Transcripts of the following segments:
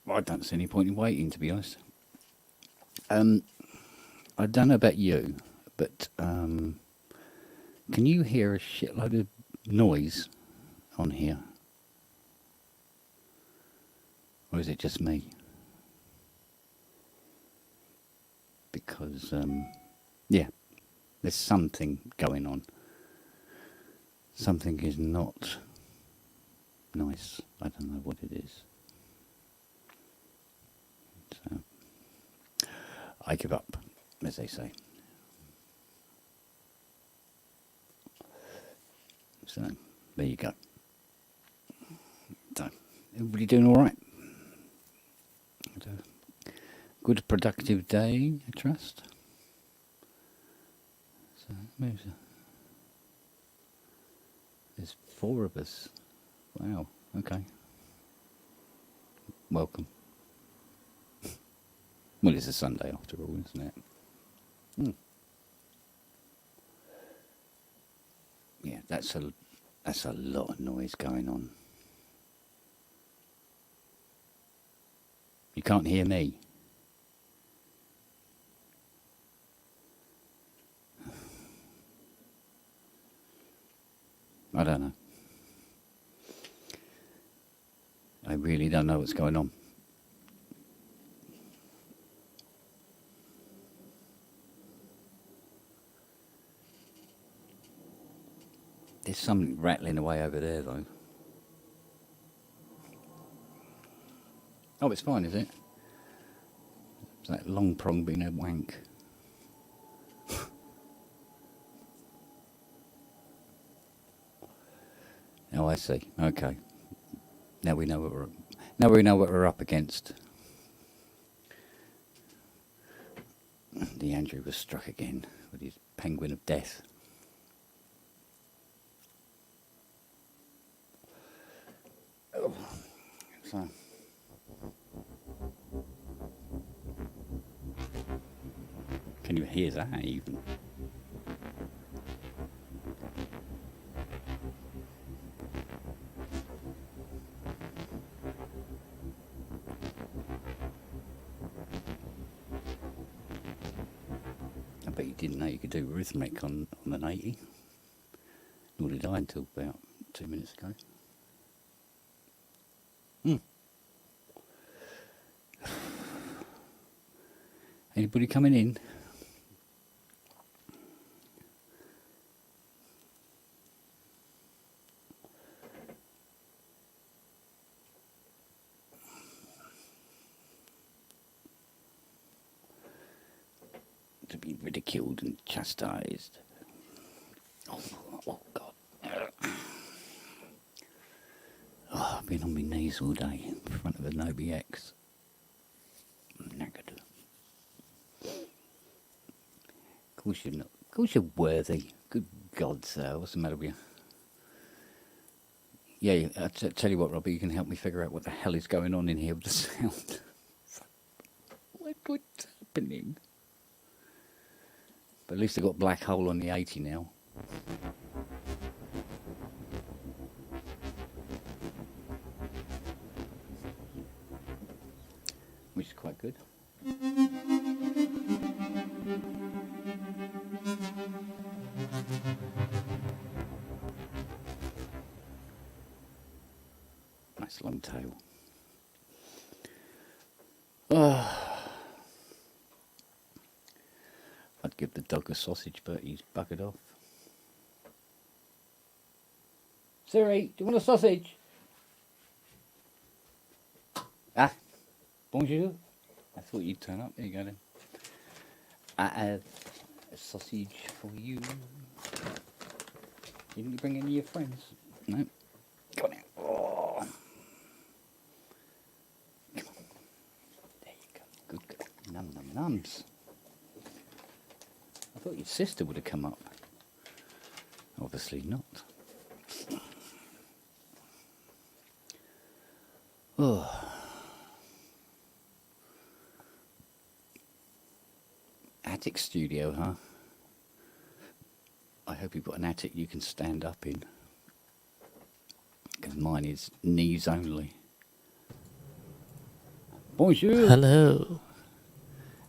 I don't see any point in waiting, to be honest. I don't know about you, but can you hear a shitload of noise on here? Or is it just me? Because, yeah, there's something going on. Something is not nice. I don't know what it is. So, I give up, as they say. So, there you go. So, everybody doing all right? Had a good, productive day, I trust. So, there's 4 of us. Wow, okay. Welcome. Well, it's a Sunday after all, isn't it? Yeah, that's a lot of noise going on. You can't hear me. I don't know. I really don't know what's going on. There's something rattling away over there, though. Oh, it's fine, is it? It's that long prong being a wank. Oh, I see. Okay. Now we know what we're up against. The Andrew was struck again with his penguin of death. Oh. So. Can you hear that even? I bet you didn't know you could do rhythmic on an 80. Nor did I until about 2 minutes ago. Anybody coming in? To be ridiculed and chastised. Oh God. Oh, I've been on my knees all day in front of an OBX. I'm knackered. Of course you're not. Of course you're worthy. Good God, sir. What's the matter with you? Yeah, I'll tell you what, Robbie, you can help me figure out what the hell is going on in here with the sound. What's happening? But at least I've got black hole on the 80 now. Which is quite good. Nice long tail. I'd give the dog a sausage, but he's buggered off. Siri, do you want a sausage? Ah, bonjour. I thought you'd turn up. There you go then. I have a sausage for you. Didn't you bring any of your friends? No. Come on now. Oh. Come on. There you go. Good girl. Num num nums. I thought your sister would have come up. Obviously not. Oh. Attic studio, huh? I hope you've got an attic you can stand up in. Because mine is knees only. Bonjour. Hello.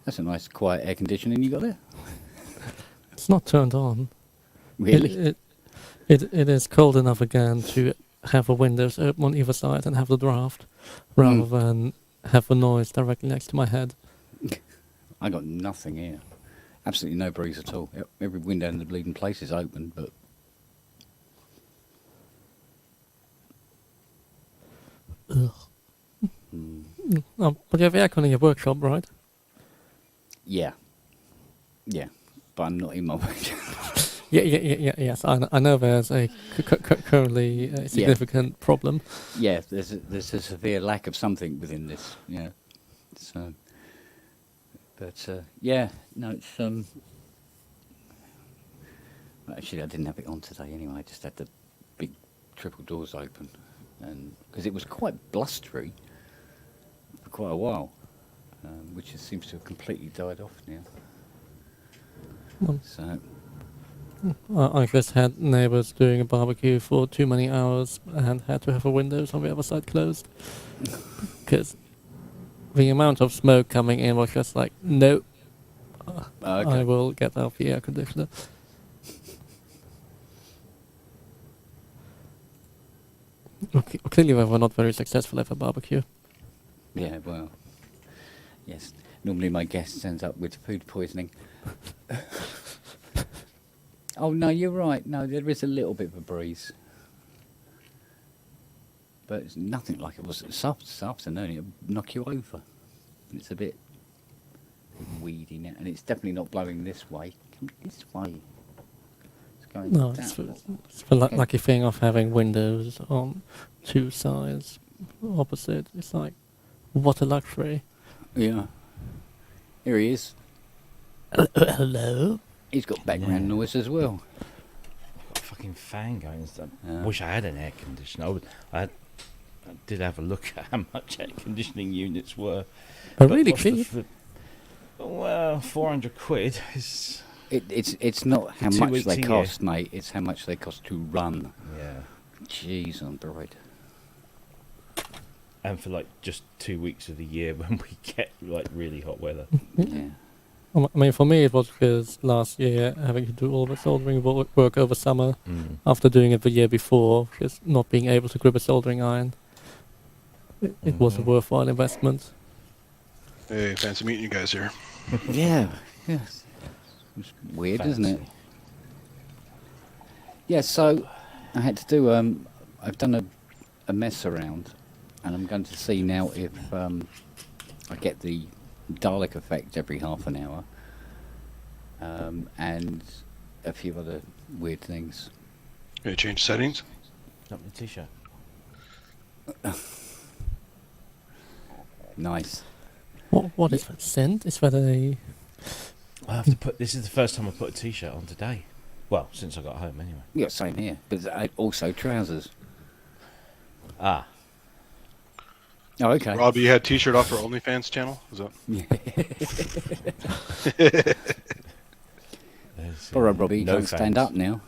That's a nice quiet air conditioning you got there. It's not turned on. Really? It is cold enough again to have the windows open on either side and have the draft, rather than have the noise directly next to my head. I got nothing here. Absolutely no breeze at all. Every window in the bleeding place is open, but Ugh. But you have aircon in your workshop, right? yeah. But I'm not in my workshop. Yes. I know there's a currently a significant problem. Yeah, there's a severe lack of something within this. Yeah. So, but yeah, no, it's Actually, I didn't have it on today anyway. I just had the big triple doors open, and because it was quite blustery for quite a while, which seems to have completely died off now. So I just had neighbours doing a barbecue for too many hours and had to have the windows on the other side closed because the amount of smoke coming in was just like, nope. okay. I will get out the air conditioner. Okay, clearly they were not very successful at the barbecue. Yeah, well, yes. Normally my guests end up with food poisoning. Oh no, you're right. No, there is a little bit of a breeze, but it's nothing like it was this afternoon. It'll knock you over. It's a bit weedy now, and it's definitely not blowing this way. Come this way. It's going No, down. it's the lucky thing of having windows on two sides opposite. It's like, what a luxury. Yeah. Here he is. Hello? He's got background noise as well. I've got a fucking fan going and stuff. Yeah. Wish I had an air conditioner. I did have a look at how much air conditioning units were. But really what's the cheap. well, 400 quid is... It's not how 2 much weeks they a year. cost, mate. It's how much they cost to run. Yeah. Jeez on bread. And for like just 2 weeks of the year when we get like really hot weather. Yeah. I mean, for me, it was because last year having to do all the soldering work over summer, after doing it the year before, just not being able to grip a soldering iron. It was a worthwhile investment. Hey, fancy meeting you guys here. Yeah. Yes. It's weird, isn't it? Fancy. Yeah. So I had to do. I've done a mess around, and I'm going to see now if I get the Dalek effect every half an hour, and a few other weird things. Gonna change settings? Not the t-shirt. Nice. What is that scent? Is that a... I have to put... This is the first time I put a t-shirt on today. Well, since I got home anyway. Yeah, same here. But also trousers. Ah. Oh, okay. Rob, you had t-shirt off our OnlyFans channel? Is that? Yeah. All right, Robbie, you no can't stand up now.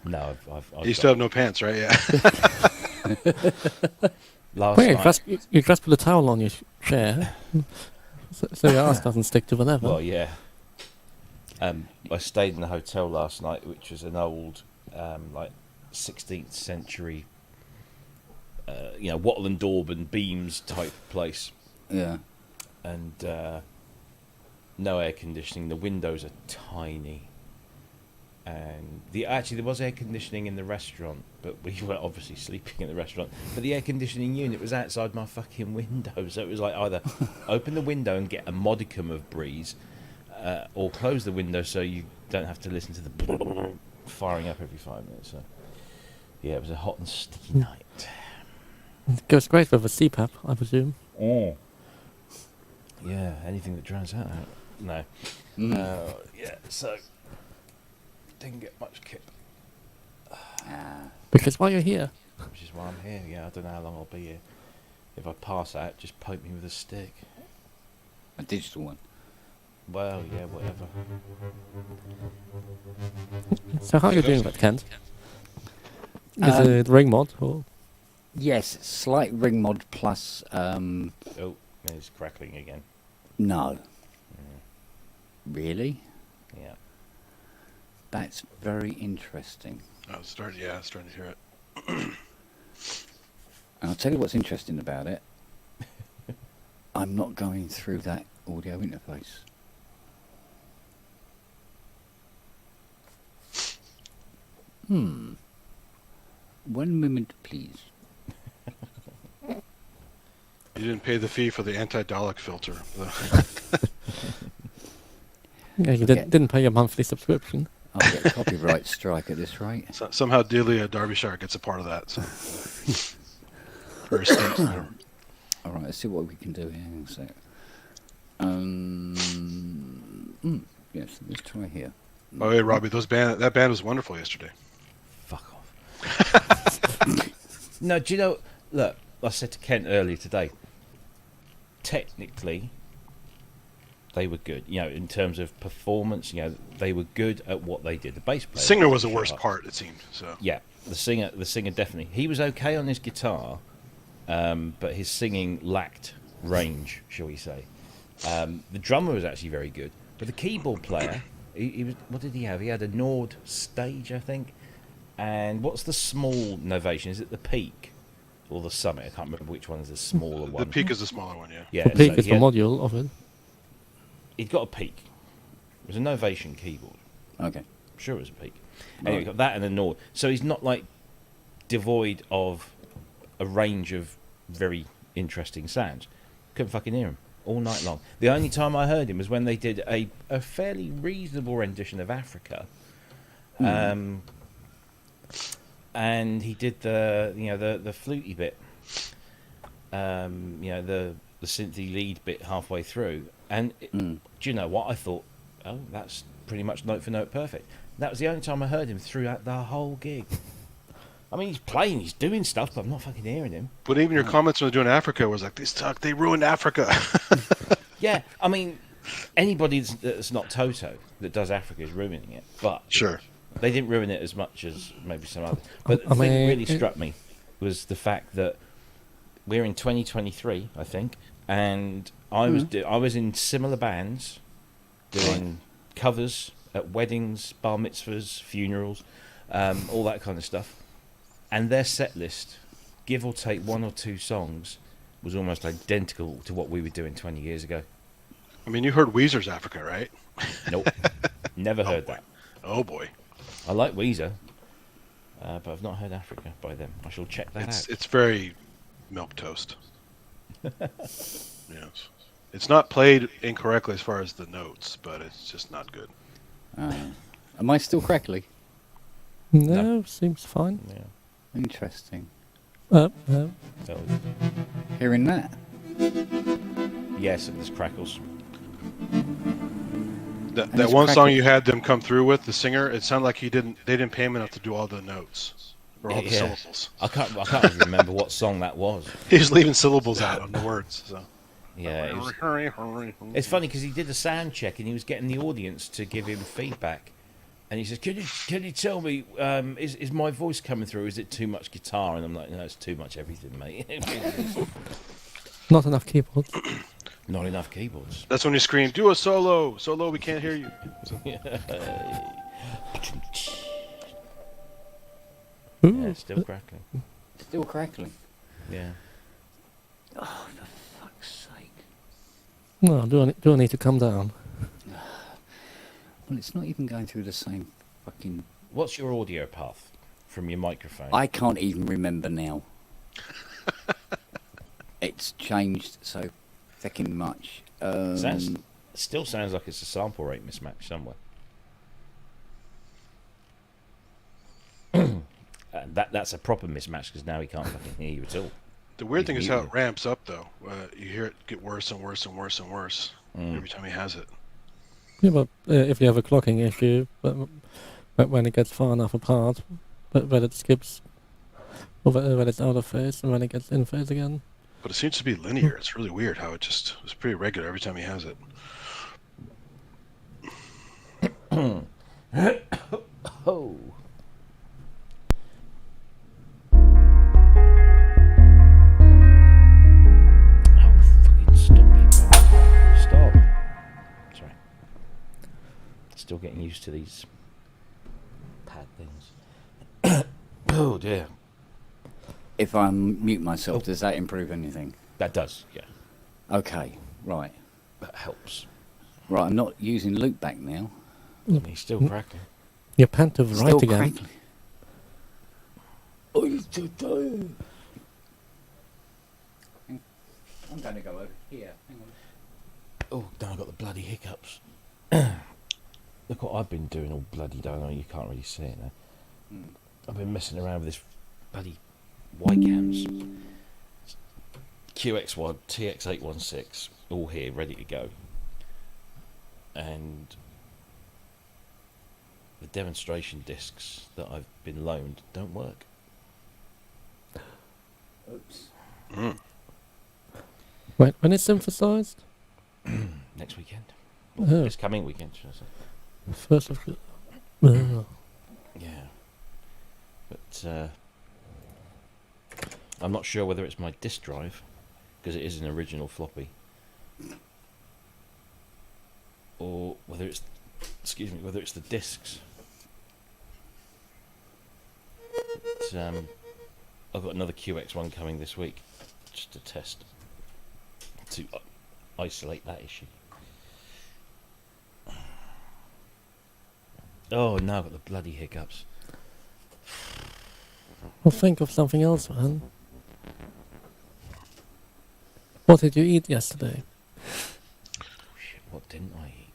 No, I've You still have no pants, right? Yeah. last Wait, night. you just put a towel on your chair, so your ass doesn't stick to the leather. Well, yeah. I stayed in a hotel last night, which was an old, like 16th century, wattle and daub and beams type place, Yeah. and no air conditioning. The windows are tiny, and there was air conditioning in the restaurant, but we were obviously sleeping in the restaurant. But the air conditioning unit was outside my fucking window, so it was like either open the window and get a modicum of breeze, or close the window so you don't have to listen to the firing up every 5 minutes. So yeah, it was a hot and sticky night. It goes great with a CPAP, I presume. Oh. Yeah, anything that drowns that out. No. Yeah, so didn't get much kip, Because while you're here, which is why I'm here. Yeah, I don't know how long I'll be here. If I pass out, just poke me with a stick. A digital one. Well, yeah, whatever. so how are you doing that, Kent? Is it ring mod or? Yes, slight ring mod plus Oh, It's crackling again. No. Really? Yeah. That's very interesting. Starting to hear it. And I'll tell you what's interesting about it. I'm not going through that audio interface. One moment, please. You didn't pay the fee for the anti-Dalek filter. Yeah, you Okay. didn't pay your monthly subscription. I'll get a copyright strike at this rate. Somehow Delia Derbyshire gets a part of that. So. Her estate, whatever. All right, let's see what we can do here. Hang on a sec. Yes, let's try here. By the way, Robbie, that band was wonderful yesterday. Fuck off. No, do you know? Look, I said to Kent earlier today. Technically, they were good. You know, in terms of performance, you know, they were good at what they did. The bass player. The singer was the shut worst up. part, it seemed. So Yeah, the singer definitely. He was okay on his guitar, but his singing lacked range, shall we say? The drummer was actually very good, but the keyboard player, he was. What did he have? He had a Nord Stage, I think. And what's the small novation? Is it the Peak or the Summit? I can't remember which one is the smaller one. the Peak is the smaller one, yeah. Yeah, The Peak so is he the had- module of it. He'd got a Peak. It was a Novation keyboard. Okay. I'm sure it was a Peak. Anyway, he got that and a Nord. So he's not like devoid of a range of very interesting sounds. Couldn't fucking hear him all night long. The only time I heard him was when they did a fairly reasonable rendition of Africa. And he did the fluty bit, the synthy lead bit halfway through. And do you know what? I thought, oh, that's pretty much note for note perfect. That was the only time I heard him throughout the whole gig. I mean, he's playing, he's doing stuff, but I'm not fucking hearing him. But even your comments when they're doing Africa was like, they suck, they ruined Africa. Yeah, I mean, anybody that's not Toto that does Africa is ruining it. But Sure. they didn't ruin it as much as maybe some others. But I the thing that mean, really struck me was the fact that we're in 2023, I think, and I was in similar bands doing covers at weddings, bar mitzvahs, funerals, all that kind of stuff. And their set list, give or take one or two songs, was almost identical to what we were doing 20 years ago. I mean, you heard Weezer's Africa, right? Nope, never heard that. Oh, boy. I like Weezer, but I've not heard Africa by them. I shall check that out. It's very milquetoast. Yes. It's not played incorrectly as far as the notes, but it's just not good. Am I still crackly? No, seems fine. Yeah. Interesting. So, Hearing that? yes, there's crackles. That it's one song crackly. you had them come through with, the singer, it sounded like they didn't pay him enough to do all the notes or all the Yeah. syllables. I can't even remember what song that was. He was leaving syllables out on the words. So. Yeah, it's funny because he did a sound check and he was getting the audience to give him feedback, and he says, "Can you tell me is my voice coming through? Is it too much guitar?" And I'm like, "No, it's too much everything, mate. Not enough keyboards. Not enough keyboards." That's when you scream, "Do a solo! Solo, we can't hear you." So, Ooh. Yeah, still crackling. Still crackling. Yeah. Oh, for fuck's sake. No, do I need to come down? Well, it's not even going through the same fucking... What's your audio path from your microphone? I can't even remember now. It's changed so fucking much. Still sounds like it's a sample rate mismatch somewhere. And that's a proper mismatch because now he can't fucking hear you at all. the weird thing is how it muted. ramps up, though. You hear it get worse and worse and worse and worse every time he has it. Yeah, but if you have a clocking issue, but when it gets far enough apart, but when it skips, or when it's out of phase, and when it gets in phase again. But it seems to be linear. It's really weird how it's pretty regular every time he has it. Oh. Oh, fucking stop. still getting used to these pad things. Oh dear. If I mute myself, does that improve anything? That does, yeah. Okay, right. That helps. Right, I'm not using loopback now. He's still crackling. Your panther right Still again. crackling. Oh, you're too tired. I'm going to go over here. Hang on. Oh, now I've got the bloody hiccups. Look what I've been doing all bloody day. I know you can't really see it now. I've been messing around with this bloody Wicams. QX1, TX816, all here, ready to go. And the demonstration discs that I've been loaned don't work. Oops. Wait, when it's synthesized? Next weekend. Oh. This coming weekend, should I say. First of Yeah. But I'm not sure whether it's my disk drive, because it is an original floppy, or whether it's, whether it's the discs. But, I've got another QX1 coming this week, just to test, to isolate that issue. Oh, now I've got the bloody hiccups. Well, think of something else, man. What did you eat yesterday? Shit, what didn't I eat?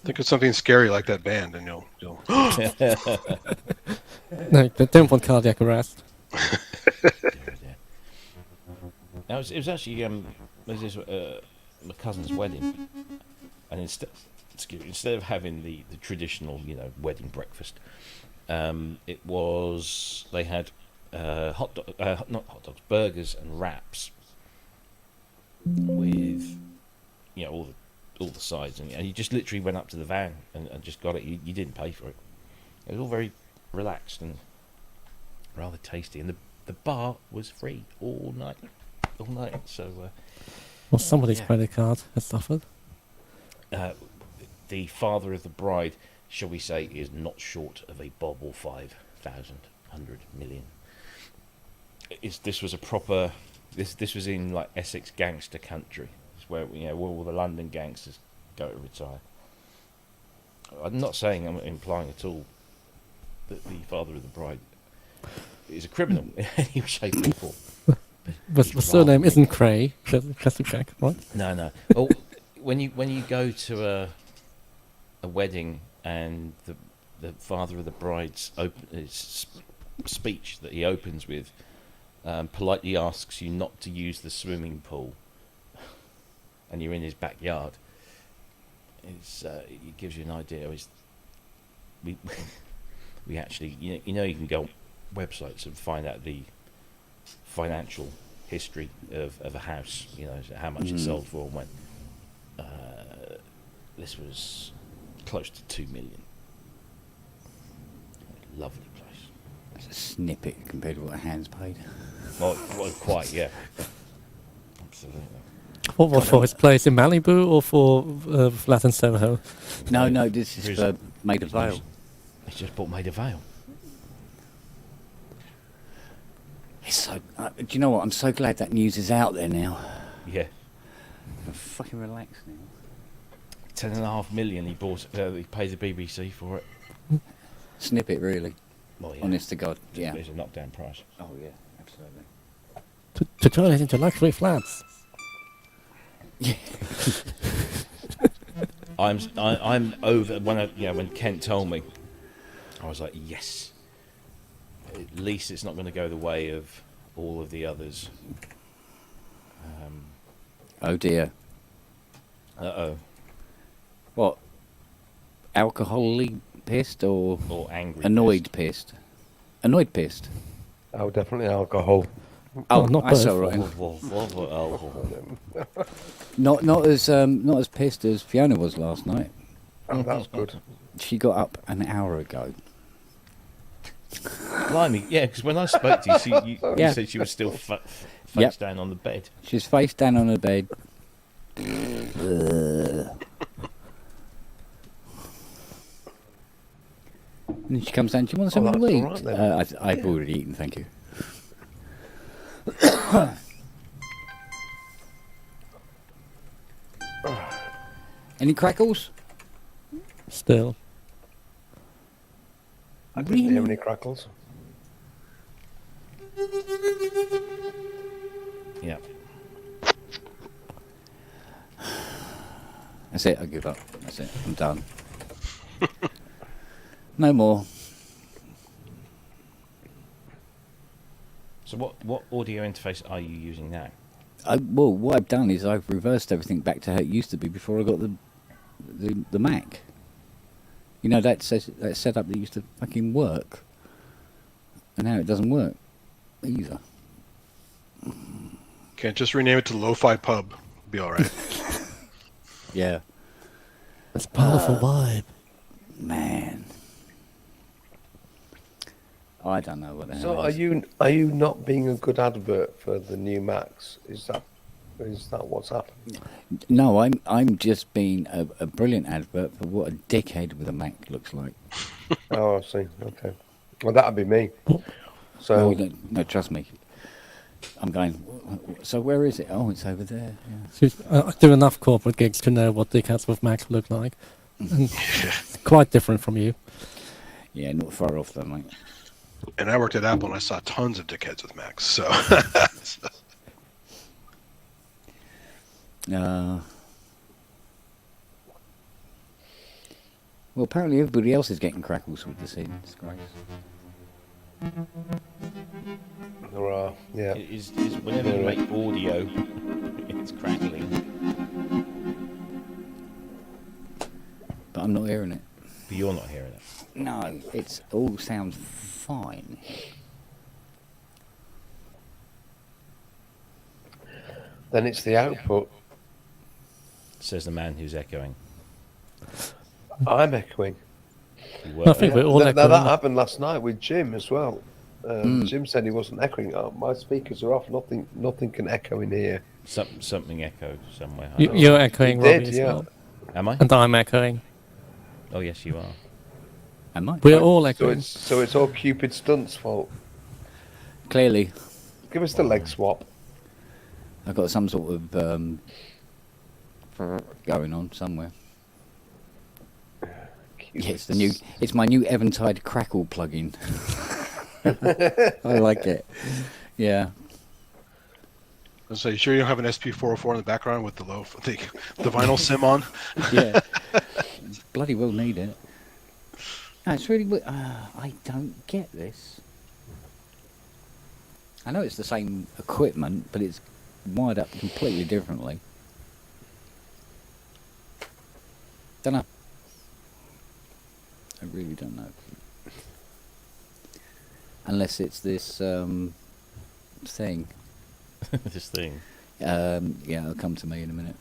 Think of something scary like that band, and you'll. No, don't want cardiac arrest. Now, it was actually my cousin's wedding, and instead of having the traditional, wedding breakfast, it was, they had not hot dogs, burgers and wraps with all the sides, and you just literally went up to the van and just got it. You didn't pay for it. It was all very relaxed and rather tasty, and the bar was free all night. So Well, somebody's yeah. credit card has suffered. The father of the bride, shall we say, is not short of a bob or 5,100 million. This was a proper. This was in like Essex gangster country. It's where where all the London gangsters go to retire. I'm not saying, I'm implying at all that the father of the bride is a criminal in any shape or form. But the surname isn't Cray. Just to check, right? No. Well, when you go to a wedding and the father of the bride's speech that he opens with politely asks you not to use the swimming pool, and you're in his backyard, it gives you an idea. We actually, you can go on websites and find out the financial history of a house, how much it sold for and when. This was close to 2 million. Lovely place. It's a snippet compared to what Hans paid. Well, quite, yeah. Absolutely. What was for his place in Malibu or for Flat and Soho? No, this is for Maida Vale. He's just bought Maida Vale. It's so. Do you know what? I'm so glad that news is out there now. Yeah. I'm fucking relaxed now. 10.5 million he bought. He paid the BBC for it. Snippet, really. Well, yeah. Honest to God, yeah. It's a knockdown price. Oh yeah, absolutely. To turn it into luxury flats. Yeah. I'm over when Kent told me, I was like, yes. At least it's not going to go the way of all of the others. Oh dear. Uh-oh. What? Alcoholically pissed or Angry. annoyed pissed? Annoyed pissed. Oh, definitely alcohol. Oh, not that's both. all right. Alcohol. Not as pissed as Fiona was last night. Oh, that's good. She got up an hour ago. Blimey, yeah, because when I spoke to you, you Yeah. said she was still face Yep. down on the bed. She's face down on her bed. And she comes down, do you want Oh, something to that's eat? all right then. I've already eaten, thank you. Any crackles? Still. I didn't hear Really? any crackles. Yeah. That's it, I give up. That's it, I'm done. No more. So what audio interface are you using now? Well, what I've done is I've reversed everything back to how it used to be before I got the Mac. You know, that setup that used to fucking work. And now it doesn't work either. Can't just rename it to Lo-Fi Pub. Be all right. Yeah. That's powerful vibe. Man. I don't know what the hell So it is. are you not being a good advert for the new Macs? Is that what's happened? No, I'm just being a brilliant advert for what a dickhead with a Mac looks like. Oh, I see. Okay. Well, that'd be me. So No, trust me. I'm going, so where is it? Oh, it's over there. Yeah. Seriously, I do enough corporate gigs to know what dickheads with Macs look like. And it's quite different from you. Yeah, not far off though, mate. And I worked at Apple, and I saw tons of dickheads with Macs. So Well, apparently everybody else is getting crackles with this disgrace. there are, yeah. It is whenever you make audio, it's crackling. But I'm not hearing it. But you're not hearing it. No, it's all sounds fine. Then it's the output. Says the man who's echoing. I'm echoing. You were. I think we're all Now, echoing. that happened last night with Jim as well. Jim said he wasn't echoing. Oh, my speakers are off. Nothing can echo in here. Something echoed somewhere. I don't know. You're echoing, You did, Robbie, as yeah. well. Am I? And I'm echoing. Oh yes, you are. Am I? We're all So echoing. it's all Cupid Stunt's fault. Clearly, Give us the leg swap. I've got some sort of going on somewhere. Cupid Yeah, it's my new Eventide Crackle plugin. I like it. Yeah. So you sure you don't have an SP404 in the background with the the vinyl sim on? Yeah. Bloody well need it. No, it's really I don't get this. I know it's the same equipment, but it's wired up completely differently. Don't know. I really don't know. Unless it's this thing. This thing. Yeah, it'll come to me in a minute.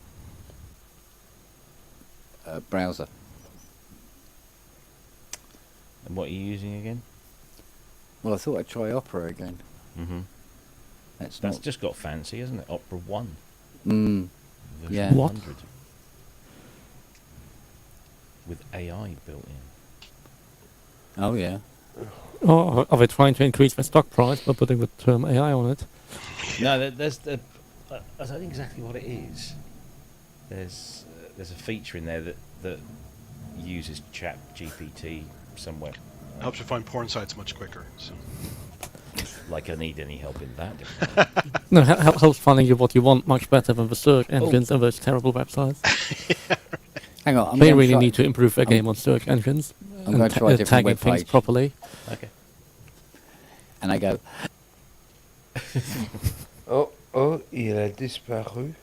Browser. And what are you using again? Well, I thought I'd try Opera again. Mm-hmm. That's That's not. just got fancy, hasn't it? Opera 1. Mm, Version Yeah. What? 100. With AI built in. oh yeah. Or are they trying to increase the stock price by putting the term AI on it? No, there's the. I don't know exactly what it is. There's a feature in there that uses Chat GPT somewhere. Helps you find porn sites much quicker. So. Like I need any help in that. No, helps finding you what you want much better than the search engines and those terrible websites. Hang on. They really need to improve their game on search engines I'm going and to try a different tagging web things page. properly. Okay. And I go. Oh, il a disparu.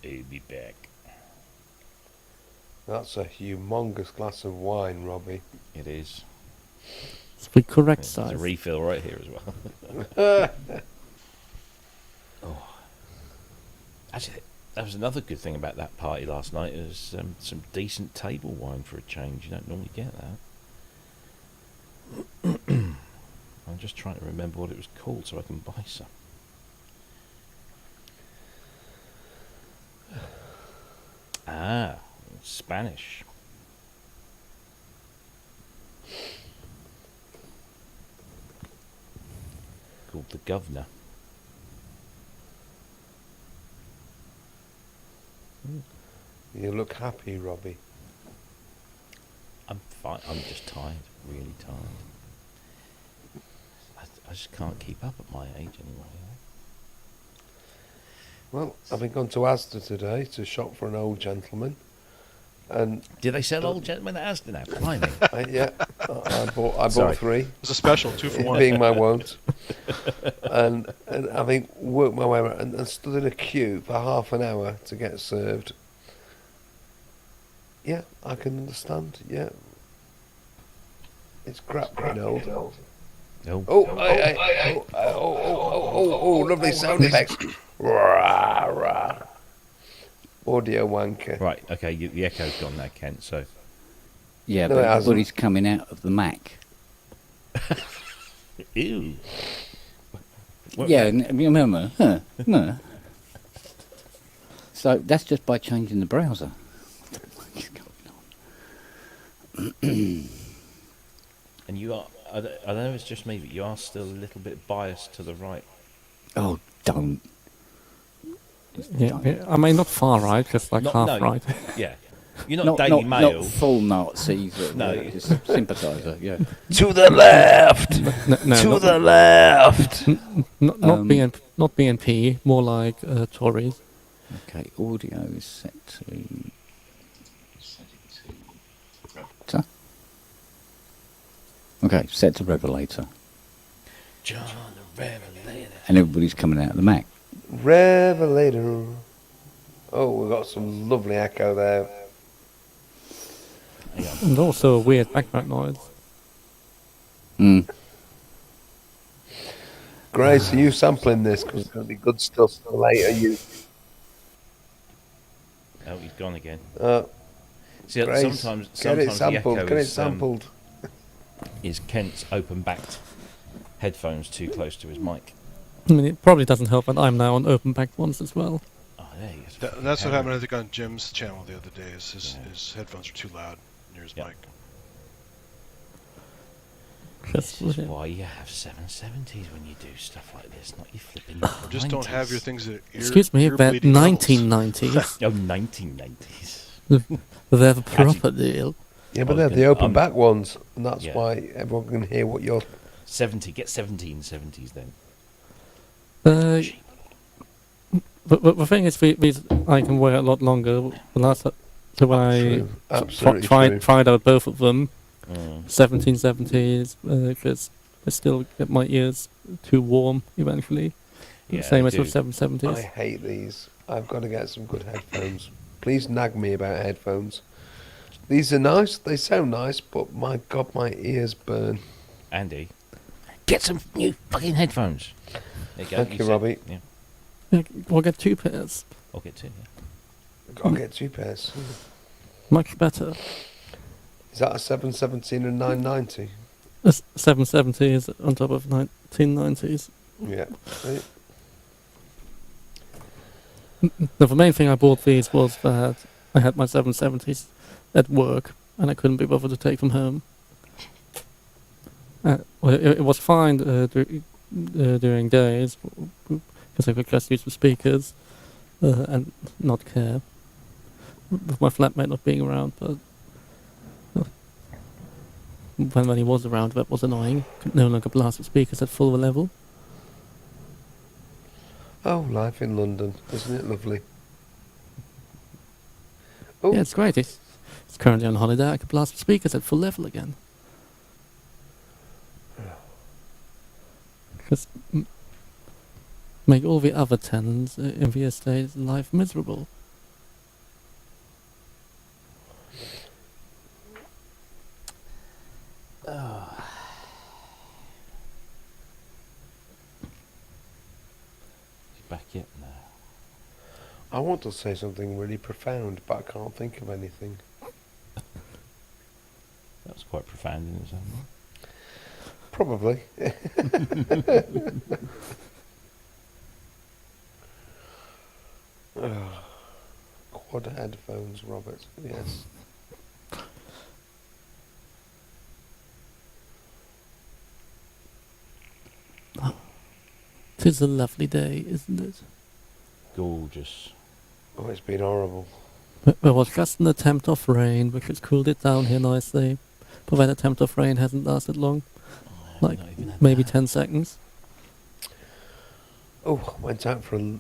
He'll be back. That's a humongous glass of wine, Robbie. It is. It's the correct There's a size. refill right here as well. Actually, that was another good thing about that party last night. Is some decent table wine for a change. You don't normally get that. I'm just trying to remember what it was called so I can buy some. Ah, Spanish. called the Governor. You look happy, Robbie. I'm fine. I'm just tired, really tired. I just can't keep up at my age anymore. Well, I've been gone to Asda today to shop for an old gentleman, and Do they sell old gentlemen at Asda now? Blimey. I bought Sorry. 3. It's a special 2 for 1. Being my wont, and I think worked my way around and stood in a queue for half an hour to get served. Yeah, I can understand. Yeah, it's crap getting old. No. Oh, lovely sound effects. Rah, rah. Audio wanker. Right. Okay. The echo's gone now, Kent. So. Yeah, No, but it hasn't. everybody's coming out of the Mac. Ew. What- Yeah, remember? Huh? No. So that's just by changing the browser. What the fuck is going on? And you are. I don't know if it's just me, but you are still a little bit biased to the right. Oh, don't. Just Yeah, don't. yeah, I mean, not far right, just like half right. Yeah. You're not Daily not, Mail. Not full Nazis. No. Just sympathiser. Yeah. To the left. No, not, the left. not not BNP, more like Tories. Okay. Audio is set to. Revelator. Okay, set to Revelator, John the Revelator. and everybody's coming out of the Mac. Revelator. Oh, we got some lovely echo there. And also a weird background noise. Mm. Grace, are you sampling this? Because it's going to be good stuff for later. You. Oh, he's gone again. See, Grace, sometimes get it the sampled. echo Get it is, sampled. is Kent's open-backed headphones too close to his mic. I mean, it probably doesn't help that I'm now on open back ones as well. Oh, there you go. That's what happened, I think, on Jim's channel the other day. Is his headphones are too loud near his Yep. mic. Just, This is why you have 770s when you do stuff like this, not you flipping. Just don't have your 90s. things that excuse me, they're ear-bleeding levels. 1990s. Oh, 1990s. They're the proper deal. Yeah, but I they're was the gonna- open back ones, and that's Yeah. why everyone can hear what you're. 70, get 1770s then. But the thing is, these I can wear a lot longer. The last so when I True. Absolutely true. tried out both of them, Mm. 1770s, because I still get my ears too warm eventually. Yeah, Same they as with do. 770s. I hate these. I've got to get some good headphones. Please nag me about headphones. These are nice. They sound nice, but my God, my ears burn. Andy, get some new fucking headphones. There you go. Thank you, Robbie. Yeah, Yeah, we'll get 2 pairs. I'll get to. Yeah. I'll get 2 pairs. Much better. Is that a 717 and 990? 770s on top of 1990s. Yeah. See? No, the main thing I bought these was that I had my 770s at work and I couldn't be bothered to take them home. Well, it was fine during days because I could just use the speakers and not care. With my flatmate not being around, but when he was around, that was annoying. Could no longer blast the speakers at full level. Oh, life in London. Isn't it lovely? Oh, Yeah, it's great. It's currently on holiday. I could blast the speakers at full level again. Just make all the other tenants in the estate's life miserable. He's back yet? No. I want to say something really profound, but I can't think of anything. That was quite profound in its own way. Probably. Quad headphones, Robert. Yes. 'Tis a lovely day, isn't it? Gorgeous. Oh, it's been horrible. There was just an attempt of rain, which has cooled it down here nicely. But that attempt of rain hasn't lasted long. Like, Not even had maybe that. 10 seconds. Oh, went out for a...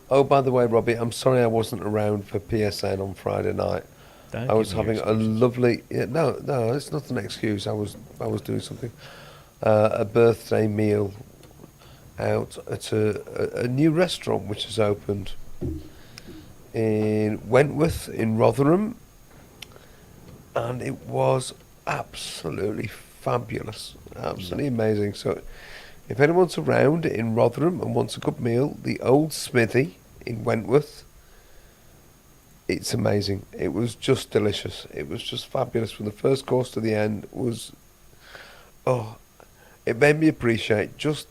Oh, by the way, Robbie, I'm sorry I wasn't around for PSN on Friday night. Don't I was give me your having a excuses. lovely... Yeah, no, it's not an excuse. I was doing something. A birthday meal out at a new restaurant which has opened in Wentworth in Rotherham, and it was absolutely fabulous, absolutely amazing. So if anyone's around in Rotherham and wants a good meal, the Old Smithy in Wentworth, it's amazing. It was just delicious. It was just fabulous from the first course to the end. It made me appreciate just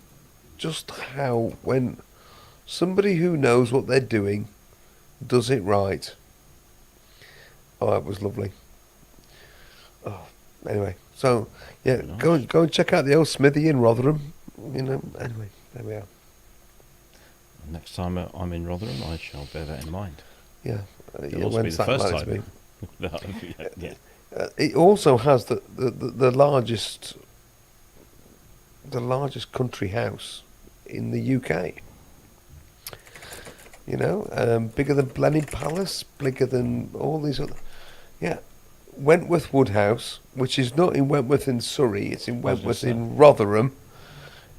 how when somebody who knows what they're doing does it right. Oh, it was lovely. Oh, anyway, so yeah, Nice. go and check out the Old Smithy in Rotherham. You know, anyway, there we are. Next time I'm in Rotherham, I shall bear that in mind. Yeah, It'll also be when's the that first likely to time. be? Yeah. It also has the largest country house in the UK. You know, bigger than Blenheim Palace, bigger than all these other. Yeah, Wentworth Woodhouse, which is not in Wentworth in Surrey, it's in I was gonna Wentworth say. in Rotherham,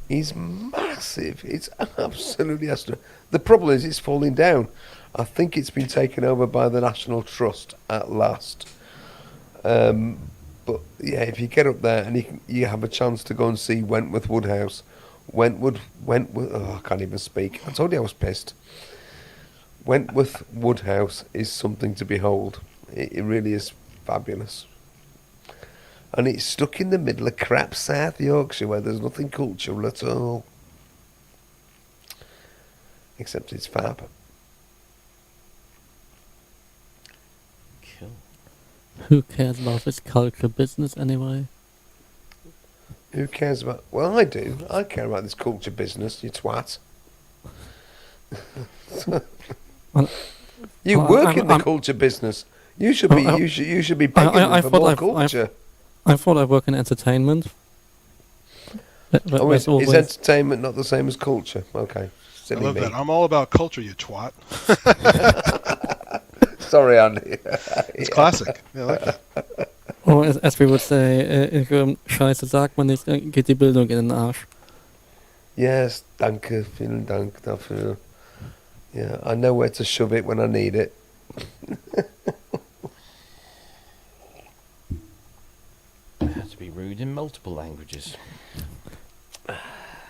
is massive. It's absolutely astronomical. The problem is it's falling down. I think it's been taken over by the National Trust at last. But yeah, if you get up there and you have a chance to go and see Wentworth Woodhouse, Wentworth. Oh, I can't even speak. I told you I was pissed. Wentworth Woodhouse is something to behold. It really is fabulous. And it's stuck in the middle of crap South Yorkshire where there's nothing cultural at all. Except it's fab. Cool. Who cares about this culture business anyway? Who cares about... Well, I do. I care about this culture business, you twat. Well, You well, work I'm- in the I'm- culture business. You should be. You should be begging I them for thought more I've- culture. I thought I work in entertainment. Oh, That's is always- entertainment not the same as culture? Okay, I silly love me. that. I'm all about culture, you twat. Sorry, Andy. It's classic. Yeah, I like that. Or as we would say, Scheiße sagt man nicht, geht die Bildung in den Arsch. Yes, danke, vielen Dank dafür. Yeah, I know where to shove it when I need it. How to be rude in multiple languages.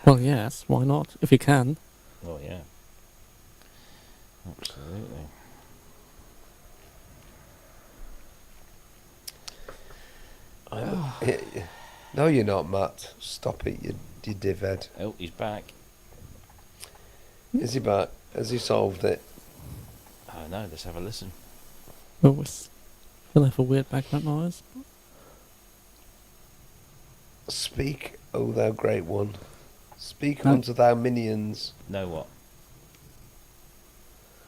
Well, yes, why not? If you can. Oh yeah. Absolutely. No, you're not, Matt. Stop it, you divhead. Oh, he's back. Is he back? Has he solved it? Oh no, let's have a listen. Oh, he'll have a weird background noise. Speak, O thou great one. Speak No. unto thou minions. No what?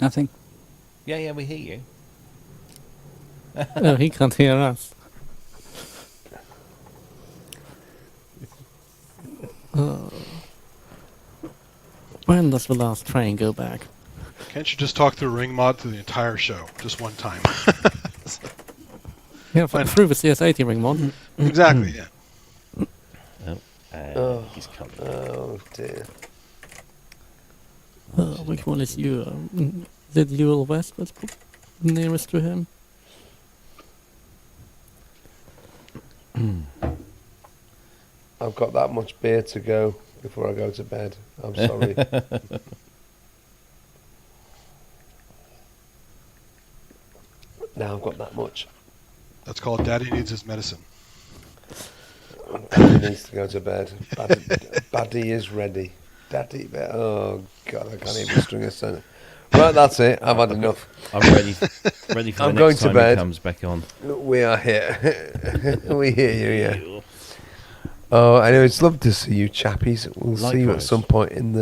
Nothing. Yeah, we hear you. Oh, he can't hear us. Oh. When does the last train go back? Can't you just talk through ring mod through the entire show, just one time? Yeah, Why not? through the CS80 ring mod. Exactly. Yeah. Oh. He's coming. Oh dear. Which one is you? Is it Ewell West that's nearest to him? I've got that much beer to go before I go to bed. I'm sorry. Now I've got that much. That's called Daddy Needs His Medicine. Daddy needs to go to bed. Daddy is ready. Daddy, oh God, I can't even string a sentence. Right, that's it. I've had enough. I'm ready for I'm the going next to time bed. he comes back on. We are here. We hear you, yeah. Oh, anyway, it's lovely to see you chappies. We'll see you at Likewise. some point in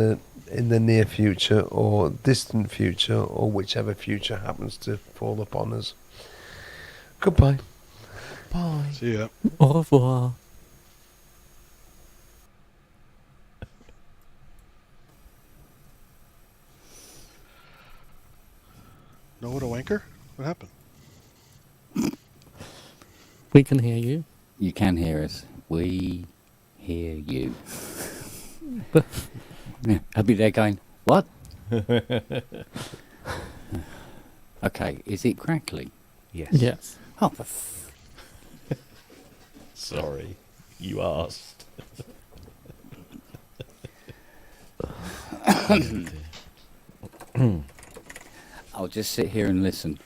in the near future or distant future or whichever future happens to fall upon us. Goodbye. Bye. See ya. Au revoir. No, what a wanker? What happened? We can hear you. You can hear us. We hear you. Yeah, I'll be there going, what? Okay, is it crackly? Yes. Yes. Oh, Sorry, you asked. I'll just sit here and listen.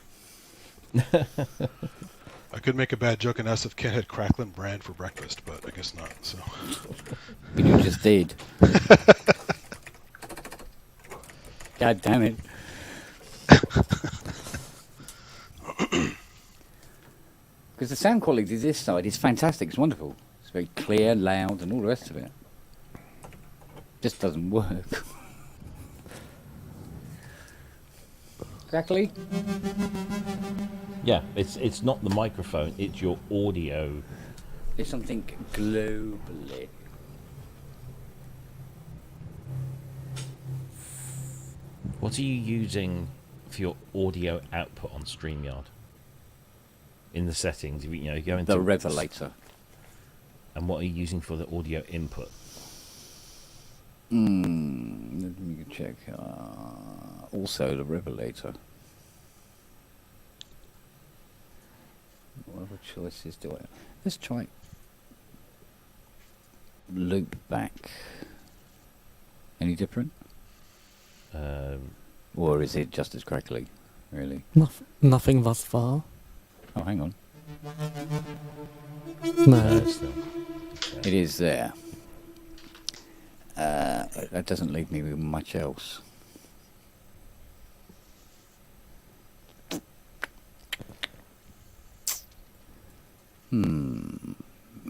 I could make a bad joke and ask if Ken had crackling bran for breakfast, but I guess not. So But you just did. God damn it. Because the sound quality this side is fantastic. It's wonderful. It's very clear, loud, and all the rest of it. Just doesn't work. Crackly? Yeah, it's not the microphone, it's your audio. There's something globally. What are you using for your audio output on StreamYard? In the settings, you know, you go into The Revelator. And what are you using for the audio input? Let me check. Also, the Revelator. What other choices do I? Let's try loop back. Any different? Or is it just as crackly? Really? Nothing thus far. Oh, hang on. No. Still. It is there. That doesn't leave me with much else.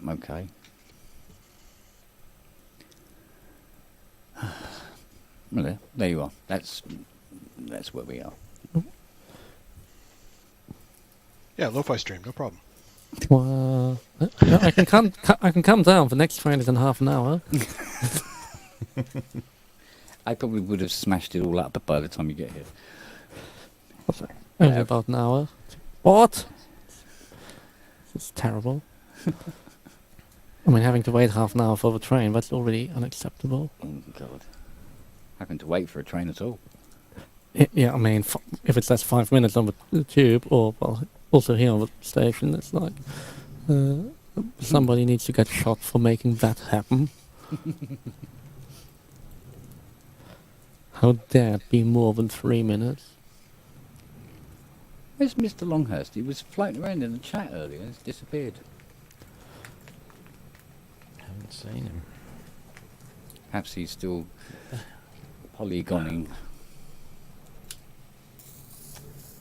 Okay. Well, there you are. That's where we are. yeah, lo-fi stream, no problem. Well, I can come down. The next train is in half an hour. I probably would have smashed it all up by the time you get here. Only about an hour. What? This is terrible. I mean, having to wait half an hour for the train, that's already unacceptable. Oh, God. Having to wait for a train at all. Yeah, I mean, if it says 5 minutes on the tube, or well, also here on the station, it's like somebody needs to get shot for making that happen. How dare it be more than 3 minutes? Where's Mr. Longhurst? He was floating around in the chat earlier and he's disappeared. Haven't seen him. Perhaps he's still polygoning.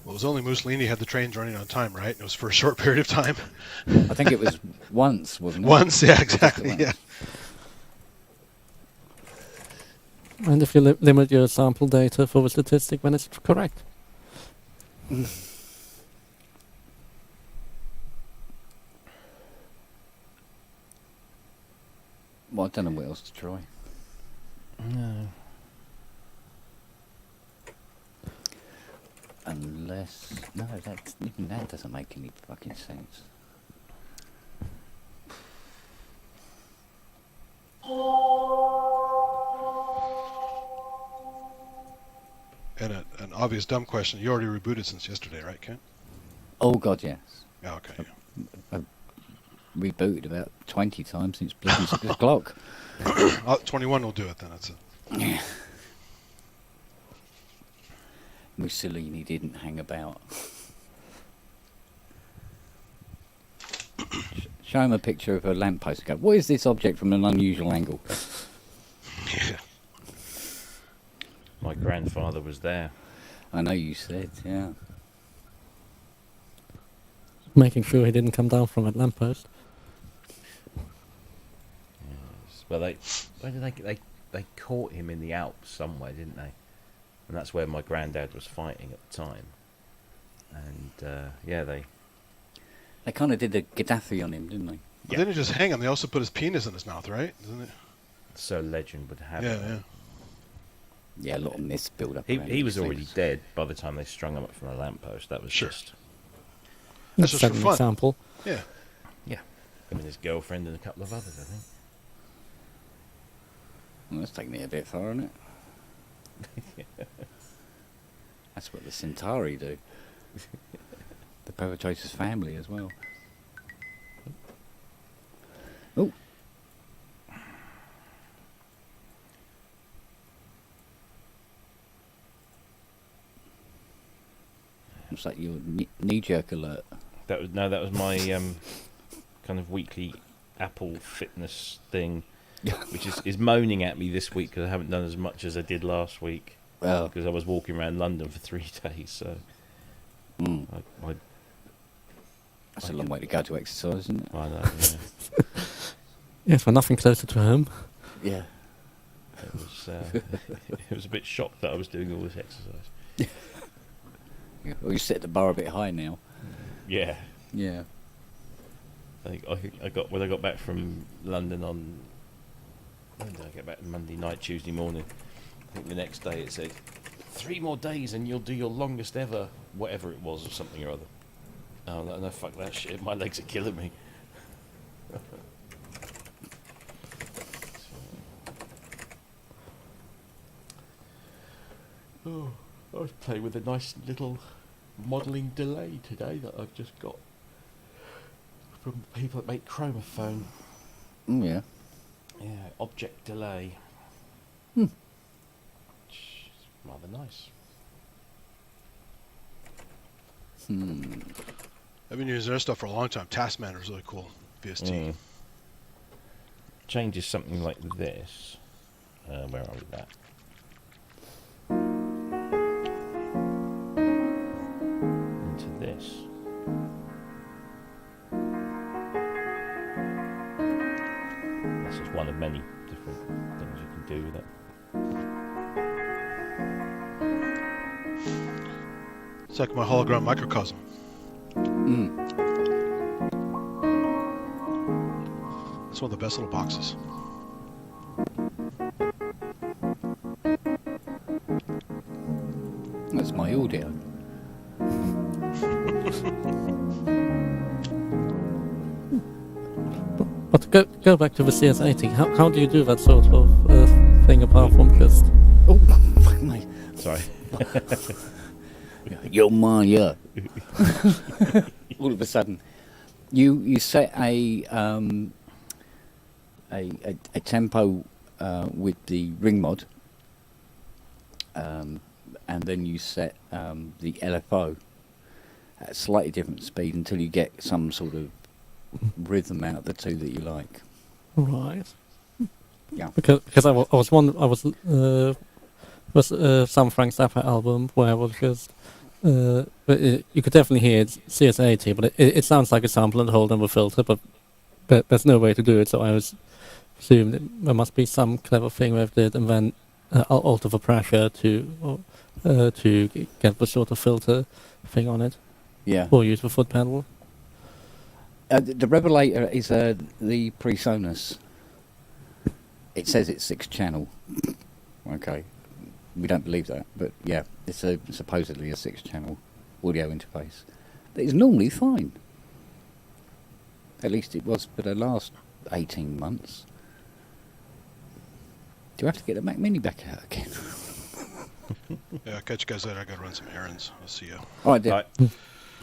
Well, it was only Mussolini had the trains running on time, right? It was for a short period of time. I think it was once, wasn't it? Once, yeah, exactly, Once. yeah. And if you limit your sample data for the statistic, then it's correct. Well, I don't know what else to try. No. Unless... No, even that doesn't make any fucking sense. And an obvious dumb question. You already rebooted since yesterday, right, Ken? Oh, God, yes. Yeah, okay. I've rebooted about 20 times since bloody 6 o'clock. 21 will do it then. That's it. Yeah. Mussolini didn't hang about. Show him a picture of a lamppost and go, what is this object from an unusual angle? Yeah. My grandfather was there. I know you said, yeah. Making sure he didn't come down from a lamppost. Yes. Well, where did they they caught him in the Alps somewhere, didn't they? And that's where my granddad was fighting at the time. And yeah, they kind of did a Gaddafi on him, didn't they? But they didn't just hang him. They also put his penis in his mouth, right? Isn't it? so legend would have Yeah, it. yeah. Yeah, a lot of myths build up. He around was these already things. dead by the time they strung him up from a lamppost. That was Sure. just That's just Set for an fun. example. Yeah. him and his girlfriend and a couple of others, I think. Well, that's taking it a bit far, isn't it? That's what the Centauri do. The perpetrator's family as well. Oh. Looks like your knee-jerk alert. That was my kind of weekly Apple Fitness thing, which is moaning at me this week because I haven't done as much as I did last week Well, because I was walking around London for 3 days. So I that's a long way to go to exercise, isn't it? know. Yeah. Yes, for nothing closer to home. Yeah. It was it was a bit shocked that I was doing all this exercise. Well, you set the bar a bit high now. Yeah, Yeah. I think I got when I got back from London on when did I get back? Monday night, Tuesday morning. I think the next day it said 3 more days and you'll do your longest ever whatever it was or something or other. Oh no, fuck that shit! My legs are killing me. Oh, I was playing with a nice little modelling delay today that I've just got from people that make chromophone. Mm, yeah. Yeah, object delay. Hmm. Which is rather nice. I've been using their stuff for a long time. Task Manager is really cool. VST. Changes something like this. Where are we at? Into this. This is one of many different things you can do with it. It's like my hologram microcosm. Mm. It's one of the best little boxes. That's my audio. But to go back to the CS80, how do you do that sort of thing apart from just... Oh, fuck me. Sorry. Yo, man, yeah. All of a sudden, you set a tempo with the ring mod, and then you set the LFO at a slightly different speed until you get some sort of rhythm out of the two that you like. Right. Yeah. Because I was some Frank Zappa album where I was just... but you could definitely hear it's CS80, but it sounds like a sample and hold on the filter, but there's no way to do it, so I was assumed there must be some clever thing where they did, and then I'll alter the pressure to get the sort of filter thing on it, Yeah. or use the foot pedal. The Revelator is the PreSonus. It says it's 6-channel. Okay. We don't believe that, but yeah, it's supposedly a 6-channel audio interface. That is normally fine. At least it was for the last 18 months. Do I have to get the Mac Mini back out again? Yeah, I'll catch you guys later. I gotta run some errands. I'll see you. All right, then. Right.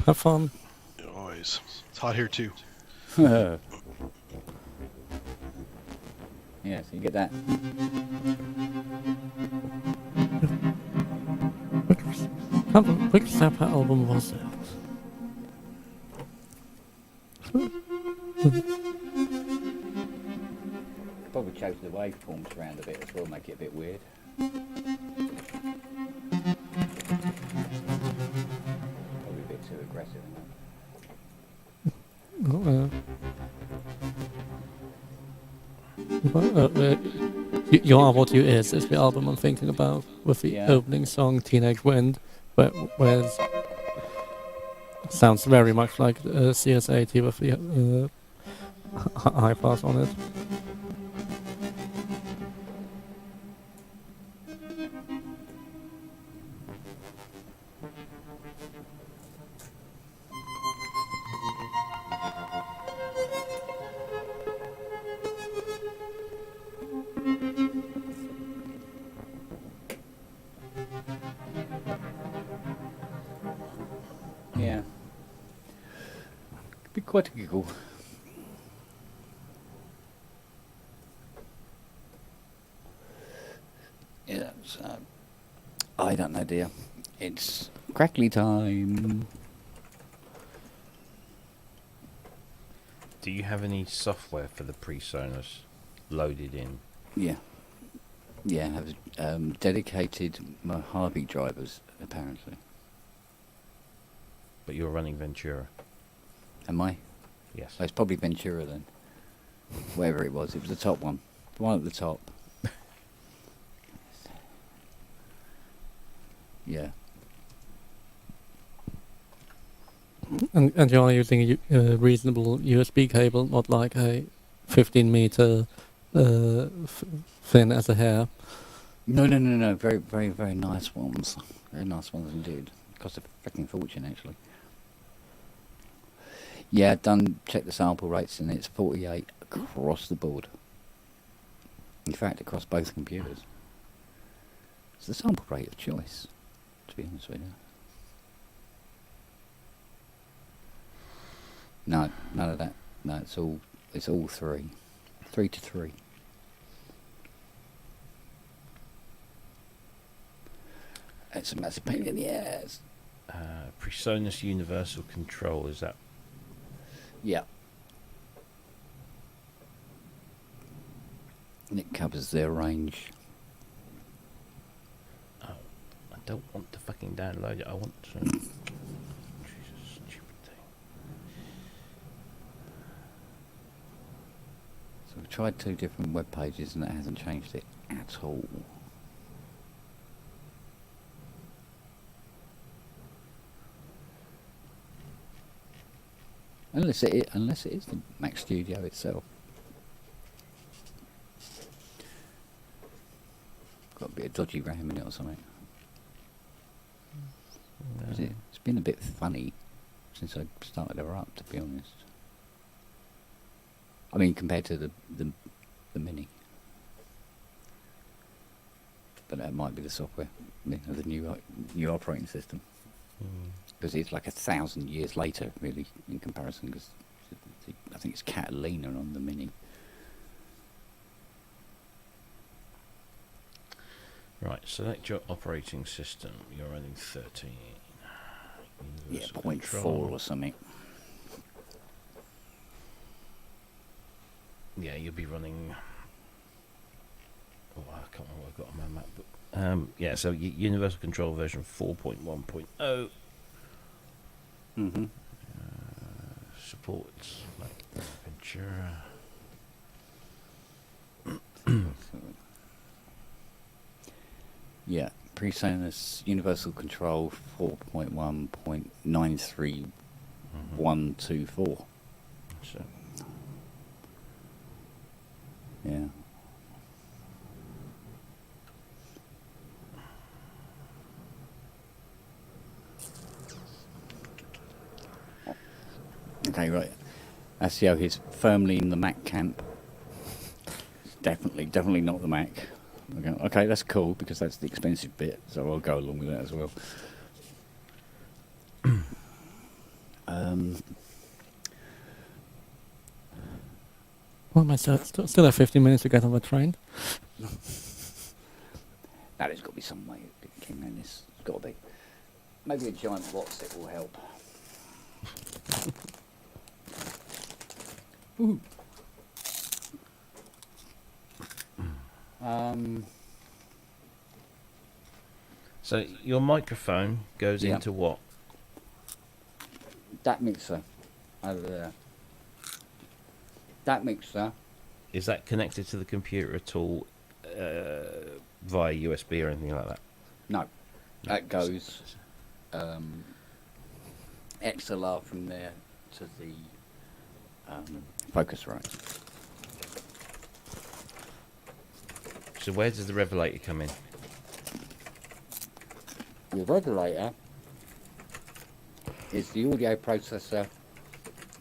Have fun. Always. It's hot here too. Yeah, so you get that. Which Zappa album was it? Probably chose the waveforms around a bit as well, make it a bit weird. Probably a bit too aggressive. Isn't it? You Are What You Is the album I'm thinking about, with the Yeah. opening song Teenage Wind, where it sounds very much like CS80 with the high pass on it. Yeah. Could be quite a giggle. Yeah, so I don't know, dear. It's crackly time. Do you have any software for the PreSonus loaded in? Yeah. Yeah, I have dedicated Mojave drivers, apparently. But you're running Ventura. Am I? Yes. Oh, it's probably Ventura then. Whatever it was the top one. The one at the top. Yeah. And you're using a reasonable USB cable, not like a 15-meter thin as a hair. No. Very, very, very nice ones. Very nice ones indeed. Cost a freaking fortune, actually. Yeah, check the sample rates, and it's 48 across the board. In fact, across both computers. It's the sample rate of choice, to be honest with you. No, none of that. No, it's all 3. 3 to 3. It's a massive pain in the ass. PreSonus Universal Control, is that? Yeah. And it covers their range. Oh, I don't want to fucking download it. I want to. Jesus, stupid thing. So we've tried 2 different web pages and it hasn't changed it at all. Unless it is the Mac Studio itself. Got a bit of dodgy RAM in it or something. It's been a bit funny since I started her up, to be honest. I mean, compared to the Mini. But that might be the software, the new operating system. Because it's like 1,000 years later, really, in comparison. Because I think it's Catalina on the Mini. Right, select your operating system. You're running 13. Yeah, Universal 0.4 Control. or something. Yeah, you'll be running. Oh, I can't remember what I've got on my MacBook. Yeah, so Universal Control version 4.1.0 Mm-hmm. supports like Ventura. Yeah, PreSonus Universal Control 4.1.93124. So, Yeah. Okay, right. SEO is firmly in the Mac camp. Definitely not the Mac. Okay, that's cool because that's the expensive bit, so I'll go along with that as well. What am I still have 15 minutes to get on the train? Now there's got to be some way of getting around this. It's got to be. Maybe a giant WhatsApp will help. Ooh. so your microphone goes Yeah. into what? That mixer over there. That mixer. Is that connected to the computer at all via USB or anything like that? No, that goes XLR from there to the Focusrite. So where does the revelator come in? The regulator is the audio processor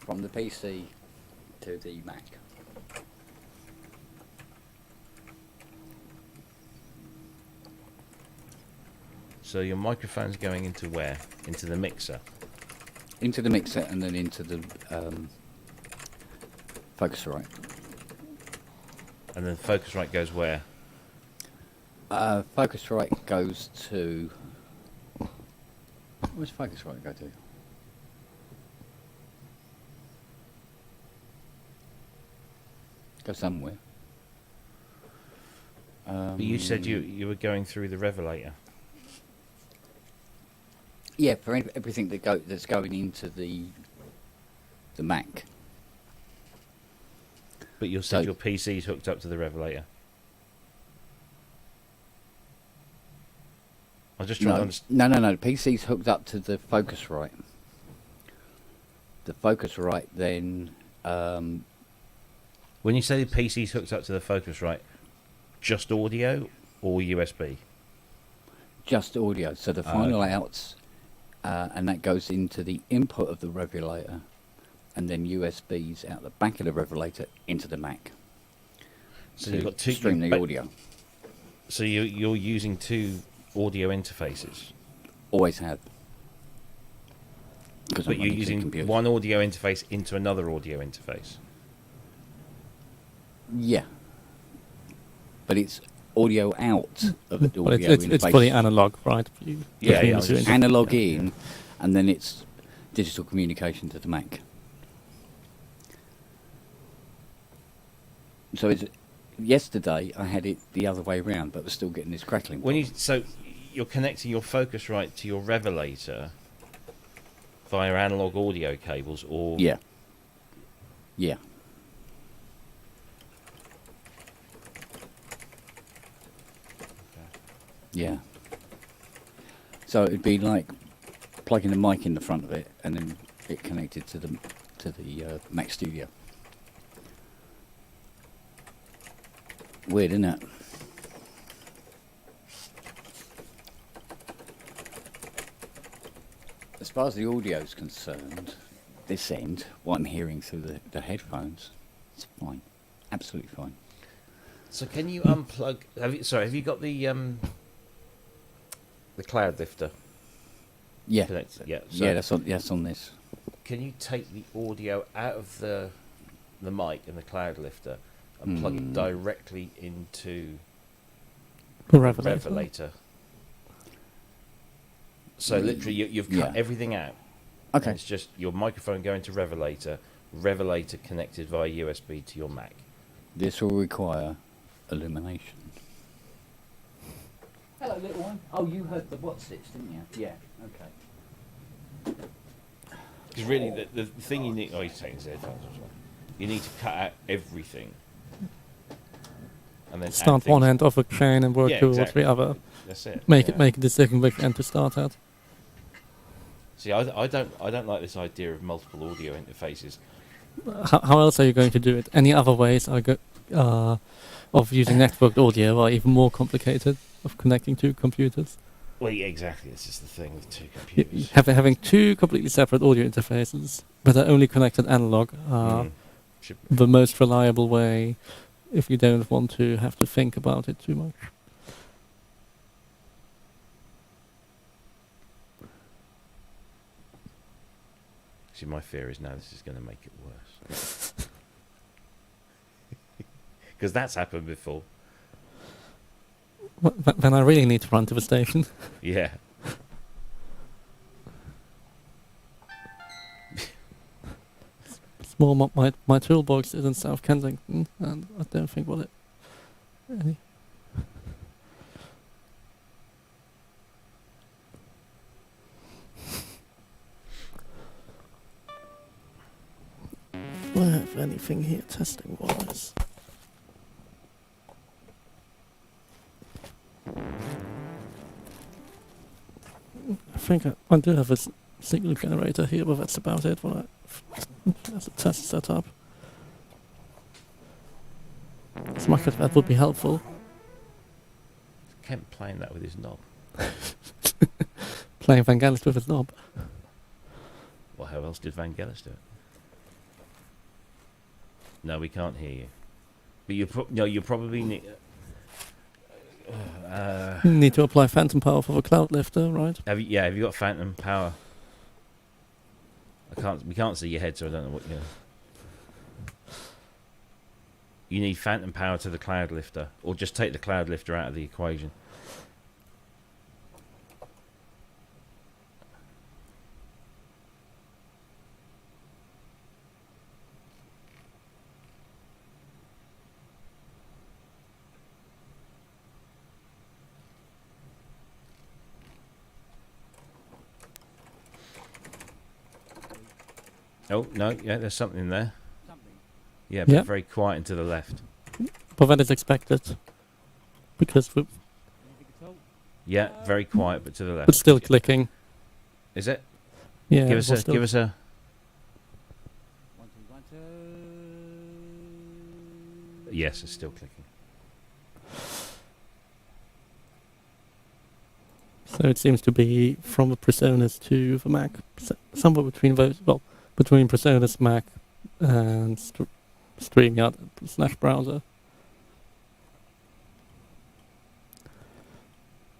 from the PC to the Mac. So your microphone's going into where? Into the mixer. Into the mixer and then into the Focusrite. And then Focusrite goes where? Focusrite goes to... Where's Focusrite go to? Go somewhere. But you said you were going through the revelator. Yeah, for everything that's going into the Mac. But you said So- your PC's hooked up to the revelator. I'm just trying to understand. No. The PC's hooked up to the Focusrite. The Focusrite then... When you say the PC's hooked up to the Focusrite, just audio or USB? just audio. So the final outs, and that goes into the input of the revelator, and then USBs out the back of the revelator into the Mac. So to you've got two stream the audio. So you're using two audio interfaces, Always have. but you're using one audio interface into another audio interface. Yeah. But it's audio out of the Well, audio interface. it's fully analog, right? Yeah, between yeah, the two it's interfaces. Analog in, and then it's digital communication to the Mac. So it's yesterday I had it the other way round, but we're still getting this crackling. So you're connecting your Focusrite to your revelator via analog audio cables, or Yeah. Yeah. Yeah. So it'd be like plugging the mic in the front of it and then it connected to the Mac Studio. Weird, isn't it? As far as the audio is concerned, this end, what I'm hearing through the headphones, it's fine. Absolutely fine. So can you unplug? Have you got the cloud lifter Yeah. connected? Yeah. So Yeah, that's on this. can you take the audio out of the mic and the cloud lifter and plug it directly into The the revelator. revelator? So literally, you've cut Yeah. everything out. Okay. And it's just your microphone going to revelator connected via USB to your Mac. This will require illumination. Hello, little one. Oh, you heard the what's it, didn't you? Yeah. Okay. Because really, the thing you need... Oh, he's taking his headphones as well. You need to cut out everything. And then add Start one things. end of a chain and work Yeah, towards exactly. the other. That's it. Make yeah. a decision which end to start at. See, I don't like this idea of multiple audio interfaces. How else are you going to do it? Any other ways of using networked audio are even more complicated of connecting two computers. Well, yeah, exactly. This is the thing with two Y- computers. Having two completely separate audio interfaces that are only connected analog are Should- the most reliable way if you don't want to have to think about it too much. See, my fear is now this is going to make it worse. Because that's happened before. Then I really need to run to the station. Yeah. Small, my toolbox is in South Kensington, and I don't think what it. Any. Do I have anything here testing wise? think I do have a signal generator here, but that's about it. As a test setup. As much as that would be helpful. Kemp playing that with his knob. Playing Vangelis with his knob. Well, how else did Vangelis do it? No, we can't hear you. But you probably need. Need to apply phantom power for the cloud lifter, right? Have you got phantom power? We can't see your head, so I don't know what you're. You need phantom power to the cloud lifter, or just take the cloud lifter out of the equation. Oh, no, yeah, there's something there. Yeah, but Yeah. very quiet and to the left. But that is expected. Because we're Yeah, very quiet, but to the left. but still clicking. Is it? Yeah. Give us a. Yes, it's still clicking. So it seems to be from the Presonus to the Mac. Somewhere between those, well, between Presonus, Mac, and StreamYard / browser.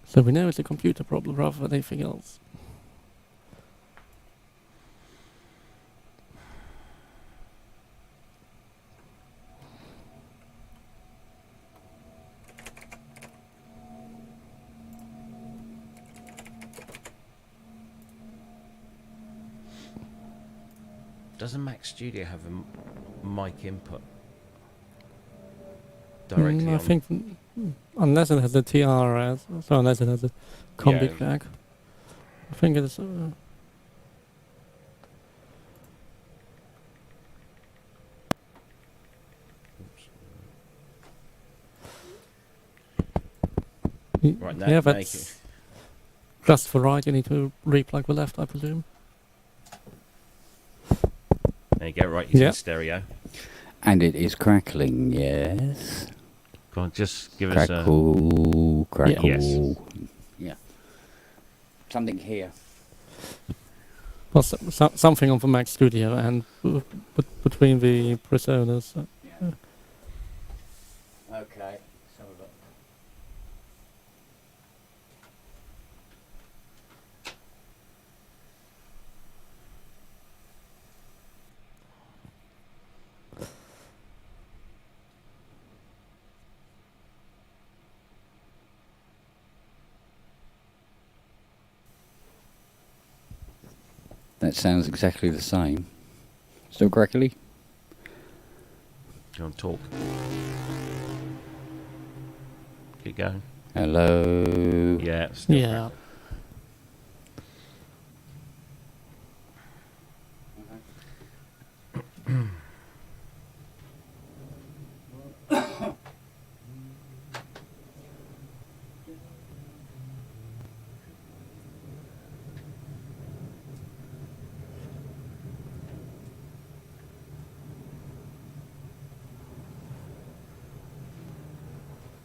So we know it's a computer problem rather than anything else. Does a Mac Studio have a mic input? Directly I on. think unless it has a TRS, so unless it has a combi Yeah. jack, I think it's. Right, now yeah, make that's it. just for right. You need to replug the left, I presume. There you go. Right, it's Yeah. in stereo. And it is crackling, yes. Go on, just give us a. Crackle, crackle. Yes. Yeah. Something here. Well, something on the Mac Studio and between the Presonus. Okay. Some of it. That sounds exactly the same. Still crackly? Do you want to talk? Keep going. Hello? Yeah. It's still Yeah.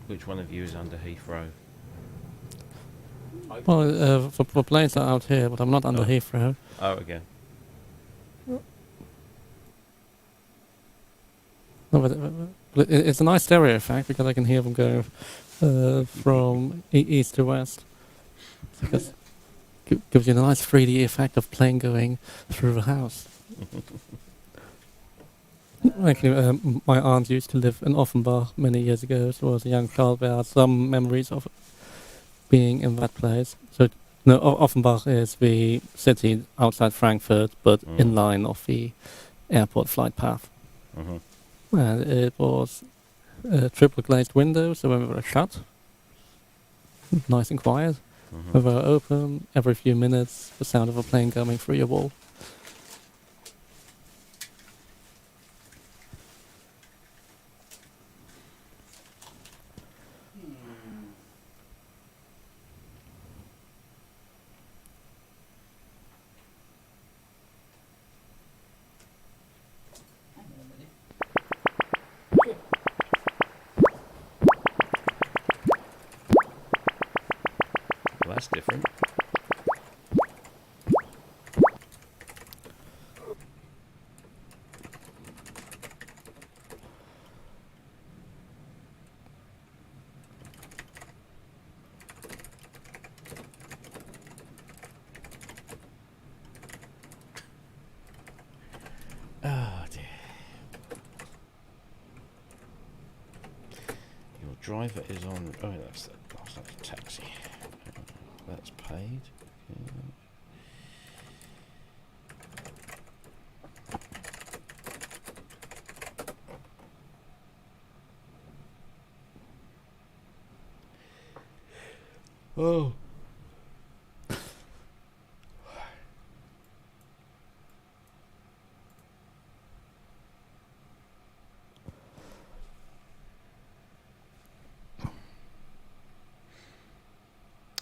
Which one of you is under Heathrow? Well, the planes are out here, but I'm not under Oh. Heathrow. Oh, okay. No, but it's a nice stereo effect because I can hear them go from east to west. Because gives you a nice 3D effect of plane going through the house. Actually, my aunt used to live in Offenbach many years ago, so as a young child there are some memories of being in that place. So, no, Offenbach is the city outside Frankfurt, but in line of the airport flight path. Mm-hmm. And it was triple glazed windows, so when they were shut, nice and quiet. Mm-hmm. When they were open, every few minutes, the sound of a plane coming through your wall. Well, that's different. Oh dear. Your driver is on. Oh, that's a taxi. That's paid. Okay. Oh.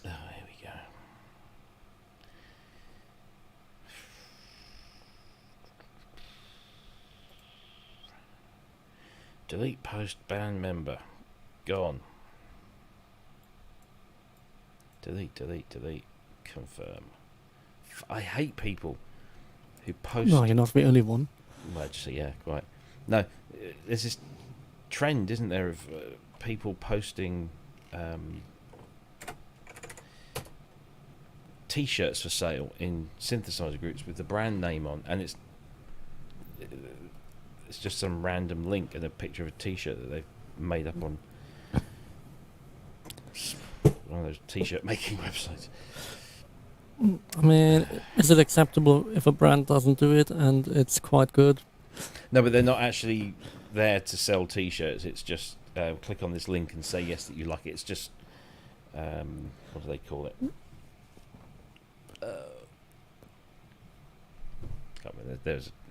Oh, here we go. Delete post band member. Gone. Delete. Confirm. I hate people who post. No, you're not the only one. Well, actually, yeah, right. No, there's this trend, isn't there, of people posting T-shirts for sale in synthesizer groups with the brand name on, and it's just some random link and a picture of a T-shirt that they've made up on one of those T-shirt making websites. I mean, is it acceptable if a brand doesn't do it and it's quite good? No, but they're not actually there to sell T-shirts. It's just click on this link and say yes that you like it. It's just what do they call it? Can't remember.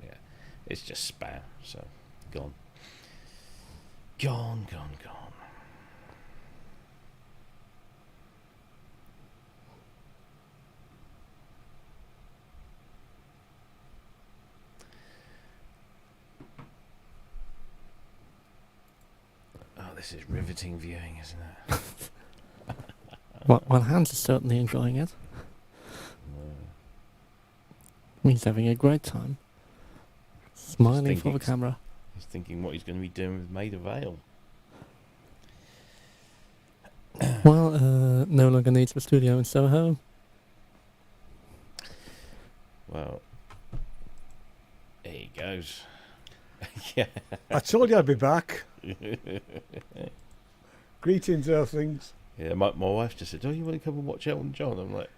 Yeah. It's just spam. So gone. Oh, this is riveting viewing, isn't it? Well, Hans is certainly enjoying it. He's having a great time. Smiling for the camera. He's thinking what he's going to be doing with Maida Vale. Well, no longer needs the studio in Soho. Well, there he goes. Yeah. I told you I'd be back. Greetings, Earthlings. Yeah, my wife just said, "Oh, you want to come and watch Elton John?" I'm like,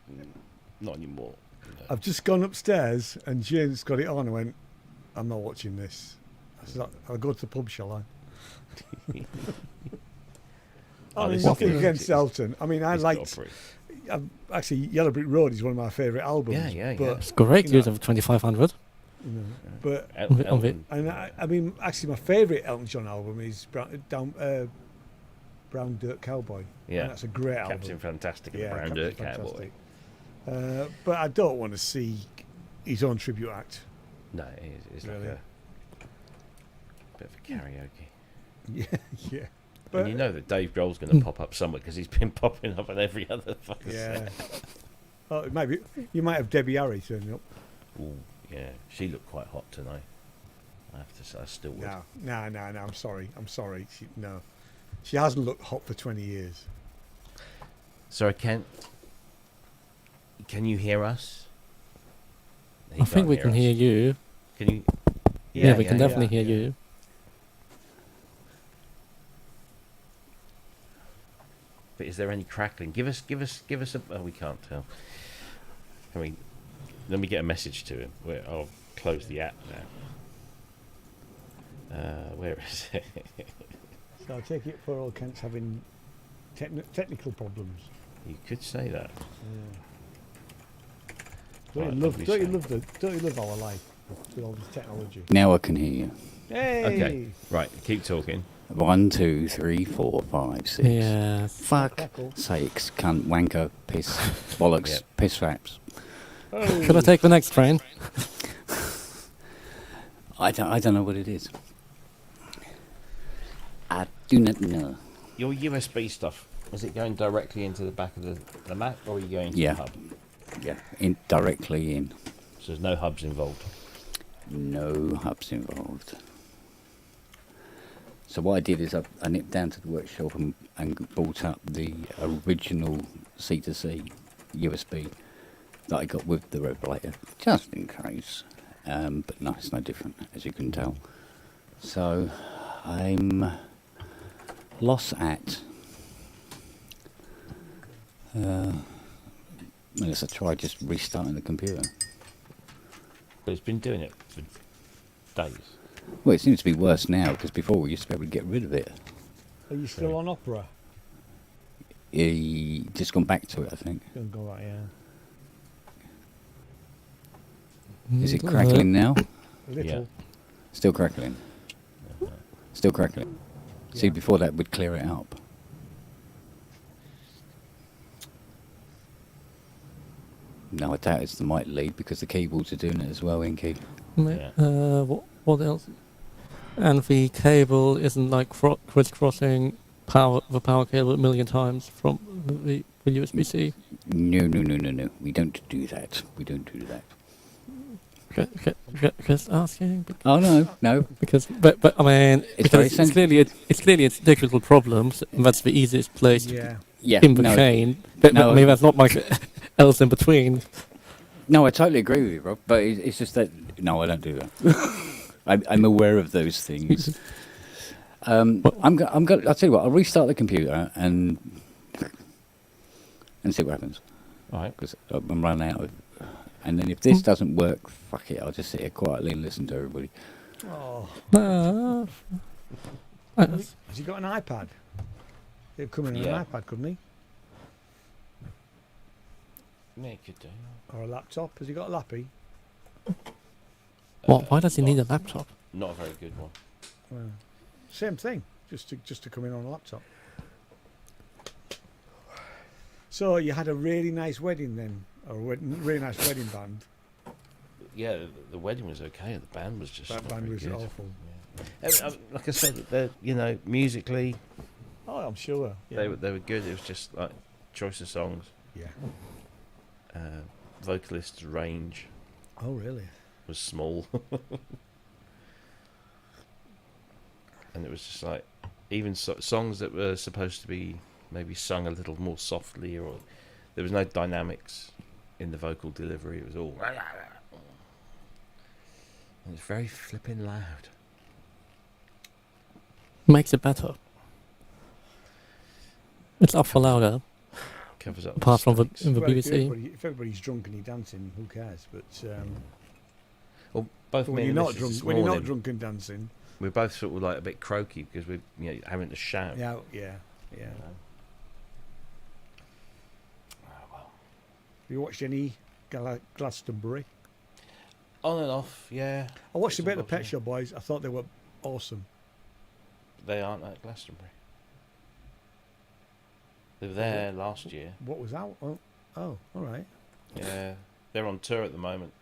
"Not anymore." No. I've just gone upstairs and Jane's got it on. I went, I'm not watching this. I said, I'll go to the pub, shall I? Oh, I mean, this nothing is against good. Elton. I mean, I He's liked. got a Actually, Yellow Brick Road is one of my favourite albums. Yeah, yeah, but, yeah. It's great You use know, of 2500. you know, but Elton. and I mean, actually, my favourite Elton John album is Brown Dirt Cowboy. Yeah, And that's a great album. Captain Fantastic and Yeah, Brown Captain Dirt Cowboy. Fantastic. But I don't want to see his own tribute act. No, it's Really? like a bit of a karaoke. Yeah, yeah. And But you know that Dave Grohl's going to pop up somewhere because he's been popping up on every other fucking yeah. set. Oh, it might be. You might have Debbie Harry turning up. Ooh, yeah, she looked quite hot tonight. I have to say, I still would. No. I'm sorry. No, she hasn't looked hot for 20 years. Sorry, can you hear us? He I think can't we can us. hear you. Can you? Yeah, we can definitely yeah. hear you. But is there any crackling? Give us a. Oh, we can't tell. I mean, let me get a message to him. I'll close the app now. Where is it? So I take it for all Kent's having technical problems. You could say that. Don't Right, you lovely love our life with all this technology? Now I can hear you. Hey. Okay, right. Keep talking. 1, 2, 3, 4, 5, 6. Yeah. Fuck, Crackle. sakes, cunt, wanker, piss, bollocks, Yep. piss raps. Oh. Should I take the next train? I don't know what it is. I do not know. Your USB stuff Is it going directly into the back of the Mac, or are you going to Yeah. the hub? Yeah, directly in. So there's no hubs involved. No hubs involved. So what I did is I nipped down to the workshop and bought up the original C2C USB that I got with the regulator, just in case. But no, it's no different, as you can tell. So I'm lost at... unless I try just restarting the computer. But it's been doing it for days. Well, it seems to be worse now, because before we used to be able to get rid of it. Are you still on Opera? He just gone back to it, I think. Gonna go right, yeah. Is it crackling now? A little. Yeah. Still crackling. Still crackling. See, Yeah. before that would clear it up. No, I doubt it's the mic lead because the keyboards are doing it as well, Inky. Yeah. What else? And the cable isn't like crisscrossing the power cable a million times from the USB-C. No. We don't do that. We don't do that. Just asking. Oh no. Because, but I mean, It's very because it's clearly a technical problem. And that's the easiest place Yeah. Yeah. in the no, chain. But No. I mean, that's not much else in between. No, I totally agree with you, Rob. But it's just that no, I don't do that. I'm aware of those things. I'm going. I'll tell you what. I'll restart the computer and see what happens. All right. Because I'm running out of. And then if this doesn't work, fuck it. I'll just sit here quietly and listen to everybody. Oh. That's- Has he got an iPad? He'd come in on Yeah. an iPad, couldn't he? Yeah, you could do. Or a laptop? Has he got a lappy? what? Why does he need a laptop? Not a very good one. Well, same thing. Just to come in on a laptop. So you had a really nice wedding then, or a really nice wedding band. Yeah, the wedding was okay. The band was just That not band very was good. awful. Yeah. Like I said, they're musically Oh, I'm sure. Yeah. they were good. It was just like choice of songs, Yeah. vocalists' range Oh, really? was small, and it was just like even songs that were supposed to be maybe sung a little more softly, or there was no dynamics in the vocal delivery. It was all. It was very flipping loud. Makes it better. It's up for louder. Covers up. Apart from the mistakes. in the Well, BBC. if everybody's drunk and you're dancing, who cares? But Well, both when me you're and not Mrs. drunk, this when you're not morning, drunk and dancing, we're both sort of like a bit croaky because we're having to shout. yeah. you know. Oh, well. Have you watched any Glastonbury? On and off, yeah. I watched a Bits bit and of the Pet bobs, Shop Boys. I thought they were awesome. They aren't at Glastonbury. They were there last year. What was that? Oh, all right. Yeah, they're on tour at the moment,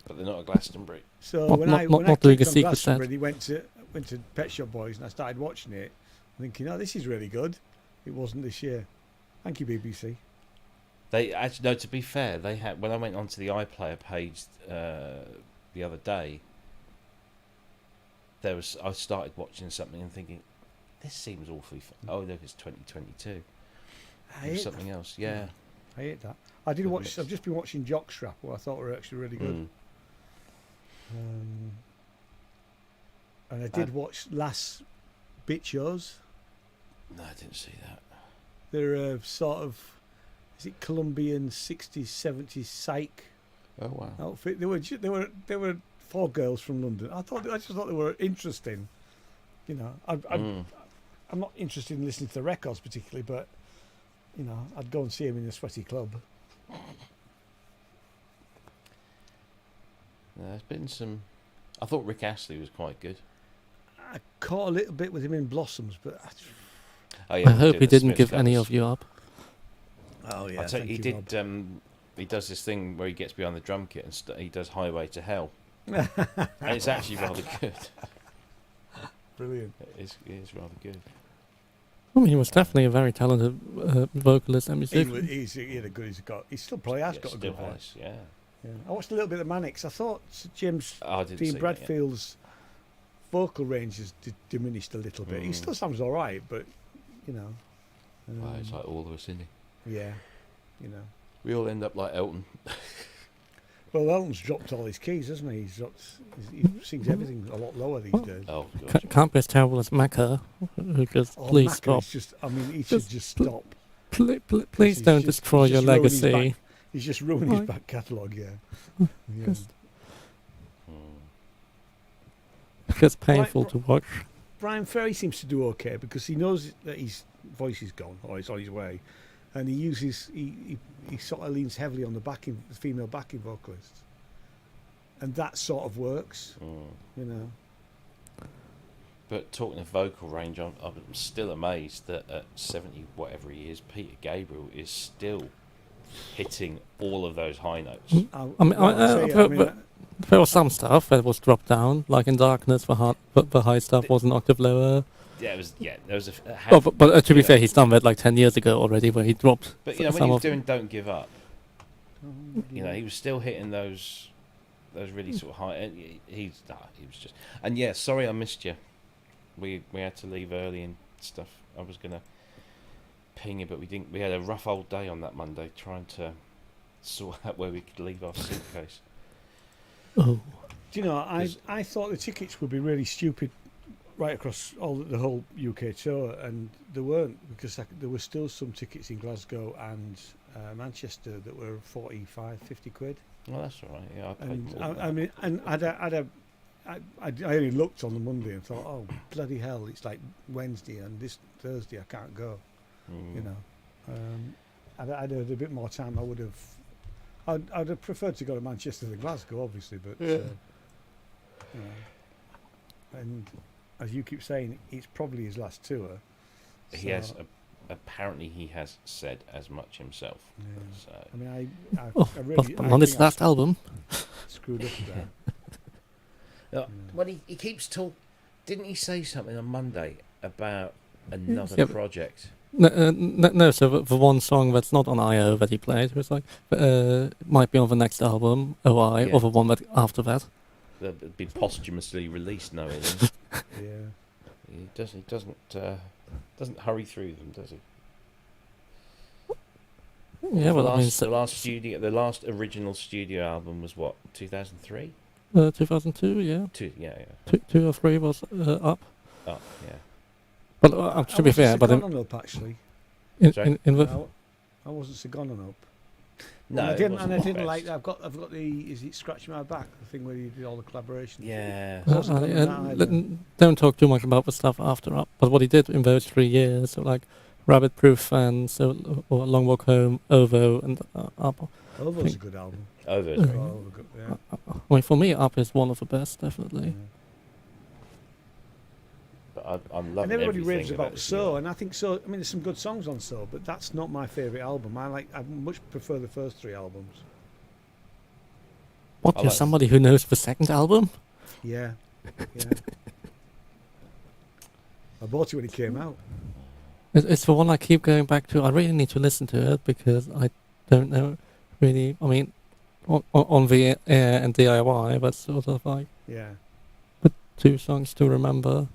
but they're not at Glastonbury. So Not- when not- I not- when not I doing clicked a on secret Glastonbury, set. they went to Pet Shop Boys, and I started watching it, thinking, "Oh, this is really good." It wasn't this year. Thank you, BBC. They actually, no. To be fair, they had when I went onto the iPlayer page the other day. I started watching something and thinking, this seems awfully. Oh, look, it's 2022. I There was hate something else, yeah. I hate that. I did Good watch. mix. I've just been watching Jockstrap, who I thought were actually really good. Mm. And I did watch Last Bit Shows. No, I didn't see that. They're a sort of, is it Colombian 60s, 70s psych Oh wow. outfit? They were four girls from London. I just thought they were interesting. You know, I'm not interested in listening to the records particularly, but you know, I'd go and see them in a sweaty club. There's been some. I thought Rick Astley was quite good. I caught a little bit with him in Blossoms, but Oh yeah. I hope did he the didn't Smith give any covers. of you up. oh yeah, I'll tell you, he did. He does this thing where he gets behind the drum kit and he does Highway to Hell, and it's actually rather good. Brilliant. It is rather good. I mean, he was definitely a very talented vocalist and He, musician. he had a good. He still probably has got a still good voice. has, yeah. Yeah. I watched a little bit of Mannix. I thought James Oh, I didn't see Dean that, Bradfield's vocal range has diminished a little bit. He Mm. still sounds all right, but you know. Well, it's like all of us, isn't it? Yeah, you know. We all end up like Elton. Well, Elton's dropped all his keys, hasn't he? He sings everything a lot lower these days. Oh, God. Can't be as terrible as Mecca, who just Oh, please Macca stop. is just, I mean, he should just stop. Please he's don't just- destroy he's your just ruined his legacy. back- He's just ruined his Right. back catalogue, yeah. Yeah. Just, Mm. just painful Right, to watch. Brian Ferry seems to do okay because he knows that his voice is gone or he's on his way, and he sort of leans heavily on the female backing vocalists, and that sort of works, you know. But talking of vocal range, I'm still amazed that at 70 whatever he is, Peter Gabriel is still hitting all of those high notes. There was some stuff that was dropped down, like in Darkness, the high stuff was an octave lower. There was a Oh, but to be yeah. fair, he's done that like 10 years ago already, where he dropped. But you know, when some he was of doing "Don't Give Up," you know, he was still hitting those really sort of high. And he was just. And yeah, sorry I missed you. We had to leave early and stuff. I was gonna ping you, but we didn't. We had a rough old day on that Monday trying to sort out where we could leave our suitcase. Oh, Do you know, I thought the tickets would be really stupid right across the whole UK tour, and they weren't, because there were still some tickets in Glasgow and Manchester that were 45, 50 quid. Well, that's all right. Yeah, I paid And more. I mean, and I only looked on the Monday and thought, oh bloody hell, it's like Wednesday and this Thursday I can't go. You know, I'd had a bit more time. I'd have preferred to go to Manchester than Glasgow, obviously, but you know, and as you keep saying, it's probably his last tour. He has apparently he has said as much himself. Yeah. So I mean, I but really on his last album. screwed up there. well, he keeps talking. Didn't he say something on Monday about another Yeah, but- project? No, so the one song that's not on I.O. that he played was like, might be on the next album, OI, Yeah. or the one that after that. That'd be posthumously released, no, Yeah. he doesn't hurry through them, does he? Yeah, well, I mean, the last original studio album was what, 2003? 2002, yeah. Yeah. Two or three was up. Oh, yeah. But to be fair, but on up actually. Sorry? in the No, I wasn't so gone on up. No, and I it didn't, wasn't and I the didn't best. like. I've got the. Is it Scratching My Back? The thing where you did all the collaborations. Yeah. Wasn't on that either. don't talk too much about the stuff after up. But what he did in those 3 years, so like Rabbit Proof and or Long Walk Home, Ovo, and Up. Over's a good album. Oh, there's Mm. Oh, Over good, yeah. I mean, for me, Up is one of the best, definitely. But I'm loving And everybody everything raves about this So, year. and I think So. I mean, there's some good songs on So, but that's not my favourite album. I much prefer the first three albums. What, I you're like- somebody who knows the second album? Yeah, yeah. I bought it when it came out. It's the one I keep going back to. I really need to listen to it because I don't know really. I mean, on the air and DIY, but sort of like Yeah. 2 songs to remember.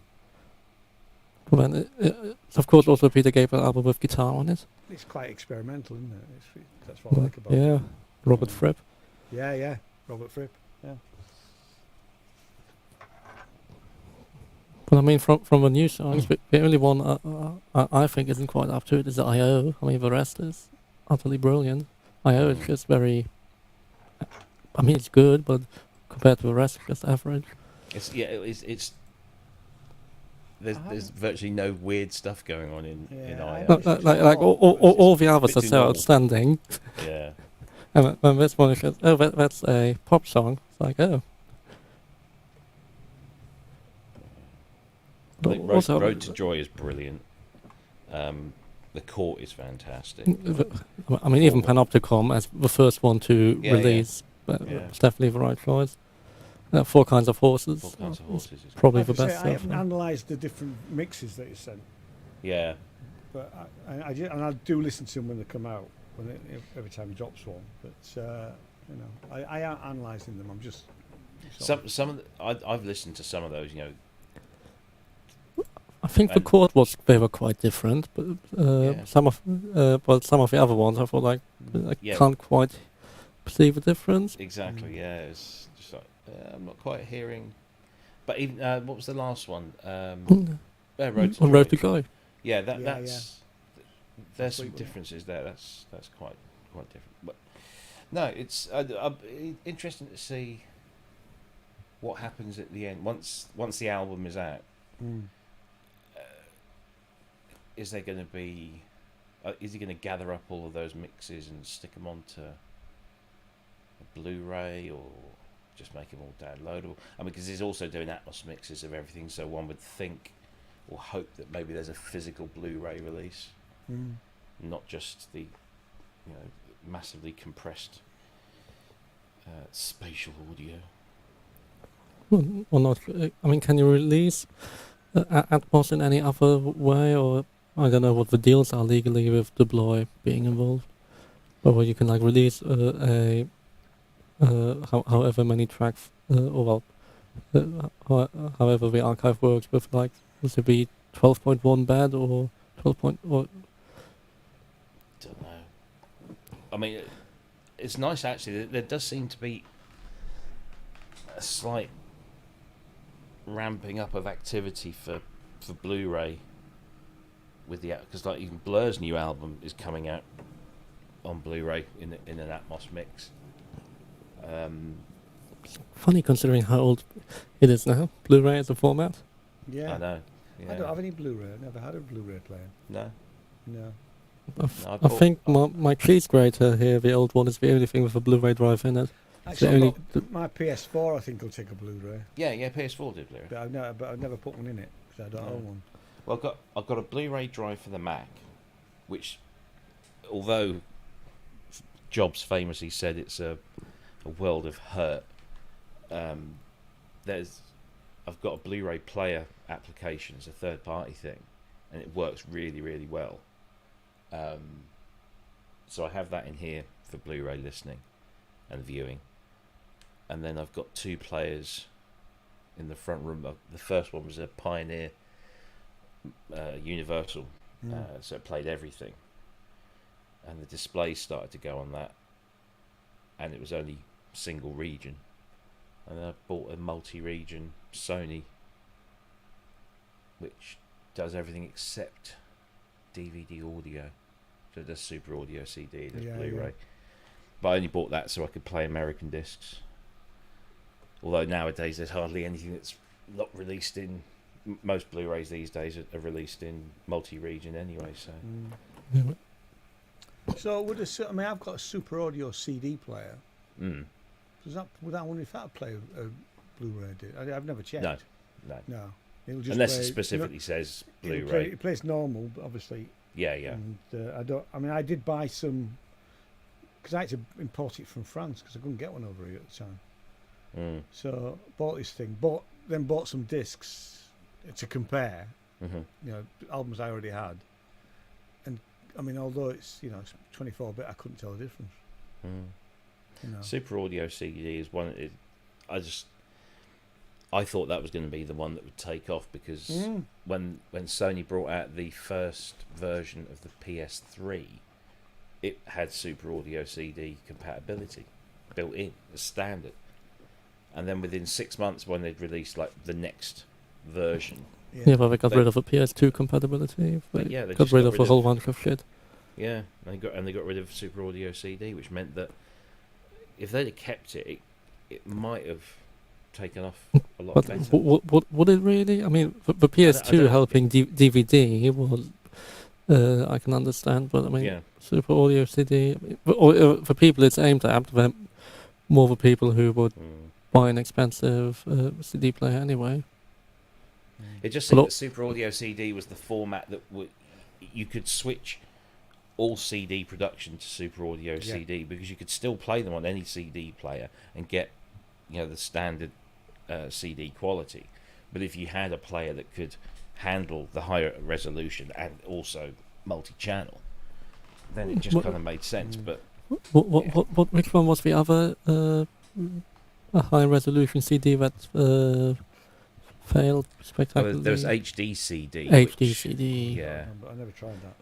But then it's of course also a Peter Gabriel album with guitar on it. It's quite experimental, isn't it? That's what I like about it. Yeah, Robert Fripp. Yeah. Robert Fripp. Yeah. But I mean, from the new songs, the only one I think isn't quite up to it is I.O. I mean, the rest is utterly brilliant. I.O. is just very. I mean, it's good, but compared to the rest, it's just average. It's there's virtually no weird stuff going on in Yeah, IO. Like all the others are Bit too so normal. outstanding, Yeah. and when this one is just, oh, that's a pop song. It's like, oh. I think But also, Road to Joy is brilliant. The Court is fantastic. I mean, even Panopticon as the first one to Yeah, release, but Yeah. it's definitely the right choice. 4 Kinds of Horses. All Kinds of Horses is Probably I the have to best say, I stuff. haven't analysed the different mixes that you sent. Yeah. but I do listen to them when they come out, every time he drops one. But I am analysing them. I'm just Some of I've listened to some of those. I think the And- chord they were quite different, but Yeah. some of the other ones I thought like I Yeah. can't quite perceive a difference. Exactly. Yeah, it's just like I'm not quite hearing. But even what was the last one? Road to On Road to Joy. Go. Yeah, Yeah, that's there's some Sweet, wasn't it? differences there. That's quite different. But no, it's interesting to see what happens at the end once the album is out. Is there going to be? Is he going to gather up all of those mixes and stick them onto a Blu-ray, or just make them all downloadable? I mean, because he's also doing Atmos mixes of everything, so one would think or hope that maybe there's a physical Blu-ray release, not just the massively compressed spatial audio. Well, or not. I mean, can you release Atmos in any other way, or I don't know what the deals are legally with Deploy being involved, or you can like release however many tracks, however the archive works with like, would it be 12.1 bad or 12 point or Don't know. I mean, it's nice actually. There does seem to be a slight ramping up of activity for Blu-ray with the because like even Blur's new album is coming out on Blu-ray in an Atmos mix. funny considering how old it is now. Blu-ray as a format. Yeah. I know. Yeah. I don't have any Blu-ray. I've never had a Blu-ray player. No. No. I think my Keys grater here, the old one, is the only thing with a Blu-ray drive in it. Actually, only- my PS4 I think will take a Blu-ray, Yeah. PS4 did Blu-ray. but I've never put one in it because I don't own one. Well, I've got a Blu-ray drive for the Mac, which, although Jobs famously said it's a world of hurt, I've got a Blu-ray player application. It's a third-party thing, and it works really, really well. So I have that in here for Blu-ray listening and viewing, and then I've got two players in the front room. The first one was a Pioneer Universal, so it played everything, and the display started to go on that, and it was only single region, and then I bought a multi-region Sony which does everything except DVD audio, so it does Super Audio CD, it does Blu-ray. Yeah. But I only bought that so I could play American discs, although nowadays there's hardly anything that's not released in most Blu-rays these days are released in multi-region anyway. So So I mean, I've got a Super Audio CD player. mm. Would that one, if that play a Blu-ray? I've never checked. no, No. It'll just unless play, it specifically says it'll Blu-ray. It plays normal, but obviously. Yeah. And I don't. I mean, I did buy some because I had to import it from France because I couldn't get one over here at the time. Mm. So bought this thing, then bought some discs to compare. Mm-hmm. You know, albums I already had, and I mean, although it's it's 24-bit, I couldn't tell the difference. Mm. You know. Super Audio CD is one. I thought that was going to be the one that would take off because when Sony brought out the first version of the PS3, it had Super Audio CD compatibility built in as standard, and then within 6 months when they'd released like the next version, Yeah, but they got rid of the PS2 compatibility. They they got just rid of a whole bunch of shit. yeah, and they got rid of Super Audio CD, which meant that if they'd have kept it, it might have taken off a lot But better. would it really? I mean, the PS2 don't- helping DVD was, I can understand, but I mean, Yeah. Super Audio CD, I mean, for people it's aimed at, they're more the people who would buy an expensive CD player anyway. It just But seemed that Super Audio CD was the format that you could switch all CD production to Super Audio CD because you could still play them on any CD player and get the standard CD quality. But if you had a player that could handle the higher resolution and also multi-channel, then it just What- kind of made sense. But Which one was the other a high resolution CD that failed spectacularly? there was HD CD. HD CD. Yeah, I never tried that.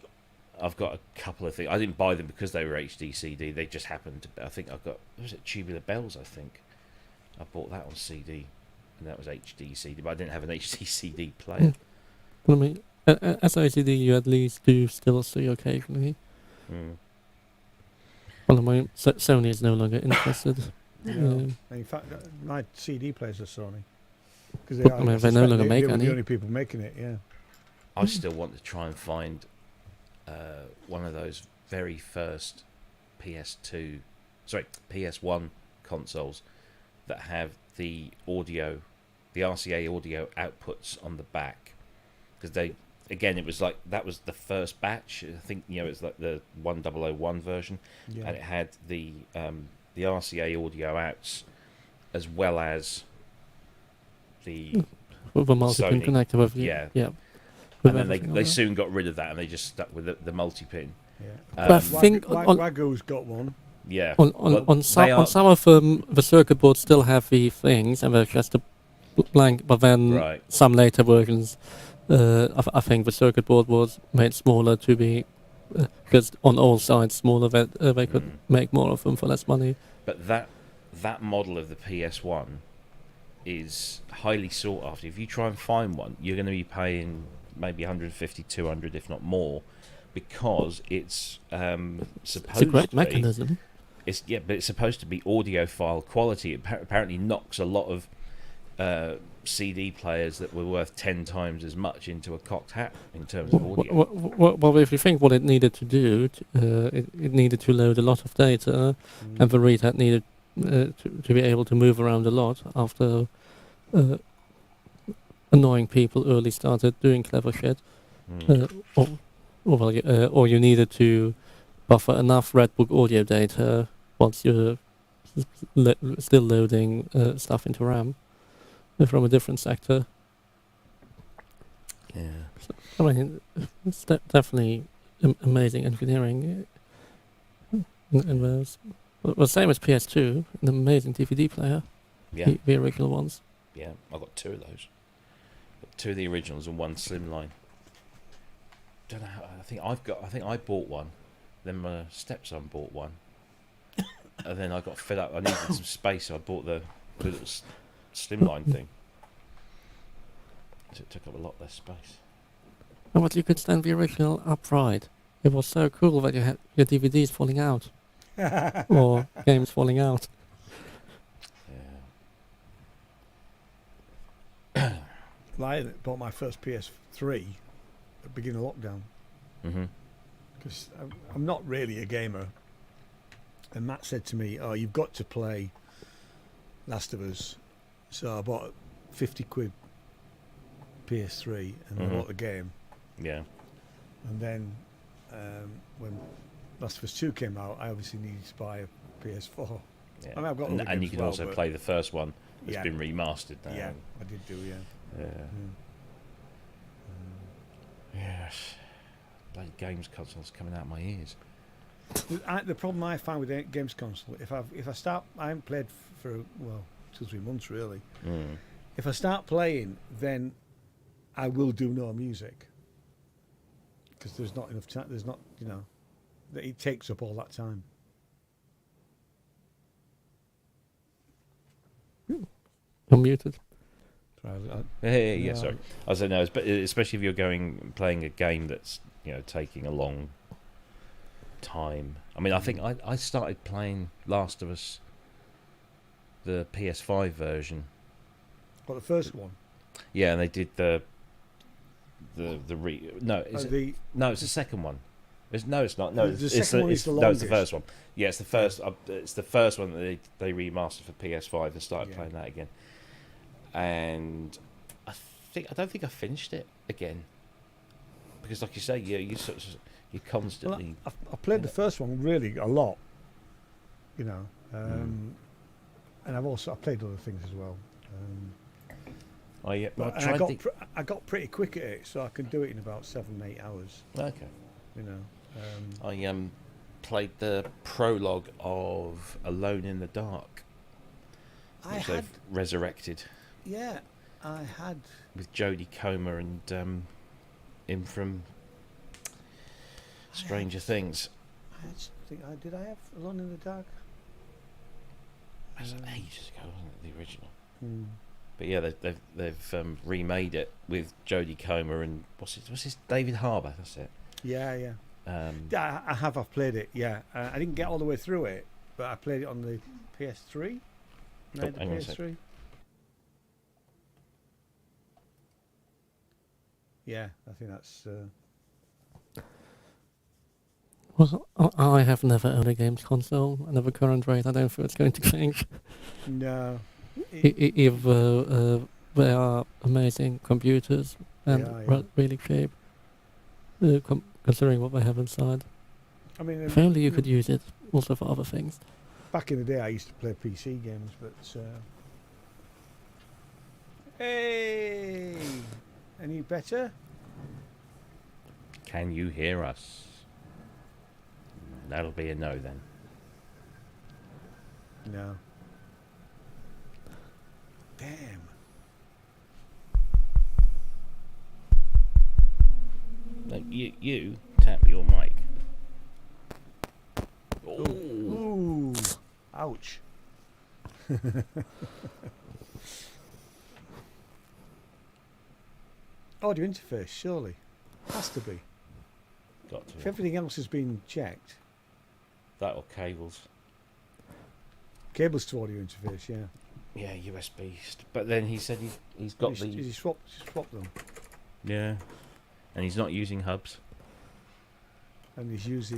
I've got a couple of things. I didn't buy them because they were HD CD. They just happened to. I think I've got. Was it Tubular Bells? I think I bought that on CD, and that was HD CD. But I didn't have an HD CD player. Well, I mean, as OCD, you at least do still see occasionally. Mm. Well, I mean, Sony is no longer interested. Yeah. Um, In fact, my CD players are Sony. Because I mean, they no longer make they were any. the only people making it, yeah. I still want to try and find one of those very first PS1 consoles that have the audio, the RCA audio outputs on the back, because it was like that was the first batch. I think it's like the 1001 version, Yeah. and it had the RCA audio outs as well as the with a multi-pin Sony. connector. With Yeah. yeah. and then they soon got rid of that, and they just stuck with the multi-pin. Yeah. But I Um, think on- Wagoo's got one. Yeah, On Well, on some they are- on some of them, the circuit boards still have the things, and they're just a blank. But then right. some later versions, I think the circuit board was made smaller to be because on all sides smaller that they could Mm. make more of them for less money. But that model of the PS1 is highly sought after. If you try and find one, you're going to be paying maybe 150, 200, if not more, because it's supposed It's a great to mechanism. be. But it's supposed to be audiophile quality. It apparently knocks a lot of CD players that were worth 10 times as much into a cocked hat in terms of audio. Well, if you think what it needed to do, it needed to load a lot of data, and the reader needed to be able to move around a lot after annoying people early started doing clever shit. Mm. Or you needed to buffer enough Redbook audio data once you're still loading stuff into RAM from a different sector. Yeah. I mean, it's definitely amazing engineering. And there's, well, same as PS2, an amazing DVD player, Yeah. the original ones. Yeah. I've got two of those. Got two of the originals and one slimline. Don't know how, I think I bought one. Then my stepson bought one. And then I got fed up. I needed some space, so I bought the little slimline thing. So it took up a lot less space. And but you could stand the original upright. It was so cool that you had your DVDs falling out or games falling out. Yeah. Well, I bought my first PS3 at the beginning of lockdown Mm-hmm. because I'm not really a gamer. And Matt said to me, "Oh, you've got to play Last of Us." So I bought a 50 quid PS3 and I Mhm. bought the game. Yeah. And then when Last of Us 2 came out, I obviously needed to buy a PS4. Yeah. I mean, I've got and other and games you as can well, also but- play the first one that's Yeah. been remastered now. Yeah, I did do, yeah. Yeah. Mm. Yes. Bloody games consoles coming out my ears. The problem I find with the games console, if I start, I haven't played for 2-3 months really. Mm. If I start playing, then I will do no music because there's not enough time. There's not, that it takes up all that time. You're muted. Yeah, sorry. I was saying no, especially if you're playing a game that's taking a long time. I mean, I think I started playing Last of Us, the PS5 version. Well, the first one. Yeah, and they did the no, it's the second one. It's not. No, The it's second one is the no, it's the longest. first one. Yeah, it's the first. It's the first one that they remastered for PS5 and started Yeah. playing that again. And I don't think I finished it again because, like you say, you constantly. Well, I played the first one really a lot, and I've played other things as well. I But tried I got pretty quick at it, so I can do it in about 7-8 hours. okay. You know. I played the prologue of Alone in the Dark, I which had, they've resurrected yeah, I had. with Jodie Comer and him from Stranger Things. I had something. Did I have Alone in the Dark? That was ages ago, wasn't it? The original. Hmm. But yeah, they've remade it with Jodie Comer and what's his David Harbour. That's it. Yeah, yeah. Yeah, I've played it. Yeah, I didn't get all the way through it, but I played it on the PS3. Oh, Made the hang on a sec. PS3. Yeah, I think that's. Well, I have never owned a games console, and at the current rate, I don't think it's going to change. No. If they are amazing computers and Yeah. really cheap, considering what they have inside. I mean, If only you could use it also for other things. back in the day, I used to play PC games, but. Hey! Any better? can you hear us? That'll be a no then. No. Damn. No, you tap your mic. Ooh. Ouch. Audio interface, surely. Has to be. Got If to. everything else has been checked. That or cables. Cables to audio interface, yeah. Yeah, USB. But then he said he's got Did he swap them? Yeah. And he's not using hubs. And he's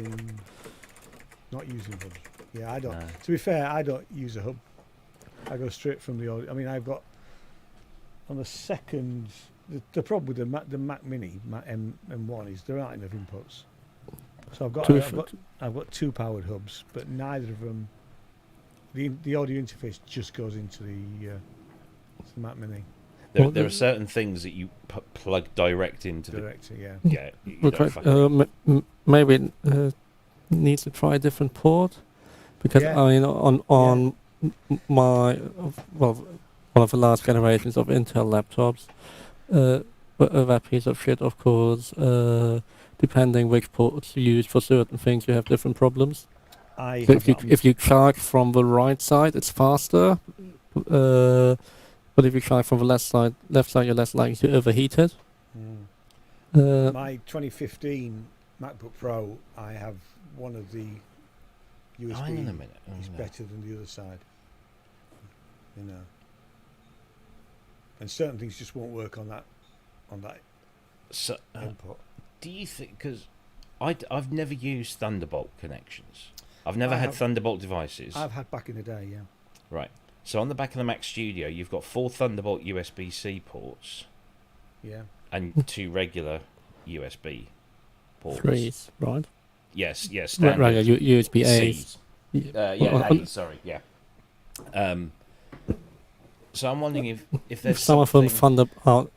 not using hubs. Yeah, I don't. No. To be fair, I don't use a hub. I go straight from the audio. I mean, I've got on the second. The problem with the Mac Mini, Mac M1, is there aren't enough inputs. So I've got two powered hubs, but neither of them. The audio interface just goes into the Mac Mini. There are certain things that you plug direct into Director, yeah. Yeah. You don't fucking- Maybe needs to try a different port, because Yeah. I mean on my one of the last generations of Intel laptops, that piece of shit, of course, depending which ports you use for certain things, you have different problems. I So have not- if you charge from the right side, it's faster. But if you charge from the left side, you're less likely to overheat it. Mm. My 2015 MacBook Pro, I have one of the USB. Hang on a minute. Is better than the other side. You know. And certain things just won't work on that So, input. do you think? Because I've never used Thunderbolt connections. I've never I had have- Thunderbolt devices. I've had back in the day, yeah. Right. So on the back of the Mac Studio, you've got 4 Thunderbolt USB-C ports Yeah. and 2 regular USB ports. Threes, right? Yes, Right, standard USB A's. Cs. Yeah. Yeah, Well, A, sorry, yeah. So I'm wondering if there's some of them something...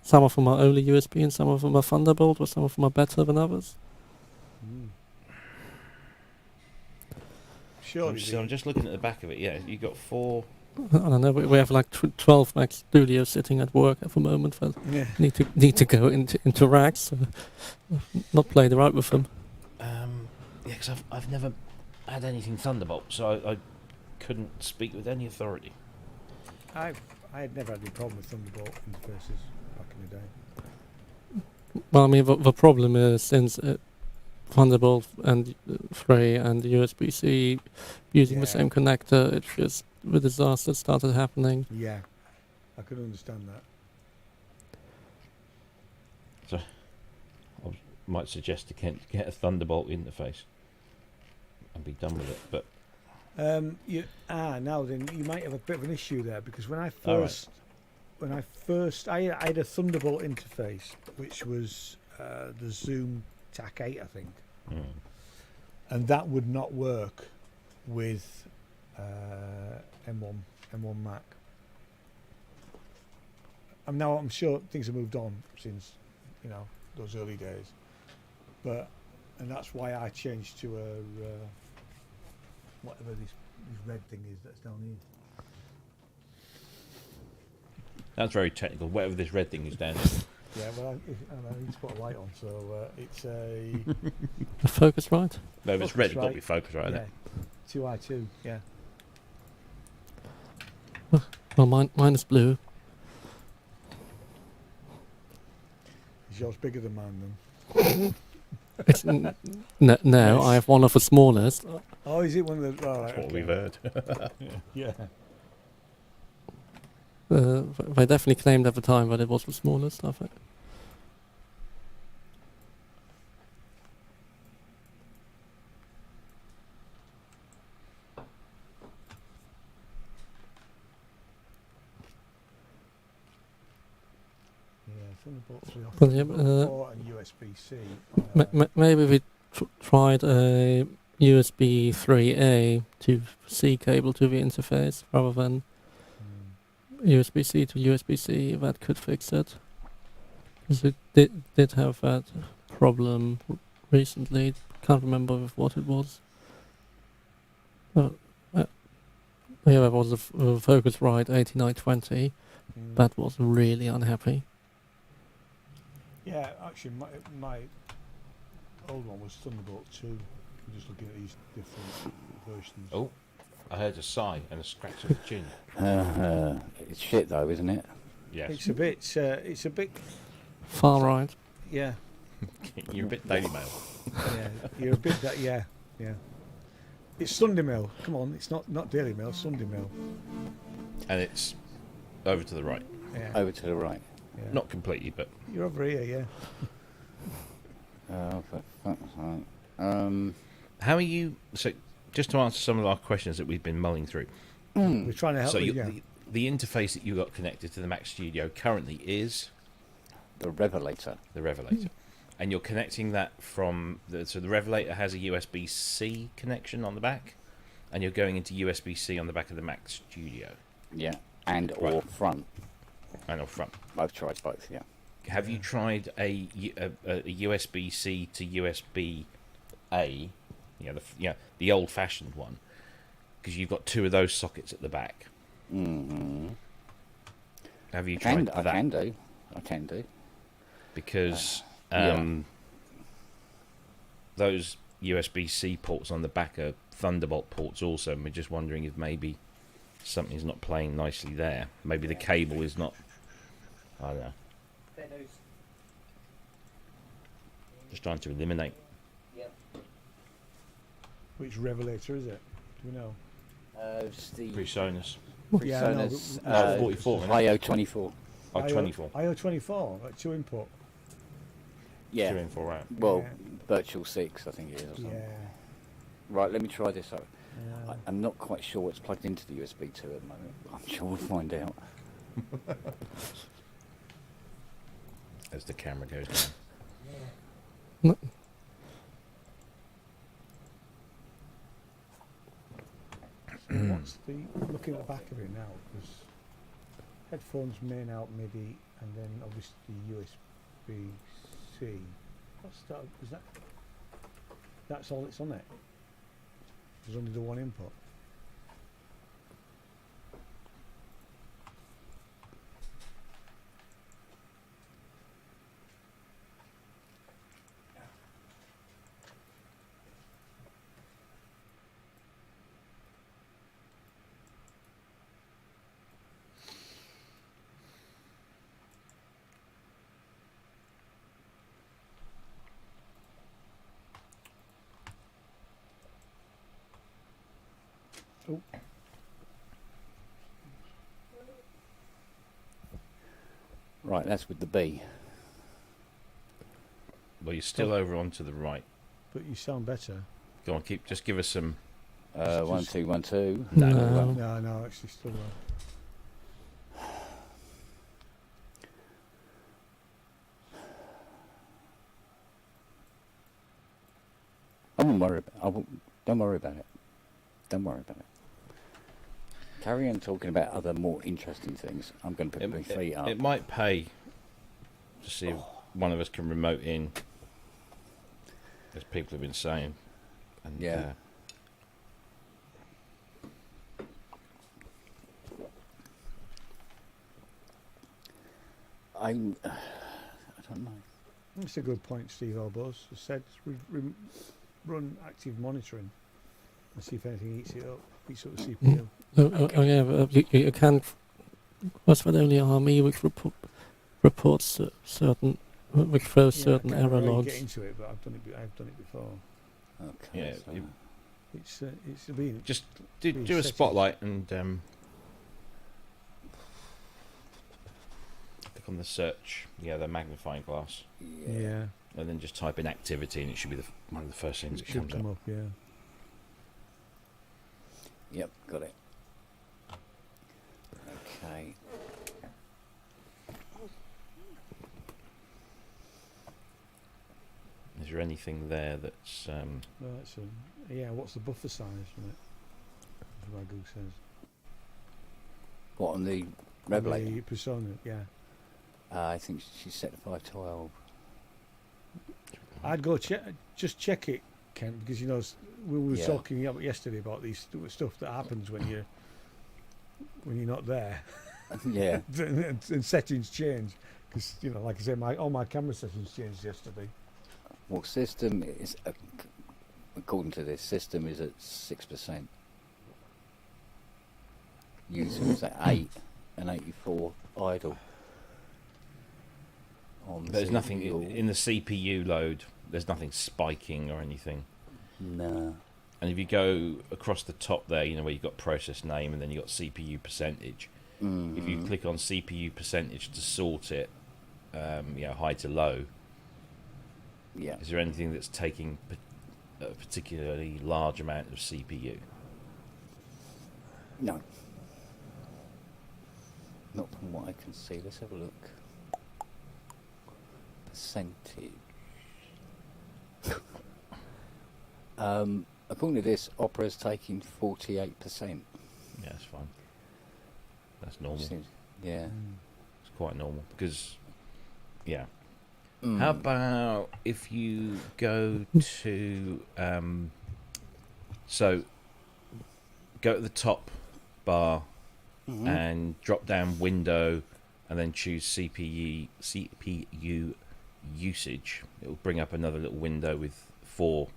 some of them are only USB and some of them are Thunderbolt, or some of them are better than others. Mm. Surely. I'm just looking at the back of it. Yeah, you got 4. I don't know. We have like 12 Mac Studios sitting at work at the moment that Yeah. need to go into racks. So not played around with them. Yeah, because I've never had anything Thunderbolt, so I couldn't speak with any authority. I had never had any problem with Thunderbolt interfaces back in the day. Well, I mean, the problem is since Thunderbolt and 3 and USB-C using the Yeah. same connector, it's just the disaster started happening. Yeah. I could understand that. Might suggest to Kent to get a Thunderbolt interface and be done with it, but Now then you might have a bit of an issue there, because when I All right. first I had a Thunderbolt interface, which was the Zoom TAC 8, I think, and that would not work with M1 Mac. I'm sure things have moved on since those early days, but and that's why I changed to a whatever this red thing is that's down here. That's very technical. Whatever this red thing is down there. Yeah, well, I need to put a light on, so it's a The focus right? No, if it's red, it's got to Focusrite. be focused right, yeah, isn't it? 2i2. Yeah, Well, mine is blue. is yours bigger than mine then? It's no, Yes. I have one of the smallest. Oh, is it one of the? Oh, right, That's what okay. we've heard. Yeah. They definitely claimed at the time that it was the smallest, I think. Yeah, it's only bought 3 off. Well, yeah, Port and USB-C. Maybe we tried a USB 3A to C cable to the interface rather than USB-C to USB-C. That could fix it. Because it did have that problem recently. Can't remember with what it was. Yeah, that was a Focusrite 8920. That was really unhappy. Yeah, actually, my old one was Thunderbolt 2. I'm just looking at these different versions. Oh, I heard a sigh and a scratch of the chin. It's shit though, isn't it? Yes. It's a bit. Far right. Yeah, You're a bit Daily Mail. yeah. You're a bit that. Yeah. It's Sunday Mail. Come on, it's not Daily Mail. Sunday Mail. And it's over to the right. Yeah. Over to the right. Yeah. Not completely, but You're over here. Yeah. For fuck's sake. how are you? So, just to answer some of our questions that we've been mulling through. We're trying to help So, you. you, Yeah. the interface that you got connected to the Mac Studio currently is The Revelator. the Revelator, and you're connecting that from so the Revelator has a USB-C connection on the back, and you're going into USB-C on the back of the Mac Studio Yeah. And or Right. front. and up front. I've tried both, yeah. Have you tried a USB-C to USB-A? The old-fashioned one, because you've got two of those sockets at the back. Mm-hmm. Have you tried that? I can do. Because yeah. those USB-C ports on the back are Thunderbolt ports also, and we're just wondering if maybe something's not playing nicely there. Maybe the cable is not. I don't know. Just trying to eliminate. Which Revelator is it? Do we know? It's the PreSonus. Yeah, I know, PreSonus but- 44, isn't it? IO24. I-24. IO24, like 2 input. Yeah. 2 in 4 out. Well, Yeah. Virtual 6, I think it is. Or something. Yeah. Right, let me try this out. Yeah. I'm not quite sure it's plugged into the USB 2 at the moment. I'm sure we'll find out. As the camera goes down. So what's the looking at the back of it now? Because headphones, main out, MIDI, and then obviously USB-C. What's that? Is that? That's all it's on it. There's only the one input. Oh, Right, that's with the B. Well, you're still over onto the right. but you sound better. Go on, just give us some. 1, 2, 1, 2. No. No, actually, still. Don't worry about it. Don't worry about it. Carry on talking about other more interesting things. I'm going to put my feet up. It might pay to see if one of us can remote in. as people have been saying. And, Yeah. I don't know. It's a good point, Steve Elbows has said. Run active monitoring and see if anything eats it up, eats up the CPU. Oh yeah, but you can. Was that only Army which reports certain, which throws Yeah, certain I can't error really logs? get into it, but I've done it before. Okay. Yeah, so- It's been just Being do a settings. spotlight and click on the search. Yeah, the magnifying glass, yeah. and then just type in activity, and it should be one of the first things It that should comes come up. up. Yeah. Yep, got it. Okay. Is there anything there that's Yeah. What's the buffer size from it? That's what Google says. What on the The Revelator? Persona. Yeah. I think she's set to 512. I'd go just check it, Kent, because we were Yeah. talking yesterday about these stuff that happens when you're not there, Yeah. and settings change. Because like I said, all my camera settings changed yesterday. Well, system is, according to this, system is at 6%. User is at 8 and 84 idle. On the there's nothing CPU. in the CPU load. There's nothing spiking or anything. No. And if you go across the top there, where you've got process name and then you've got CPU percentage. If you click on CPU percentage to sort it, high to low, Yeah. is there anything that's taking a particularly large amount of CPU? No. Not from what I can see. Let's have a look. Percentage. According to this, Opera's taking 48%. Yeah, that's fine. That's normal. Seems- yeah. It's quite normal because, yeah. Mm. How about if you go to, so go to the top bar Mhm. and drop down window and then choose CPU usage. It will bring up another little window with 4.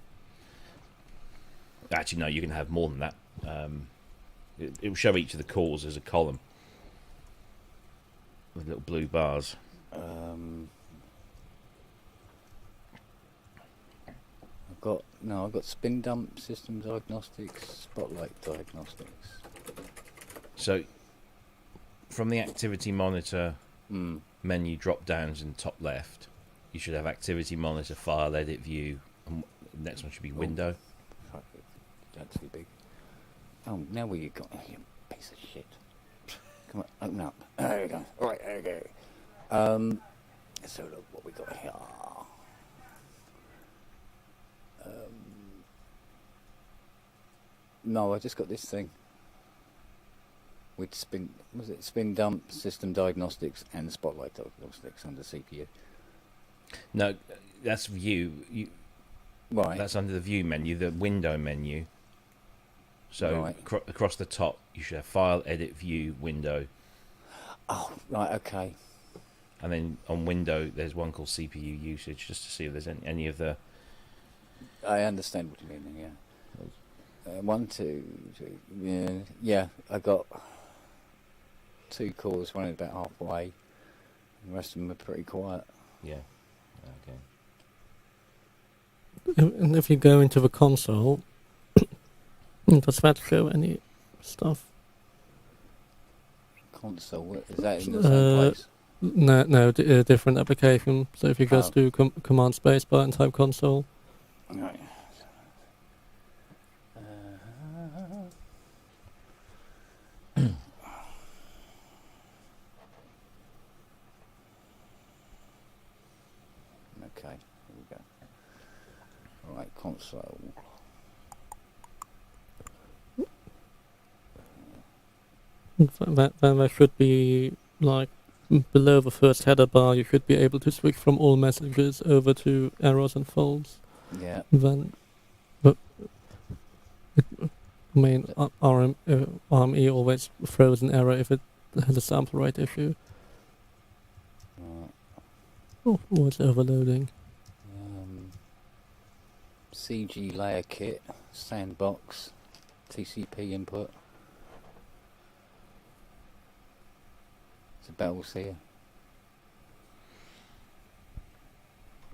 Actually, no, you can have more than that. It will show each of the cores as a column with little blue bars. I've got spin dump, system diagnostics, spotlight diagnostics. So from the activity monitor Mm. menu drop downs in the top left, you should have activity monitor, file, edit, view, and the next one should be window. Fuck it. That's too big. Oh, now where you got? Oh, you piece of shit. Come on, open up. There we go. All right, there we go. So look what we got here. No, I just got this thing. With spin dump, system diagnostics, and spotlight diagnostics under CPU. No, that's view. Right. That's under the view menu, the window menu. So Right. across the top, you should have file, edit, view, window, Oh, right. Okay. and then on window there's one called CPU usage, just to see if there's any of the. I understand what you mean. Yeah. 1, 2, 3. Yeah. Yeah. I got 2 cores running about halfway. The rest of them are pretty quiet. Yeah. Okay. And if you go into the console, does that show any stuff? Console. Is that in the same place? No, different application. So if you just Oh. do command space bar and type console, Right. Okay, here we go. Alright, console. then there should be like below the first header bar. You should be able to switch from all messages over to errors and faults. Yeah. then, but I mean, RME always throws an error if it has a sample rate issue Right. or it's overloading. CG layer kit, sandbox, TCP input. It's a bells here.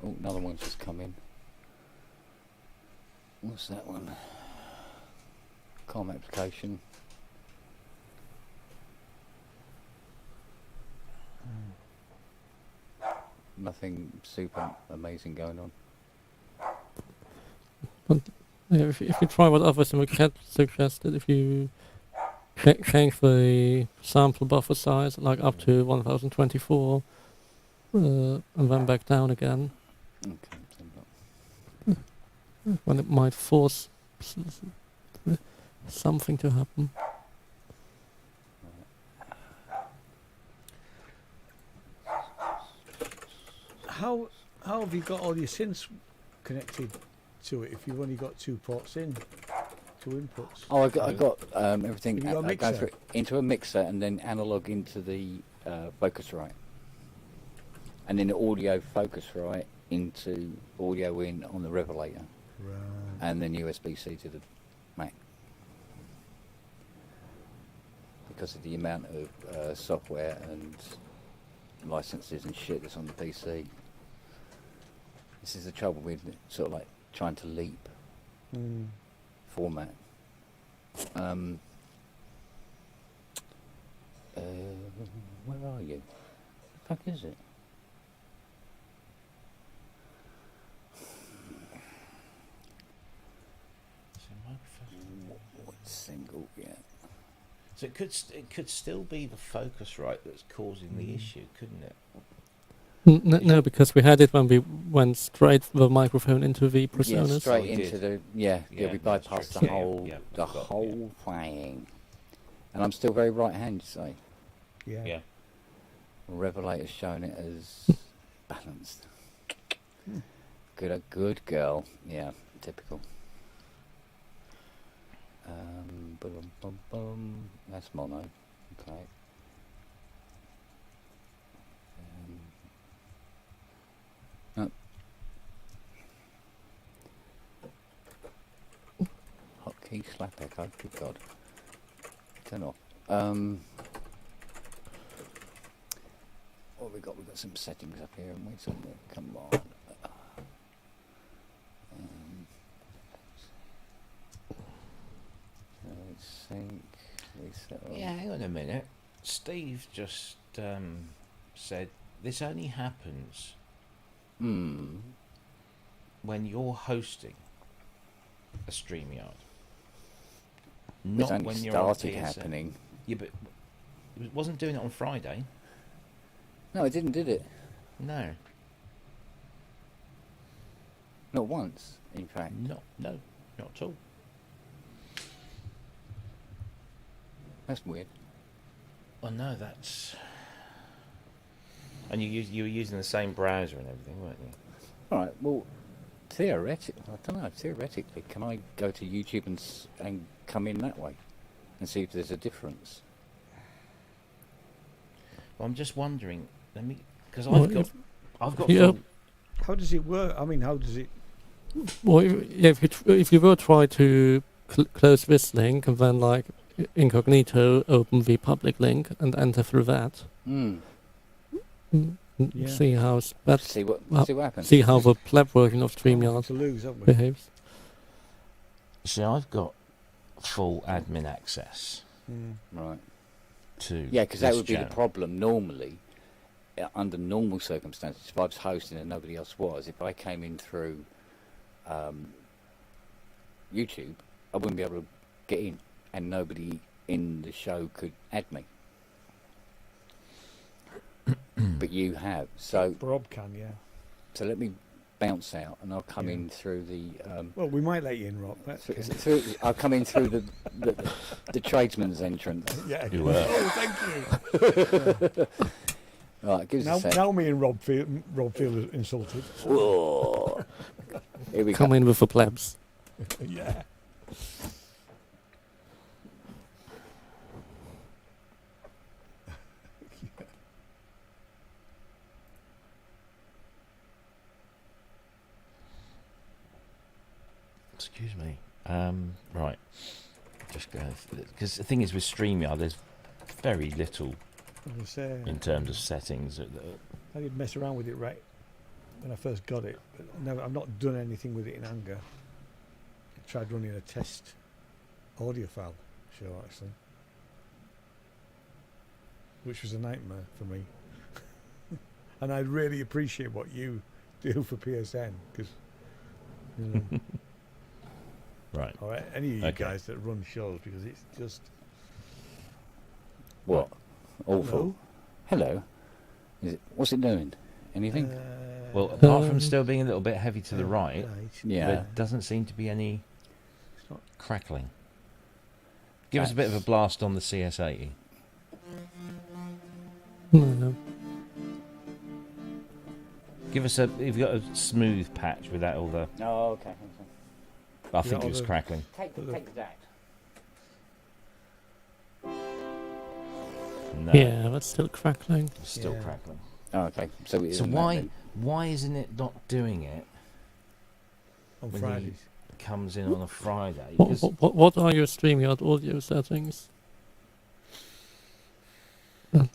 Oh, another one's just come in. What's that one? COM application. Nothing super amazing going on. Yeah, if you try what others in the chat suggested, if you change the sample buffer size like up to 1024 and then back down again, Okay, so not- when it might force something to happen. How have you got all your synths connected to it if you've only got 2 ports in, 2 inputs? Oh, I got everything. Have you got a I go mixer? through into a mixer and then analog into the Focusrite, and then the audio Focusrite into audio in on the Revelator, Right. and then USB-C to the Mac. Because of the amount of software and licenses and shit that's on the PC. This is the trouble with sort of like trying to leap Mm. format. Where are you? The fuck is it? So microphone. What single? Yeah. So it could still be the Focusrite that's causing the issue, couldn't it? No, because we had it when we went straight the microphone into the Yeah, personas. straight we into did. the we that's bypassed true. the Yeah, whole yeah, the forgot, whole thing, and I'm still very right handed. So Yeah. Yeah. Revelator's showing it as balanced. Good girl. Yeah, typical. Boom, boom, boom. That's mono. Okay. No. Hotkey slap echo. Good God. Turn off. What have we got? We've got some settings up here, haven't we? Somewhere. Come on. Sync. Reset. Yeah, hang on a minute. Steve just said this only happens Hmm. when you're hosting a StreamYard. It's Not only when you're on started PSN. happening. Yeah, but it wasn't doing it on Friday. No, it didn't, did it? No, Not once, in fact. no, not at all. That's weird. Oh no, that's. And you were using the same browser and everything, weren't you? All right. Well, theoretically, I don't know. Theoretically, can I go to YouTube and come in that way and see if there's a difference? Well, I'm just wondering. Let me, because Well, I've got. Yeah. full- How does it work? I mean, how does it? Well, if you will try to close this link and then like incognito open the public link and enter through that, Hmm. Yeah. see how See what happens. see how the pleb version of Nothing StreamYard to lose, haven't we? behaves. See, I've got full admin access Mm. Right. to. Yeah, because that this would be the channel. problem normally. Under normal circumstances, if I was hosting and nobody else was, if I came in through YouTube, I wouldn't be able to get in, and nobody in the show could add me. But you have, so Rob can, yeah. let me bounce out, and I'll come Yeah. in through the. Well, we might let you in, Rob. That's okay. I'll come in through the tradesman's entrance. Yeah. You were. Oh, thank you. Right, give us Now, a sec. now me and Rob feel insulted. Whoa. Here we Come go. in with the plebs. Yeah. Excuse me. Right. Just go because the thing is with StreamYard, there's very little I was gonna say, in terms of settings. I did mess around with it right when I first got it, but I've not done anything with it in anger. I tried running a test audio file show actually, which was a nightmare for me. And I really appreciate what you do for PSN because, you know, Right. or any of you Okay. guys that run shows because it's just What? Awful. Hello? Hello. Is it? What's it doing? Anything? Well, apart from Um, still being a little bit heavy to the right, Yeah. there doesn't seem to be any It's not- crackling. Give us a bit of a blast on the CS80. No. Give us a. You've got a smooth patch without all the. Oh, okay. I think all it was the- crackling. Take that. No, Yeah, that's still crackling. it's still Yeah. crackling. Oh, okay. So, it So isn't that then. why isn't it not doing it on when Fridays. he comes in on a Friday? What, 'Cause- what are your StreamYard audio settings?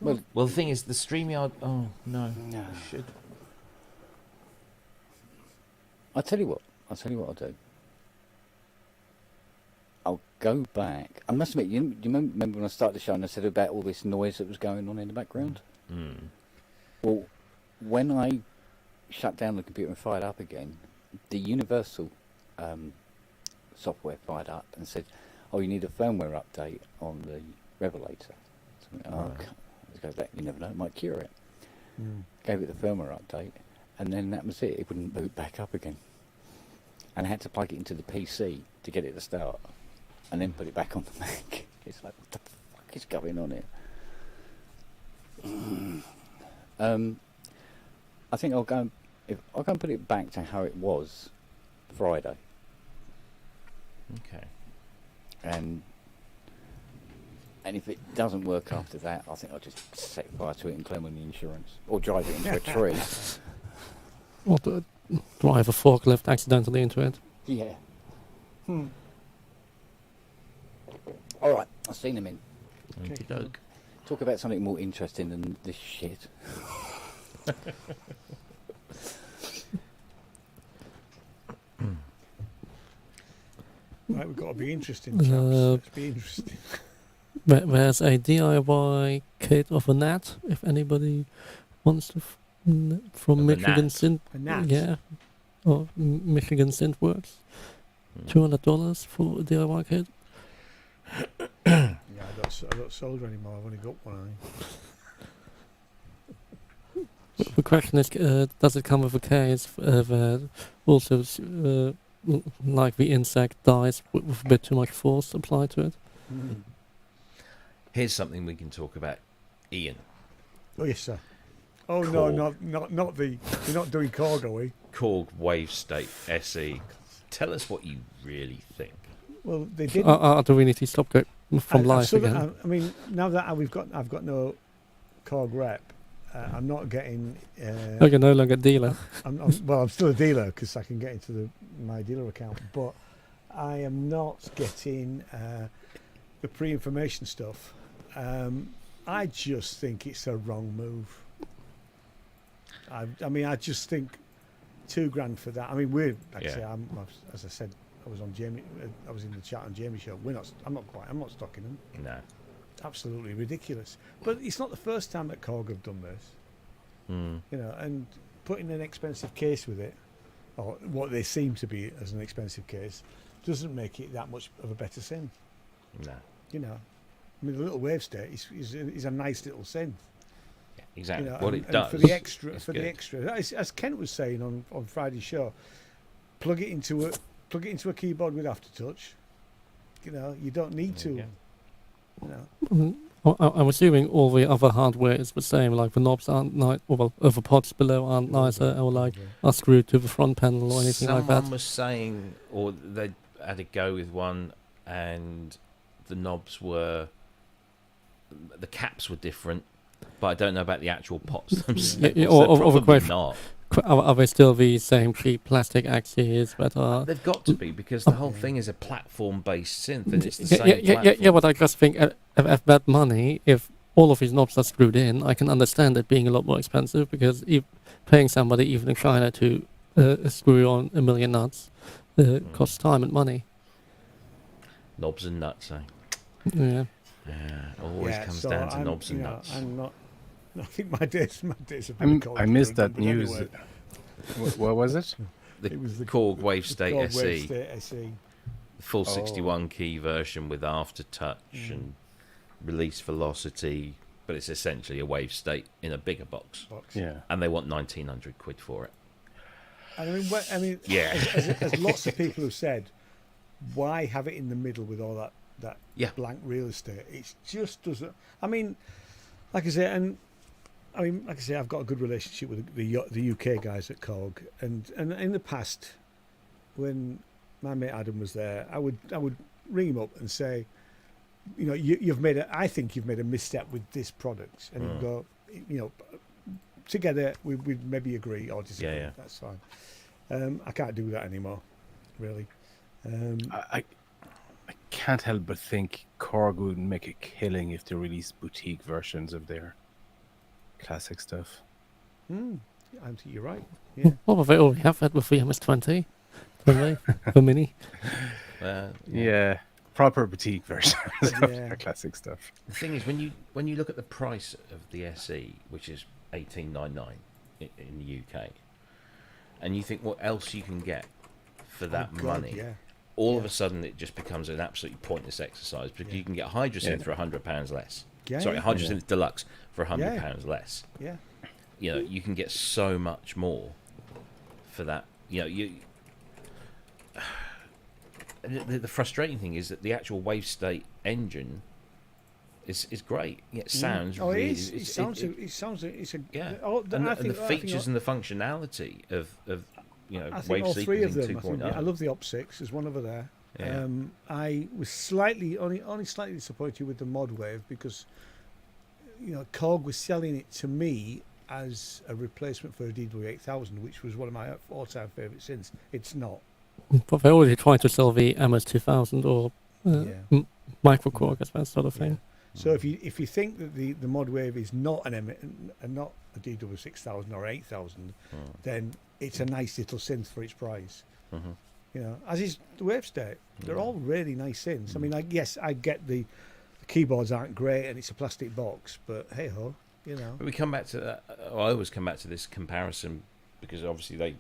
well, the thing is, the StreamYard. Oh no, No. I should. I'll tell you what I'll do. I'll go back. I must admit, you remember when I started the show and I said about all this noise that was going on in the background? Mm. Well, when I shut down the computer and fired up again, the Universal software fired up and said, "Oh, you need a firmware update on the Revelator." So I went, "Oh, Right. let's go back. You never know, it might cure it." Mm. Gave it the firmware update, and then that was it. It wouldn't boot back up again, and I had to plug it into the PC to get it to start, and then put it back on the Mac. It's like, what the fuck is going on here? I think I'll go and put it back to how it was Friday, Okay. and if it doesn't work after that, I think I'll just set fire to it and claim on the insurance, or drive it into a tree. Or drive a forklift accidentally into it? Yeah. All right, I've seen him in. Okey-doke. Talk about something more interesting than this shit. Right, we've got to be interesting, chaps. Let's be interesting. There's a DIY kit of a gnat, if anybody wants to, from Of a Michigan gnat? Synth. A gnat? Yeah. Or Michigan Synthworks. Mm. $200 for a DIY kit. Yeah, I don't solder anymore. I've only got one eye. The question is, does it come with a case that also, like the insect, dies with a bit too much force applied to it? Mm. Here's something we can talk about, Ian. Oh yes, sir. Oh Cool. no, not the. You're not doing Korg, are we? Korg Wave State SE. Tell us what you really think. Well, they did. Do we need to stop from life again? I mean, now that I've got no Korg rep, I'm not getting. Oh, you're no longer dealer. I'm still a dealer because I can get into my dealer account, but I am not getting the pre-information stuff. I just think it's a wrong move. I mean, I just think $2,000 for that. I mean, as I said, I was on Jamie. I was in the chat on Jamie's show. I'm not stocking them. No. Absolutely ridiculous. But it's not the first time that Korg have done this. Mm. You know, and putting an expensive case with it, or what they seem to be as an expensive case, doesn't make it that much of a better synth. No. You know, I mean, the little wave state is a nice little synth. Yeah, exactly. You know, what and, it does. and for the extra, is for good. the extra, as Kent was saying on Friday's show, plug it into a keyboard with aftertouch. You know, you don't need to. Yeah. You know, I'm assuming all the other hardware is the same, like the knobs aren't nice, or the pods below aren't nicer, or like are screwed to the front panel or anything like that. Someone was saying, or they had a go with one, and the knobs were, the caps were different, but I don't know about the actual pots themselves. Yeah, They're or the probably question- not. Are they still the same cheap plastic axes that are? They've got to be, because the whole thing is a platform-based synth, and it's the Yeah, same platform. but I just think at that money, if all of these knobs are screwed in, I can understand it being a lot more expensive, because paying somebody even in China to screw on a million nuts costs time and money. Knobs and nuts, eh? Yeah. Yeah, always comes down to knobs and nuts. I'm not. I think my days have I been missed cold, that but news. anyway. What was it? The It was the Korg Wave State Korg SE, Wave State SE. full Oh. 61 key version with aftertouch and release velocity, but it's essentially a Wave State in a bigger box, box. Yeah. and they want 1,900 quid for it. And I mean, Yeah. as lots of people have said, why have it in the middle with all that Yeah. blank real estate? It just doesn't. I mean, like I say, I've got a good relationship with the UK guys at Korg, and in the past, when my mate Adam was there, I would ring him up and say, you know, I think you've made a misstep with this product, and he'd go, you know, together we'd maybe agree or disagree. Yeah. That's fine. I can't do that anymore, really. I can't help but think Korg would make a killing if they released boutique versions of their classic stuff. I think you're right. Yeah. Well, but they already have that with the MS-20, don't they? The Mini. Yeah, proper boutique versions of Yeah. their classic stuff. The thing is, when you look at the price of the SE, which is 1899 in the UK, and you think what else you can get for that Oh, God, money, Yeah. all of a sudden it just becomes an absolutely pointless exercise, because you can get Hydrosynth for £100 less. Yeah, Sorry, yeah. Hydrosynth Deluxe for £100 Yeah. less. Yeah. You know, you can get so much more for that. You know, the frustrating thing is that the actual Wave State engine is great. It sounds Oh, really. it is. It sounds. It's a. Yeah, Oh, and I the think, features and the functionality of you know, I think Wave all three of sequencing them. 2.0. I love the Op6. There's one over there. Yeah. I was only slightly disappointed with the Mod Wave, because you know Korg was selling it to me as a replacement for a DW8000, which was one of my all-time favourite synths. It's not. But they're already trying to sell the MS-2000 or Yeah. Micro Korg, that sort of thing. So if you think that the Mod Wave is not not a DW6000 or 8000, then it's a nice little synth for its price. Mhm. You know, as is the Wave State. They're all really nice synths. I mean, I get the keyboards aren't great and it's a plastic box, but hey ho, you know. But we come back to that. I always come back to this comparison, because obviously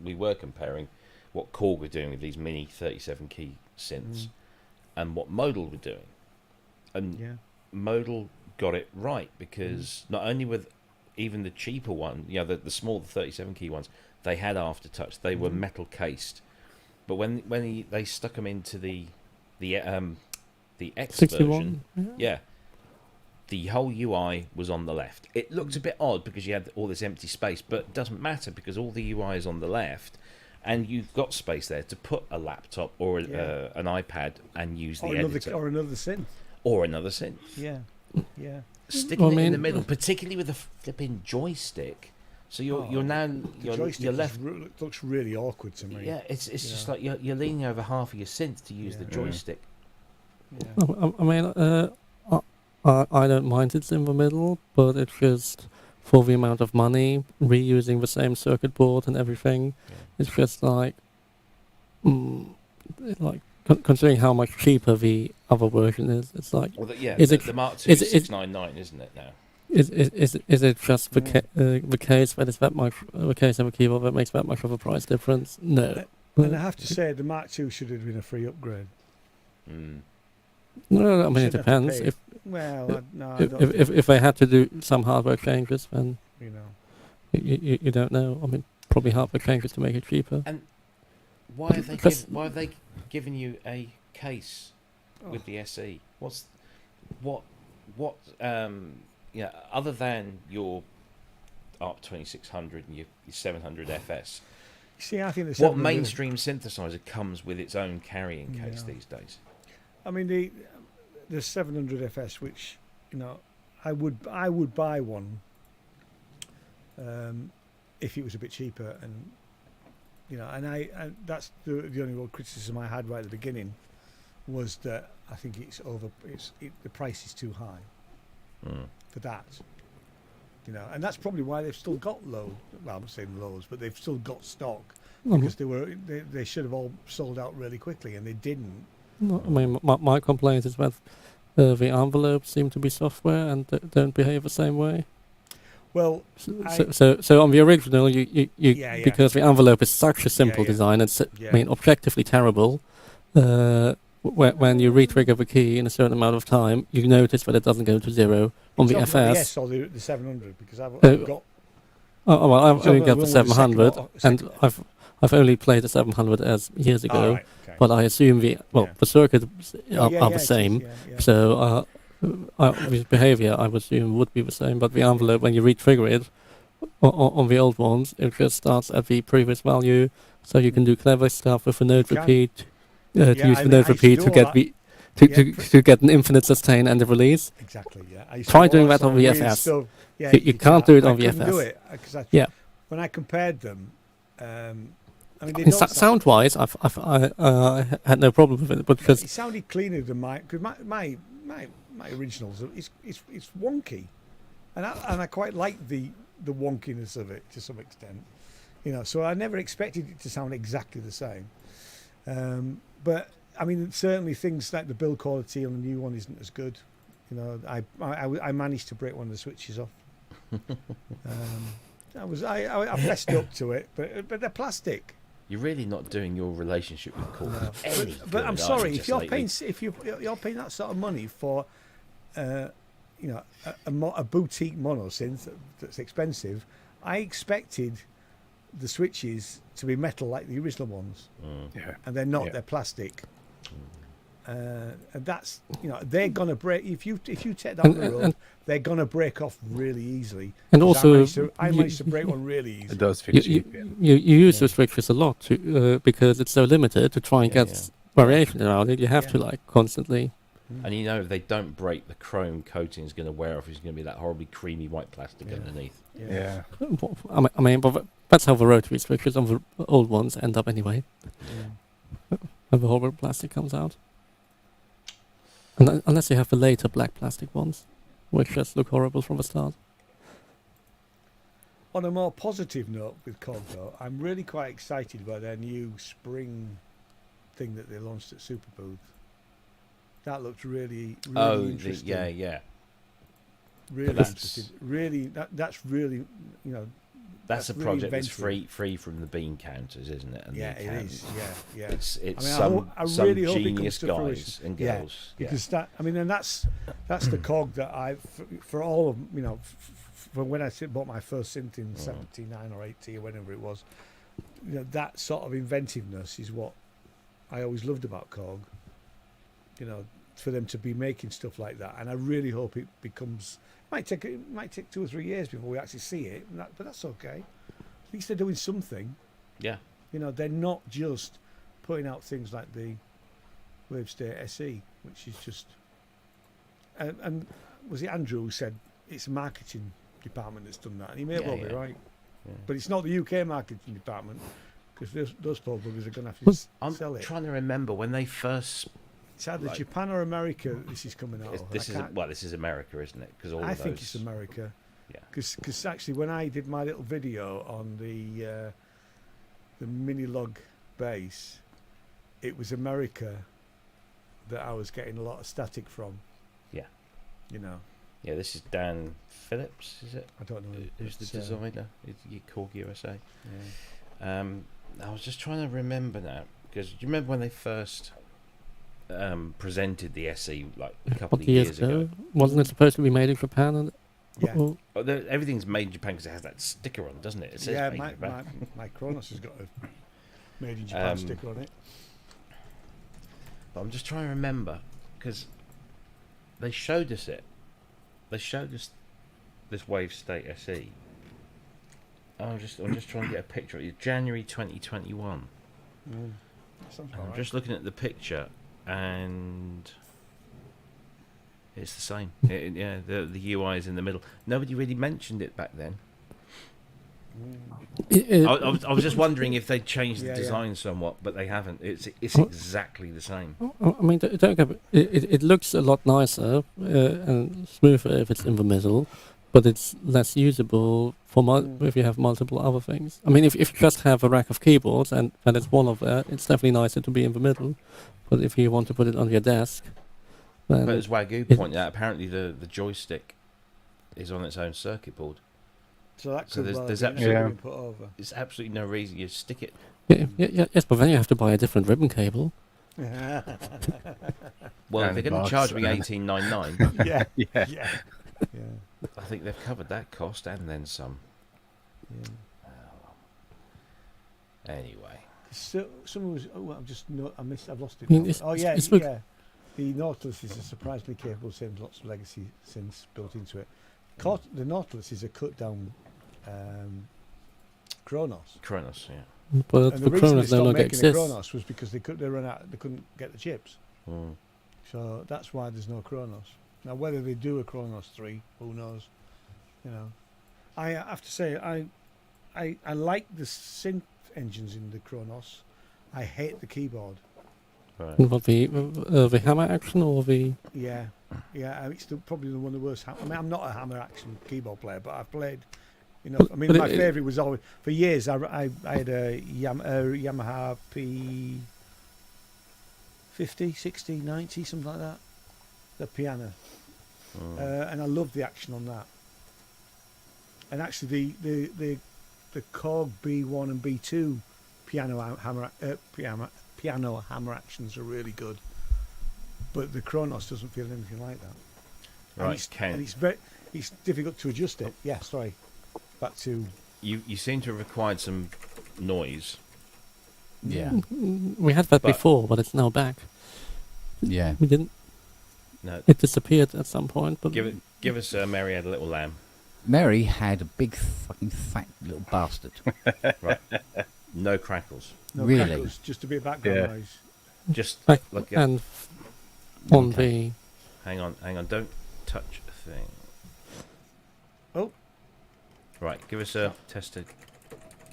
we were comparing what Korg were doing with these mini 37 key synths and what Modal were doing, and Yeah. Modal got it right, because not only with even the cheaper one, you know, the small 37 key ones, they had aftertouch. They were metal cased, but when they stuck them into the X 61. version, yeah, the whole UI was on the left. It looked a bit odd because you had all this empty space, but it doesn't matter, because all the UI is on the left, and you've got space there to put a laptop or Yeah. an iPad and use the Or editor another synth. or another synth. Yeah. Yeah. Sticking Well, I it in mean- the middle, particularly with the flipping joystick. So you're now The you're joystick left. looks really awkward to me. Yeah, it's just Yeah. like you're leaning over half of your synth to use the Yeah. joystick. Yeah. I mean, I don't mind it's in the middle, but it's just for the amount of money, reusing the same circuit board and everything. It's just like, considering how much cheaper the other version is, it's like, Well, yeah, Is the, it- the Mark II is it- 699, isn't it now? is it just the case that it's that much the case of a keyboard that makes that much of a price difference? No. And I have to say, the Mark II should have been a free upgrade. Mm. No, I mean, it Shouldn't have to depends. pay. Well, I don't If they had to do some hardware changes, then you know. you don't know. I mean, probably hardware changes to make it cheaper. Why have they Because- why have they given you a case with the SE? What what other than your ARP 2600 and your 700 FS, See, I think the what 700 mainstream synthesizer comes with its own carrying case Yeah. these days? I mean, the 700 FS, which I would buy one if it was a bit cheaper, and and that's the only real criticism I had right at the beginning was that I think the price is too high for that. And that's probably why they've still got low. Well, I'm not saying lows, but they've still got stock because they should have all sold out really quickly, and they didn't. No, I mean, my complaint is that the envelopes seem to be software and don't behave the same way. Well, So on the original, you Yeah. because the envelope is such a simple Yeah. design, it's Yeah. I mean objectively terrible. When you re-trigger the key in a certain amount of time, you notice that it doesn't go to zero. On the talking about FS, yes, or the 700 because I've Uh, got. well, I've So only the got one the with the second 700, lot- and second- I've only played the 700 as years ago. Oh, right, okay. But I assume Yeah. the circuits Yeah, are yeah, the it is, same. yeah. So the behavior, I would assume, would be the same. But the envelope, when you re-trigger it, on the old ones, it just starts at the previous value. So you can do clever stuff with the node You can. repeat, to Yeah, use I the mean, node I used to repeat do to all get that. the Yeah, to get an infinite sustain and the release. Exactly. Yeah. I used to Try do all doing that sort on of weird VFS. stuff. Yeah, You can't do it on I couldn't VFS. do it because Yeah. when I compared them, I mean, they In don't sound-wise, I had no problem with it, but because it sounded cleaner than because my originals it's wonky, and I quite like the wonkiness of it to some extent, So I never expected it to sound exactly the same, but I mean certainly things like the build quality on the new one isn't as good. I managed to break one of the switches off. I fessed up to it, but they're plastic. You're really not doing your relationship with Cork No. any But good, I'm are sorry you, if just you're lately? paying you're paying that sort of money for a boutique monosynth that's expensive. I expected the switches to be metal like the original ones, Yeah. and they're not. Yeah. They're plastic. And that's they're gonna break if you take down the road. and- They're gonna break off really easily. And 'Cause also, I you- managed to break one really easily. It does you, feel cheap. Yeah. you use Yeah. the switches a lot to because it's so limited to try and Yeah, get yeah. variation around it. You have to Yeah. constantly. And if they don't break, the chrome coating is going to wear off. It's going to be that horribly creamy white plastic Yeah. underneath. Yeah. I mean, but that's how the rotary switches on the old ones end up anyway. When the horrible plastic comes out. And unless you have the later black plastic ones, which just look horrible from the start. On a more positive note with COG though, I'm really quite excited by their new spring thing that they launched at Superbooth. That looked really interesting. yeah. Really That's- interesting. Really, that's really, That's a really project that's inventive. free from the bean counters, isn't it? And Yeah, the it cans. is. Yeah. It's I mean, I some really hope it comes genius to guys fruition. and Yeah, girls. Because and that's the cog that for all of from when I bought my first synth in '79 or '80 or whenever it was, that sort of inventiveness is what I always loved about cog. For them to be making stuff like that, and I really hope it becomes. It might take 2 or 3 years before we actually see it, but that's okay. At least they're doing something. Yeah. They're not just putting out things like the Wave State SE, which is just. And was it Andrew who said it's a marketing department that's done that? And he may well be right. Yeah. But it's not the UK marketing department because those poor buggers are going to have to I'm sell it. trying to remember when they first. It's either like- Japan or America this is coming out of. This is America, isn't it? Because I think it's America. Yeah. Because actually, when I did my little video on the Minilog base, it was America that I was getting a lot of static from. Yeah. Yeah, this is Dan Phillips, is it? I don't know. Who's the It's, designer? Korg USA. I was just trying to remember now because do you remember when they first presented the SE like a couple of years ago? Wasn't it supposed to be made in Japan? And Yeah. well, Everything's made in Japan because it has that sticker on, doesn't it? It says Yeah, made in my Japan. Kronos has got a made in Japan sticker on it. But I'm just trying to remember because they showed us it they showed us this Wave State SE. I'm just trying to get a picture of it. January 2021. Sounds I'm all right. just looking at the picture, and it's the same. Yeah, the UI is in the middle. Nobody really mentioned it back then. I was just wondering if they'd changed the Yeah, design somewhat, but they haven't. It's exactly the same. I mean, don't get, it looks a lot nicer and smoother if it's in the middle, but it's less usable for if you have multiple other things. I mean, if you just have a rack of keyboards and it's one of that, it's definitely nicer to be in the middle. But if you want to put it on your desk, then But as Wagyu pointed out, apparently the joystick is on its own circuit board. So that So could there's be absolutely- put over. There's absolutely no reason you stick it. yes, but then you have to buy a different ribbon cable. Well, And if they're going box to charge me and- $18.99, yeah, Yeah. yeah, yeah. I think they've covered that cost and then some. yeah. Anyway, So someone was. Oh, I've just I've lost it. I mean, Now. it's- Oh yeah, it's- yeah. The Nautilus is a surprisingly capable sim. Lots of legacy synths built into it. The Nautilus is a cut down Kronos. Kronos, yeah. But And the the reason they Kronos no stopped longer making the exists. Kronos was because they couldn't get the chips. Mm. So that's why there's no Kronos. Now whether they do a Kronos 3, who knows? You know, I have to say I like the synth engines in the Kronos. I hate the keyboard. Right. What the hammer action or the Yeah, yeah. It's probably one of the worst. I mean, I'm not a hammer action keyboard player, but I've played. You know, I mean, But my it- favourite was always for years. I had a Yamaha P50, 60, 90, something like that. The piano, and I loved the action on that. And actually, the Korg B1 and B2 piano hammer actions are really good. But the Kronos doesn't feel anything like that. And Right, it's, Ken. and it's difficult to adjust it. Yeah, sorry. Back to You seem to have required some noise. Yeah. we had that But- before, but it's now back. Yeah. We didn't. No, It disappeared at some point, but give us Mary had a little lamb. Mary had a big fucking fat little bastard. No crackles. no Really? crackles, just a bit of background Yeah. noise. Just back look. and on Okay. Hang on. Don't touch a thing. Oh. Right. Give us a tested.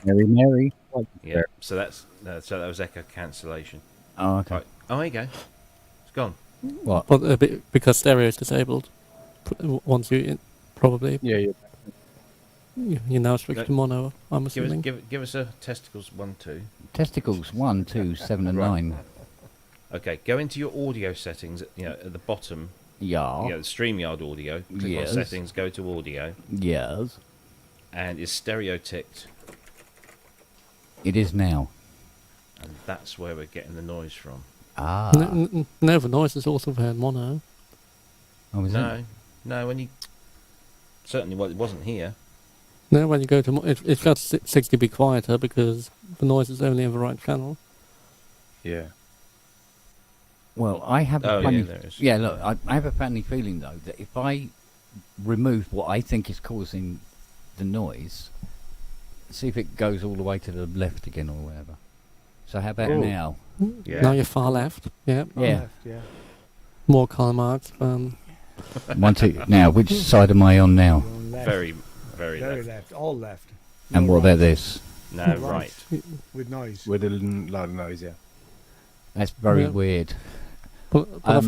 Mary. Yeah. So that was echo cancellation. Oh, okay. Right. Oh, there you go. It's gone. What? but because stereo is disabled, once you probably Yeah, yeah. you now switch No. to mono. I'm Give us assuming. give us a testicles 1, 2. Testicles 1, 2, 7, and Right. 9. Okay. Go into your audio settings. At the bottom. Yeah. The StreamYard audio. Click Yes. on settings. Go to audio, Yes. and is stereo ticked, It is now. and that's where we're getting the noise from. Ah. No, the noise is also there in mono. Oh, is it? No. When you certainly, it wasn't here. No, when you go to it's got 6 dB quieter because the noise is only in the right channel. Yeah. Well, I have Oh, a yeah, funny... there it is. Yeah, look, I have a funny feeling, though, that if I remove what I think is causing the noise, see if it goes all the way to the left again or whatever. So how about Oh. now? Yeah. Now you're far left. Yeah. Yeah. Left, yeah. More color marks. 1, 2... Now, which side am I on now? You're on left. Very, very, Very left. left. All left. And No what about right. this? No, right. With noise. With a lot of noise, yeah. That's very Yeah. weird. But I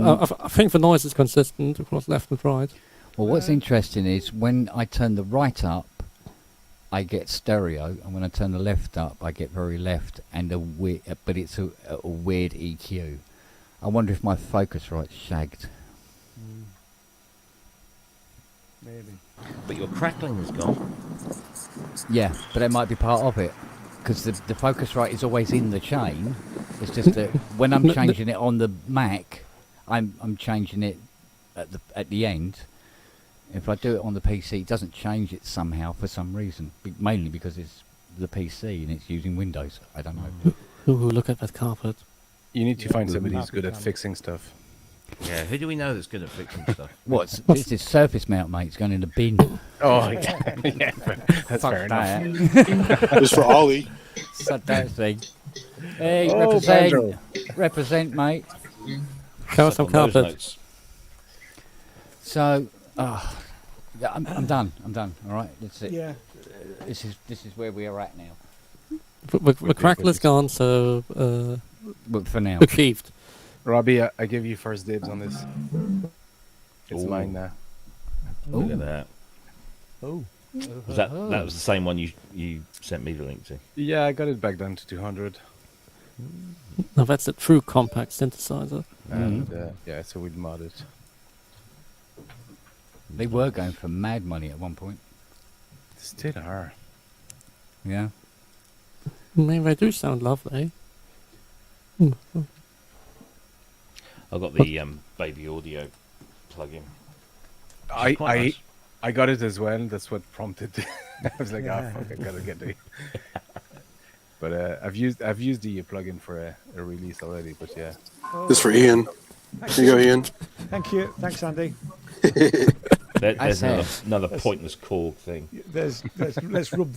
think the noise is consistent across left and right. Well, what's interesting is when I turn the right up, I get stereo, and when I turn the left up, I get very left, and but it's a weird EQ. I wonder if my Focusrite's shagged. Maybe. But your crackling is gone. Yeah, but that might be part of it, because the Focusrite is always in the chain. It's just that when I'm changing it on the Mac, I'm changing it at the end. If I do it on the PC, it doesn't change it somehow for some reason. Mainly because it's the PC and it's using Windows. I don't know. Ooh, look at that carpet. You need to find Yeah. somebody who's good at Carpet fixing stuff. Yeah, who do we know that's good at fixing stuff? What's this is surface mount, mate. It's going in the bin. Oh, yeah, yeah, that's Fuck fair enough. that. Just for Ollie. Suck that thing. Hey, Oh, represent. Pedro. Represent, mate. Show us Suck some on those carpet. notes. So, yeah, I'm done. I'm done. All right, that's it. Yeah. This is where we are at now. The crackle is gone, so But for now, achieved. Robbie, I give you first dibs on this. It's Ooh. mine now. Look at that. Oh. Was that was the same one you sent me the link to? Yeah, I got it back down to 200. Now that's a true compact synthesizer. And yeah, so we'd mod it. they were going for mad money at one point. Still are. Yeah. I mean, they do sound lovely. I got the baby audio plugin. I got it as well. That's what prompted. I was like, oh fuck, I gotta get it. But I've used the plugin for a release already. But yeah, This for Ian. Here you go, Ian. Thank you. Thanks, Andy. There's said. another pointless Korg thing. Let's rub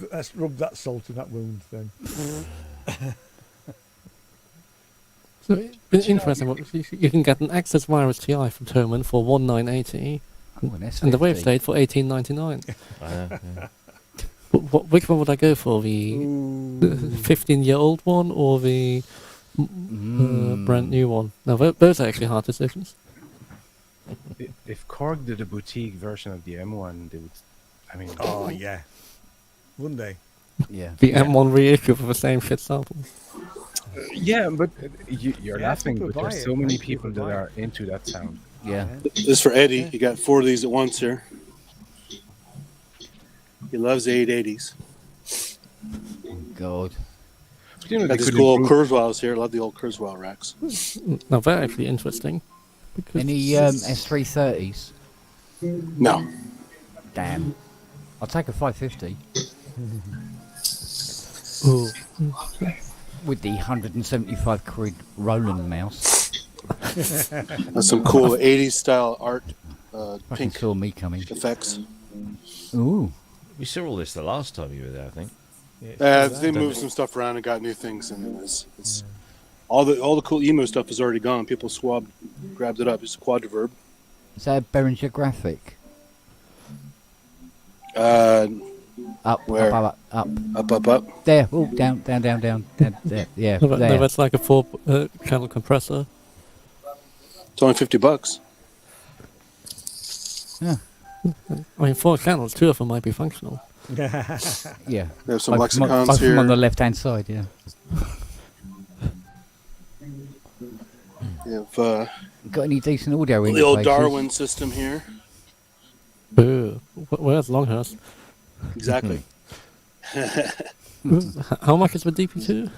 that salt in that wound then. So it's interesting. You can get an Access Virus TI from Thomann for 1980, Oh, an and the S50. Wave State for 1899. Yeah. Which one would I go for? The 15-year-old one or the brand new one? Now, those are actually hard decisions. if Korg did a boutique version of the M1, they would. I mean, Oh yeah. One day. Yeah. The M1 reissue for the same shit sample. yeah, but you're Yeah, laughing, people but there's buy so it. many People people that buy it. are into that sound. Yeah. This for Eddie. You got 4 of these at once here. He loves the 880s. God. But, you know, Got they these could cool old improve- Kurzweils here. I love the old Kurzweil racks. Now, they're actually interesting. Because Any S330s? No. Damn. I'll take a 550 Ooh. with the 175 quid Roland mouse. That's some cool 80s style art, Fucking pink saw me coming. effects. Ooh. We saw all this the last time you were there, I think. They moved some stuff around and got new things, and it's all the cool emo stuff is already gone. People grabbed it up. It's a quadriverb. Is that a Behringer graphic? Up, Where? up. Up. There. Oh, down, there. Yeah, No, there. that's like a 4-channel compressor. It's only $50. Yeah. I mean, 4 channels, 2 of them might be functional. Yeah. They have some Both of 'em- lexicons both of 'em here. on the left-hand side, yeah. You have Got any decent audio the old interfaces? Darwin system here. Boo. Where's Longhurst? Exactly. How much is the DP2?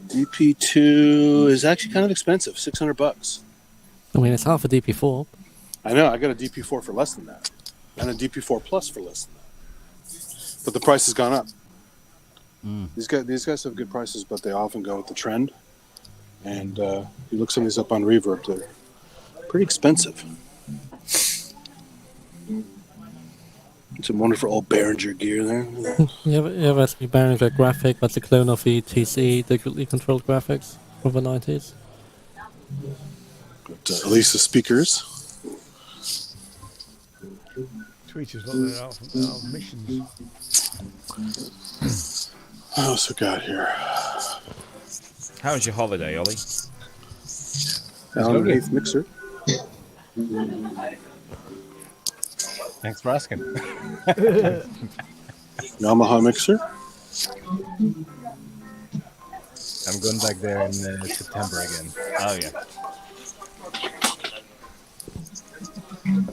DP2 is actually kind of expensive, $600. I mean, it's half a DP4. I know. I got a DP4 for less than that, and a DP4 Plus for less than that. But the price has gone up. These guys have good prices, but they often go with the trend. And you look some of these up on Reverb, they're pretty expensive. Some wonderful old Behringer gear there. Yeah, that's the Behringer graphic. That's a clone of the TC digitally controlled graphics from the 90s. But, at least the speakers. Tweeters got their out of missions. What else we got here? How was your holiday, Ollie? Alan 8th mixer. Thanks for asking. Yamaha mixer. I'm going back there in September again. Oh, yeah. I'm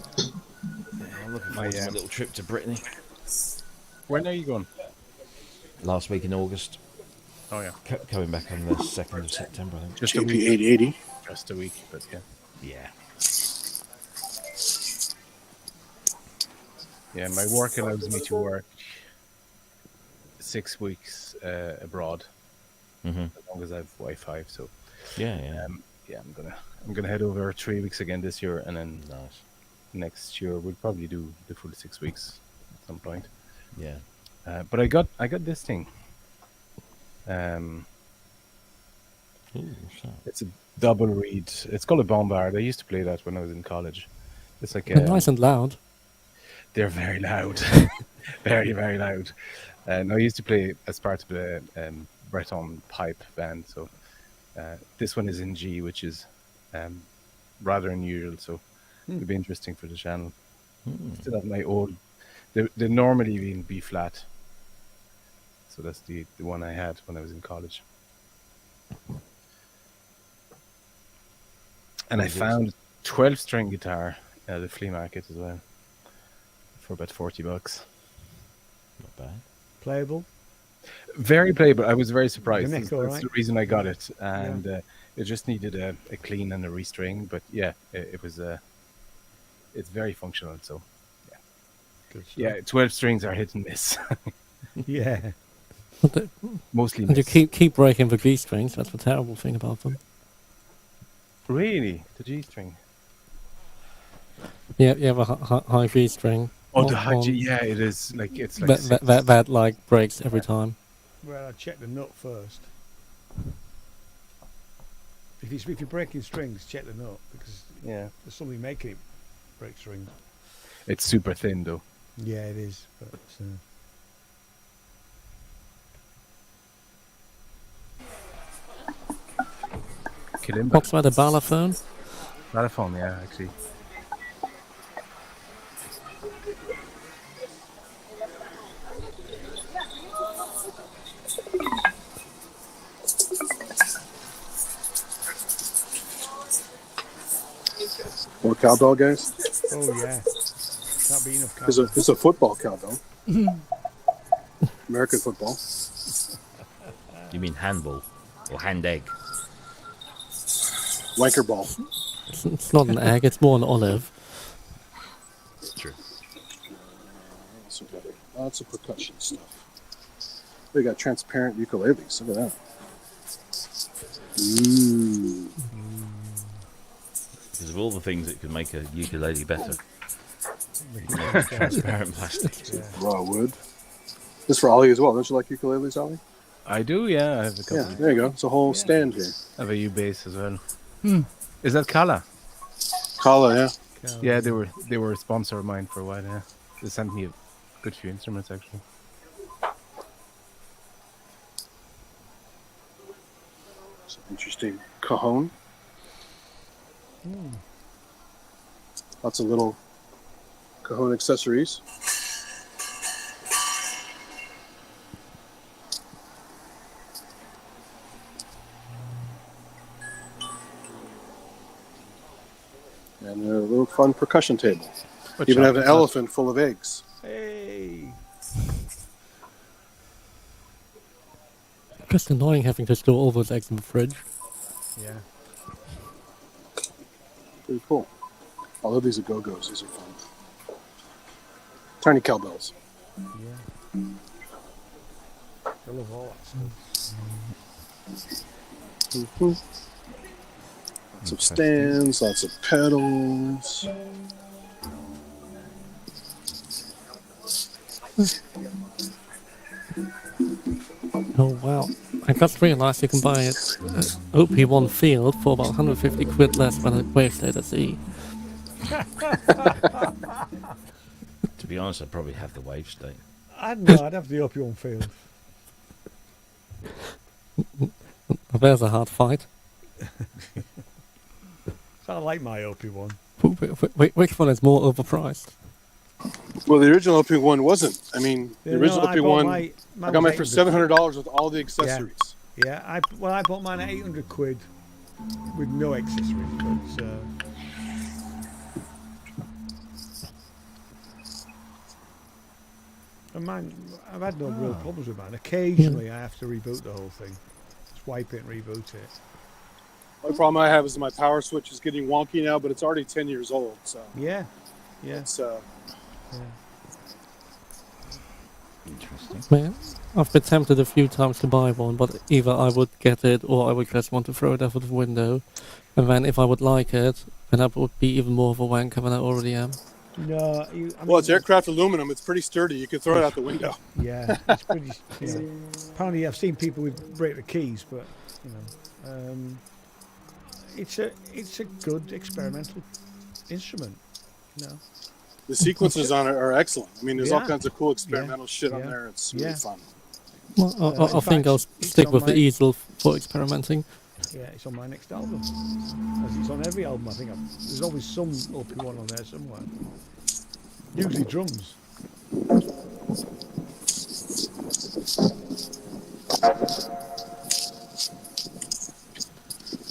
looking forward to my little trip to Brittany. When are you going? Last week in August. Oh yeah, Coming back on the 2nd of September, I think. just a JP week. 880. Just a week, but yeah. Yeah. Yeah, my work allows me to work 6 weeks abroad, Mm-hmm. as long as I have Wi-Fi. So Yeah, yeah. yeah, I'm gonna head over 3 weeks again this year, and then Nice. next year we'll probably do the full 6 weeks at some point. Yeah. But I got this thing. Ooh, what's that? It's a double reed. It's called a bombard. I used to play that when I was in college. It's like They're nice and loud. they're very loud, very very loud. And I used to play as part of the Breton pipe band. So this one is in G, which is rather unusual. So it'll be interesting for the channel. Still have my old. They normally be in B flat. So that's the one I had when I was in college. And I found 12-string guitar at the flea market as well for about $40. Not bad. Playable. Very playable. I was very surprised. The neck, That's, all that's right. the reason I got it, and it just needed a clean and a restring. But yeah, it was. It's very functional. So Good stuff. yeah, 12 strings are hit and miss. Yeah. Mostly And you miss. keep breaking the G strings. That's the terrible thing about them. Really, the G string. Yeah, you have a high G string. Oh, the on- high G. on- Yeah, it is like it's like that like breaks every time. Well, I check the nut first. If you're breaking strings, check the nut because yeah. there's something making it break strings. It's super thin though. Yeah, it is. But Kalimba. What's that, a balafone? Telephone, yeah, actually. More cowbell, guys. oh yeah, can't be enough. It's a football cowbell. American football. You mean handball or hand egg? Wanker ball. It's not an egg. It's more an olive. True. Lots of percussion stuff. We got transparent ukuleles. Look at that. Ooh. Because of all the things that could make a ukulele better. Transparent plastic. Raw wood. This for Ollie as well. Don't you like ukuleles, Ollie? I do, yeah. I have a couple. Yeah, there you go. It's a whole stand here. I have a U bass as well. Is that Kala? Kala, yeah. Yeah, they were a sponsor of mine for a while. Yeah, they sent me a good few instruments actually. Some interesting cajon. Lots of little cajon accessories. And a little fun percussion table. But Even have an chocolate, not- elephant full of eggs. Hey, Just annoying having to store all those eggs in the fridge. yeah. Pretty cool. I love these go-go's. These are fun. Tiny cowbells. Yeah. I love all that stuff. Lots of stands, lots of pedals. Oh wow! I just realised you can buy it OP1 Field for about 150 quid less than a Wavestator C. To be honest, I'd probably have the wave state. I'd have the opium field. Well, there's a hard fight. So I like my OP one. Which one is more overpriced? Well, the original OP1 wasn't. I mean, the Yeah, original no, I bought OP1, my I got mine for was $700 with all the accessories. Yeah, I bought mine at 800 quid with no accessories. But and mine, I've had no real problems with mine. Occasionally, I have to reboot the whole thing. Just wipe it and reboot it. The only problem I have is my power switch is getting wonky now, but it's already 10 years old. So Yeah, yeah. it's yeah. Interesting. Man, I've been tempted a few times to buy one, but either I would get it or I would just want to throw it out of the window. And then if I would like it, then I would be even more of a wanker than I already am. No, Well, it's aircraft aluminum. It's pretty sturdy. You can throw it out the window. Yeah, it's pretty. Yeah. Apparently, I've seen people with break the keys, but you know, it's a good experimental instrument. You know, The sequences on it are excellent. I mean, there's all Yeah. kinds of cool experimental shit on Yeah. there. It's really Yeah. fun. Well, I in think fact, I'll it's stick on with the my- easel for experimenting. yeah, it's on my next album. As it's on every album, I think. There's always some OP1 on there somewhere. Usually drums.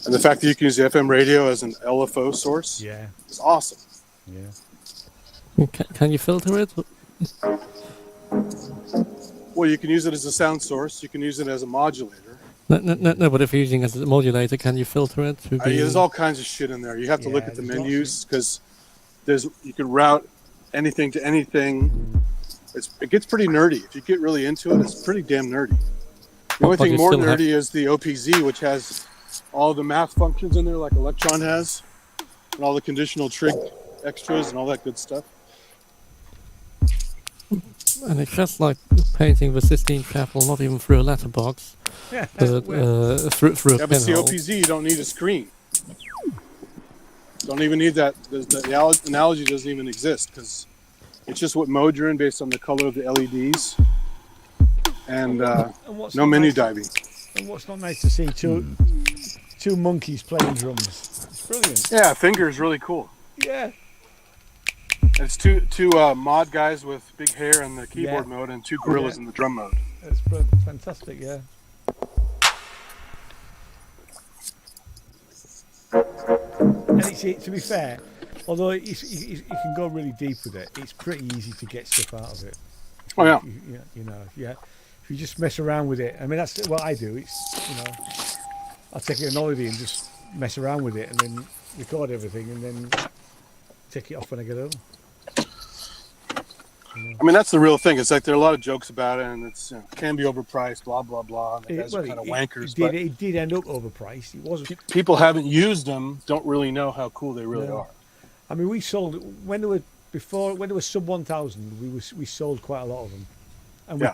And the fact that you can use the FM radio as an LFO source Yeah, is awesome. yeah. Can you filter it? Well, you can use it as a sound source. You can use it as a modulator. No, but if you're using it as a modulator, can you filter it to be... There's all kinds of shit in there. You have to look Yeah, at the there's lots menus because you can route anything to anything. It gets pretty nerdy. If you get really into it, it's pretty damn nerdy. The only But thing you more still have- nerdy is the OPZ, which has all the math functions in there, like Electron has, and all the conditional trig extras and all that good stuff. And it's just like painting the Sistine Chapel, not even through a letterbox, but through a Yeah, but see, pinhole. OPZ, you don't need a screen. Don't even need that. The analogy doesn't even exist because it's just what mode you're in based on the color of the LEDs and And what's no not menu nice- diving. And what's not nice to see two monkeys playing drums. It's brilliant. Yeah, Finger is really cool. Yeah. And it's two mod guys with big hair in the keyboard Yeah. mode and two gorillas Yeah. in the drum mode. It's fantastic, yeah. And it's, to be fair, although you can go really deep with it, it's pretty easy to get stuff out of it. Oh yeah. You know, yeah. If you just mess around with it, I mean, that's what I do. It's, you know, I'll take it on holiday and just mess around with it and then record everything and then take it off when I get home. I mean, that's the real thing. It's like there are a lot of jokes about it, and it's can be overpriced, blah blah blah. And the guys are kind of wankers, but It did end up overpriced. It wasn't. people haven't used them, don't really know how cool they really No. are. I mean, we sold when they were sub 1,000. We sold quite a lot of them, and Yeah.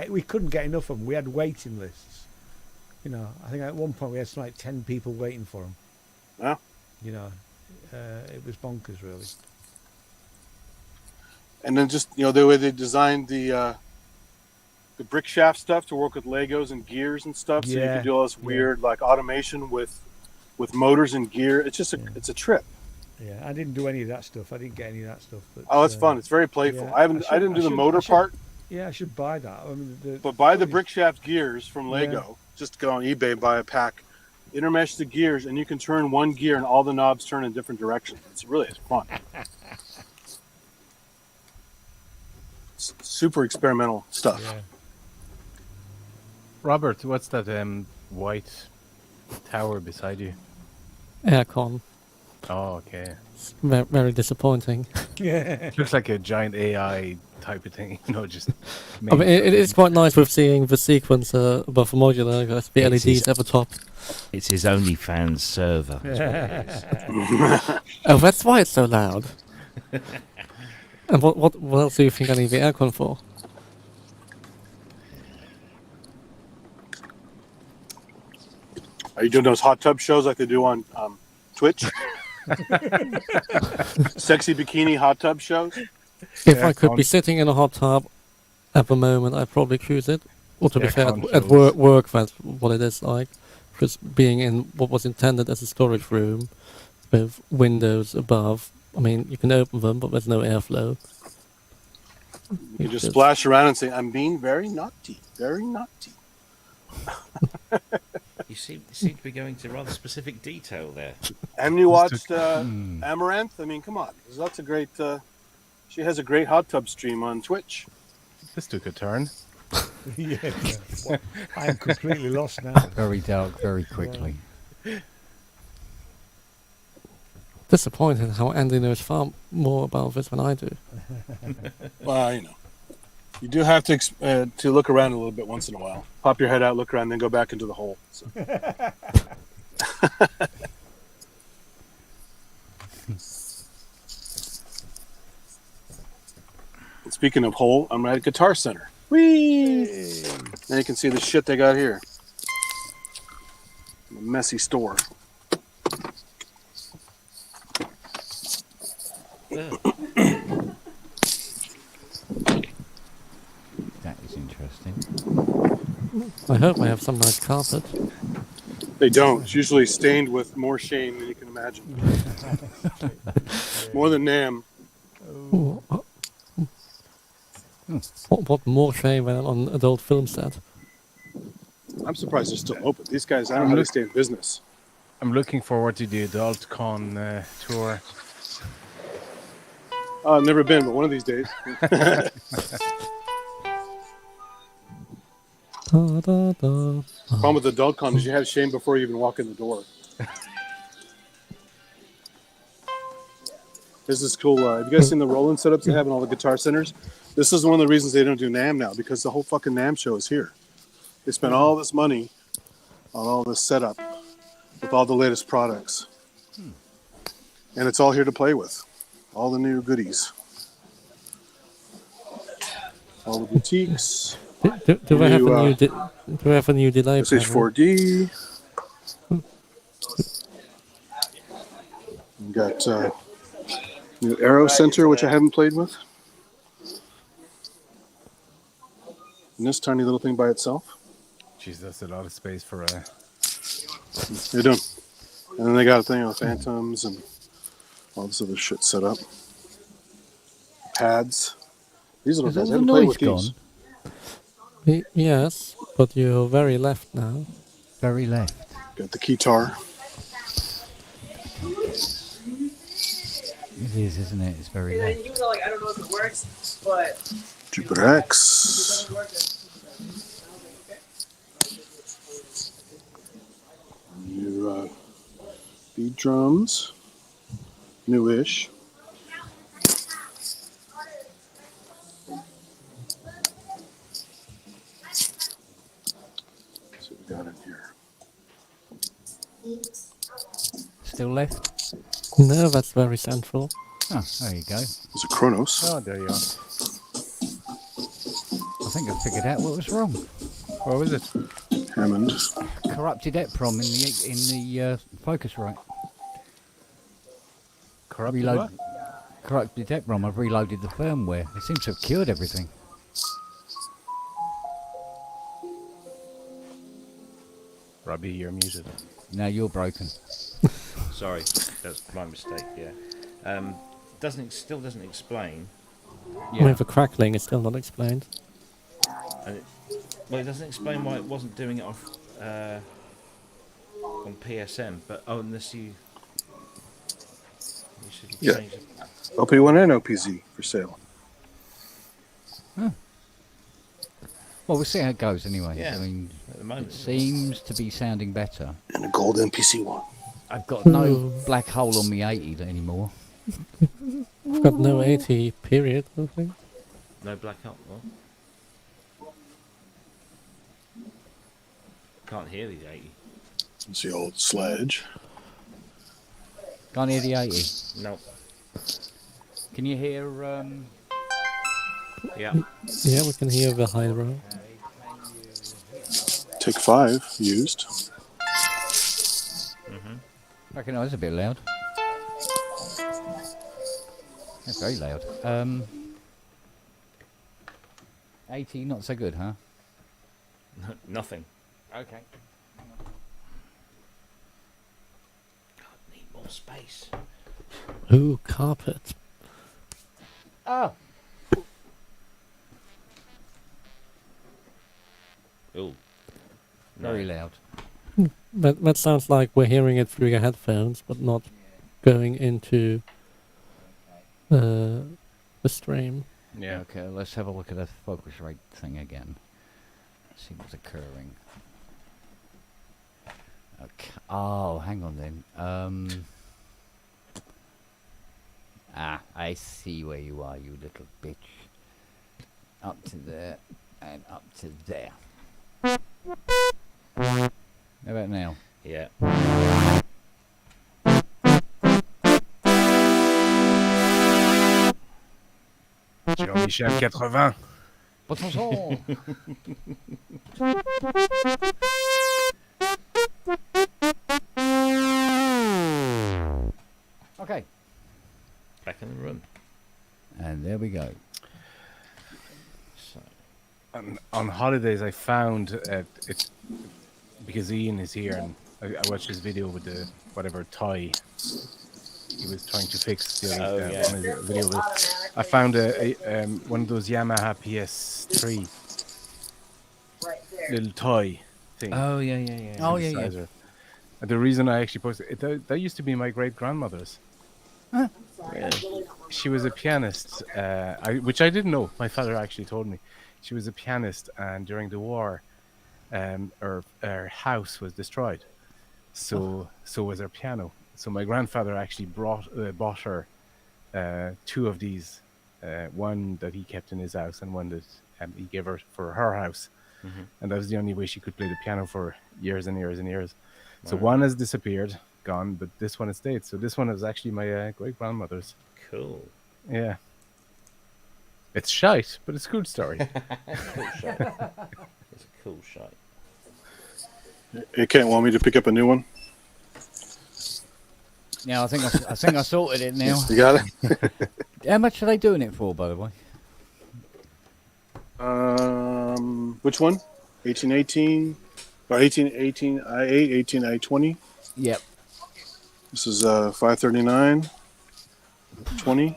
we couldn't get enough of them. We had waiting lists. You know, I think at one point we had something like 10 people waiting for them. Yeah. You know, it was bonkers, really. And then just the way they designed the brick shaft stuff to work with Legos and gears and stuff, so you Yeah, can do all this weird like automation with motors and gear. It's just it's a trip. Yeah, I didn't do any of that stuff. I didn't get any of that stuff. But, Oh, it's fun. It's very playful. yeah, I didn't do the motor part, Yeah, I should buy that. I mean, but buy the brick shaft gears from Lego. Yeah. Just go on eBay and buy a pack. Intermesh the gears, and you can turn one gear, and all the knobs turn in different directions. It's fun. It's super experimental stuff. Yeah. Robert, what's that white tower beside you? Aircon. Oh, okay. It's very disappointing. Yeah. Looks like a giant AI type of thing, just. I mean, it is quite nice with seeing the sequencer above the modular, because the It's LEDs at the top. It's his OnlyFans server. That's what it is. Oh, that's why it's so loud. And what else do you think I need the aircon for? Are you doing those hot tub shows like they do on Twitch? Sexy bikini hot tub shows? If I could be Aircon. sitting in a hot tub at the moment, I'd probably choose it. Or to be fair, Aircon at shows. work, that's what it is like. Because being in what was intended as a storage room with windows above, I mean, you can open them, but there's no airflow. You can just splash around and say, I'm being very naughty, very naughty. You seem to be going to rather specific detail there. And you watched Amaranth? I mean, come on. That's a great... she has a great hot tub stream on Twitch. This took a turn. Yeah. I am completely lost now. Very dark, very quickly. Disappointing how Andy knows far more about this than I do. Well, You do have to look around a little bit once in a while. Pop your head out, look around, then go back into the hole. So. And speaking of hole, I'm at Guitar Center. Whee! Now you can see the shit they got here. A messy store. That is interesting. I hope I have some nice carpet. They don't. It's usually stained with more shame than you can imagine. More than Nam. Ooh, what more shame than on adult film set? I'm surprised they're still open. These guys, I don't know how they stay in business. I'm looking forward to the Adult Con tour. Oh, I've never been, but one of these days. Da, da, da. Problem with Adult Con is you have shame before you even walk in the door. This is cool. Have you guys seen the Roland setups they have in all the Guitar Centers? This is one of the reasons they don't do NAMM now, because the whole fucking NAMM show is here. They spent all this money on all this setup with all the latest products. And it's all here to play with. All the new goodies. All the boutiques. Do we have a new do we have a new delay? SH4D. We got new Aero Center, which I haven't played with. And this tiny little thing by itself. Jeez, that's a lot of space for a. They do. And then they got a thing with Phantoms and all this other shit set up. Pads. These little Is guys. I all the haven't played noise with gone? these. Yes, but you're very left now. Very left. Got the guitar. It is, isn't it? It's very left. Even though, like, I don't know if it works, but Jupiter X. it doesn't work. New beat drums. Newish. See what we got in here. Still left? No, that's very central. Oh, there you go. There's a Kronos. Oh, there you are. I think I figured out what was wrong. What was it? Hammond. Corrupted EPROM in the Focusrite. Corrupted Reload. what? Corrupted EPROM. I've reloaded the firmware. It seems to have cured everything. Robbie, you're muted. Now you're broken. Sorry, that's my mistake. Yeah, still doesn't explain, With the crackling, it's still not explained. and it doesn't explain why it wasn't doing it off on PSM. But unless you should Yeah. change it. OP1 and OPZ for sale. Well, we'll see how it goes anyway. Yeah, I mean, at the moment. it seems to be sounding better. And a gold NPC1. I've got no black hole on me 80 anymore. I've got no 80 period, I think. No black hole. What? Can't hear the 80. It's the old sledge. Can't hear the 80. No. Can you hear? Yeah. Yeah, we can hear the hydro. Take 5 used. I reckon that was a bit loud. That's very loud. 80, not so good, huh? Nothing. Okay. God, need more space. Ooh, carpet. Oh. Oh. Very loud. That sounds like we're hearing it through your headphones, but not going into the stream. Yeah. Okay, let's have a look at the focus rate thing again. See what's occurring. Okay. Oh, hang on then. I see where you are, you little bitch. up to there, and up to there. How about now? Yeah. Jean-Michel 80. Attention! Okay, Back in the room. and there we go. So, On holidays, I found it because Ian is here, and I watched his video with the whatever toy he was trying to fix the other Oh, yeah. on his video. But I found one of those Yamaha PS3 Right there. little toy thing. oh yeah, yeah, yeah. Oh, yeah, yeah. synthesizer. And the reason I actually posted it, that used to be my great grandmother's. Sorry, I'm really not working She was a pianist, which I didn't know. My father actually told me. She was a pianist, and during the war, her house was destroyed. So was her piano. So my grandfather actually bought her two of these, one that he kept in his house and one that he gave her for her house. Mhm. And that was the only way she could play the piano for years and years and years. So Wow. one has disappeared, gone, but this one has stayed. So this one is actually my great grandmother's. Cool. Yeah. It's shite, but it's a cool story. Cool shot. It's a cool shot. You can't want me to pick up a new one? Now I think I sorted it now. You got it? How much are they doing it for, by the way? Which one? 1818 or 1818 I8, 18 I20. Yep. This is 539, 20,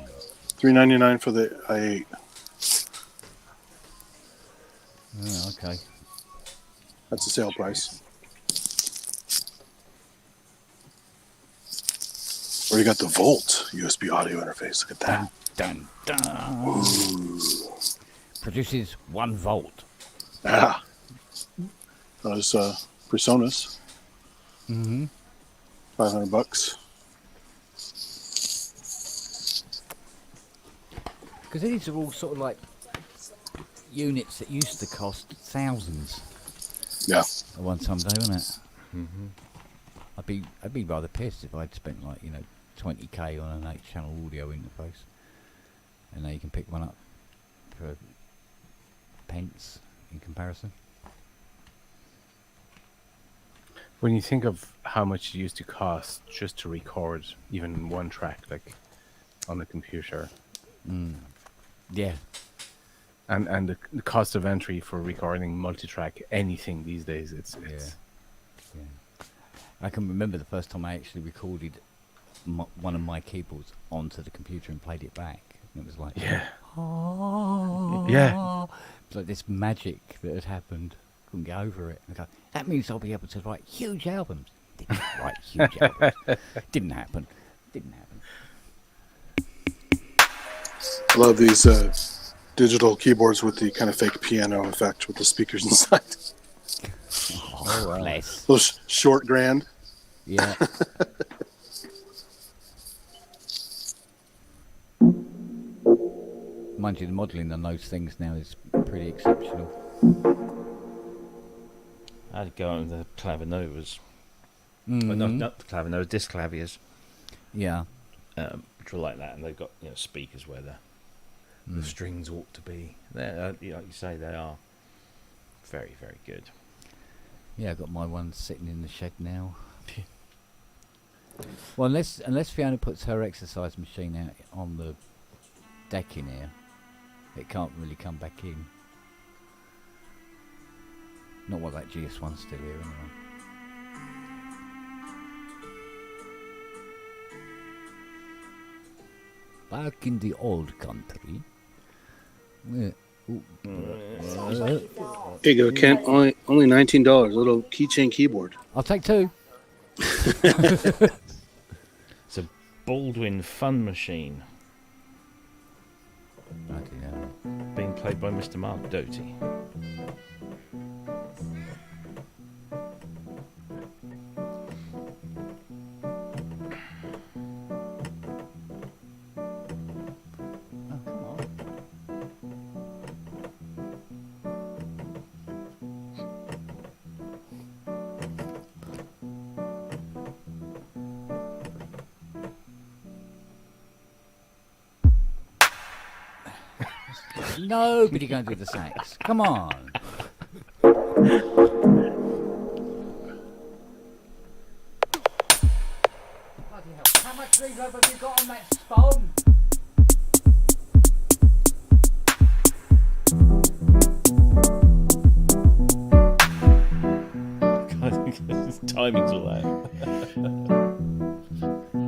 399 for the I8. Oh, okay. That's the sale price. Or you got the Volt USB audio interface. Look at that. Dun dun. Produces 1 volt. Ah. Those Presonus. Mm-hmm. $500. Because these are all sort of like units that used to cost thousands Yeah. at one time day, wasn't it? Mm-hmm. I'd be rather pissed if I'd spent like 20k on an 8-channel audio interface, and now you can pick one up for pence in comparison. When you think of how much it used to cost just to record even one track, like on a computer, Yeah. and the cost of entry for recording multi-track anything these days, it's Yeah. I can remember the first time I actually recorded one of my keyboards onto the computer and played it back. And it was like, yeah. yeah. It's like this magic that had happened. Couldn't get over it. And I go, that means I'll be able to write huge albums. Didn't write huge albums. Didn't happen. I love these digital keyboards with the kind of fake piano effect with the speakers inside. Oh, bless. Those short grand. Yeah. Mind you, the modelling on those things now is pretty exceptional. I'd go on the Clavinovas. Mhm. Well, not the Clavinovas, disc claviers. Yeah. Which are like that, and they've got speakers where the strings ought to be. They're, like you say, they are very, very good. Yeah, I've got my one sitting in the shed now. Well, unless Fiona puts her exercise machine out on the deck in here, it can't really come back in. Not while that GS1's still here, anyway. Back in the old country. Here you go, Kent. Only $19. A little keychain keyboard. I'll take 2. It's a Baldwin Fun Machine Bloody hell. being played by Mr. Mark Doty. Oh, come on. Nobody going to do the sax. Come on. Bloody hell. How much reverb have you got on that phone? Timing's all out.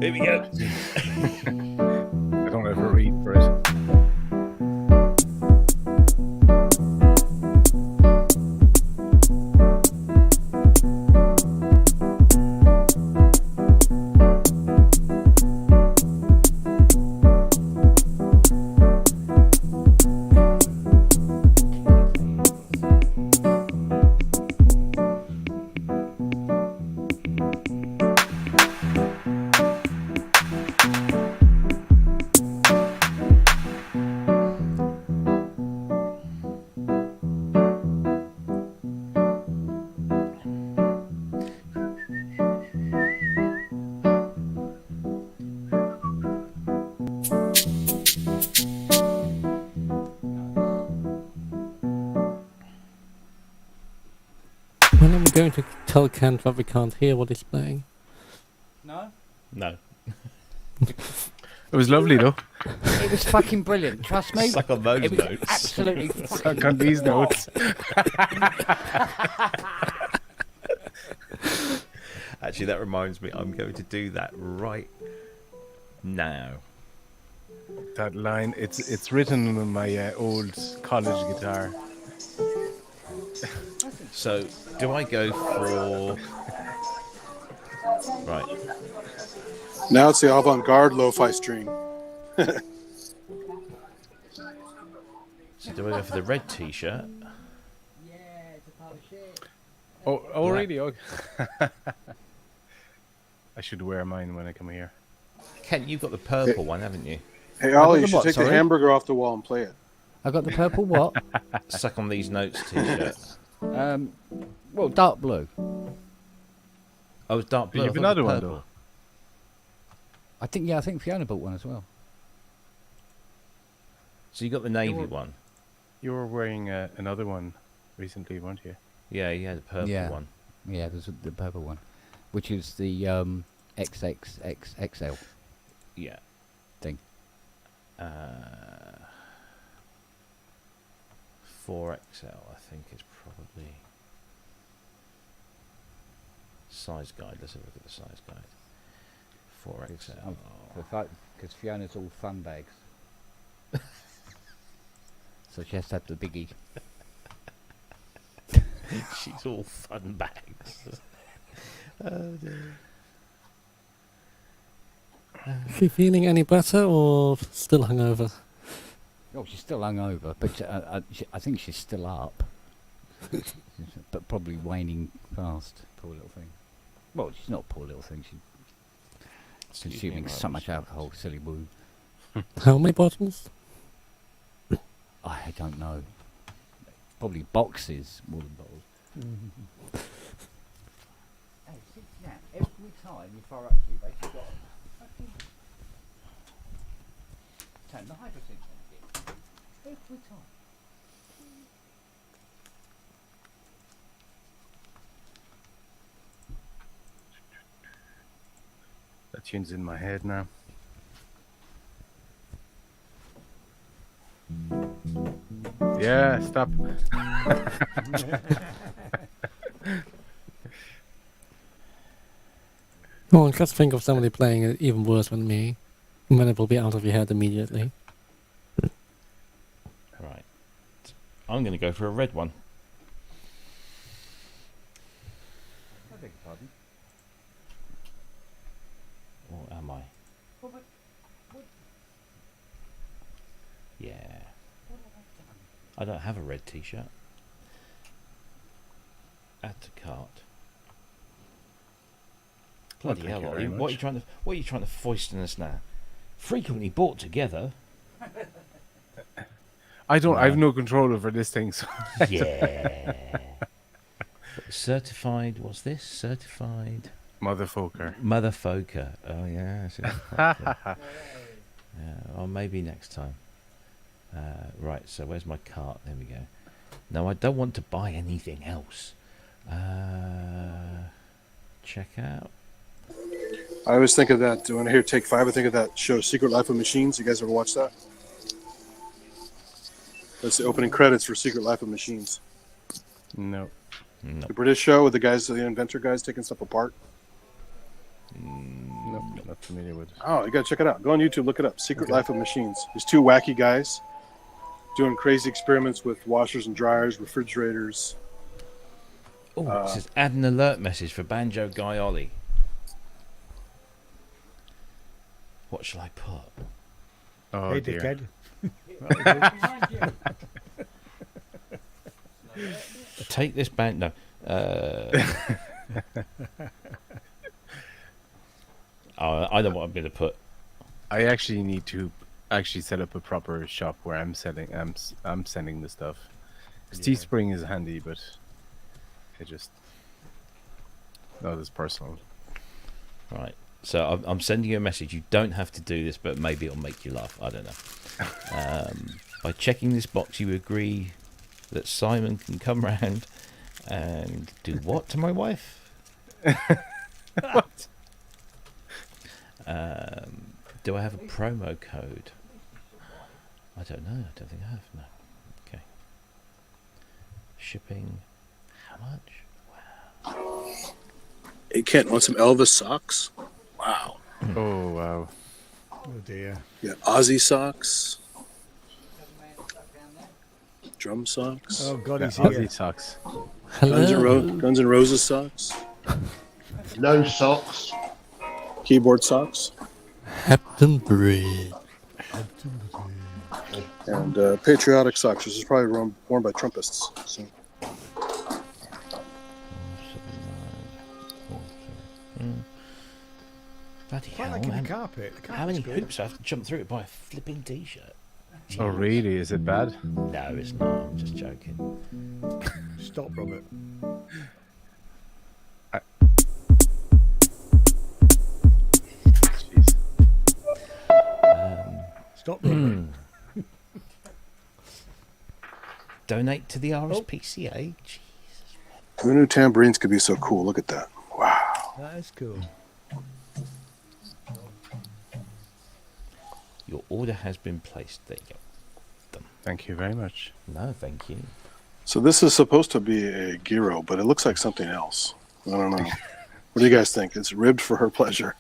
Here we go. I don't have a read for it. When are we going to tell Kent that we can't hear what he's playing? No? No. It was lovely though. It was fucking brilliant. Trust me. Suck on those It was notes. absolutely fucking Suck on these notes. Actually, that reminds me, I'm going to do that right now. That line, it's written on my old college guitar. So, do I go for... Right. Now it's the avant-garde lo-fi stream. So do I go for the red t-shirt? Oh, Right. really? Okay. I should wear mine when I come here. Ken, you've got the purple one, haven't you? Hey, Ollie, you the should what, take the sorry? hamburger off the wall and play it. I got the purple what? Suck on these notes t-shirt. Well, dark blue. Oh, it's dark blue. You I have thought it another was one purple. though. I think Fiona bought one as well. So you got the navy one. You were wearing another one recently, weren't you? Yeah, you had a purple Yeah. one. Yeah, there's the purple one, which is the XXXXL Yeah. thing. 4XL, I think, is probably size guide. Let's have a look at the size guide. 4XL. Because Fiona's all fun bags. So she has to have the biggie. She's all fun bags. Oh dear. Is she feeling any better or still hungover? Oh, she's still hungover, but I think she's still up. But probably waning fast, poor little thing. Well, she's not a poor little thing. She's consuming so much alcohol, silly woo. How many bottles? I don't know. Probably boxes more than bottles. Hey, sit down. Every time you fire up to you, they've got a fucking... Turn the hydrogen on again. Every time. That tune's in my head now. Yeah, stop. Oh, just think of somebody playing it even worse than me. And then it will be out of your head immediately. Right. I'm going to go for a red one. I beg your pardon. Or am I? Yeah. I don't have a red t-shirt. Add to cart. Well, Bloody thank hell, you Ollie, very what are you much. trying to foist in us now? Frequently bought together. I've no control over this thing, so Yeah. Certified, what's this? Certified motherfucker. motherfucker. Oh yeah. Yeah, well maybe next time. Right, so where's my cart? There we go. No, I don't want to buy anything else. Check out. I always think of that when I hear Take 5. I think of that show Secret Life of Machines. You guys ever watch that? That's the opening credits for Secret Life of Machines. No. No. The British show with the guys, the inventor guys taking stuff apart. No, not familiar with it. Oh, you gotta check it out. Go on YouTube, look it up. Secret Life of Machines. These two wacky guys doing crazy experiments with washers and dryers, refrigerators. Oh, it says add an alert message for Banjo Guy Ollie. What shall I put? Oh, Hey, dear. dickhead. Take this band. No. I know what I'm going to put. I actually need to actually set up a proper shop where I'm selling. I'm sending the stuff. 'Cause Teespring is handy, but it just not as personal. Right. So I'm sending you a message. You don't have to do this, but maybe it'll make you laugh. I don't know. By checking this box, you agree that Simon can come round and do what to my wife? What? Do I have a promo code? I don't know. I don't think I have. No. Okay. Shipping. How much? Wow. Hey, Kent, want some Elvis socks? Wow. Oh wow. Oh dear. Yeah, Aussie socks. Drum socks. Oh God, Yeah, he's here. Aussie socks. Hello. Guns N' Roses socks. No socks. Keyboard socks. Captain Bread. And patriotic socks. This is probably worn by Trumpists. So. Bloody Quite hell, like in the man. carpet. The How many carpet's good. hoops do I have to jump through to buy a flipping t-shirt? Oh really? Is it bad? No, it's not. I'm just joking. Stop, Robert. Jeez. Stop, Robert. Donate to the RSPCA. Jesus. Who knew tambourines could be so cool? Look at that. Wow. That is cool. Your order has been placed. There you go. Thank you very much. No, thank you. So this is supposed to be a gyro, but it looks like something else. I don't know. What do you guys think? It's ribbed for her pleasure.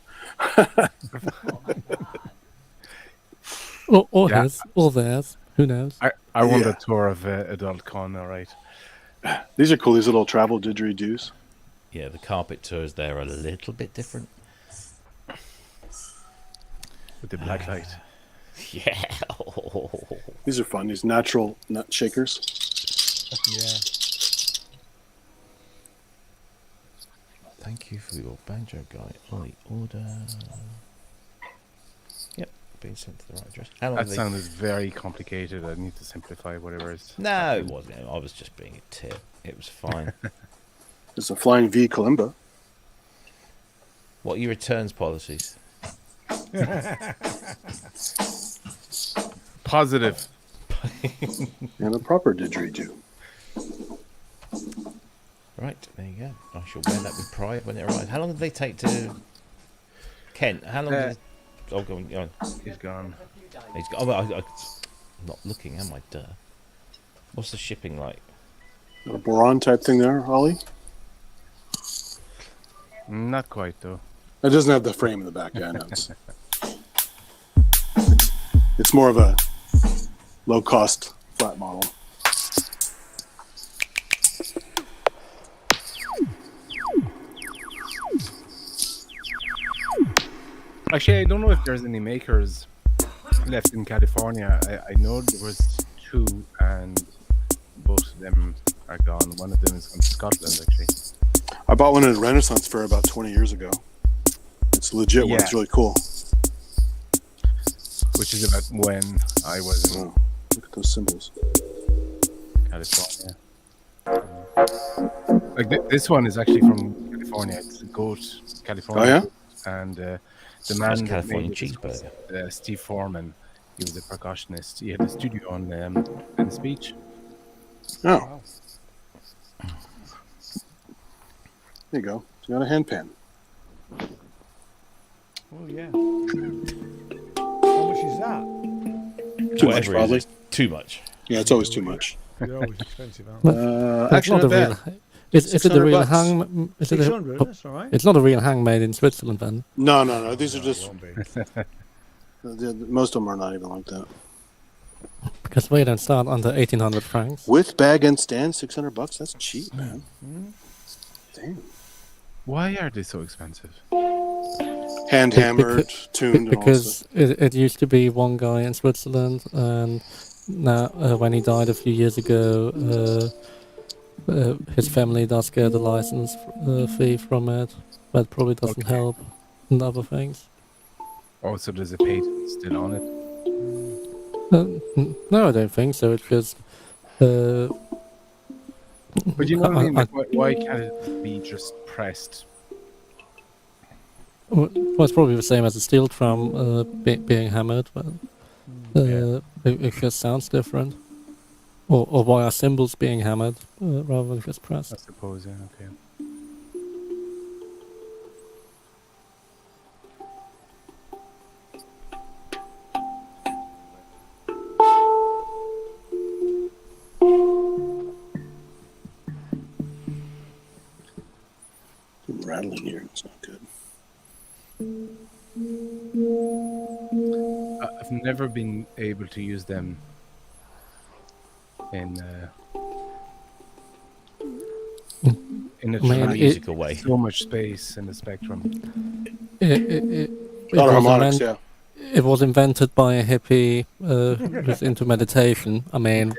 Or Yeah. his, or theirs. Who knows? I want Yeah. a tour of Adult Con. All right. These are cool. These little travel didgeridoos. Yeah, the carpet tours there are a little bit different. With the black light. Yeah. These are fun. These natural nut shakers. Yeah. Thank you for your Banjo Guy Ollie order. Yep, being sent to the right address. How long That have they- sounded very complicated. I need to simplify whatever is. No, it wasn't. I was just being a tit. It was fine. It's a Flying V Kalimba. What are your returns policies? Positive. And a proper didgeridoo. Right, there you go. I shall wear that with pride when it arrives. How long did they take to... Kent, how long did it... Oh, go on. Go on. He's gone. He's got... Oh, well, I'm not looking, am I? Duh. What's the shipping like? Got a boron type thing there, Ollie. Not quite though. It doesn't have the frame in the back. Yeah, I know. It's more of a low-cost flat model. Actually, I don't know if there's any makers left in California. I know there was two, and both of them are gone. One of them is from Scotland, actually. I bought one at a Renaissance fair about 20 years ago. It's a legit one. Yeah. It's really cool. Which is about when I was in Oh, look at those symbols. California. Like this one is actually from California. It's a goat, California. Oh, yeah? Goat. And the That's man that California made it is cheeseburger. called, Steve Foreman. he was a percussionist. He had a studio on Venice Beach. Oh, Wow. there you go. You got a handpan. Oh yeah. How much is that? Too much, Whatever it is, probably. it's too much. Yeah, it's always too much. They're always expensive, aren't they? It's Actually, not not a real. bad. Is it a real $600? hang? Is it a, 600, that's all right. it's not a real hang made in Switzerland then. No, no, no. These are No, it just won't be. most of them are not even like that. Because we don't start under 1,800 francs. With bag and stand, $600. That's cheap, man. Damn. Why are they so expensive? Hand hammered, tuned, and all Because it used to be one guy in Switzerland, and now when he died a few years ago, his family does get a license fee from it. That probably doesn't Okay. help, and other things. Oh, so there's a patent still on it. No, I don't think so. It's just. But you know what I mean? I- Like, why can't it be just pressed? Well, it's probably the same as a steel drum being hammered, but it just sounds different. Or why are cymbals being hammered rather than just I pressed? suppose, yeah, okay. Something rattling here. It's not good. I've never been able to use them in a Man, truly Musical way. so much space in the spectrum. It A lot of was harmonics, invent- yeah. it was invented by a hippie who's into meditation. I mean,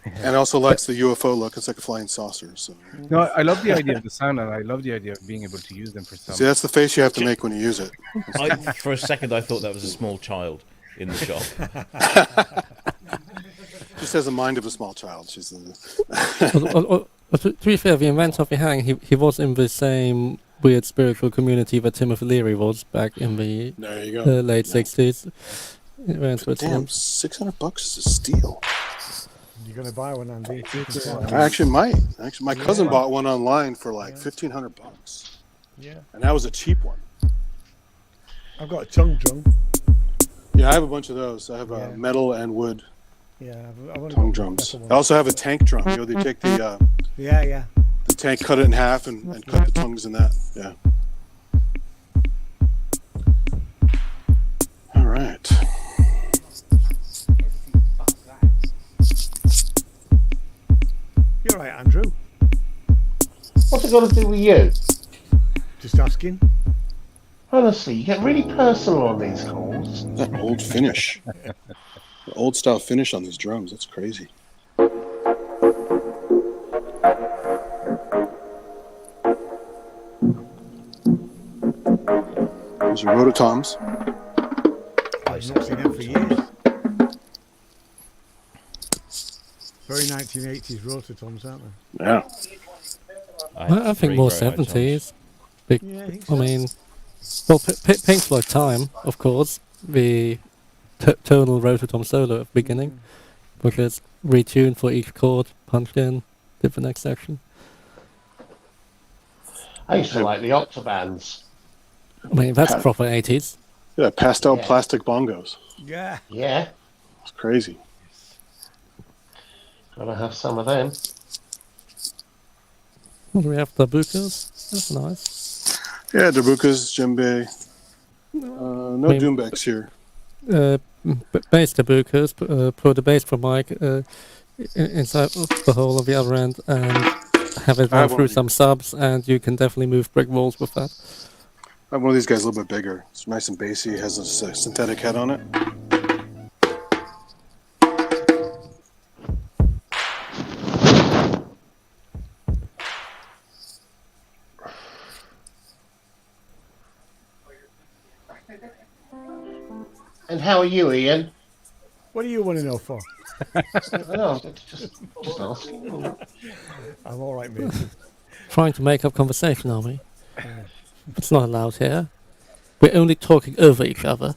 And also likes the UFO look. It's like a flying saucer. So. No, I love the idea of the sound, and I love the idea of being able to use them for some. See, that's the face you have to make when you use it. For a second, I thought that was a small child in the shop. Just has the mind of a small child. She's to be fair, the inventor of the hang, he was in the same weird spiritual community that Timothy Leary was back in the there you go. late 60s. In Damn, Switzerland. $600 is a steal. You're going to buy one, Andy? I actually might. Actually, my cousin bought one online for like $1,500, Yeah. and that was a cheap one. I've got a tongue drum. Yeah, I have a bunch of those. I have Yeah. metal and wood Yeah, I've only tongue got drums. metal I ones. also have a tank drum. You know, they take the Yeah. tank, cut it in half, and cut the tongues in that. Yeah. All right. You're right, Andrew. What's it got to do with you? Just asking. Honestly, you get really personal on these calls. That old finish. The old style finish on these drums. That's crazy. Those are rototoms. I've not seen them for years. Very 1980s rototoms, aren't they? Yeah. I think more 70s. Yeah, I think so. I mean, well, Pink Floyd Time, of course, the tonal rototom solo at the beginning, which is retuned for each chord, punched in, did the next section. I used to like the Octobands. I mean, that's proper 80s. Yeah, pastel Yeah. plastic bongos. Yeah. Yeah, It's crazy. gotta have some of them. What do we have? Darbukas? That's nice. Yeah, darbukas, djembe. No I mean- doombecks here. Bass darbukas, put the bass for mic inside the hole of the other end and have it I run have one through of some subs, and you can definitely move brick walls with that. I have one of these guys a little bit bigger. It's nice and bassy. It has a synthetic head on it. And how are you, Ian? What do you want to know for? Oh, just asking. I'm all right, mate. Trying to make up conversation, are we? It's not allowed here. We're only talking over each other.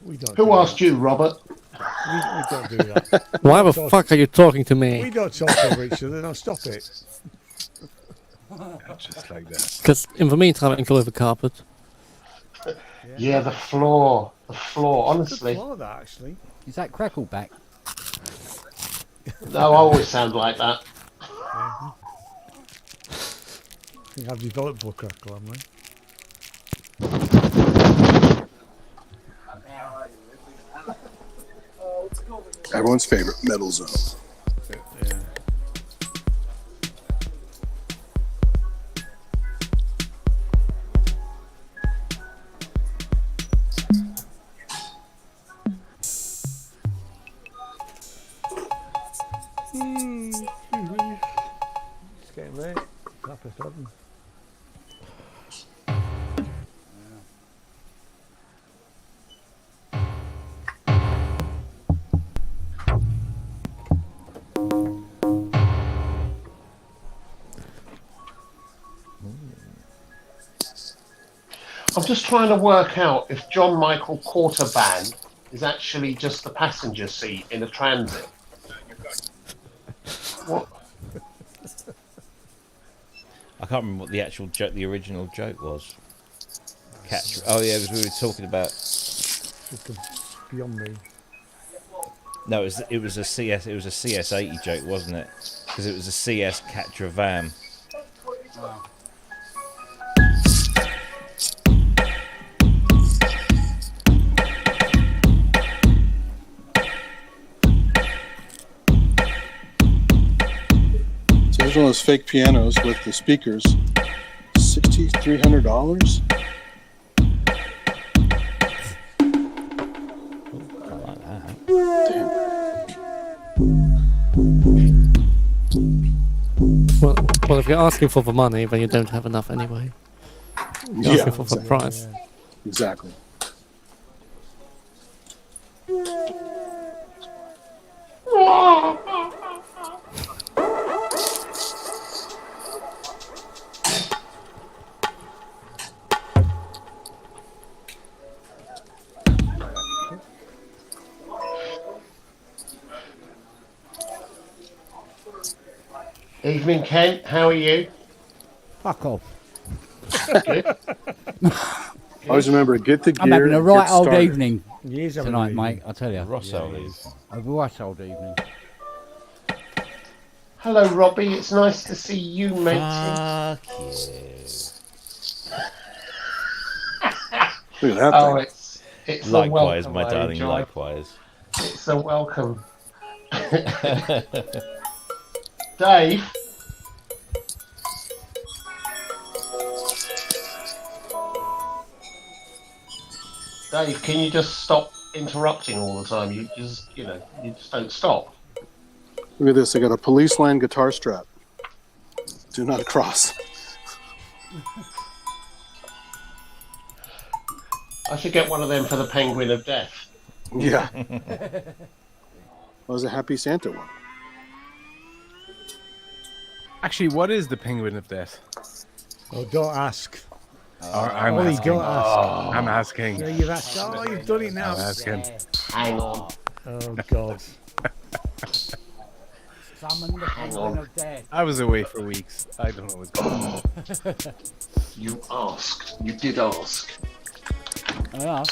We don't. Who do asked that. you, Robert? We don't do that. Why the Talk- fuck are you talking to We me? don't talk over each other. Now stop it. Just like that. Because in the meantime, I can go over carpet. Yeah, the floor. The floor, Good honestly. floor, that actually. Is that Crackleback? No, I always sound like that. I think I've developed for crackle, haven't I? Everyone's favorite metal zone. Yeah. It's getting late. Half past 11. I'm just trying to work out if John Michael Quarterban is actually just the passenger seat in a transit. What? I can't remember what the actual joke, the original joke was. Oh yeah, because we were talking about. Beyond me. No, it was a CS80 joke, wasn't it? Because it was a CS Catra van. So here's one of those fake pianos with the speakers. $6,300. I like that. Well, if you're asking for the money, then you don't have enough anyway. You're Yeah, asking for the price. exactly. Evening, Kent. How are you? Fuck off. Good. Always remember, get the gear. I'm having a and right get old started. evening He is having tonight, an mate. evening. I tell you. Ross Ollies. A right old evening. Hello, Robbie. It's nice to see you, matey. Fuck you. Look at that Oh, thing. it's a Likewise, welcome, my I darling, enjoy. likewise. It's a welcome. Dave. Dave, can you just stop interrupting all the time? You just don't stop. Look at this. I got a police line guitar strap. Do not cross. I should get one of them for the Penguin of Death. Yeah. That was a Happy Santa one. Actually, what is the Penguin of Death? Oh, don't ask. Or I'm Ollie, asking. don't ask. I'm asking. Yeah, you've asked. Oh, you've done it now. I'm asking. Hang on. Oh, God. Summon the Penguin of Death. I was away for weeks. I don't know what's going on. You asked. You did ask. Yeah.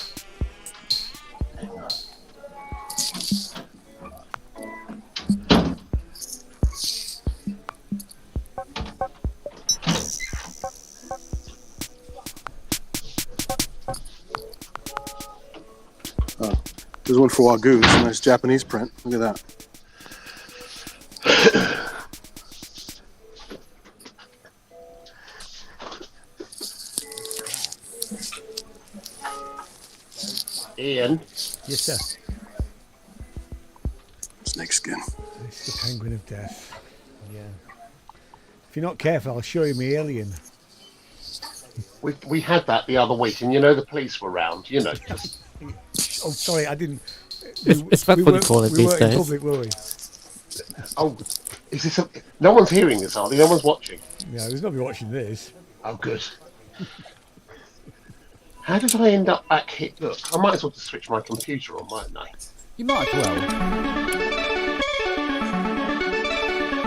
There's one for Wagyu. It's a nice Japanese print. Look at that. Ian. Yes, sir. Snake skin. It's the Penguin of Death. Yeah. If you're not careful, I'll show you my alien. We had that the other week, and the police were round. Just Oh, sorry, I didn't. Is that what you call it we these weren't in days? public, were we? oh, is this? No one's hearing this, are they? No one's watching. Yeah, there's nobody watching this. Oh, good. How did I end up back here? Look, I might as well just switch my computer on, mightn't I? You might as well.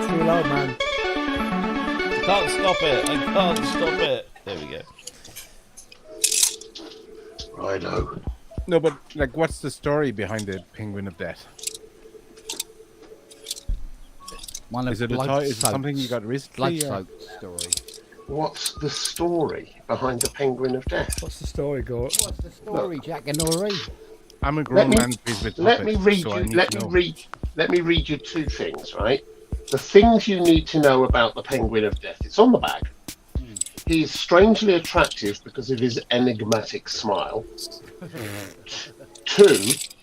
Too loud, man. I can't stop it. I can't stop it. There we go. Righto. No, but like, what's the story behind the Penguin of Death? One of Is it is it something you got recently? or- blood-soaked story. What's the story behind the Penguin of Death? What's the story, Go? What's the story, Jack and Ori? I'm a grown me- man pleased with Let me puppets, read so I you. need Let to me know. read you two things. Right, the things you need to know about the Penguin of Death. It's on the back. He is strangely attractive because of his enigmatic smile. 2,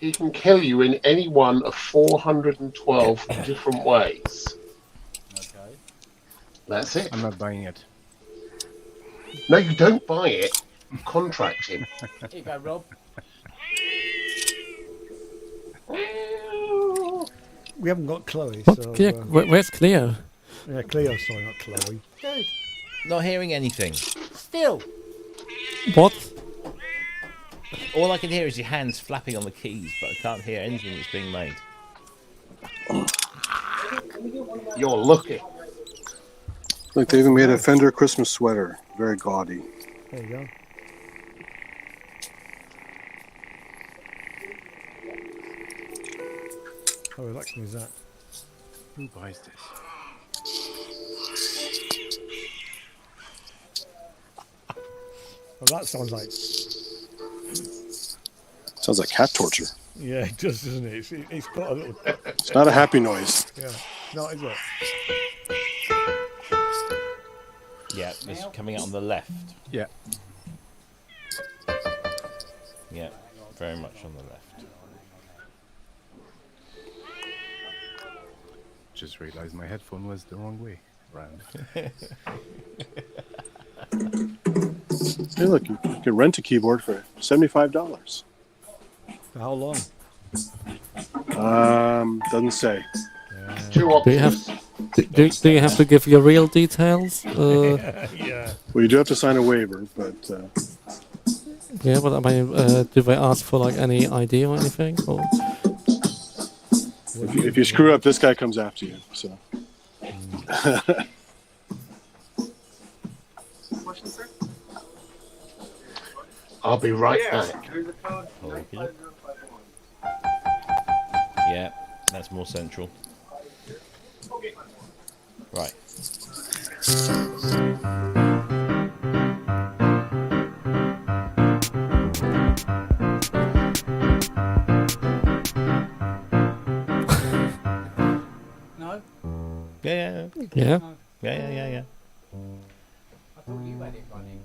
he can kill you in any one of 412 different ways. Okay. That's it. I'm not buying it. No, you don't buy it. You contract him. Here you go, Rob. We haven't got Chloe, What? so Cleo, where's Cleo? yeah, Cleo. Sorry, not Chloe. Dude, Not hearing anything. still. What? All I can hear is your hands flapping on the keys, but I can't hear anything that's being made. You're lucky. Look, they even made a Fender Christmas sweater. Very gaudy. There you go. How relaxing is that? Who buys this? Well, that sounds like Sounds like cat torture. yeah, it does, doesn't it? It's got a little It's not a happy noise. yeah. No, is it? Yeah, it's coming out on the left. Yeah. Yeah, very much on the left. Just realised my headphone was the wrong way around. Hey, look, you can rent a keyboard for $75. For how long? Doesn't say. Two Do you have options. do you have to give your real details? Yeah. Well, you do have to sign a waiver, but Yeah, but I mean, do they ask for like any ID or anything? Or if you screw up, this guy comes after you. So I'll be right back. Okay. Yeah, that's more central. Right. No? Yeah, yeah, yeah. I thought you had it running.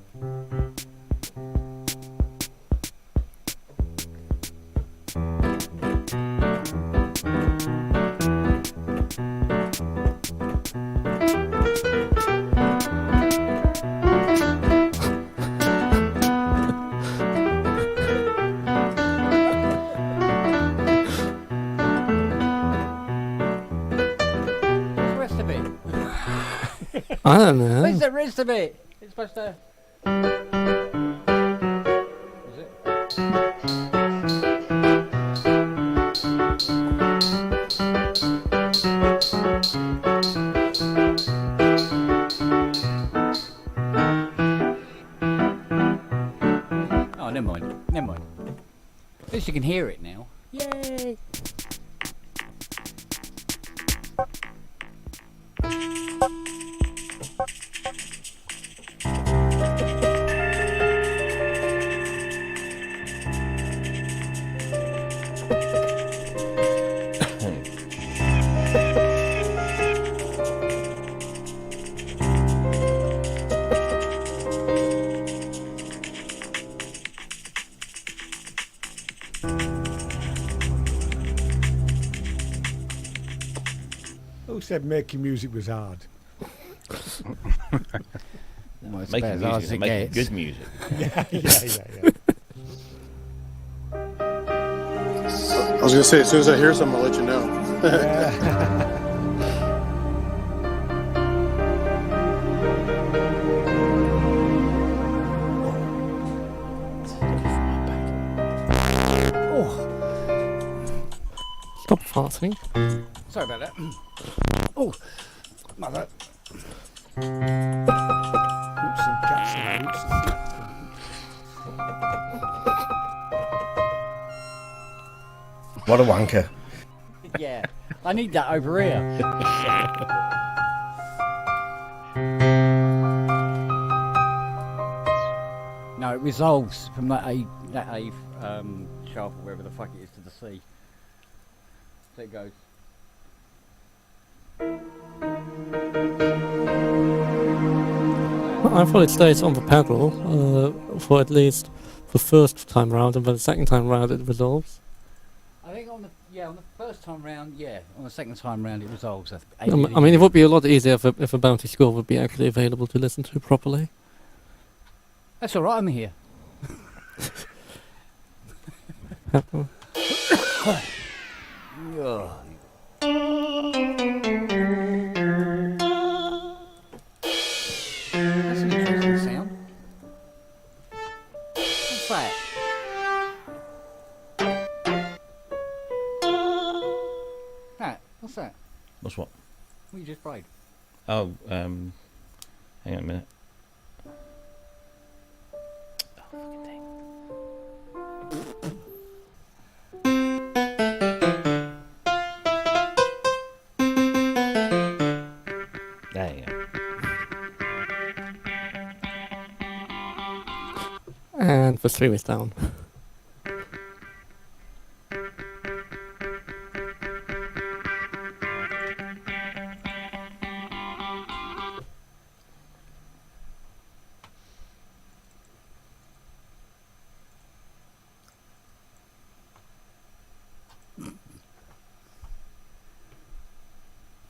Where's the rest of it? I don't know. Where's the rest of it? It's supposed to. Is it? Oh, never mind. Never mind. At least you can hear it now. Yay! Who said making music was hard? Well, it's Making about as hard music, as it making gets. good music. Yeah. I was gonna say, as soon as I hear something, I'll let you know. think. Sorry about that. Oh, mother. Oops and cats and oops and cats. What a wanker. Yeah, I need that over here. No, it resolves from that A sharp or wherever the fuck it is to the C. So it goes. I thought it stays on the pedal for at least the first time round, and then the second time round it resolves. I think on the first time round, yeah. On the second time round, it resolves. I mean, it would be a lot easier if a bounty score would be actually available to listen to properly. That's all right. I'm here. Ugh. That's an interesting sound. What's that? What's that? What's what? What you just played? Oh, hang on a minute. Oh, fucking thing. There you go. And the 3 is down.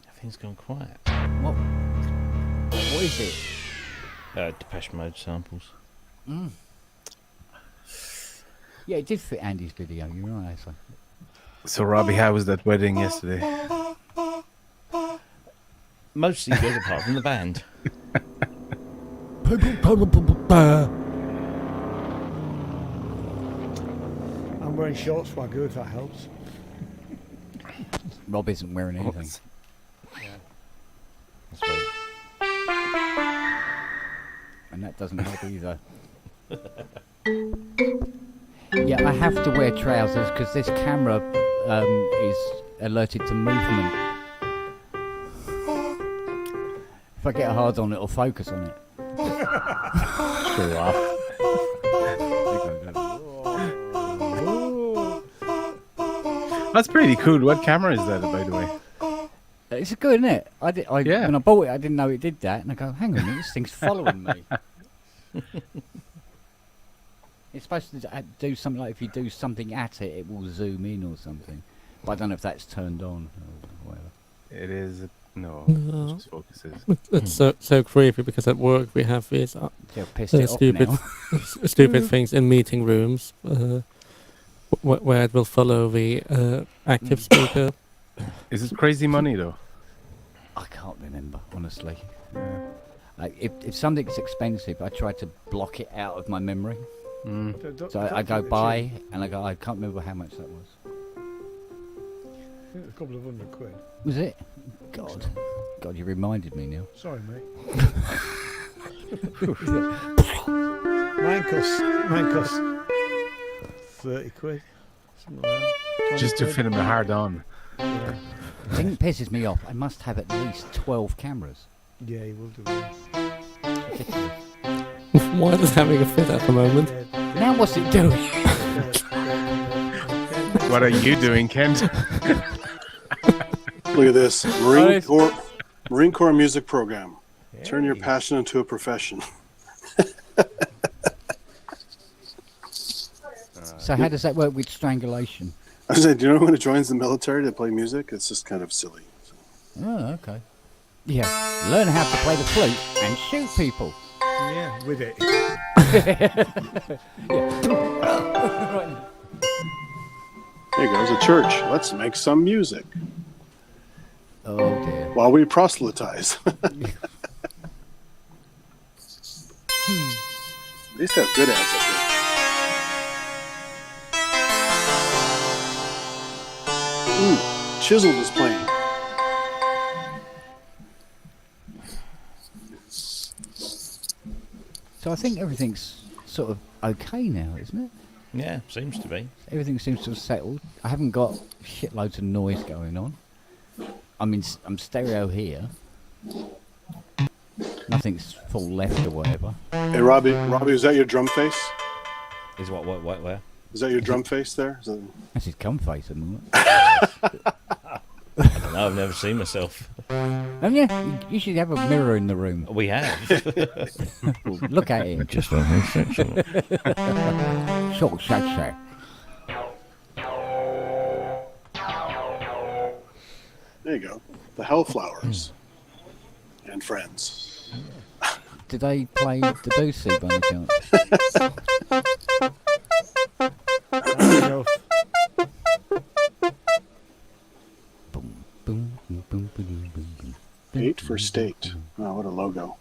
Everything's gone quiet. What? What is it? Depeche Mode samples. Yeah, it did fit Andy's video. You're right, actually. So, Robbie, how was that wedding yesterday? Mostly good, apart from the band. I'm wearing shorts while good, if that helps. Rob isn't wearing anything. That's right. And that doesn't help either. Yeah, I have to wear trousers because this camera is alerted to movement. If I get hard on it, it'll focus on it. Screw up. That's pretty cool. What camera is that, by the way? It's good, isn't it? Yeah. When I bought it, I didn't know it did that, and I go, hang on a minute, this thing's following me. It's supposed to do something like if you do something at it, it will zoom in or something. But I don't know if that's turned on or whatever. It is. No, No. it just focuses. It's so creepy because at work we have these Yeah, I've pissed it off stupid now. stupid things in meeting rooms where it will follow the active speaker. Is it crazy money though? I can't remember, honestly. Yeah. If something's expensive, I try to block it out of my memory. Mm. So I go by and I go, I can't remember how much that was. I think it's a couple of £100. Was it? God, you reminded me now. Sorry, mate. Mine costs £30. Something like that. Just to 20 fit him hard on. Yeah. The thing that pisses me off, I must have at least 12 cameras. Yeah, you will do that. Ridiculous. Why is having a fit at the moment? Now what's it doing? What are you doing, Kent? Look at this Marine Corps music program. Turn your passion into a profession. So how does that work with strangulation? I was saying, do you know when it joins the military to play music? It's just kind of silly. Oh, okay. Yeah, learn how to play the flute and shoot people. Yeah, with it. Right. There goes a church. Let's make some music Oh dear. while we proselytize. They used to have good ads up there. chiseled his plane. So I think everything's sort of okay now, isn't it? Yeah, seems to be. Everything seems to have settled. I haven't got shitloads of noise going on. I'm stereo here. Nothing's full left or whatever. Hey, Robbie, is that your drum face? Is what, where? Is that your drum face there? Is that... That's his cum face, isn't it? I don't know, I've never seen myself. Haven't you? You should have a mirror in the room. We have. Look at him. Just on his section. Sort of sad. There you go. The Hellflowers and friends. Did they play the Debussy by any chance? Boom, boom, boom, boom, boom, boom, boom. 8 for state. Oh, what a logo.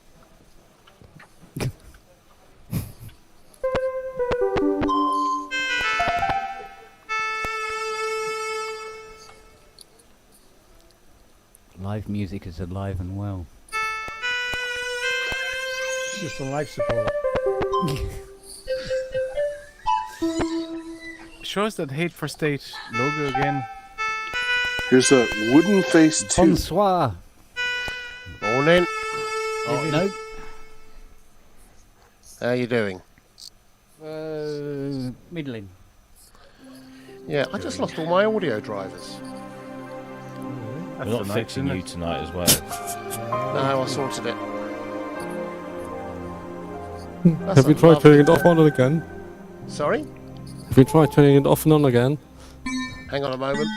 Live music is alive and well. It's just on life support. Show us that Hate for State logo again. Here's a wooden face 2. Bonsoir. Morning. Oh, no. How you doing? Middling. Yeah, I just lost all my audio drivers. We're not fixing you tonight as well. No, I sorted it. Have you tried turning it off on and again? Sorry? Have you tried turning it off and on again? Hang on a moment.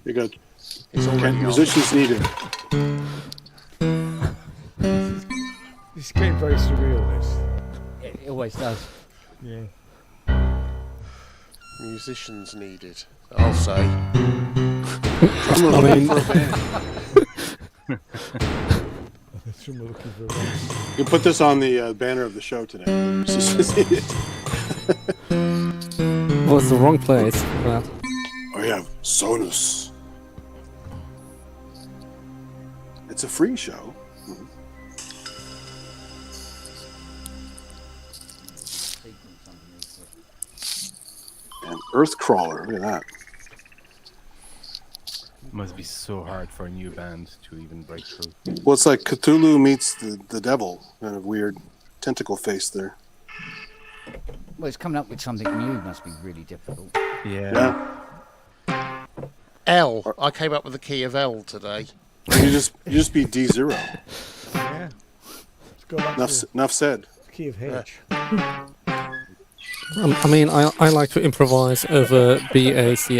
You got It's already on. musicians needed. It's getting very surreal, this. It always does. Yeah. Musicians needed. I'll say. I mean, Someone looking for a race. You put this on the banner of the show today. Musicians needed. well, it's the wrong place for that. Oh yeah, Sonus. It's a free show. And Earthcrawler, look at that. Must be so hard for a new band to even break through. Well, it's like Cthulhu meets the devil. Kind of weird tentacle face there. Well, it's coming up with something new must be really difficult. Yeah. L. I came up with the key of L today. You just be D0. Yeah. Let's go back to Enough said. the key of H. I mean, I like to improvise over BACH.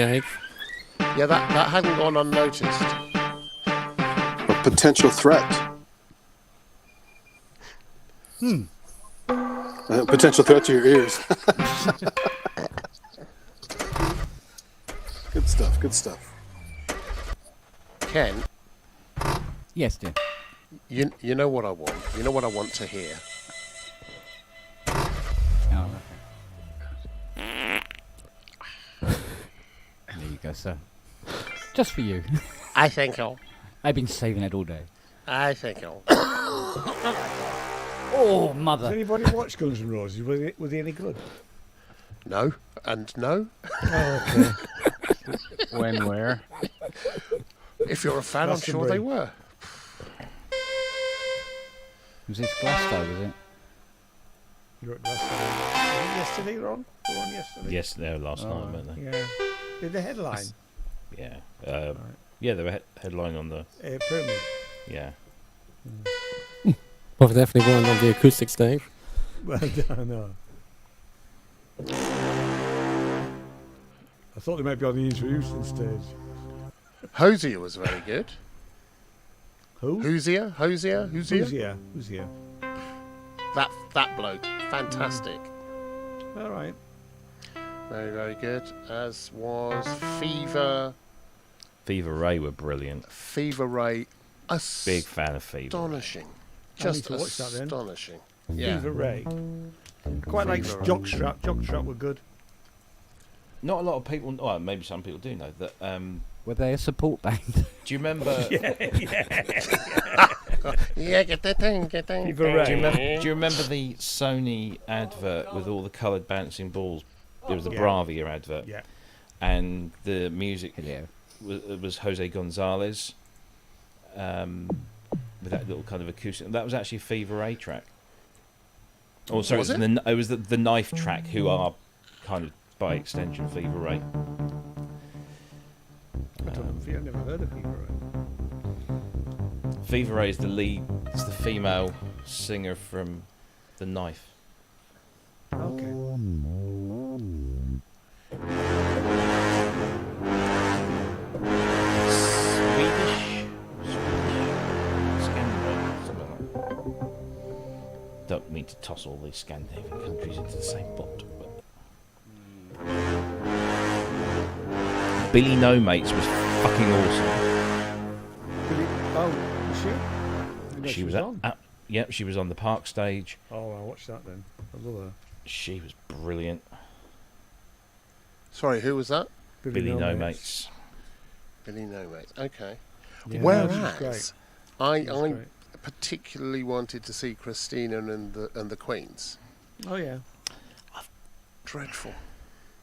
Yeah, that hadn't gone unnoticed. A potential threat. A potential threat to your ears. Good stuff. Good stuff. Ken, Yes, dear. you know what I want. You know what I want to hear. Oh, okay. There you go, sir. Just for you. I think I'll. I've been saving it all day. I think I'll. Oh, Does mother. anybody watch Guns N' Roses? Were they any good? No, and no. Oh, okay. When, where? If you're a fan, I'm sure they were. Was this Glasgow, was it? You were at Glasgow. Was it yesterday, Ron? They were on yesterday. Yes, they were last night, weren't they? Yeah. Did the headline? Yeah. Yeah, they were headline on the. Pyramid. Yeah. Well, they definitely weren't on the acoustic stage. Well done, no. I thought they might be on the introducing stage. Hosier was very good. Who? Hosier? Who's here? That bloke. Fantastic. All right. Very, very good. As was Fever. Fever Ray were brilliant. Fever Ray. Big fan of Fever. Astonishing. I need Just to watch that then. astonishing. Yeah. Fever Ray. Quite like Fever Ray. Jockstrap. Jockstrap were good. not a lot of people. Well, maybe some people do know that. Were they a support band? Do you remember? Yeah, get that thing, get that. Do you remember the Sony advert with all the coloured bouncing balls? It was the Bravia advert. Yeah. And the music Yeah. was Jose Gonzalez, with that little kind of acoustic. That was actually a Fever A track. Oh, sorry, Was it? it was the Knife track, who are kind of by extension Fever A. I don't know. I've never heard of Fever A. Fever A is the lead. It's the female singer from the Knife. Okay. Scandinavian, something like that. Don't mean to toss all these Scandinavian countries into the same pot, but Billy No Mates was fucking awesome. Oh, was she? I didn't know She was on. Yep, she was on the Park stage. Oh, I'll watch that then. I love her. She was brilliant. Sorry, who was that? Billy No Mates. Billy No Mates. Okay. Yeah, Whereas she's great. I She's great. particularly wanted to see Christina and the Queens. Oh yeah. Dreadful.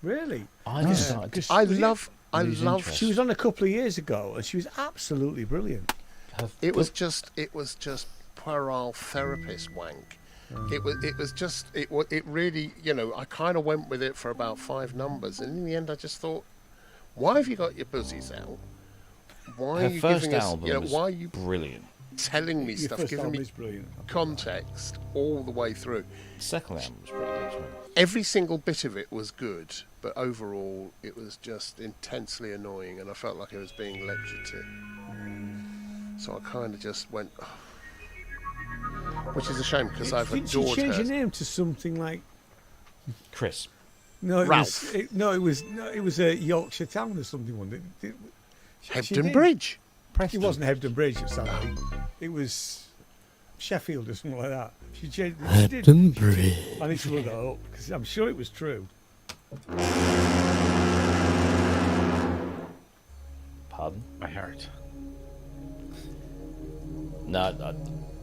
Really? I just started. 'Cause I was it- love. interest. She was on a couple of years ago, and she was absolutely brilliant. It was just puerile therapist wank. It really, I kind of went with it for about 5 numbers, and in the end I just thought, why have you got your buzzies out? Why Her are you first giving us, album was why are you brilliant. telling me Your stuff, first giving album me is brilliant. context all the way through? The second album was pretty good as well. Every single bit of it was good, but overall it was just intensely annoying, and I felt like I was being lectured to. So I kind of just went, which is a shame because I've Didn't she adored change her. her name to something like? Chris. No, it Ralph. was a Yorkshire town or something. She Hebden did. Bridge. It wasn't Hebden Bridge, sadly. It was Sheffield or something like that. She did. Hebden Bridge. I need to look that up because I'm sure it was true. Pardon? My heart. No,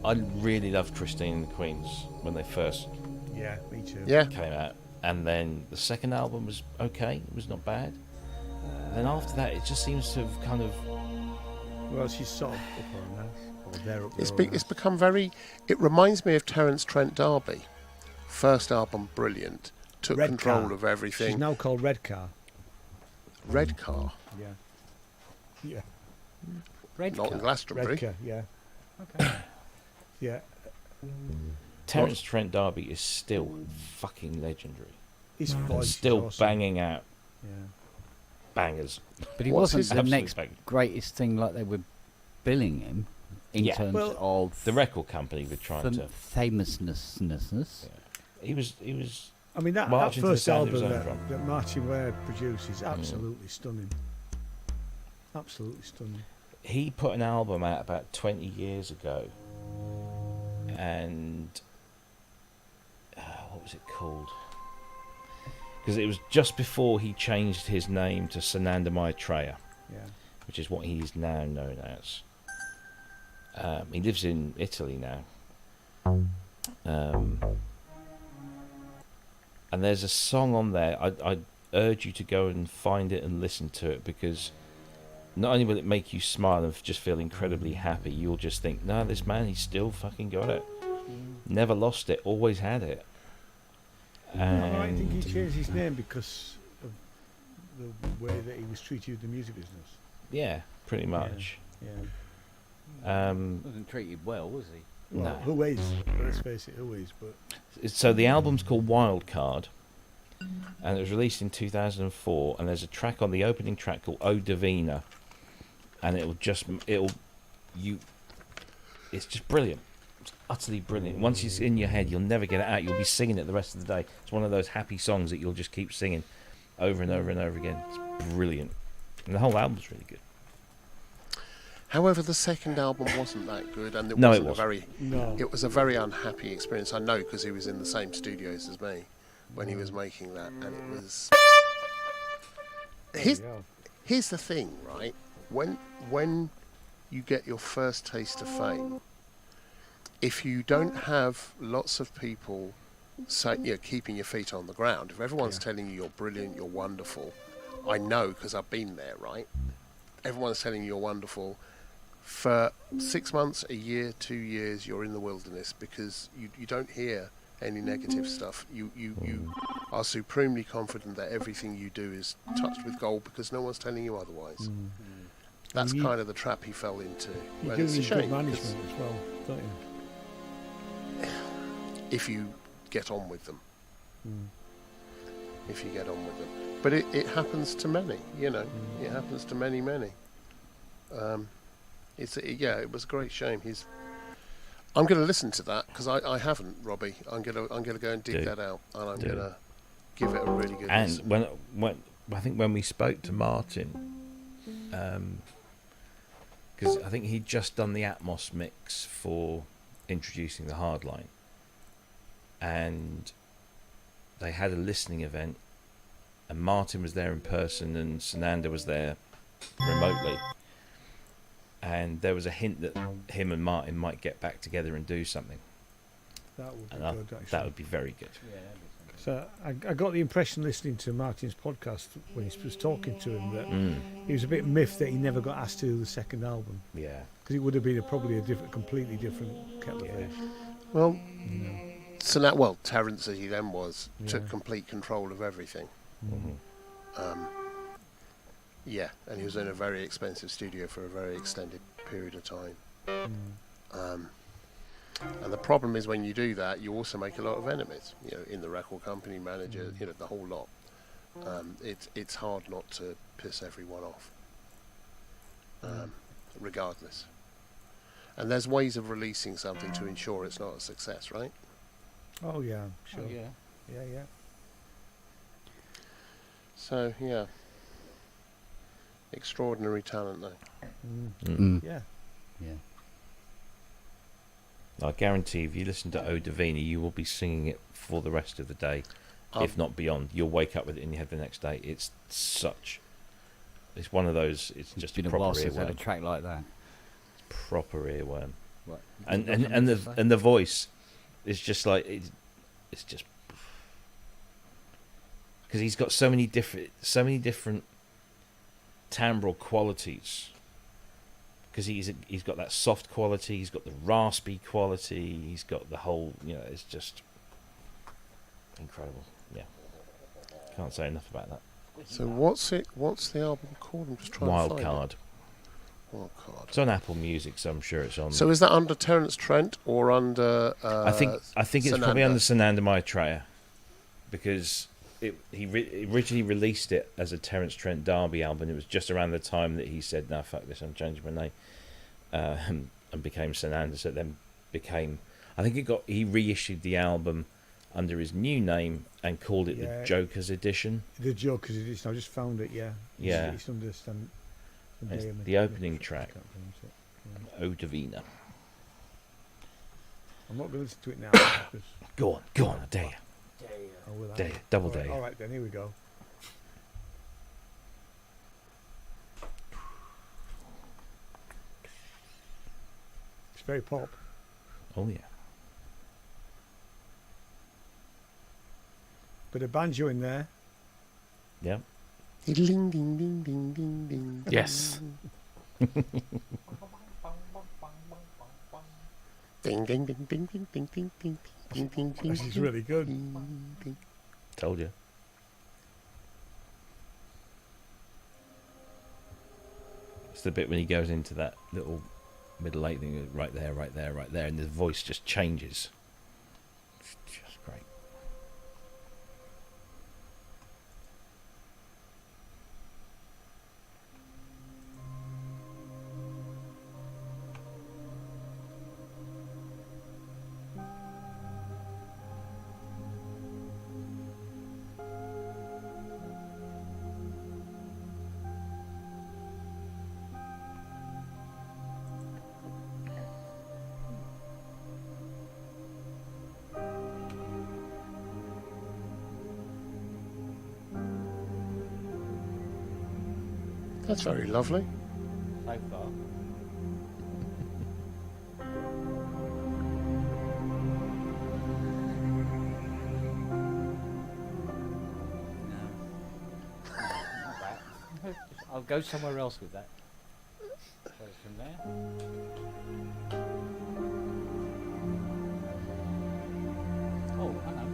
I really loved Christine and the Queens when they first Yeah, me too. Yeah. came out, and then the second album was okay. It was not bad. Then after that, it just seems to have kind of. Well, she's sort of up her ass, or they're up It's, her it's become very. It reminds me of Terence Trent D'Arby. First album, brilliant. Took Red control Car. of everything. She's now called Red Car. Red Car, Yeah. Yeah. Red not in Car. Glastonbury. Red Car. Yeah. Okay. Yeah. Terence Trent D'Arby is still fucking legendary. His And voice is still awesome. banging out Yeah. bangers. But he What's wasn't his the absolute next bang? greatest thing like they were billing him in Yeah. terms Well, of The record company were trying to. famousness. He was. I mean, that Marching to the first sound of album his own drum. that Martin Ware produced is absolutely stunning. Absolutely stunning. He put an album out about 20 years ago, and what was it called? Because it was just before he changed his name to Sananda Maitreya, Yeah. which is what he's now known as. He lives in Italy now. And there's a song on there. I urge you to go and find it and listen to it, because not only will it make you smile and just feel incredibly happy, you'll just think, no, this man, he's still fucking got it. Never lost it, always had it. I think he And changed his name because of the way that he was treated in the music business. yeah, pretty much. Yeah. Wasn't treated well, was he? Well, No. who is? Let's face it, who is? But So the album's called Wild Card, and it was released in 2004. And there's a track on the opening track called O Divina, and it's just brilliant. It's utterly brilliant. Once it's in your head, you'll never get it out. You'll be singing it the rest of the day. It's one of those happy songs that you'll just keep singing over and over and over again. It's brilliant, and the whole album's really good. However, the second album wasn't that good, and No, it wasn't a wasn't. very. no. It was a very unhappy experience. I know because he was in the same studios as me when he was making that, and it was. Here's, Bloody hell. here's the thing, right? When you get your first taste of fame, if you don't have lots of people keeping your feet on the ground, if everyone's telling you you're brilliant, you're wonderful, I know because I've been there, right? Everyone's telling you you're wonderful. For 6 months, a year, 2 years, you're in the wilderness because you don't hear any negative stuff. You are supremely confident that everything you do is touched with gold because no one's telling you otherwise. That's You- kind of the trap he fell into. You And do it's a need shame good 'cause management as well, don't you? if you get on with them. Mm. If you get on with them. But it happens to many, you know. It happens to many. It was a great shame. I'm going to listen to that because I haven't, Robbie. I'm going to go and dig Do. that out, and I'm Do. going to give it a really good And listen. when I think when we spoke to Martin, because I think he'd just done the Atmos mix for introducing the hardline, and they had a listening event, and Martin was there in person, and Sananda was there remotely, and there was a hint that him and Martin might get back together and do something, That would be and good, actually. that would be very good. So I got the impression listening to Martin's podcast when he was talking to him that he was a bit miffed that he never got asked to do the second album Yeah. because it would have been probably a completely different kettle of Yeah. fish. Well, You know. so that Terence, as he then was, took Yeah. complete control of everything. Mhm. Yeah, and he was in a very expensive studio for a very extended period of time. And the problem is when you do that, you also make a lot of enemies. You know, in the record company, manager, you know, the whole lot. It's hard not to piss everyone off, regardless. And there's ways of releasing something to ensure it's not a success, right? Oh yeah, sure. yeah. Yeah. So yeah, extraordinary talent though. Yeah. Yeah. I guarantee if you listen to O Divina, you will be singing it for the rest of the day, if not beyond. You'll wake up with it in your head the next day. It's one of those. It's just been a a while proper since I had a earworm. track like that. Proper earworm. What? And You got and something to say? the voice is just like it's just because he's got so many different timbral qualities. Because he's got that soft quality, he's got the raspy quality, he's got the whole, it's just incredible. Yeah, can't say enough about that. So what's the album called? I'm just trying to Wild find Card. it. Wild Card. It's on Apple Music, so I'm sure it's on. So is that under Terence Trent or under? I think it's probably Sananda? under Sananda Maitreya, because he originally released it as a Terence Trent Derby album. It was just around the time that he said, "No, fuck this, I'm changing my name," and became Sananda. So it then became. I think he reissued the album under his new name and called it the Joker's Edition. The Joker's Edition. I just found it. Yeah. Yeah. It's under stand. It's the opening track, O Divina. I'm not going to listen to it now. Because Go on, I dare you. I will. Dare you, double All right, dare you. all right, then here we go. It's very pop. Oh yeah. Bit of banjo in there. Yeah. Ding, ding, ding, ding, ding, ding. Yes. Ding, ding, ding, ding, ding, ding, ding, ding, ding, ding, ding. This is really good. Ding, ding. Told you. It's the bit when he goes into that little middle eight thing, right there, and the voice just changes. It's just great. That's very lovely. So far. I'll go somewhere else with that. So from there. Oh, I know.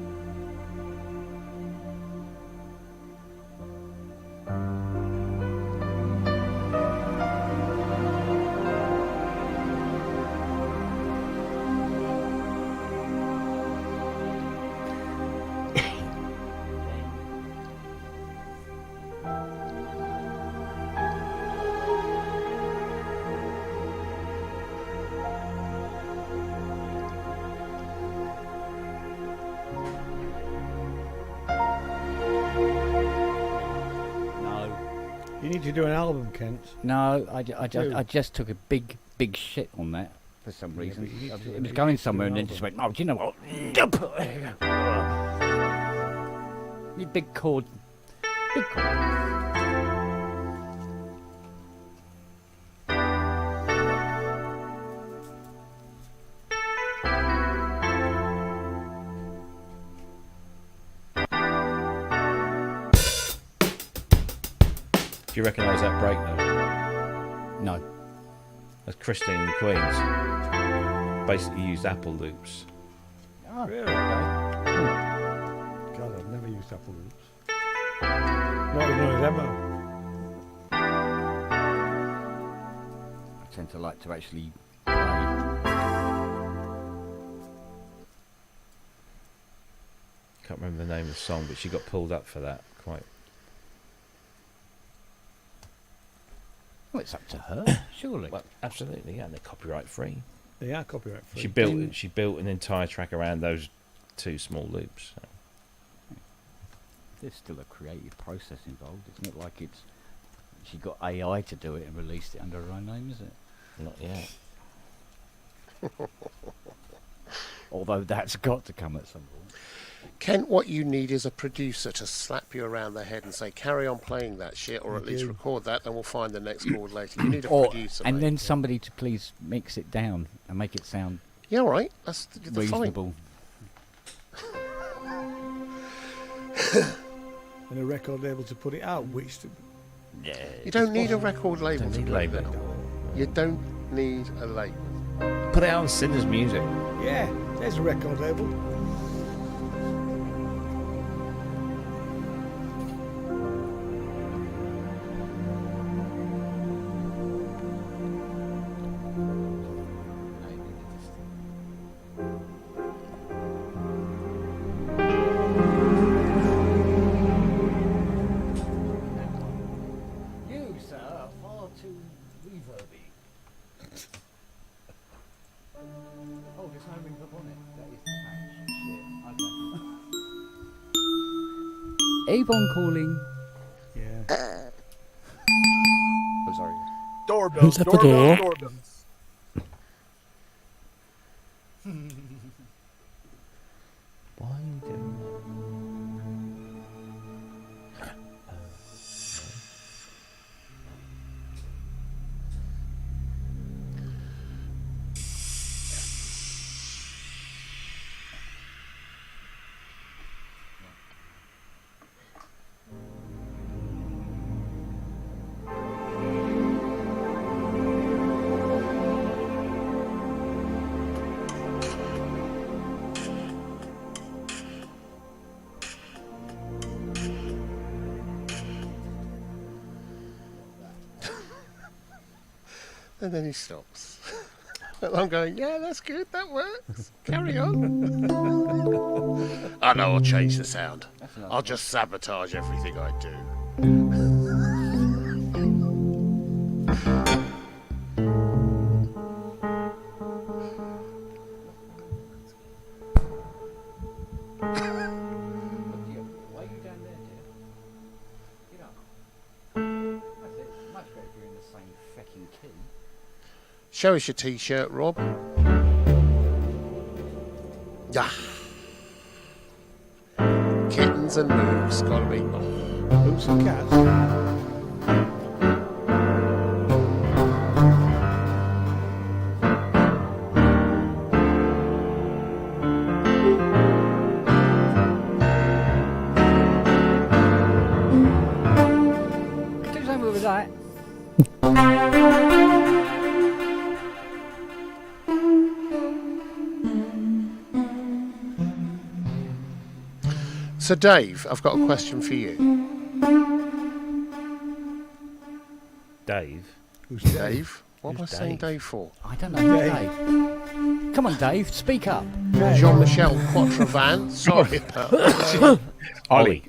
You need to do an album, Kent. No, I Do. just took a big shit on that for some Yeah, reason. but you need to- It you was need going to do somewhere an and then just album. went, oh, do you know what? You big chord. Big chord. Do you recognise that break though? No. That's Christine and the Queens. Basically used Apple loops. Oh, Really? okay. God, I've never used Apple Loops. Not even on a demo. I tend to like to actually play. Can't remember the name of the song, but she got pulled up for that quite. Well, it's up to her, surely. Well, absolutely, yeah, and they're copyright free. They are copyright free. She built an entire track around those two small loops. So. There's still a creative process involved. It's not like she got AI to do it and released it under her own name, is it? Not yet. Although that's got to come at some point. Kent, what you need is a producer to slap you around the head and say, carry on playing that shit, or You at least do. record that, and we'll find the next chord later. You need a Or, producer, and mate. then somebody to please mix it down and make it sound Yeah, all right. That's the fine. reasonable. And a record label to put it out, which Yeah. You don't need a record label Don't to need put it label. out. You don't need a label. Put it out on Sinners Music. yeah, there's a record label. You, sir, are far too reverby. Oh, there's no reverb on it. That is patch. Shit. Okay. Avon calling. Yeah. Oh, sorry. Doorbell. Who's at the door? Doorbells. Why are you doing that? And then he stops. And I'm going, yeah, that's good, that works. Carry on. I know I'll change the sound. I'll just sabotage everything I do. Why are you down there, dear? Get up. That's it. Much better if you're in the same fucking key. Show us your t-shirt, Rob. Yeah. Kittens and moves, gotta be. Boots and cats. So, Dave, I've got a question for you. Dave. Who's Dave? What am I Who's saying Dave? Dave for? I don't know who Dave. Come on, Dave, speak up. Jean-Michel Quatrevan. Sorry about that. Ollie.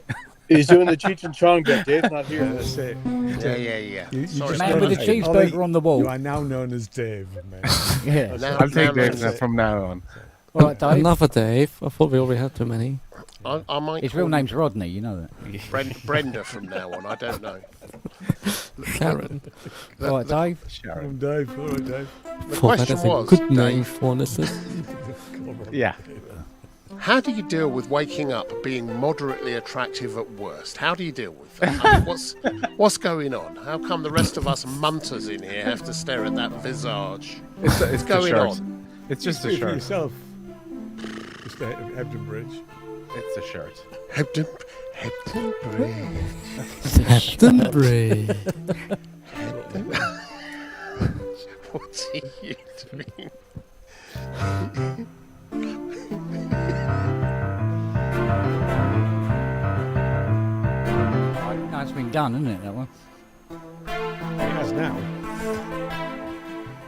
He's doing the Cheech and Chong bit. Dave's not here. That's it. Yeah. You Sorry just Man about with a that. cheeseburger on the wall. You are now known as Dave, man. Yeah. Now- I'll take now Dave that's it. from now on. All right, Dave. Another Dave. I thought we already had too many. I might His call real name's Rodney, you know that. Brenda from now on. I don't know. Sharon. All right, Dave. I'm Dave. All right, Dave. The Thought that question is a was, good name Dave, for an assist. Yeah. how do you deal with waking up being moderately attractive at worst? How do you deal with that? I mean, what's going on? How come the rest of us munters in here have to stare at that visage? It's What's the going shirt. on? It's just a Speak for shirt. yourself. Just Hebden Bridge. It's a shirt. Hebden Bridge. Captain Bray. What's he doing? No, it's been done, isn't it, that one? It has now.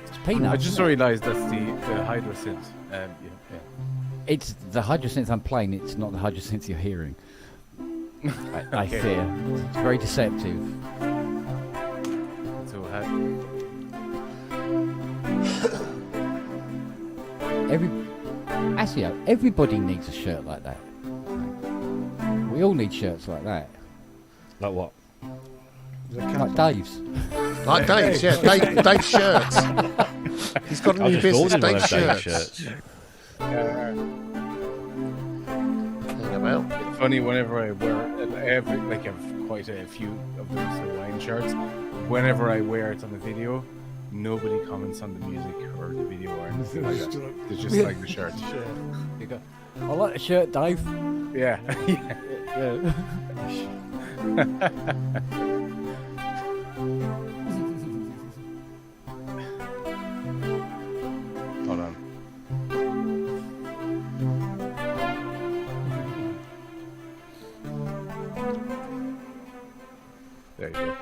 It's peanuts. I just isn't it? realised that's the hydrosynth. Yeah. It's the hydrosynth I'm playing, it's not the hydrosynth you're hearing. I Okay. fear. It's very deceptive. So Everybody needs a shirt like that. We all need shirts like that. Like what? Like Dave's. Like Dave's, yeah. Dave's shirts. He's got a I new just business, ordered one Dave's of Dave's shirts. shirts. Hang about. it's funny whenever I wear. I have quite a few of those Hawaiian shirts. Whenever I wear it on the video, nobody comments on the music or the video or anything like that. It's just like the shirt. You go, I like the shirt, Dave. Yeah. Yeah. Hold on. There you go.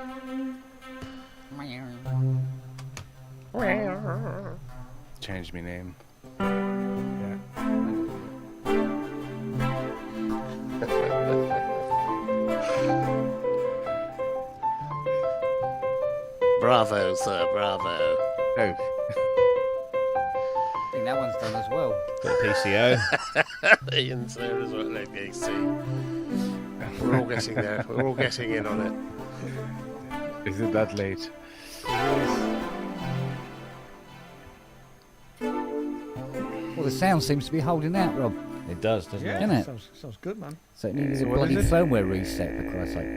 Change my name. Yeah. Bravo, sir, bravo. Oh, I think that one's done as well. Got PCO. Ian's there as well, let me see. We're all getting there. We're all getting in on it. is it that late? Well, the sound seems to be holding out, Rob. It does, doesn't Yeah, Isn't it? sounds good, man. So it needs a What bloody is it? firmware reset, for Christ's sake.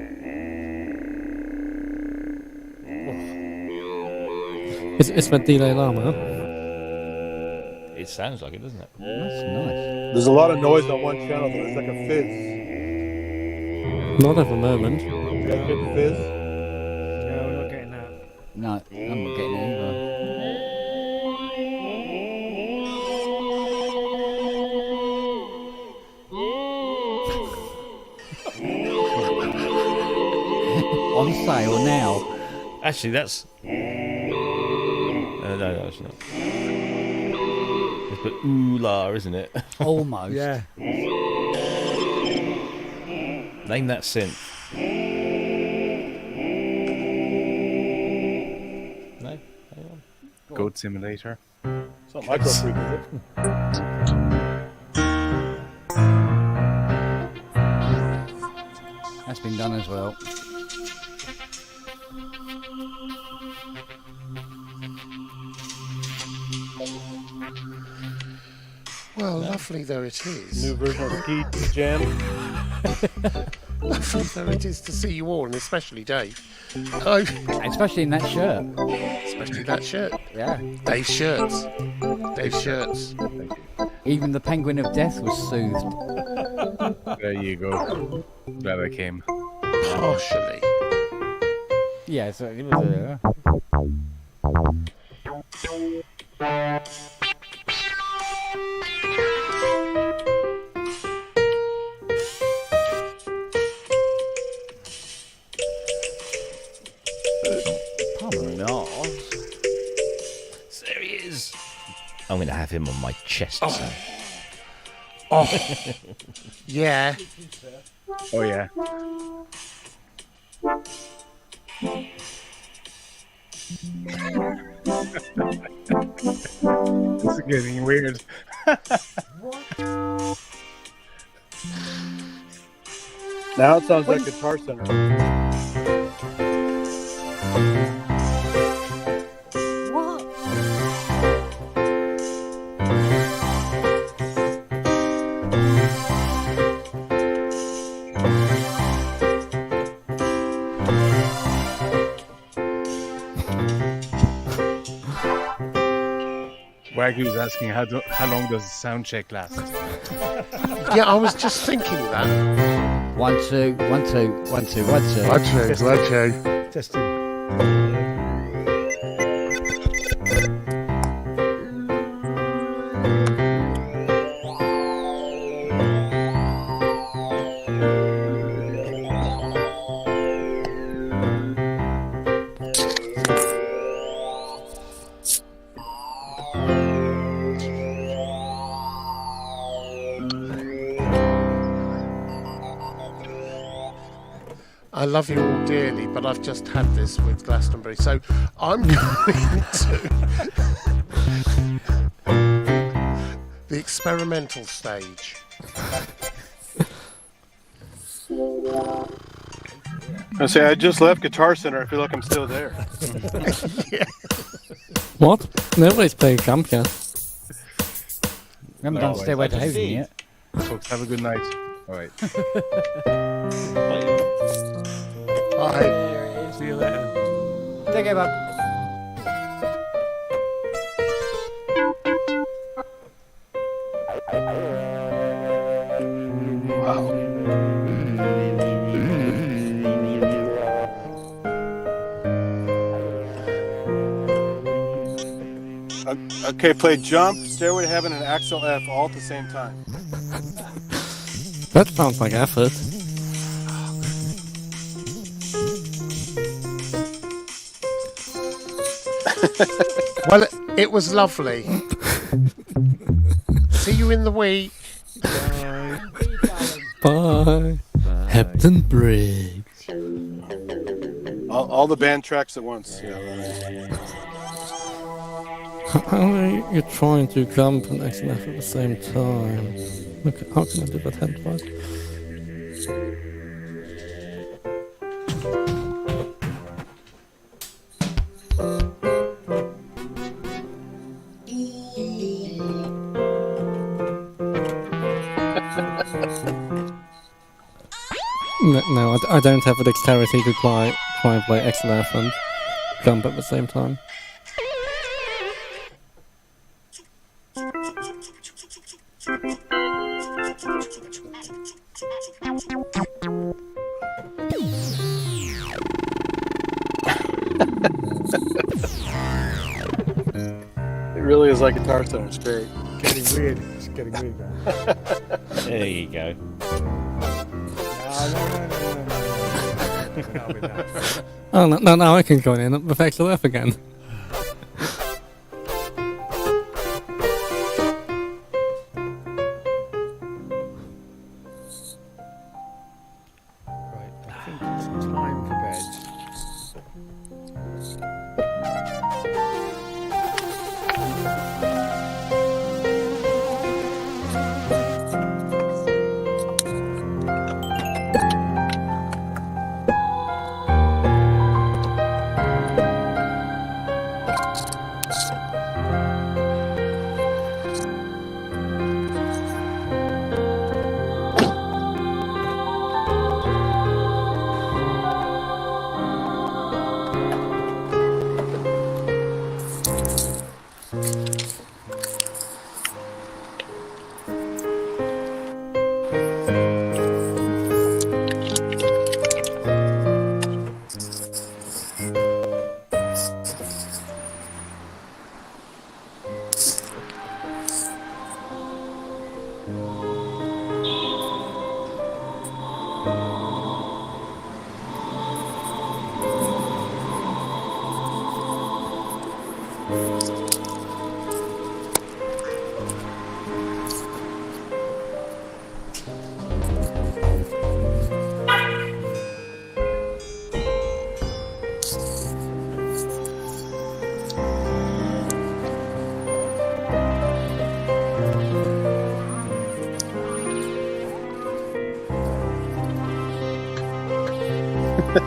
It's the delay llama. it? It sounds like it, doesn't it? That's nice. There's a lot of noise on one channel, though. It's like a fizz. Not at the moment. You guys get the fizz? Yeah, we're not getting that. No, I'm not getting it either. On sale now. Actually, that's. No, it's not. It's but ooh la, isn't it? Almost. Yeah. Name that synth. No? Hang on. Goat Simulator. It's not micro freak, is it? That's been done as well. Well, lovely though it is. New version of the Key Jam. Lovely though it is to see you all, and especially Dave. Oh, Especially in that shirt. especially that shirt. Yeah. Dave's shirts. Dave's shirts. Even the penguin of death was soothed. There you go. Glad I came. Partially. Yeah, so it was I'm going to have him on my chest. Oh. Oh, yeah. Oh yeah. This is getting weird. Now it sounds like Guitar Center. Wagyu's asking how long does the sound check last? Yeah, I was just thinking that. 1 2 1 2 1 2 1 2. Okay. Testing. I love you all dearly, but I've just had this with Glastonbury, so I'm going to the experimental stage. I say I just left Guitar Center. I feel like I'm still there. Yeah. What? Nobody's playing Camp yet. We haven't done No, Stairway I to just Heaven did. yet. Folks, have a good night. All right. Bye. See you later. Take care, bud. Okay, play Jump, Stairway to Heaven, and Axel F all at the same time. That sounds like effort. Well, it was lovely. See you in the week. Bye. Hampton Brig. All the band tracks at once. Yeah, right. How are you trying to jump and XLF at the same time? Okay, how can I do that hand-wise? No, I don't have the dexterity to try and play XLF and jump at the same time. It really is like Guitar Center. It's great. Getting weird. It's getting weird now. There you go. No, with that. Oh, no, now I can join in with XLF again. Right, I think it's time for bed. So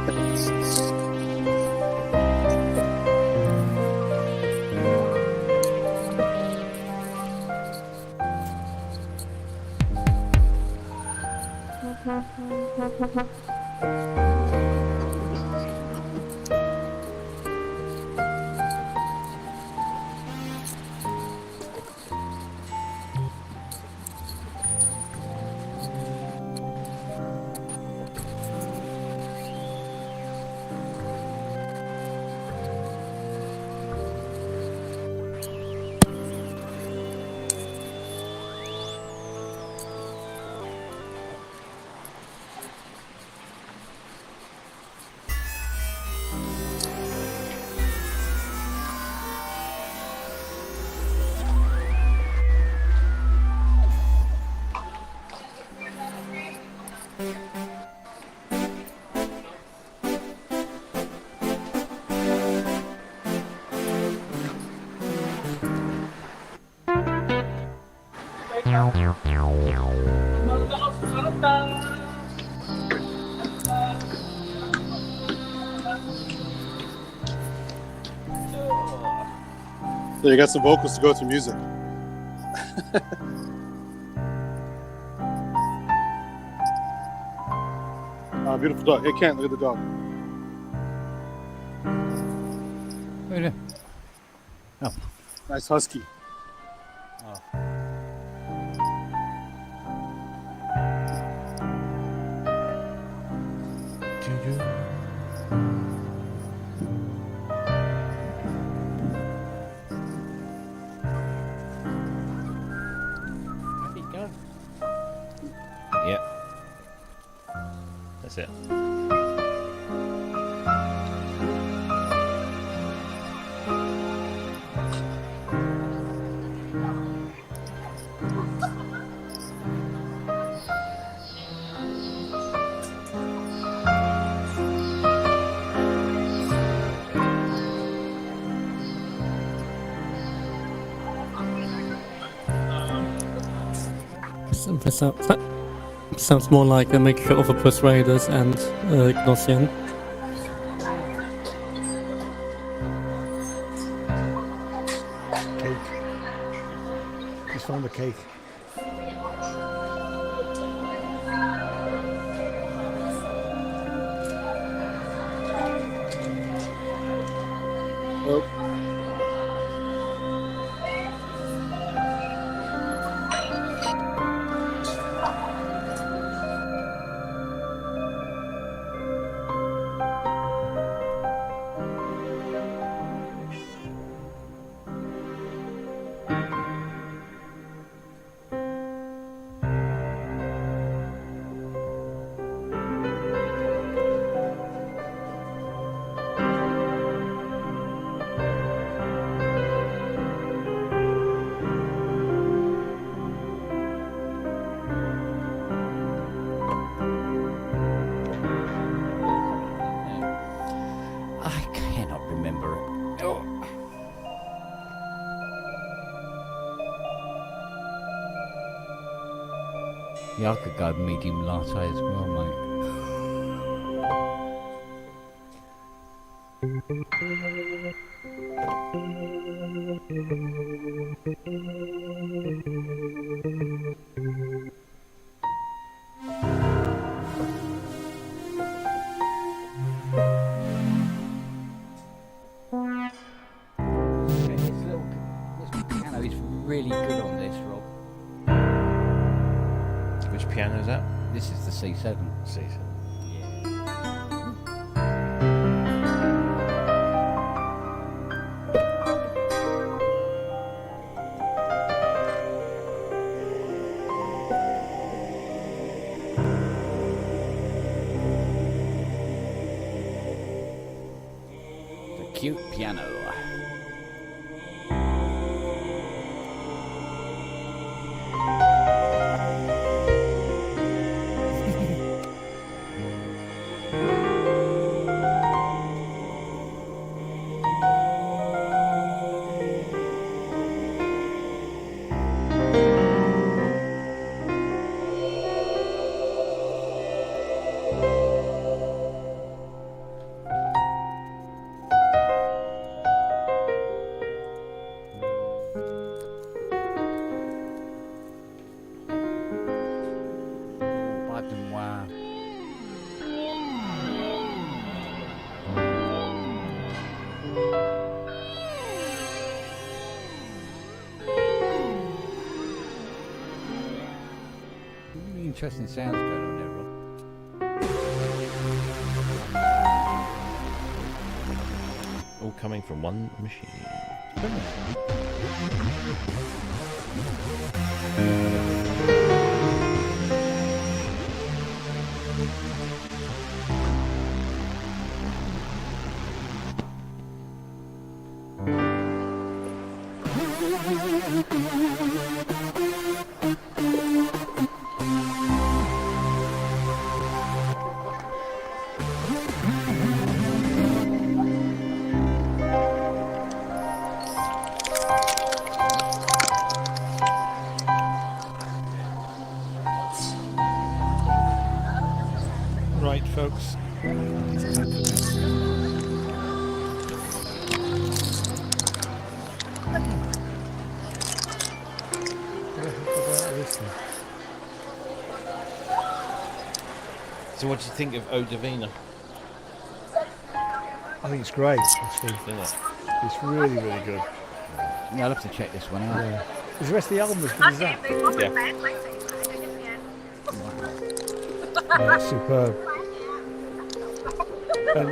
you got some vocals to go to music. Beautiful dog. Hey, Kent, look at the dog. Where is it? Oh. Nice husky. Yeah. That's it. Sounds more like a mixture of a Persuaders and Gnossian. Cake. Just found the cake. Oh. I cannot remember it. Oh. Yeah, I could go medium latte as well, mate. This piano is really good on this, Rob. Which piano is that? This is the C7. C7. The cute piano. interesting sounds going on there, Rob. All coming from one machine. Right, folks. So what do you think of Eau Divina? I think it's great, actually. Isn't it? It's really, really good. Yeah, I'll have to check this one out. Yeah. Is the rest of the album as good as that? Yeah, it's superb. And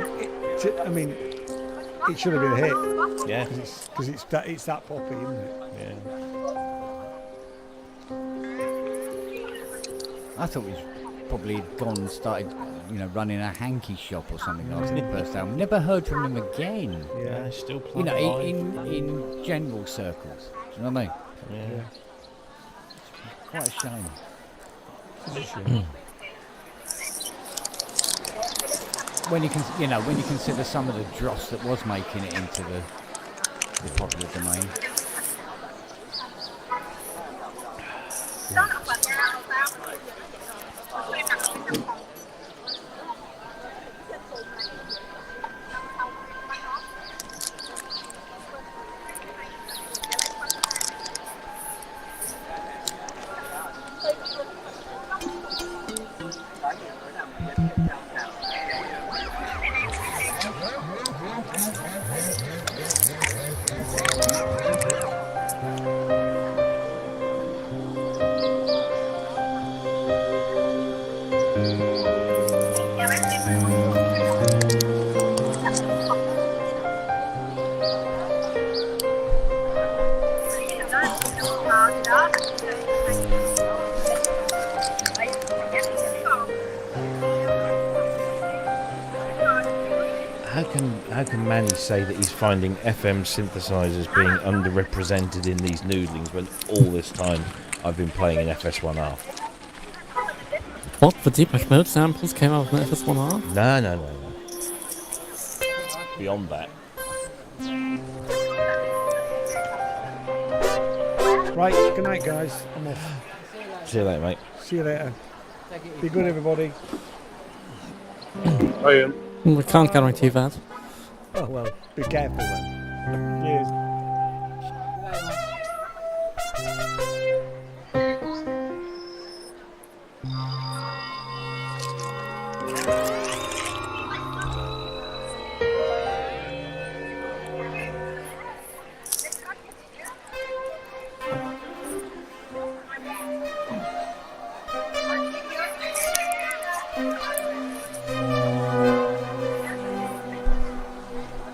I mean, it should have been a hit. Yeah. Because it's that poppy, isn't it? Yeah. I thought he's probably gone and started, running a hanky shop or something after the first album. Never heard from him again. Yeah, still playing. In general circles. Do you know what I mean? Yeah. Quite a shame. When you consider some of the dross that was making it into the popular domain. How can Manny say that he's finding FM synthesizers being underrepresented in these noodlings when all this time I've been playing an FS1R? What? The Deepesh Mode samples came out of an FS1R? No. Beyond that. Right, good night, guys. I'm off. See you later, mate. See you later. Be good, everybody. I am. We can't guarantee that. Oh, well, be careful then. Cheers.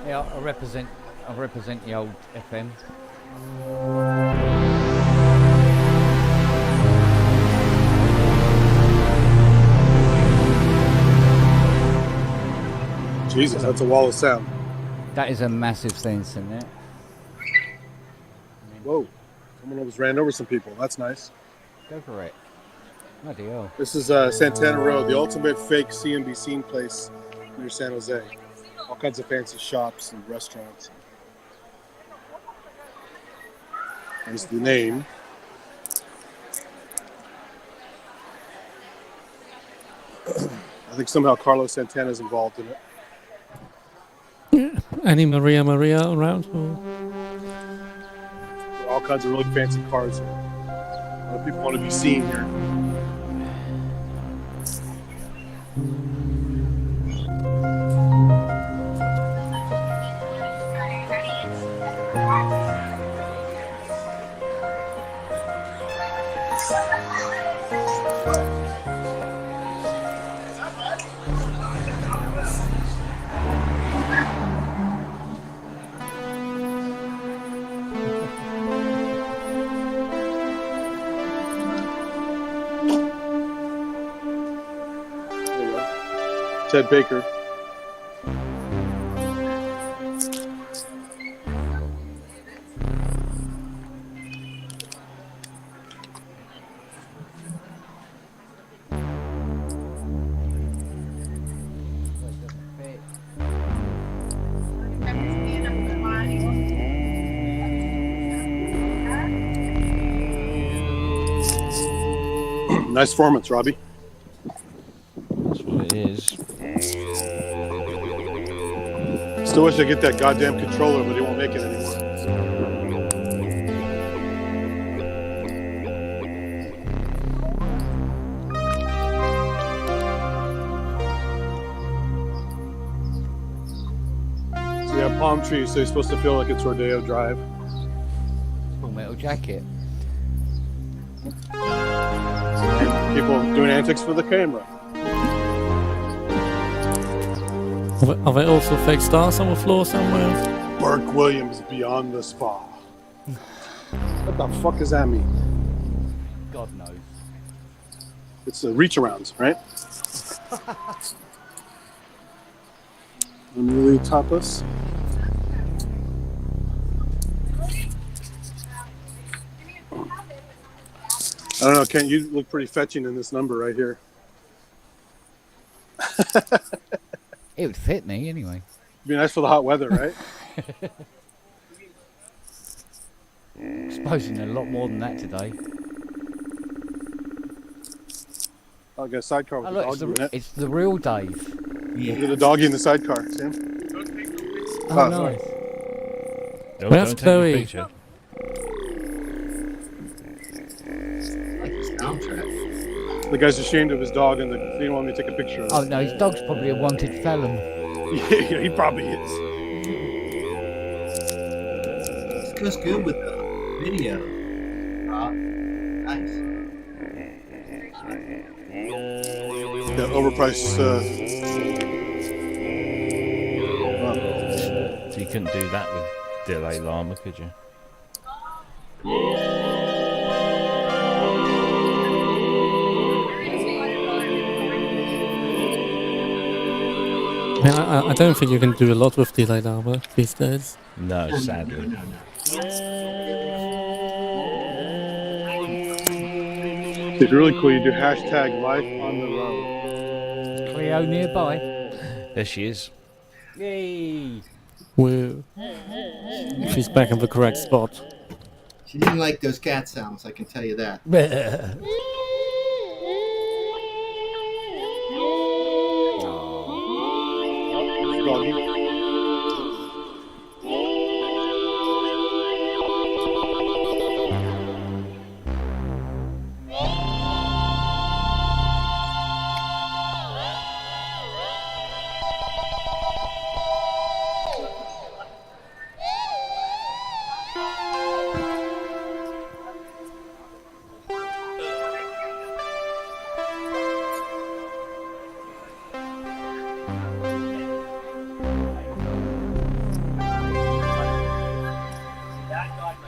Yeah, I represent the old FM. Jesus, that's a wall of sound. That is a massive thing, isn't it? Whoa. Someone almost ran over some people. That's nice. Go for it. Bloody hell. This is Santana Road, the ultimate fake CNBC place near San Jose. All kinds of fancy shops and restaurants. There's the name. I think somehow Carlos Santana's involved in it. Any Maria around? Or? All kinds of really fancy cars here. A lot of people want to be seen here. Ted Baker. Nice performance, Robbie. That's what it is. Still wish I get that goddamn controller, but he won't make it anymore. So you have palm trees, so you're supposed to feel like it's Rodeo Drive. Full Metal Jacket. And people doing antics for the camera. Are there also fake stars on the floor somewhere? Burke Williams Beyond the Spa. What the fuck does that mean? God knows. It's the reach arounds, right? Unruly topless. I don't know, Kent, you look pretty fetching in this number right here. It would fit me anyway. Be nice for the hot weather, right? Exposing a lot more than that today. I'll get a sidecar with Oh, the look, doggy in it. it's the real Dave. Look at the doggy in the sidecar, see him? Oh, sorry. nice. No, Where's don't take Chloe? the picture. The guy's ashamed of his dog and he didn't want me to take a picture of Oh it. no, his dog's probably a wanted felon. Yeah, he probably is. It goes good with the video. Nice. Yeah, overpriced. So you couldn't do that with Delay Llama, could you? I mean, I don't think you can do a lot with delayed armor these days. No, sadly. It's really cool. You do hashtag life on the road. Cleo nearby. There she is. Yay! Woo. She's back in the correct spot. She didn't like those cat sounds, I can tell you that. Doggy.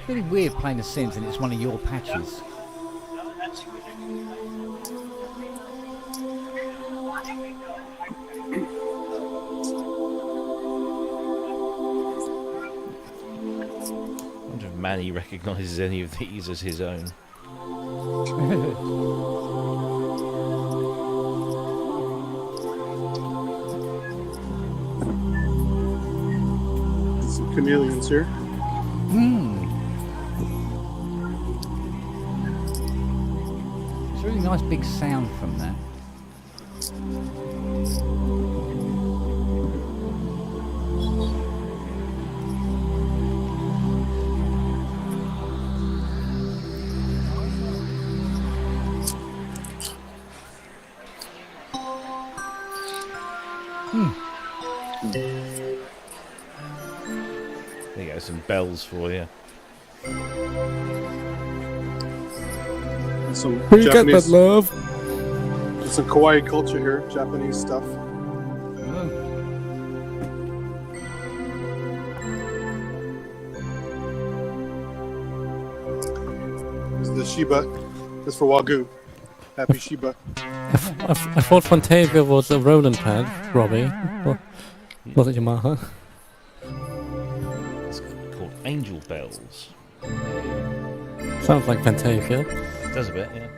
Really weird playing The Sims and it's one of your patches. I wonder if Manny recognises any of these as his own. Some chameleons here. It's a really nice big sound from that. There you go, some bells for you. Some We got that Japanese, love. some kawaii culture here. Japanese stuff. This is the Shiba. This is for Wagyu. Happy Shiba. I thought Fantavia was a Roland pad, Robbie. Well, not a Yamaha. It's called Angel Bells. Sounds like Fantavia. It does a bit, yeah.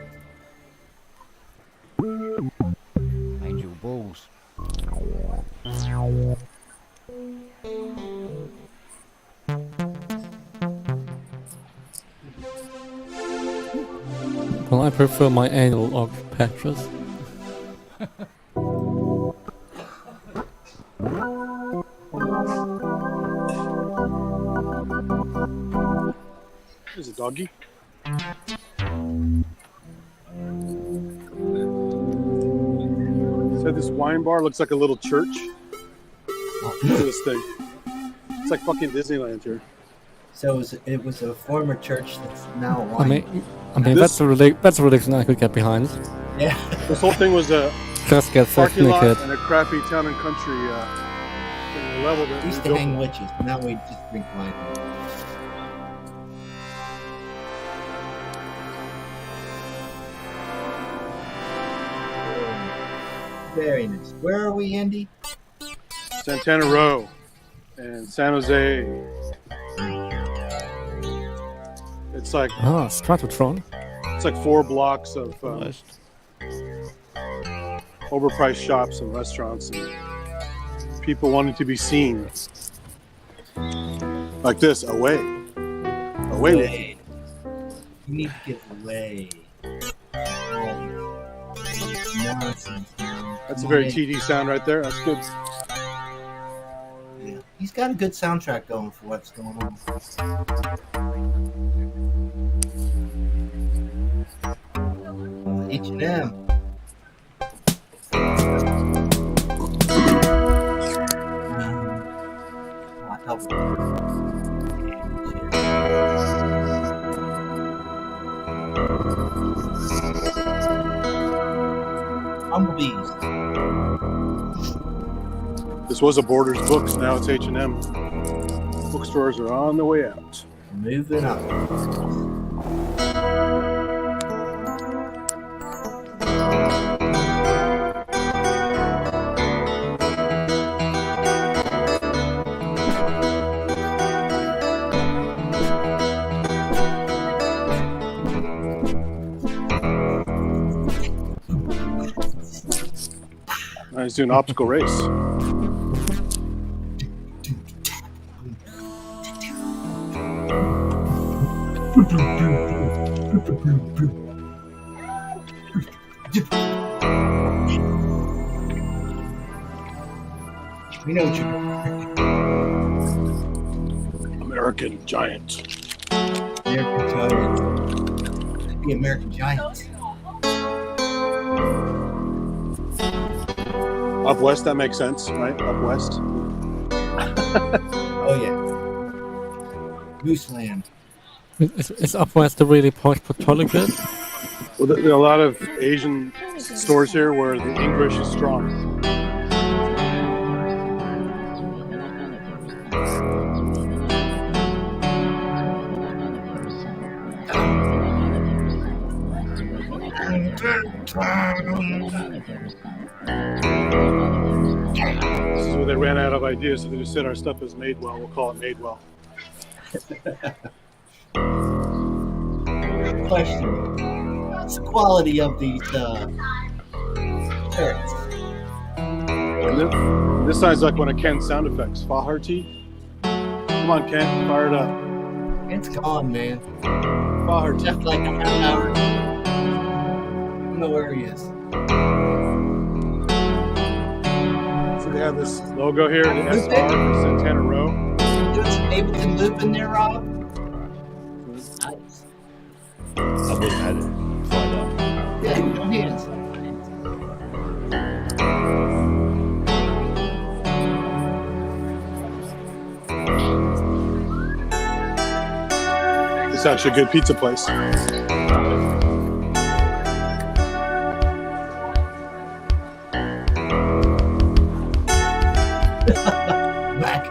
Angel balls. Well, I prefer my anal og patches. There's a doggy. So this wine bar looks like a little church. Look at this thing. It's like fucking Disneyland here. So it was a former church that's now a I wine. mean This- that's a religion I could get behind. Yeah. This whole thing was a Just get sex parking lot naked. and a crappy town and country level that We used we to built. hang witches. Now we just drink wine. Very nice. Where are we, Andy? Santana Row and San Jose. It's like Stratotron. it's like 4 blocks of Almost. overpriced shops and restaurants and people wanting to be seen. Like this, away. Away with you. You need to give away. Nonsense, man. That's a very TD sound right there. That's good. Yeah. He's got a good soundtrack going for what's going on. H&M. Bumblebees. This was a Borders Books. Now it's H&M. Bookstores are on the way out. Moving up. Now he's doing an optical race. We know what you're doing. American Giant. American Giant. The American Giant. Up west, that makes sense, right? Up west. Oh, yeah. Gooseland. Is up west a really posh pathologist? Well, there are a lot of Asian stores here where the English is strong. This is where they ran out of ideas, so they just said our stuff is made well. We'll call it made well. Question. What's the quality of these shirts? And this sounds like one of Ken's sound effects. Faharty. Come on, Ken, fire it up. It's gone, man. Faharty. Left like a half hour. I don't know where he is. So they have this logo here, the SR for Santana Row. Doing some Ableton loop in there, Rob? Nice. I would have had it fired up. Yeah, your hands. It's actually a good pizza place. Back.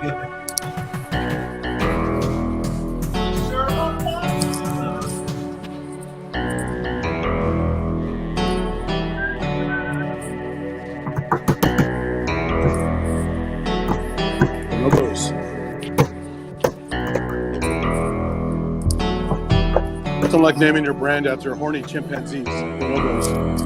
nothing like naming your brand after horny chimpanzees. The logos.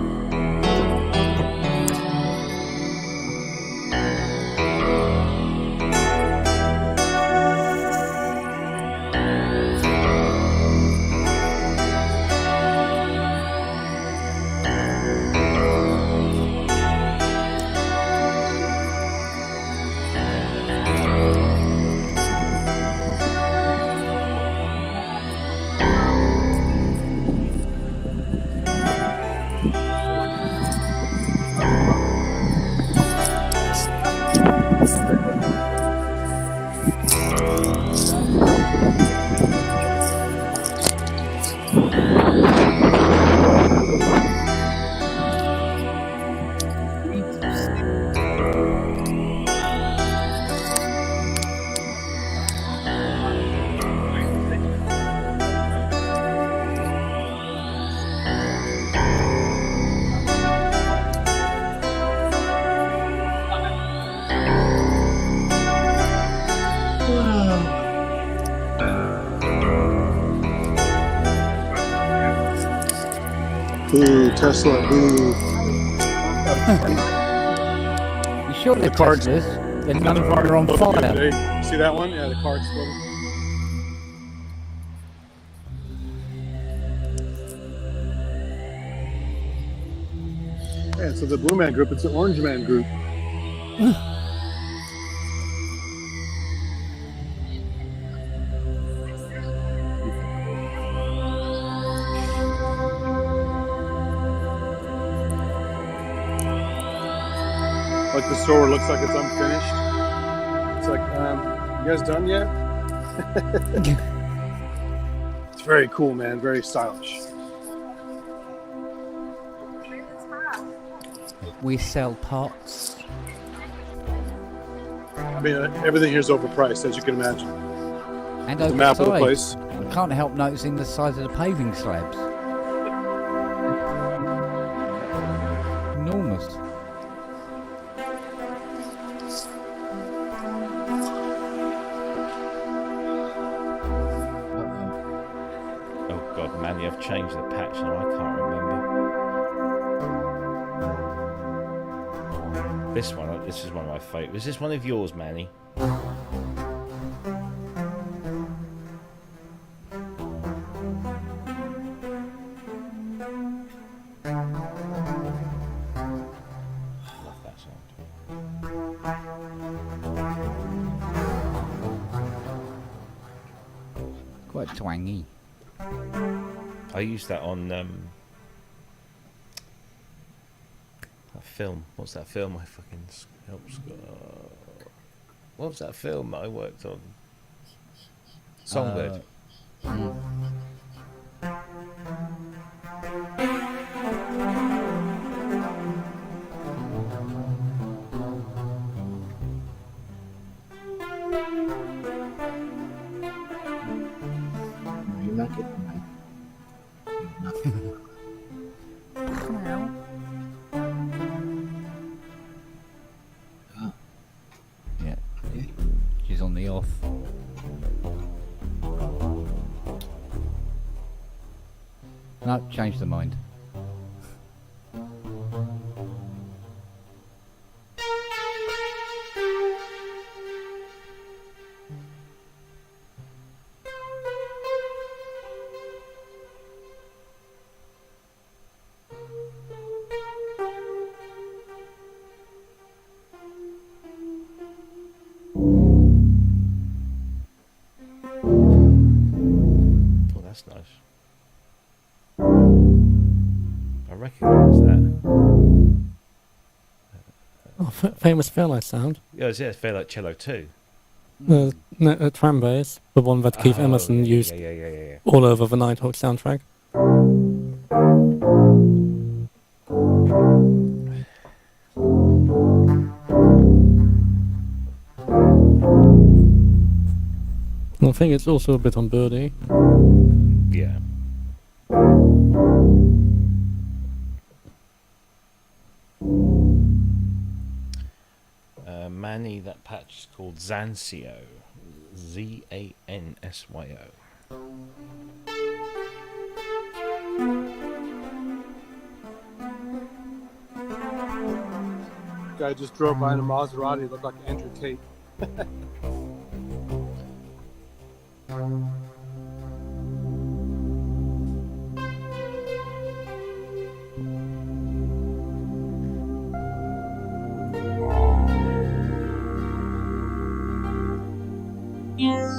Boo, Tesla, boo. You sure The they're cards- Teslas? Then none of them are on fire. Today. See that one? Yeah, the car exploded. Yeah, so the Blue Man Group, it's the Orange Man Group. Like the store looks like it's unfinished. It's like, you guys done yet? It's very cool, man. Very stylish. We sell pots. I mean, everything here's overpriced, as you can imagine. And The map of the oversized. place. I can't help noticing the size of the paving slabs. Enormous. Oh god, Manny, I've changed the patch now. I can't remember. This is one of my favourites. Was this one of yours, Manny? Love that sound. Quite twangy. I used that on that film. What's that film I fucking helps? What was that film that I worked on? Songbird. You're not getting mine. Yeah. She's on the off. No, changed her mind. Oh, that's nice. I recognise that. Oh, famous fairlight sound. Yeah, it's fair like cello too. The tram bass, the one that Keith Oh, Emerson yeah, used yeah. all over the Nighthawk soundtrack. I think it's also a bit on Birdie. Yeah. Manny, that patch is called Zansio. Zansyo. Guy just drove by in a Maserati. Looked like Andrew Tate. Yeah.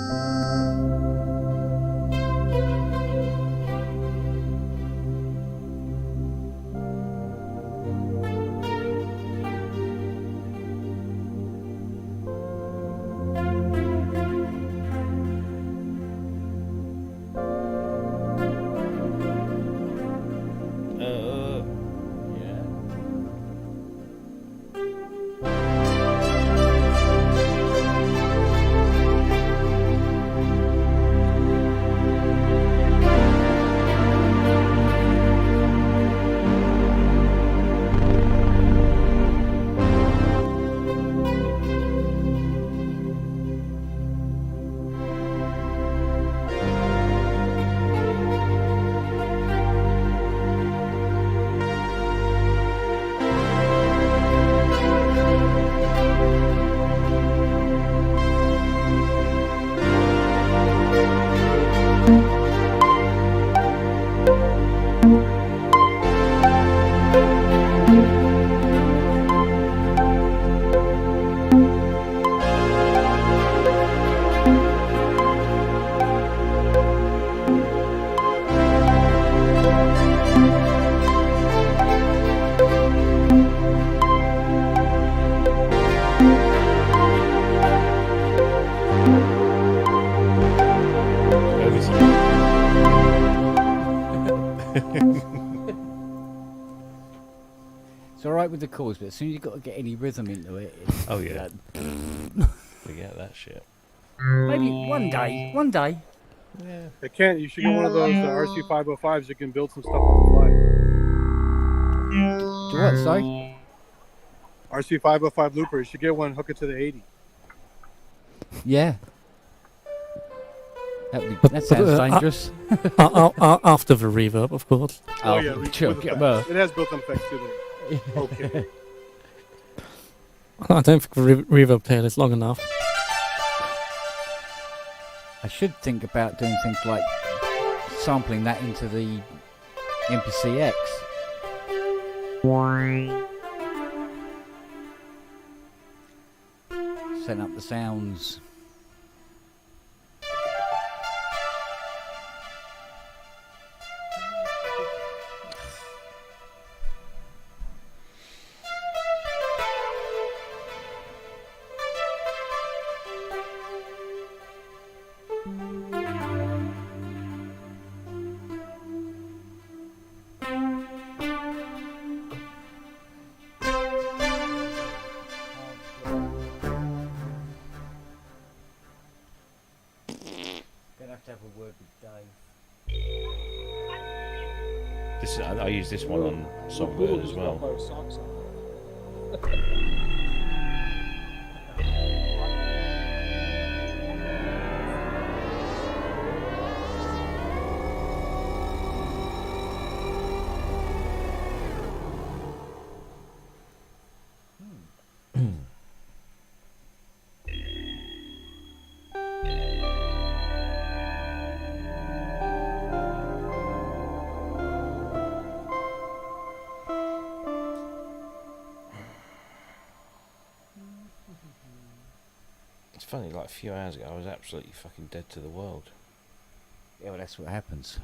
Over to It's all right with the chords, but as soon as you've got to get any rhythm into it, it's Oh, yeah. like, Forget that shit. maybe one day. Yeah. It can't. You should get one of those RC 505s. You can build some stuff on the fly. Do what? Sorry. RC 505 looper. You should get one. Hook it to the 80. Yeah. That sounds dangerous. After the reverb, of course. Oh, yeah. Sure, with yeah, effects. well. It has built-in effects too. There. Okay. I don't think the reverb tail is long enough. I should think about doing things like sampling that into the MPC X. Setting up the sounds. Gonna have to have a word with Dave. This is, I use this one on Songbird as well. It's funny, like a few hours ago, I was absolutely fucking dead to the world. Yeah, well, that's what happens.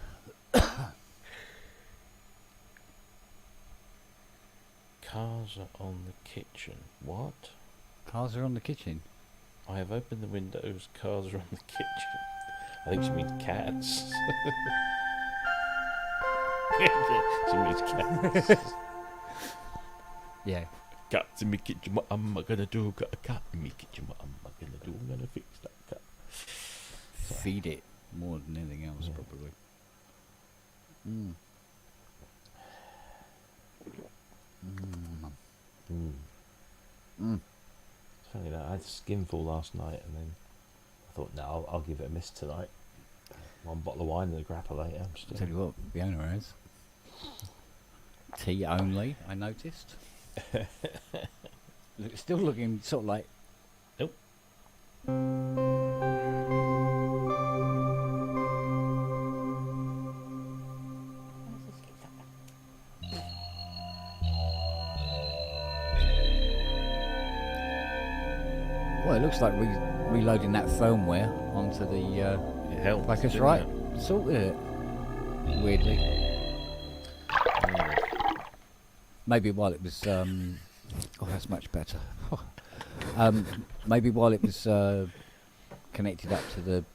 Cars are on the kitchen. What? Cars are on the kitchen. I have opened the windows. Cars are on the kitchen. I think she means cats. She means cats. Yeah. Cats in my kitchen. What am I gonna do? Got a cat in my kitchen. What am I gonna do? I'm gonna fix that cat. Feed it more than anything else, Yeah. probably. Mm. It's funny that I had a skinful last night, and then I thought, no, I'll give it a miss tonight. One bottle of wine and a grappa later. I'm still. Tell you what, the owner has. Tea only, I noticed. Still looking sort of like. Nope. Well, it looks like reloading that firmware onto the It helps. focus didn't right. it? Sorted it. Weirdly. Maybe while it was. Oh, that's much better. Maybe while it was connected up to the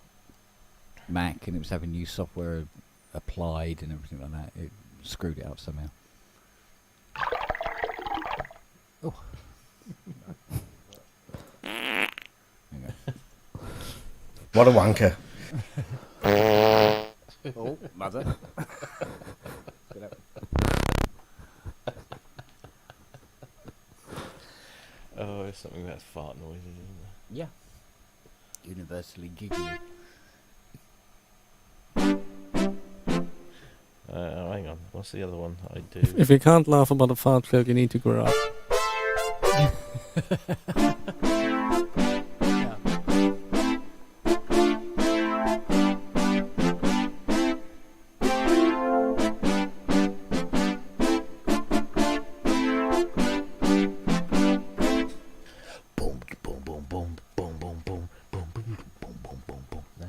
Mac and it was having new software applied and everything like that, it screwed it up somehow. Oh. There you go. What a wanker. Oh, mother. Oh, there's something about fart noises, isn't Yeah. Universally giggly. there? Hang on. What's the other one I do? If you can't laugh about a fart joke, you need to grow up. Boom, boom, boom, boom, boom, boom, boom, boom, boom, boom, boom, boom, boom. No?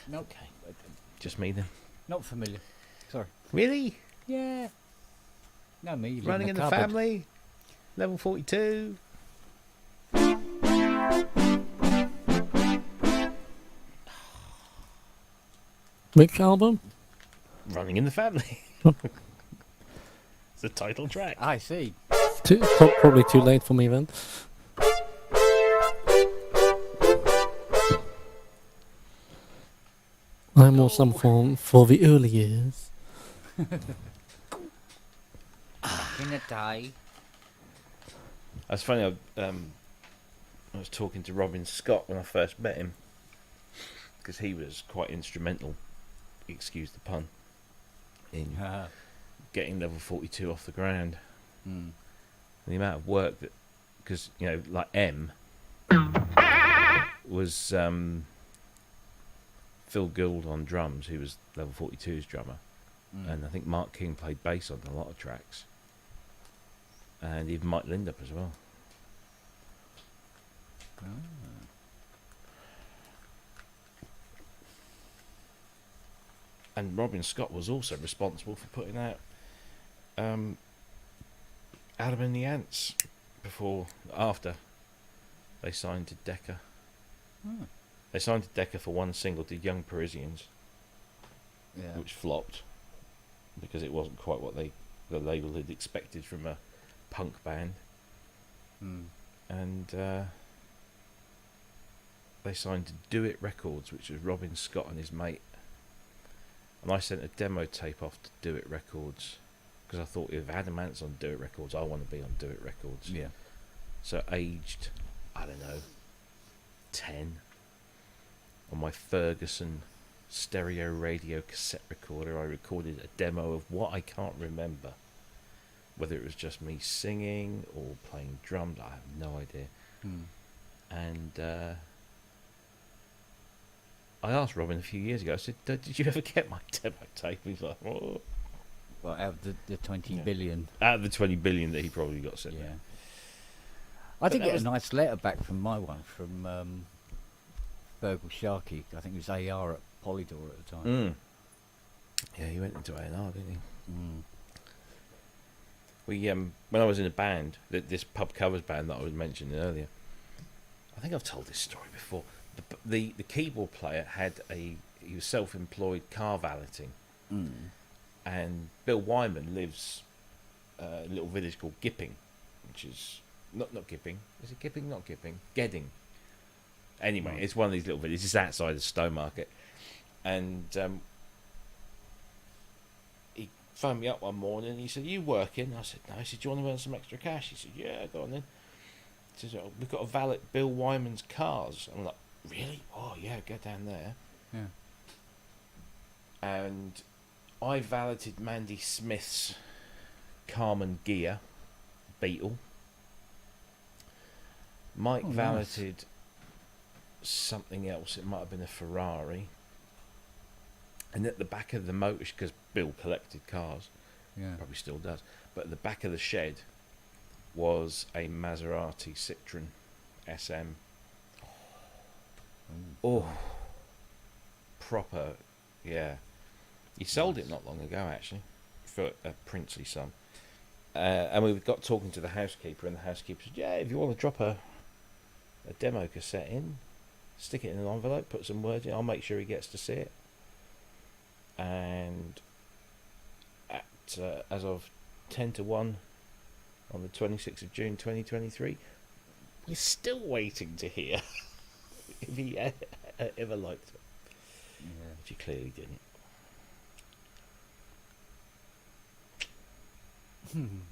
Nope. Okay. Just me then. Not familiar. Sorry. Really? Yeah. No, me. You live Running in the cupboard. family? Level 42? Which album? Running in the family. It's the title track. I see. Probably too late for me then. I'm more some form for the early years. In a day. That's funny. I was talking to Robin Scott when I first met him because he was quite instrumental, excuse the pun, in getting level 42 off the ground. Mm. And the amount of work that, because like M was Phil Gould on drums, who was level 42's drummer, and I think Mark King played bass on a lot of tracks, and even Mike Lindup as well. And Robin Scott was also responsible for putting out Adam and the Ants after they signed to Decca. Oh. They signed to Decca for one single, to Young Parisians, Yeah. which flopped because it wasn't quite what the label had expected from a punk band. Mm. And they signed to Do It Records, which was Robin Scott and his mate. And I sent a demo tape off to Do It Records because I thought, if Adam Ants on Do It Records, I want to be on Do It Records. Yeah. So aged, I don't know, 10, on my Ferguson stereo radio cassette recorder, I recorded a demo of what I can't remember. Whether it was just me singing or playing drums, I have no idea. Mm. And I asked Robin a few years ago, I said, did you ever get my demo tape? He's like, oh. Well, out of the 20 Yeah. billion. Out of the 20 billion that he probably got sent Yeah. out. I did that get was- a nice letter back from my one, from Virgil Sharkey. I think it was AR at Polydor at the time. Mm. Yeah, he went into A&R, didn't he? Mm. We when I was in a band, this pub covers band that I was mentioning earlier, I think I've told this story before. The keyboard player he was self-employed car valeting, and Bill Wyman lives in a little village called Gipping, which is not Gipping. Is it Gipping? Not Gipping. Gedding. Anyway, Right. it's one of these little villages. It's outside of Stowmarket, and he phoned me up one morning and he said, "You working?" I said, "No." He said, "Do you want to earn some extra cash?" He said, "Yeah, go on then." He says, "Oh, we've got to valet Bill Wyman's cars." I'm like, "Really? Oh yeah, go down there." Yeah. And I valeted Mandy Smith's Carmen Gia Beetle. Mike Oh, nice. valeted something else. It might have been a Ferrari. And at the back of the motor, because Bill collected cars, Yeah. probably still does, but at the back of the shed was a Maserati Citroen SM. Oh, proper, yeah. He sold it not long ago, actually, for a princely sum. And we got talking to the housekeeper, and the housekeeper said, yeah, if you want to drop a demo cassette in, stick it in an envelope, put some words in, I'll make sure he gets to see it. And as of 10 to 1 on the 26th of June 2023, we're still waiting to hear if he ever liked it, Yeah. which he clearly didn't.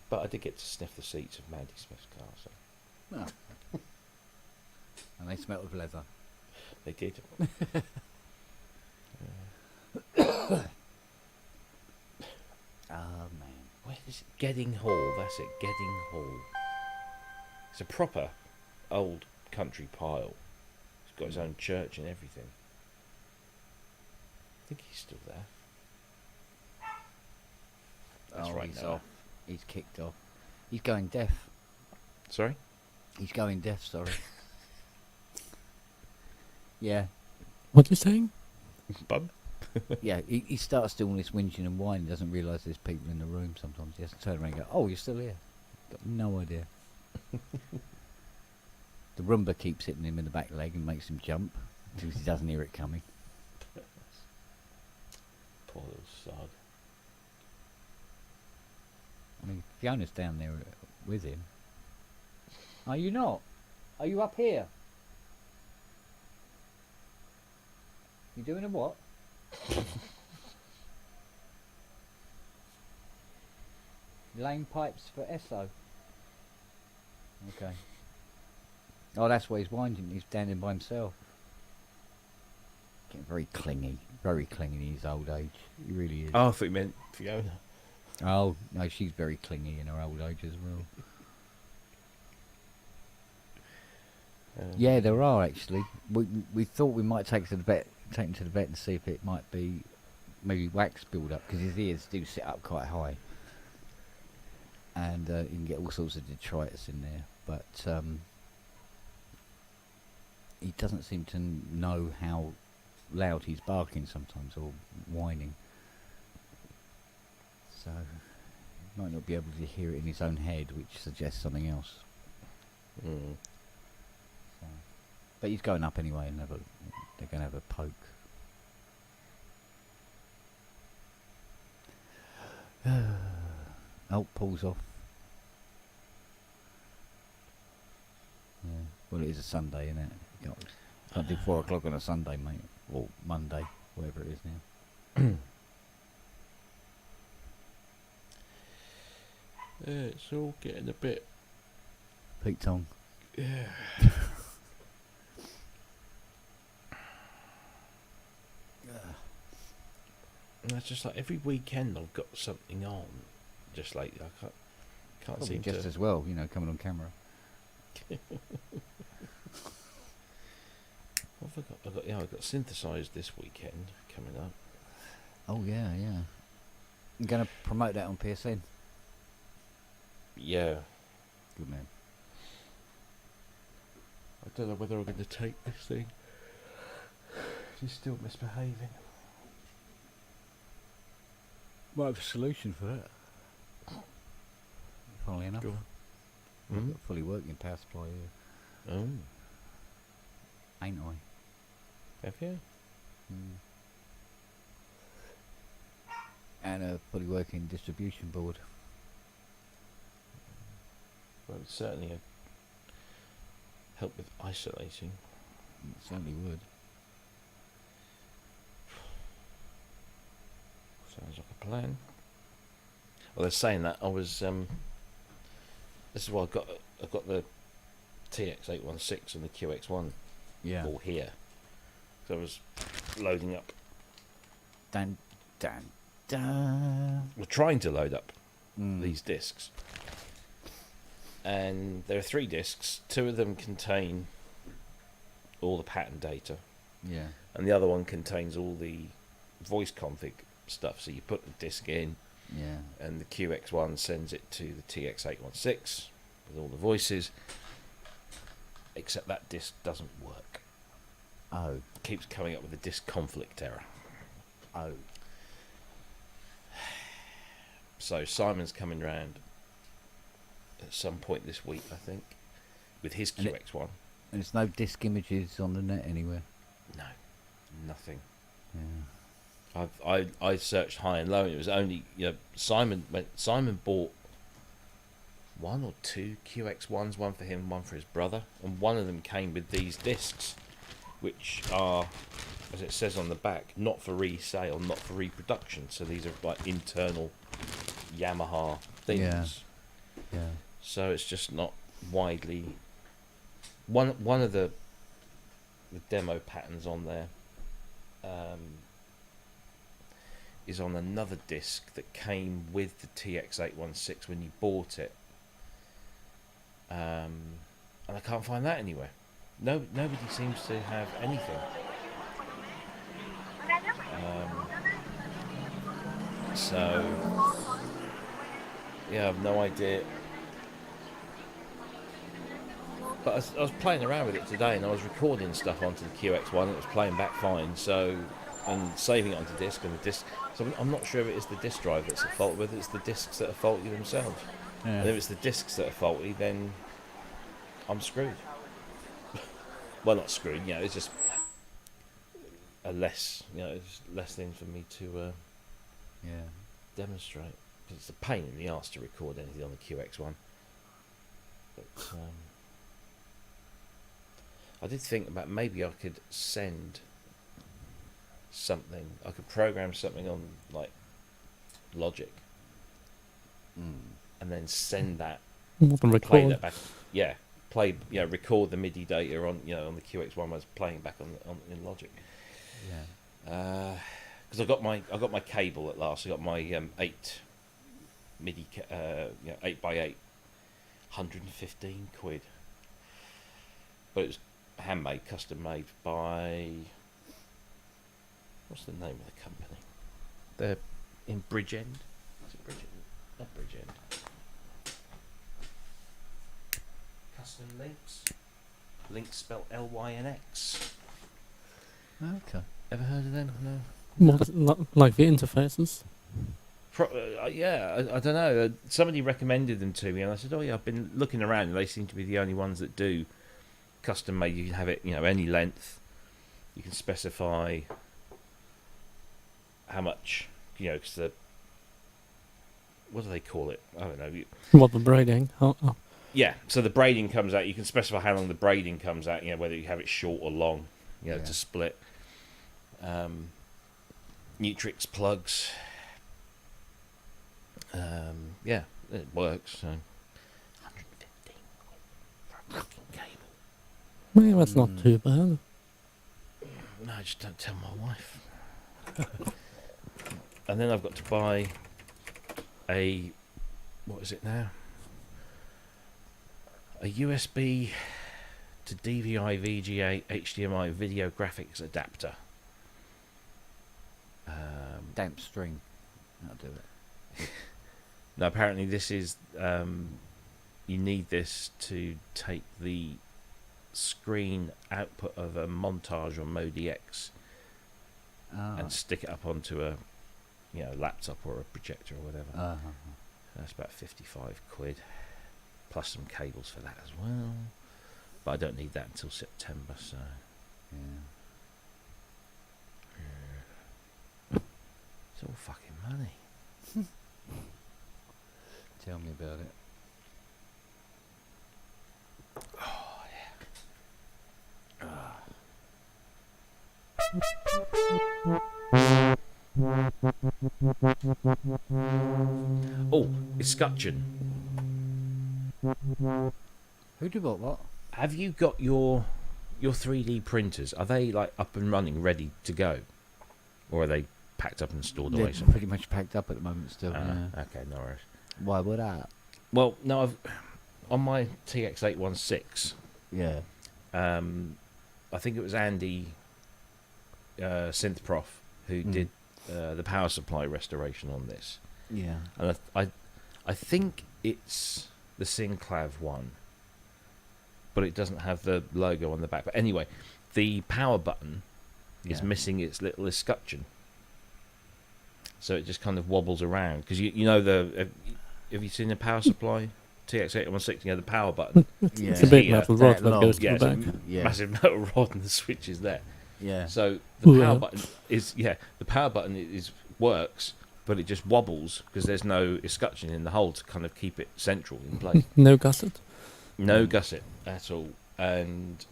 But I did get to sniff the seats of Mandy Smith's car, so Oh. And they smelt of leather. they did. Oh man. Where is it? Gedding Hall, that's it, Gedding Hall. It's a proper old country pile. It's got his own church and everything. I think he's still there. That's Oh, right, he's Noah. off. He's kicked off. He's going deaf. Sorry? He's going deaf, sorry. Yeah. What are you saying? Bub? Yeah, he starts doing this whinging and whining, doesn't realise there's people in the room sometimes. He has to turn around and go, oh, you're still here. Got no idea. The Roomba keeps hitting him in the back leg and makes him jump because he doesn't hear it coming. Poor little sod. I mean, Fiona's down there with him. Are you not? Are you up here? You doing a what? Laying pipes for Esso. Okay. Oh, that's why he's winding. He's standing by himself. Getting very clingy in his old age. He really is. Oh, I thought you meant Fiona. Oh, no, she's very clingy in her old age as well. Yeah, there are actually. We thought we might take him to the vet and see if it might be maybe wax build up because his ears do sit up quite high, and you can get all sorts of detritus in there. But he doesn't seem to know how loud he's barking sometimes or whining. So he might not be able to hear it in his own head, which suggests something else. Mm. So. But he's going up anyway, and they're going to have a poke. Oh, pulls off. Yeah. Well, it is a Sunday, isn't it? Can't do 4 o'clock on a Sunday, mate. Or Monday, whatever it is now. It's all getting a bit... Pete Tong. Yeah. And that's just like every weekend I've got something on. Just like I can't Probably seem just to... as well, coming on camera. What have I got synthesized this weekend coming up. Oh yeah. I'm going to promote that on PSN. Yeah. Good man. I don't know whether I'm going to take this thing. She's still misbehaving. Might have a solution for that. Funnily enough. Go on. I've Mm? got fully working power supply here. Oh, Ain't I? have you? And a fully working distribution board. Well, it would certainly help with isolating. It certainly would. Sounds like a plan. Well, they're saying that I was. This is why I got the TX816 and the QX1 Yeah. all here. So I was loading up. Dan. We're trying to load up these discs. and there are 3 discs. 2 of them contain all the pattern data, Yeah. and the other one contains all the voice config stuff. So you put the disc in, Yeah. and the QX1 sends it to the TX816 with all the voices, except that disc doesn't work. Oh. It keeps coming up with a disc conflict error. Oh. So Simon's coming round at some point this week, I think, with his And QX1. And there's no disk images on the net anywhere. No, nothing. Yeah. I searched high and low, and it was only Simon bought 1 or 2 QX1s, one for him, one for his brother, and one of them came with these discs, which are, as it says on the back, not for resale, not for reproduction. So these are like internal Yamaha things. Yeah. Yeah. So it's just not widely. One of the demo patterns on there is on another disc that came with the TX816 when you bought it, and I can't find that anywhere. Nobody seems to have anything. So yeah, I have no idea. But I was playing around with it today, and I was recording stuff onto the QX1, and it was playing back fine. So, and saving it onto disk, and the disc. So I'm not sure if it is the disk drive that's at fault, whether it's the discs that are faulty themselves. Yeah. And if it's the discs that are faulty, then I'm screwed. Well, not screwed. It's just a less, it's less thing for me to Yeah. demonstrate. 'Cause it's a pain in the arse to record anything on the QX1. But I did think about maybe I could send something. I could program something on like Logic, and then send that. More than Play record. that back. Yeah, record the MIDI data on on the QX1 when I was playing back on in Logic. Yeah. Because I got my cable at last. I got my 8 MIDI 8x8, 115 quid. But it was handmade, custom made by, what's the name of the company? They're in Bridgend. Is it Bridgend? Not Bridgend. Custom Links. Links spelled Lynx. Okay. Ever heard of them? No. More like the interfaces. Yeah, I don't know. Somebody recommended them to me, and I said, "Oh yeah, I've been looking around, and they seem to be the only ones that do custom made. You can have it, any length. You can specify how much, because what do they call it? I don't know. What, the braiding? Oh. Yeah, so the braiding comes out. You can specify how long the braiding comes out. Whether you have it short or long. Yeah. To split. Nutrix plugs. Yeah, it works. So 115 for a fucking cable. Well, that's not too bad. No, just don't tell my wife. And then I've got to buy what is it now? A USB to DVI VGA HDMI video graphics adapter. Damp string. That'll do it. Now, apparently, this is you need this to take the screen output of a montage on Modi X and stick it up onto a laptop or a projector or whatever. That's about 55 quid, plus some cables for that as well. But I don't need that until September, so Yeah. it's all fucking money. Tell me about it. Oh yeah. Oh, escutcheon. Who did what? Have you got your 3D printers? Are they like up and running, ready to go, or are they packed up and stored They're away somewhere? pretty much packed up at the moment still. Yeah. Okay, no worries. Why would that? Well, no, on my TX816, Yeah. I think it was Andy Synth Prof who did the power supply restoration on this. Yeah. And I think it's the Synclav one, but it doesn't have the logo on the back. But anyway, the power button is missing its little escutcheon, so it just kind of wobbles around. Because you know have you seen the power supply TX816? You know the power button. Yeah. It's a big Here, metal rod that that long. goes to Yeah, the it's a back. massive metal rod, and the switch is there. Yeah. So the Ooh, power yeah. button is the power button is works, but it just wobbles because there's no escutcheon in the hole to kind of keep it central in place. No gusset. No gusset at all, and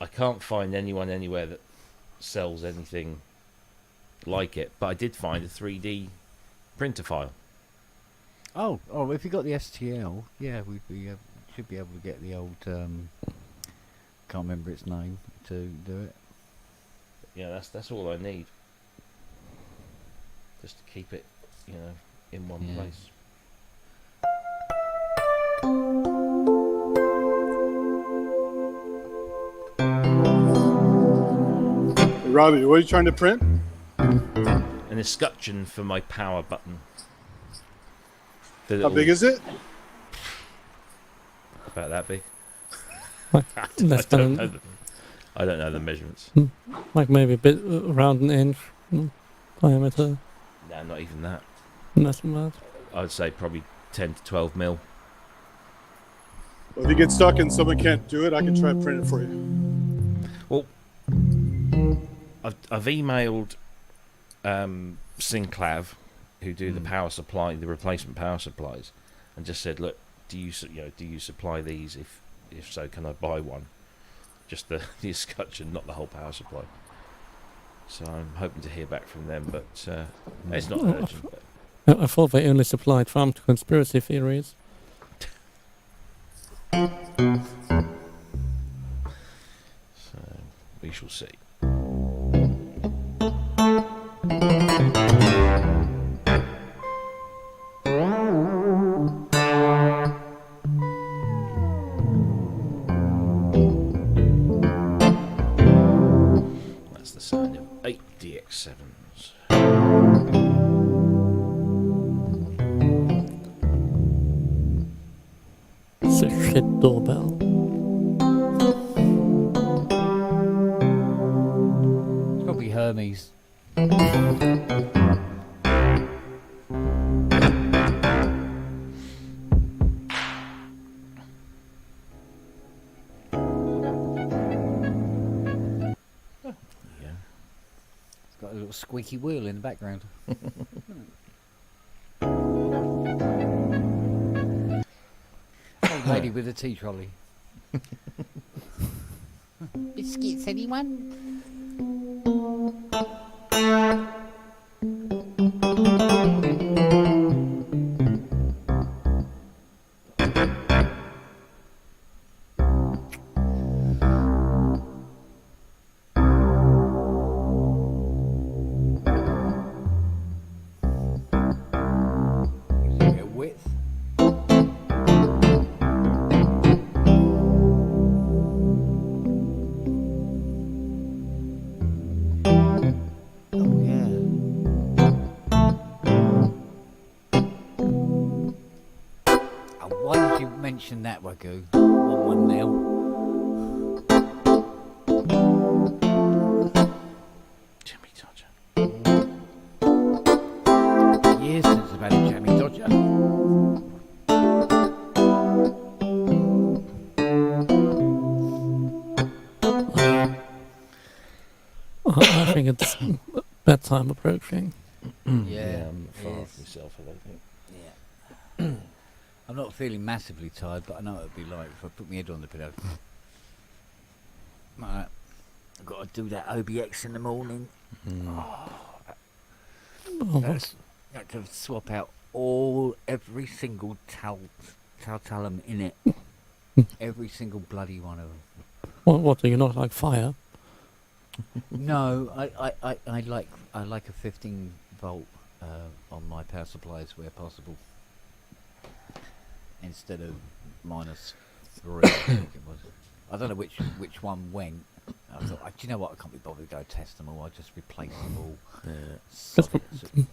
I can't find anyone anywhere that sells anything like it. But I did find a 3D printer file. Oh, if you got the STL, yeah, we'd be should be able to get the old. Can't remember its name to do it. Yeah, that's all I need, just to keep it, in one Yeah. place. Hey, Robbie, what are you trying to print? An escutcheon for my power button. How big is it? About that big. Less than I don't know the measurements. like maybe a bit around an inch diameter. No, not even that. Less than that. I would say probably 10 to 12 mil. Well, if you get stuck and someone can't do it, I can try and print it for you. Well, I've emailed Synclav, who do the power supply, the replacement power supplies, and just said, look, do you supply these? If so, can I buy one? Just the escutcheon, not the whole power supply. So I'm hoping to hear back from them, but it's not urgent. But I thought they only supplied farm to conspiracy theories. so we shall see. That's the sound of 8 DX7s. It's a shit doorbell. It's probably Hermes. Yeah. It's got a little squeaky wheel in the background. Old lady with a tea trolley. Biscuits, anyone? Give it a width. Oh yeah. Oh, why did you mention that, Wagyu? I want one now. Jimmy Dodger. Years since I've had a jammy dodger. I think it's bedtime approaching. Yeah, I'm it far off is. myself, I don't think. Yeah. I'm not feeling massively tired, but I know what it'd be like if I put my head on the pillow. Right. I've got to do that OBX in the morning. That's, I had to swap out every single talum in it. Every single bloody one of them. What do you not like fire? No, I like a 15 volt on my power supplies where possible. instead of -3. I think it was. I don't know which one went. I thought, do you know what? I can't be bothered to go test them all. I just replace them all. Sod it.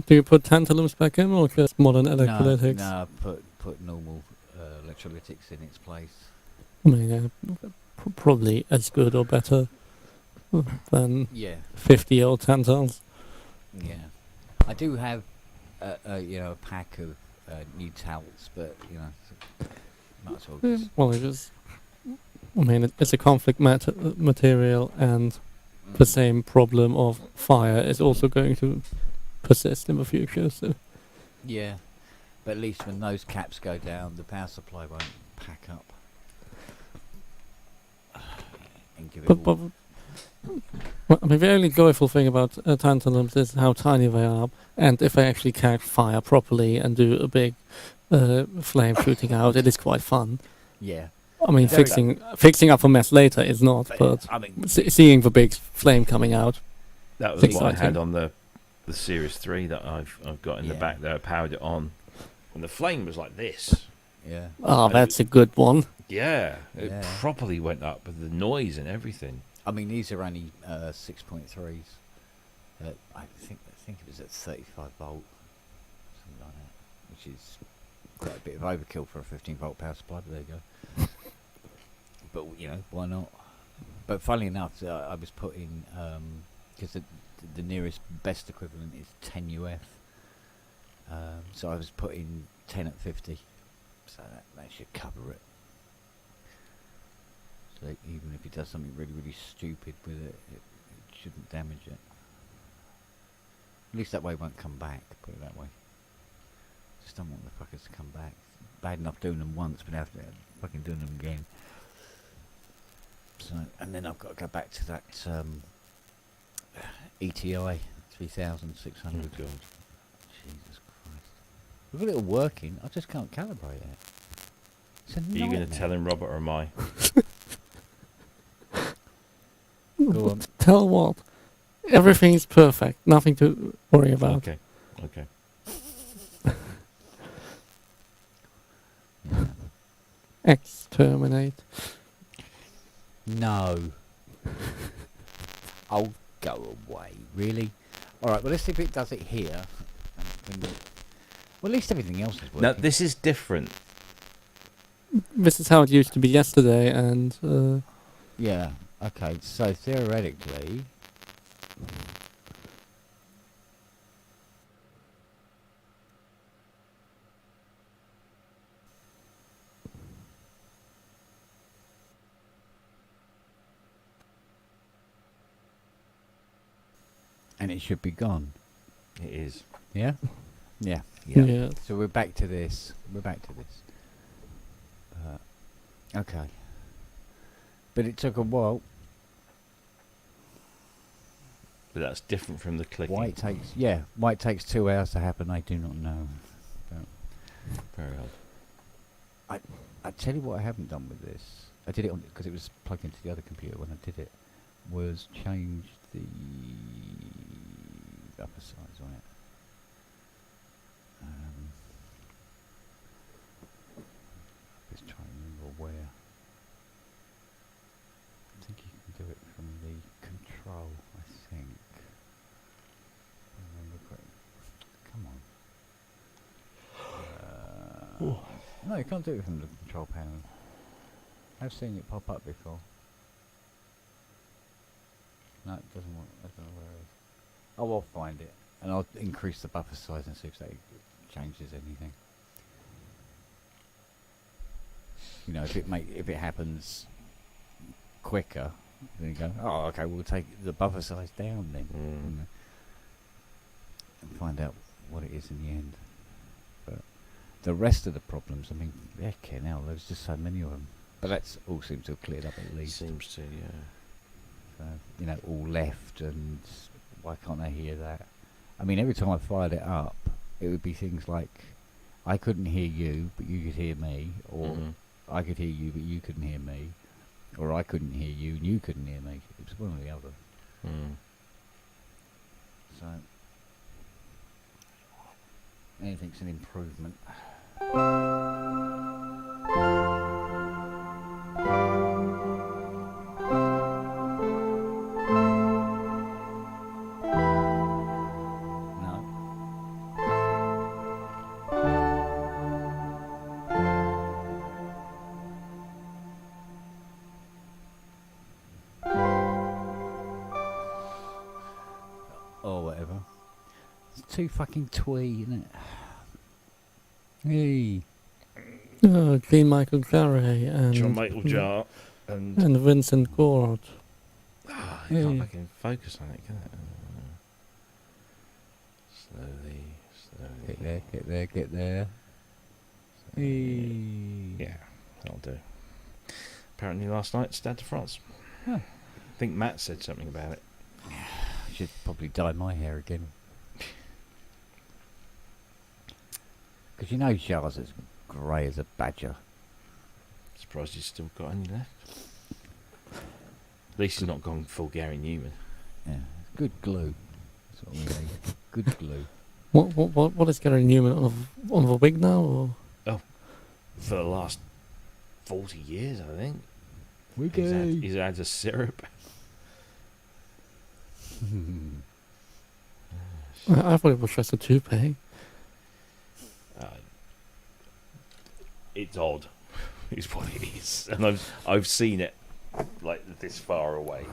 Do you put tantalums back in or just modern electrolytics? No, put normal electrolytics in its place. I mean, probably as good or better than Yeah, 50-year-old tantals. yeah. I do have a pack of new towels, but might as well just. Well, it's a conflict material, and the same problem of fire is also going to persist in the future. So Yeah, but at least when those caps go down, the power supply won't pack up. And give it all. Well, I mean, the only joyful thing about tantalums is how tiny they are, and if they actually catch fire properly and do a big flame shooting out, it is quite fun. Yeah. I mean, Very fixing up a mess later is not, but I mean, seeing the big flame coming out. That was It's what I exciting. had on the Series 3 that I've got in the Yeah. back there. I powered it on, and the flame was like this. yeah. Oh, that's a good one. Yeah, it Yeah. properly went up with the noise and everything. I mean, these are only 6.3s. I think it was at 35 volt, something like that, which is quite a bit of overkill for a 15-volt power supply. But there you go. But why not? But funnily enough, I was putting because the nearest best equivalent is 10 UF. So I was putting 10 at 50, so that should cover it. So even if he does something really, really stupid with it, it shouldn't damage it. At least that way it won't come back, put it that way. Just don't want the fuckers to come back. Bad enough doing them once, but after fucking doing them again. So, and then I've got to go back to that ETI 3600. Oh, God. Jesus Christ. We've got it all working, I just can't calibrate it. It's a Are you going to nightmare. tell him, Robert, or am I? Go on. Tell what? Everything's perfect. Nothing to worry about. Okay. Exterminate. No. I'll go away. Really? Alright, well let's see if it does it here. Well, at least everything else is working. Now, this is different. This is how it used to be yesterday, and Yeah, okay, so theoretically... And it should be gone. It is. Yeah? Yeah. yeah. So we're back to this. Okay. But it took a while. But that's different from the clicking. Why it takes 2 hours to happen, I do not know. Very odd. I tell you what I haven't done with this. I did it on because it was plugged into the other computer when I did it. Was change the upper size on it. Just trying to remember where. I think you can do it from the control. I think. Remember correctly. Come on. No, you can't do it from the control panel. I've seen it pop up before. No, it doesn't want. I don't know where it is. Oh, I'll find it, and I'll increase the buffer size and see if that changes anything. If it happens quicker, then you go, oh, okay, we'll take the buffer size down then, and find out what it is in the end. But the rest of the problems, I mean, heck hell, there's just so many of them. But that's all seems to have cleared up at least. Seems to, yeah. All left, and why can't I hear that? I mean, every time I fired it up, it would be things like, I couldn't hear you, but you could hear me, or I could hear you, but you couldn't hear me, or I couldn't hear you, and you couldn't hear me. It was one or the other. So, anything's an improvement. too fucking twee, isn't it? Hey. Jean Michael Claret and John Michael Jarre and and Vincent Gord. you can't fucking focus on it, can it? Slowly. Get there, get there, get there. Hey. Yeah, that'll do. Apparently last night, Stade de France. Huh. I think Matt said something about it. I should probably dye my hair again. Because you know Jarre's as grey as a badger. Surprised he's still got any left. At least he's not gone full Gary Newman. Yeah, good glue. That's what we need. Good glue. What is Gary Newman on the wig now? Or? For the last 40 years, I think. Wiggy. He's had a syrup. I thought it was just a toupee. It's odd, is what it is, and I've seen it like this far away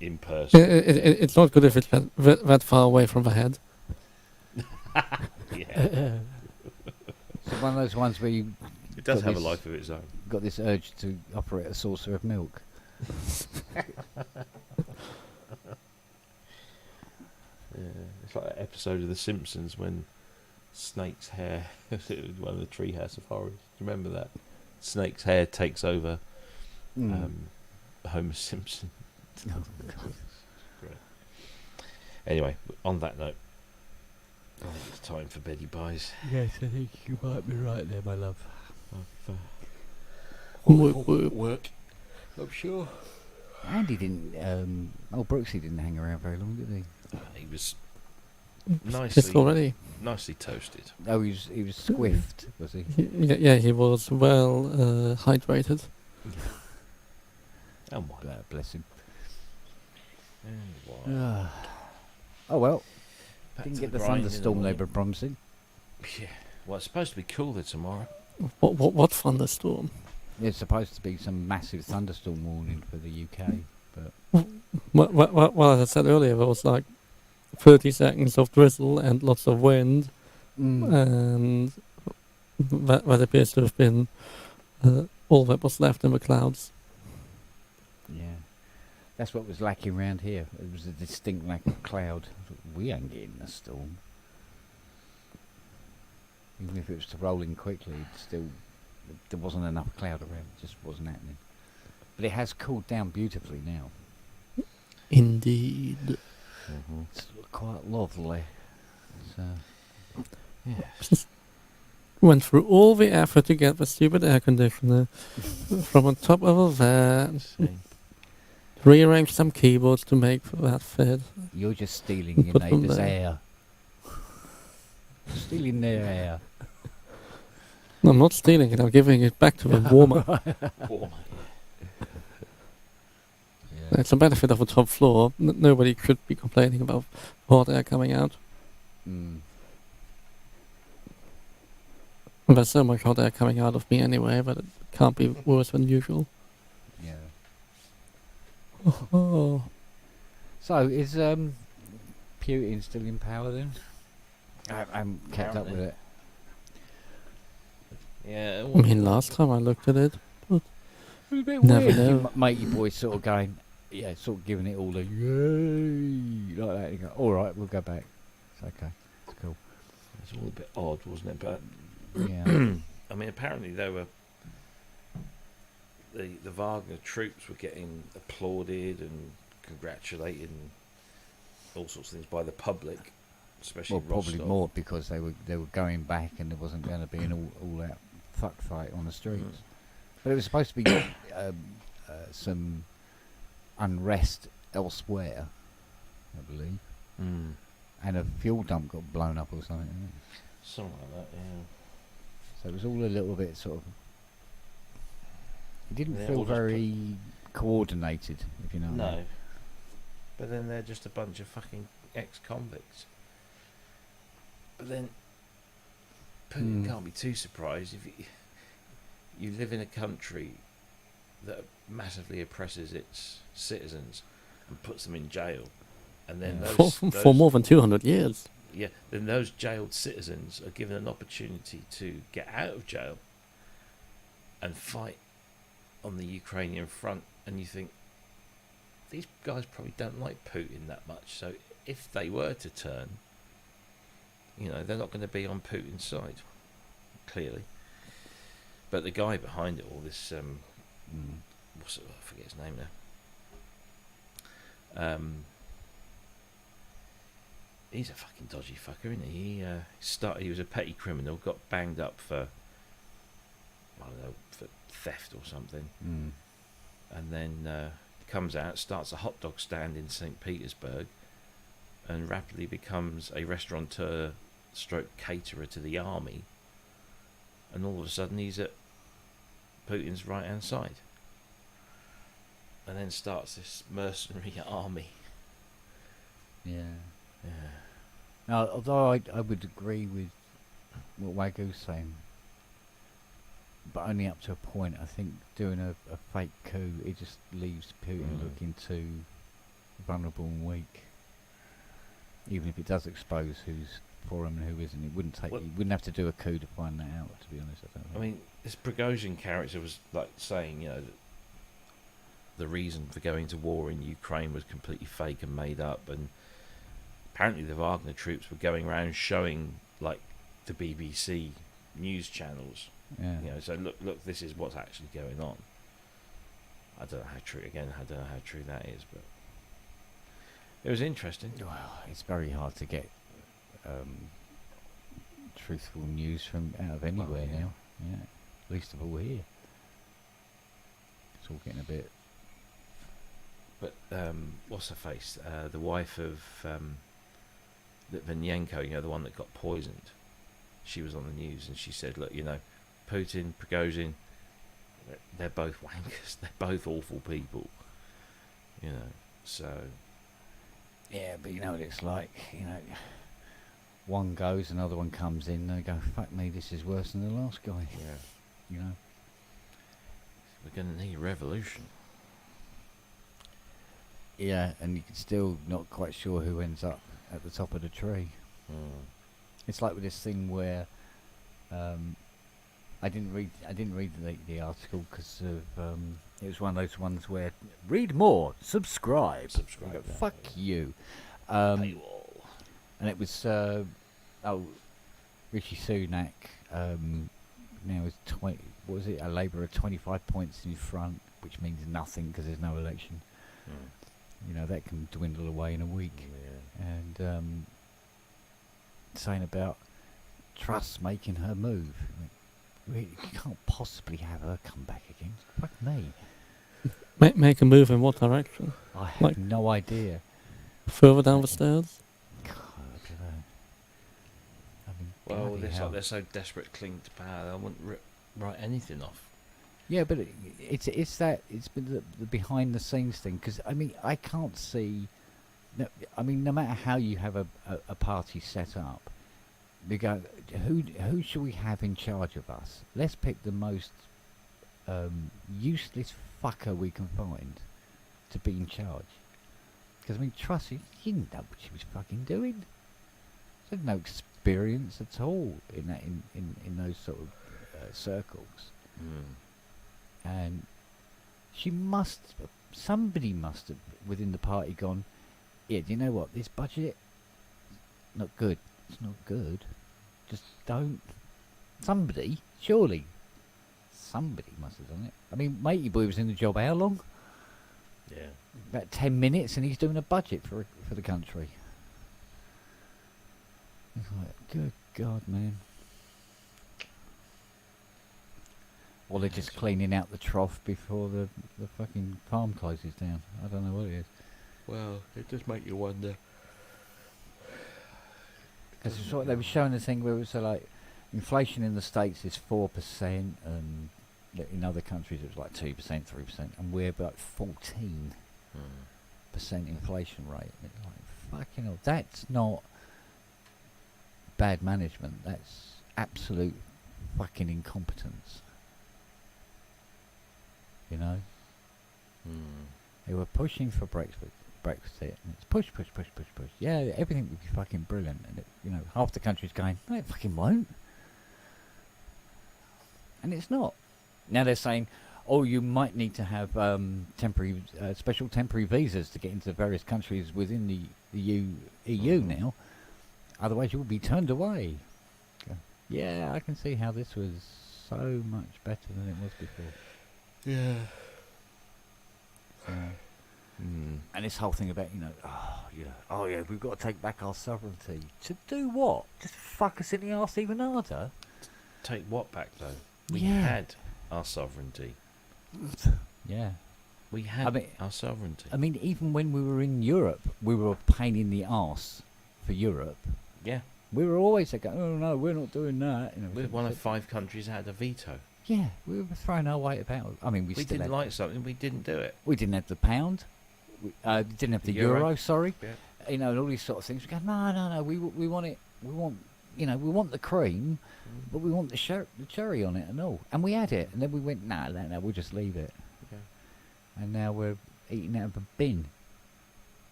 in person. It's not good if it's that far away from the head. Yeah, So one of those ones where you it does got have a this- life of its own. got this urge to operate a saucer of milk. Yeah, it's like that episode of The Simpsons when Snake's hair, one of the Treehouse of Horrors. Do you remember that? Snake's hair takes over Homer Simpson. Oh, God. Great. Anyway, on that note, I think it's time for Betty Buys. Yes, I think you might be right there, my love. Work. I'm sure. Andy didn't. Brooksy didn't hang around very long, did he? He was Just already. nicely toasted. Oh, he was squiffed, was he? Yeah, he was well hydrated. Oh my. Bless him. Wow. Oh well. Back Didn't to get the grind in thunderstorm they morning. were promising. Yeah. Well, it's supposed to be cooler tomorrow. What thunderstorm? There's supposed to be some massive thunderstorm warning for the UK, but Well, as I said earlier, there was like 30 seconds of drizzle and lots of wind, and that appears to have been all that was left in the clouds. yeah, that's what was lacking around here. It was a distinct lack of cloud. We ain't getting a storm. Even if it was to roll in quickly, there wasn't enough cloud around. It just wasn't happening. But it has cooled down beautifully now. Indeed. It's quite lovely. So, Went through all the effort to get the stupid air conditioner from on top of a van. See. Rearrange some keyboards to make that fit. you're just stealing your Put them neighbour's there. air. Stealing their air. No, I'm not stealing it, I'm giving it back to the warmer. Warmer. It's a benefit of a top floor. Nobody should be complaining about hot air coming out. Mm. And there's so much hot air coming out of me anyway, but it can't be worse than usual. Yeah. Oh. So is Putin still in power then? I haven't kept up with it. Yeah. I mean, last time I looked at it, It was a bit Never weird. know. Your matey boys sort of going, yeah, sort of giving it all the yay like that. You go, all right, we'll go back. It's okay. It's cool. It's all a bit odd, wasn't it? But Yeah. I mean, apparently they were the Wagner troops were getting applauded and congratulated and all sorts of things by the public, especially Well, probably Rostov. more because they were going back and there wasn't going to be an all out fuck fight on the streets. But it was supposed to be some unrest elsewhere, I believe, and a fuel dump got blown up or something. Didn't it? Something like that, yeah. So it was all a little bit sort of. It didn't Yeah, feel all just very coordinated, if you know what I No. mean. But then they're just a bunch of fucking ex-convicts. But then Putin can't be too surprised if you live in a country that massively oppresses its citizens and puts them in jail, and then Yeah. those for more than 200 years. yeah, then those jailed citizens are given an opportunity to get out of jail and fight on the Ukrainian front, and you think these guys probably don't like Putin that much. So if they were to turn, they're not going to be on Putin's side, clearly. But the guy behind it all, this I forget his name now. He's a fucking dodgy fucker, isn't he? He was a petty criminal, got banged up for, I don't know, for theft or something, and then comes out, starts a hot dog stand in St. Petersburg, and rapidly becomes a restaurateur stroke caterer to the army, and all of a sudden he's at Putin's right hand side, and then starts this mercenary army. Yeah. Now, although I would agree with what Wago's saying, but only up to a point. I think doing a fake coup, it just leaves Putin looking too vulnerable and weak. Even if it does expose who's for him and who isn't, he wouldn't have to do a coup to find that out. To be honest, I don't think. I mean, this Prigozhin character was like saying, that the reason for going to war in Ukraine was completely fake and made up, and apparently the Wagner troops were going around showing like the BBC news channels. Yeah. So look, this is what's actually going on. I don't know how true. Again, I don't know how true that is, but it was interesting. Well, it's very hard to get truthful news from out of anywhere now. Yeah, least of all here. It's all getting a bit. But what's her face? The wife of Litvinenko, the one that got poisoned. She was on the news and she said, "Look, Putin, Prigozhin, they're both wankers. They're both awful people. So." Yeah, but you know what it's like. One goes, another one comes in, and they go, "Fuck me, this is worse than the last guy." Yeah. We're going to need a revolution. Yeah, and you're still not quite sure who ends up at the top of the tree. It's like with this thing where I didn't read the article because of it was one of those ones where read more, subscribe. You go, fuck you. Paywall. And it was Rishi Sunak now is a Labour 25 points in front, which means nothing because there's no election. That can dwindle away in a week. And saying about Truss making her move. Really, you can't possibly have her come back again. Fuck me. Make a move in what direction? I have no idea. Further down the stairs? God, Well, bloody they're so desperate to cling to power, they wouldn't write anything off. Yeah, but it's been the behind the scenes thing, because I can't see. No matter how you have a party set up, we go, who should we have in charge of us? Let's pick the most useless fucker we can find to be in charge. Because Truss, he didn't know what she was fucking doing. She had no experience at all in those sort of circles. And somebody must have within the party gone, yeah, do you know what, this budget, not good. It's not good. Just don't. Somebody must have done it. Matey Boy was in the job how long? Yeah. About 10 minutes, and he's doing a budget for the country. It's like, good God, man. Or they're just cleaning out the trough before the fucking farm closes down. I don't know what it is. Well, it does make you wonder. Because they were showing the thing where it was like inflation in the States is 4%, and in other countries it was like 2%, 3%, and we're about 14% inflation rate. And it's like, fucking hell, that's not bad management. That's absolute fucking incompetence. They were pushing for Brexit. Brexit, and it's push, push, push, push, push. Yeah, everything would be fucking brilliant, and half the country's going, no, it fucking won't, and it's not. Now they're saying, oh, you might need to have special temporary visas to get into various countries within the EU now, otherwise you will be turned away. Yeah, I can see how this was so much better than it was before. Yeah. And this whole thing about, oh yeah, we've got to take back our sovereignty. To do what? Just fuck us in the arse even harder? Take what back, though? We Yeah. had our sovereignty. Yeah. We had our sovereignty. I mean, even when we were in Europe, we were a pain in the arse for Europe. Yeah. We were always like, oh no, we're not doing that. We're one of 5 countries that had a veto. Yeah, we were throwing our weight about. I mean, we still didn't had, like something, we didn't do it. we didn't have the pound. We didn't have the euro. Sorry. Yeah. And all these sort of things. We go, no. We want it. We want, we want the cream, but we want the cherry on it and all. And we had it, and then we went, no, we'll just leave it. Okay. And now we're eating out of a bin.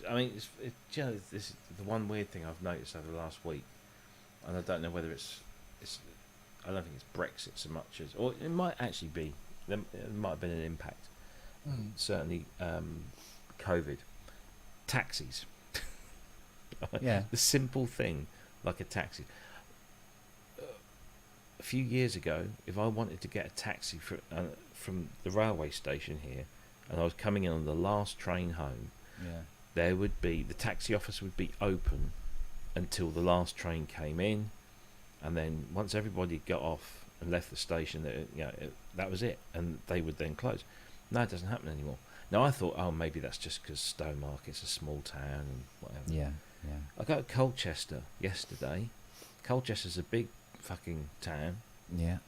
I mean, this is the one weird thing I've noticed over the last week, and I don't know whether it's I don't think it's Brexit so much as, or it might actually be. There might have been an impact. Certainly, COVID, taxis. Yeah. The simple thing, like a taxi. A few years ago, if I wanted to get a taxi from the railway station here, and I was coming in on the last train home, there would be, the taxi office would be open until the last train came in, and then once everybody got off and left the station, that was it, and they would then close. No, it doesn't happen anymore. Now I thought, oh, maybe that's just because Stowmarket's a small town and whatever. Yeah. I got to Colchester yesterday. Colchester's a big fucking town. Yeah.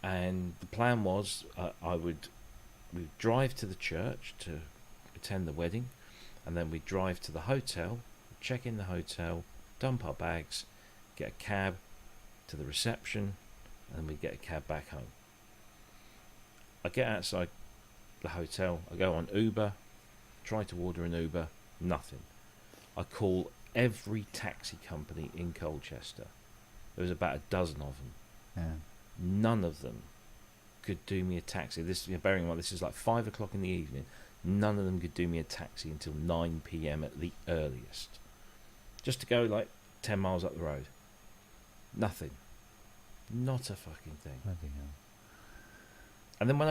And the plan was we'd drive to the church to attend the wedding, and then we'd drive to the hotel, check in the hotel, dump our bags, get a cab to the reception, and then we'd get a cab back home. I get outside the hotel, I go on Uber, try to order an Uber, nothing. I call every taxi company in Colchester. There was about a dozen of them. Yeah. None of them could do me a taxi. This, bearing in mind, this is like 5 o'clock in the evening. None of them could do me a taxi until 9 p.m. at the earliest. Just to go like 10 miles up the road. Nothing. Not a fucking thing. Bloody hell. And then when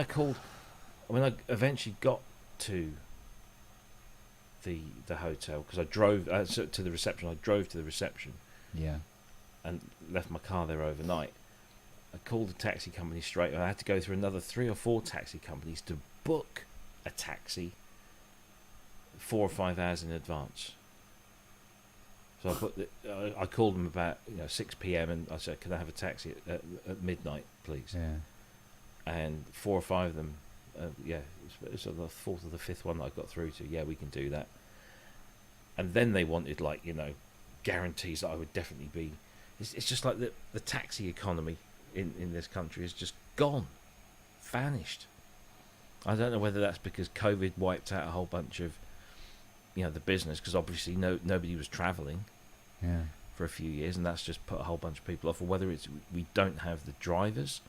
I eventually got to the hotel, because I drove to the reception. I drove to the reception. Yeah. And left my car there overnight. I called the taxi company straight. I had to go through another 3 or 4 taxi companies to book a taxi 4 or 5 hours in advance. So I called them about 6 p.m. and I said, "Can I have a taxi at midnight, please?" Yeah. And 4 or 5 of them, it's the 4th or the 5th one that I got through to. Yeah, we can do that. And then they wanted guarantees that I would definitely be. It's just like the taxi economy in this country is just gone, vanished. I don't know whether that's because COVID wiped out a whole bunch of the business, because obviously nobody was travelling for a few years, and that's just put a whole bunch of people off, or whether it's we don't have the drivers.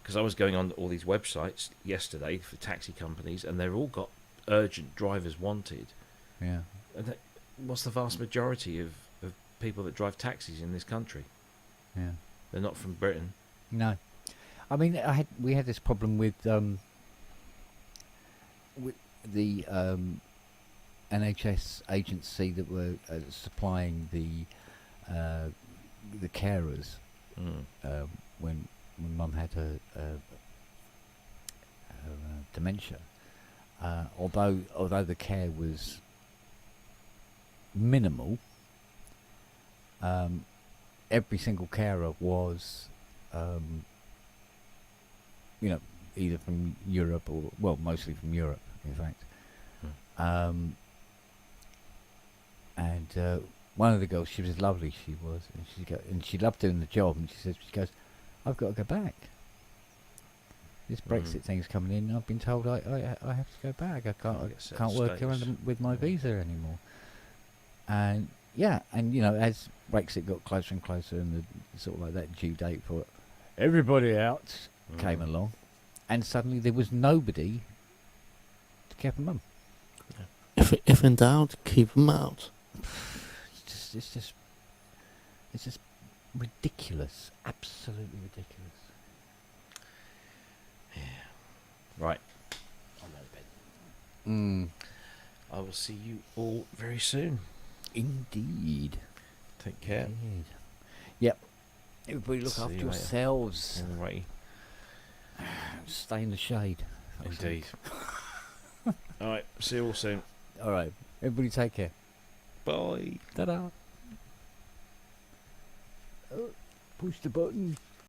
Because I was going on all these websites yesterday for taxi companies, and they've all got urgent drivers wanted. Yeah. And what's the vast majority of people that drive taxis in this country? Yeah. They're not from Britain. No. I mean, we had this problem with the NHS agency that were supplying the carers when Mum had her dementia. Although the care was minimal, every single carer was either from Europe or mostly from Europe, in fact. And one of the girls, she was lovely, she was, and she loved doing the job, and she goes, "I've got to go back." this Brexit thing's coming in. I've been told I have to go back. I can't work here with my visa anymore. And and as Brexit got closer and closer, and the sort of like that due date for everybody out came along, and suddenly there was nobody to keep them on. If in doubt, keep them out. It's just ridiculous, absolutely ridiculous. Right. I'm out of bed. I will see you all very soon. Indeed. Take care. Indeed. Yep. Everybody look See after you later. yourselves. Alrighty. Stay in the shade. Indeed. Alright, see you all soon. Alright. Everybody take care. Bye. Ta-da. Push the button.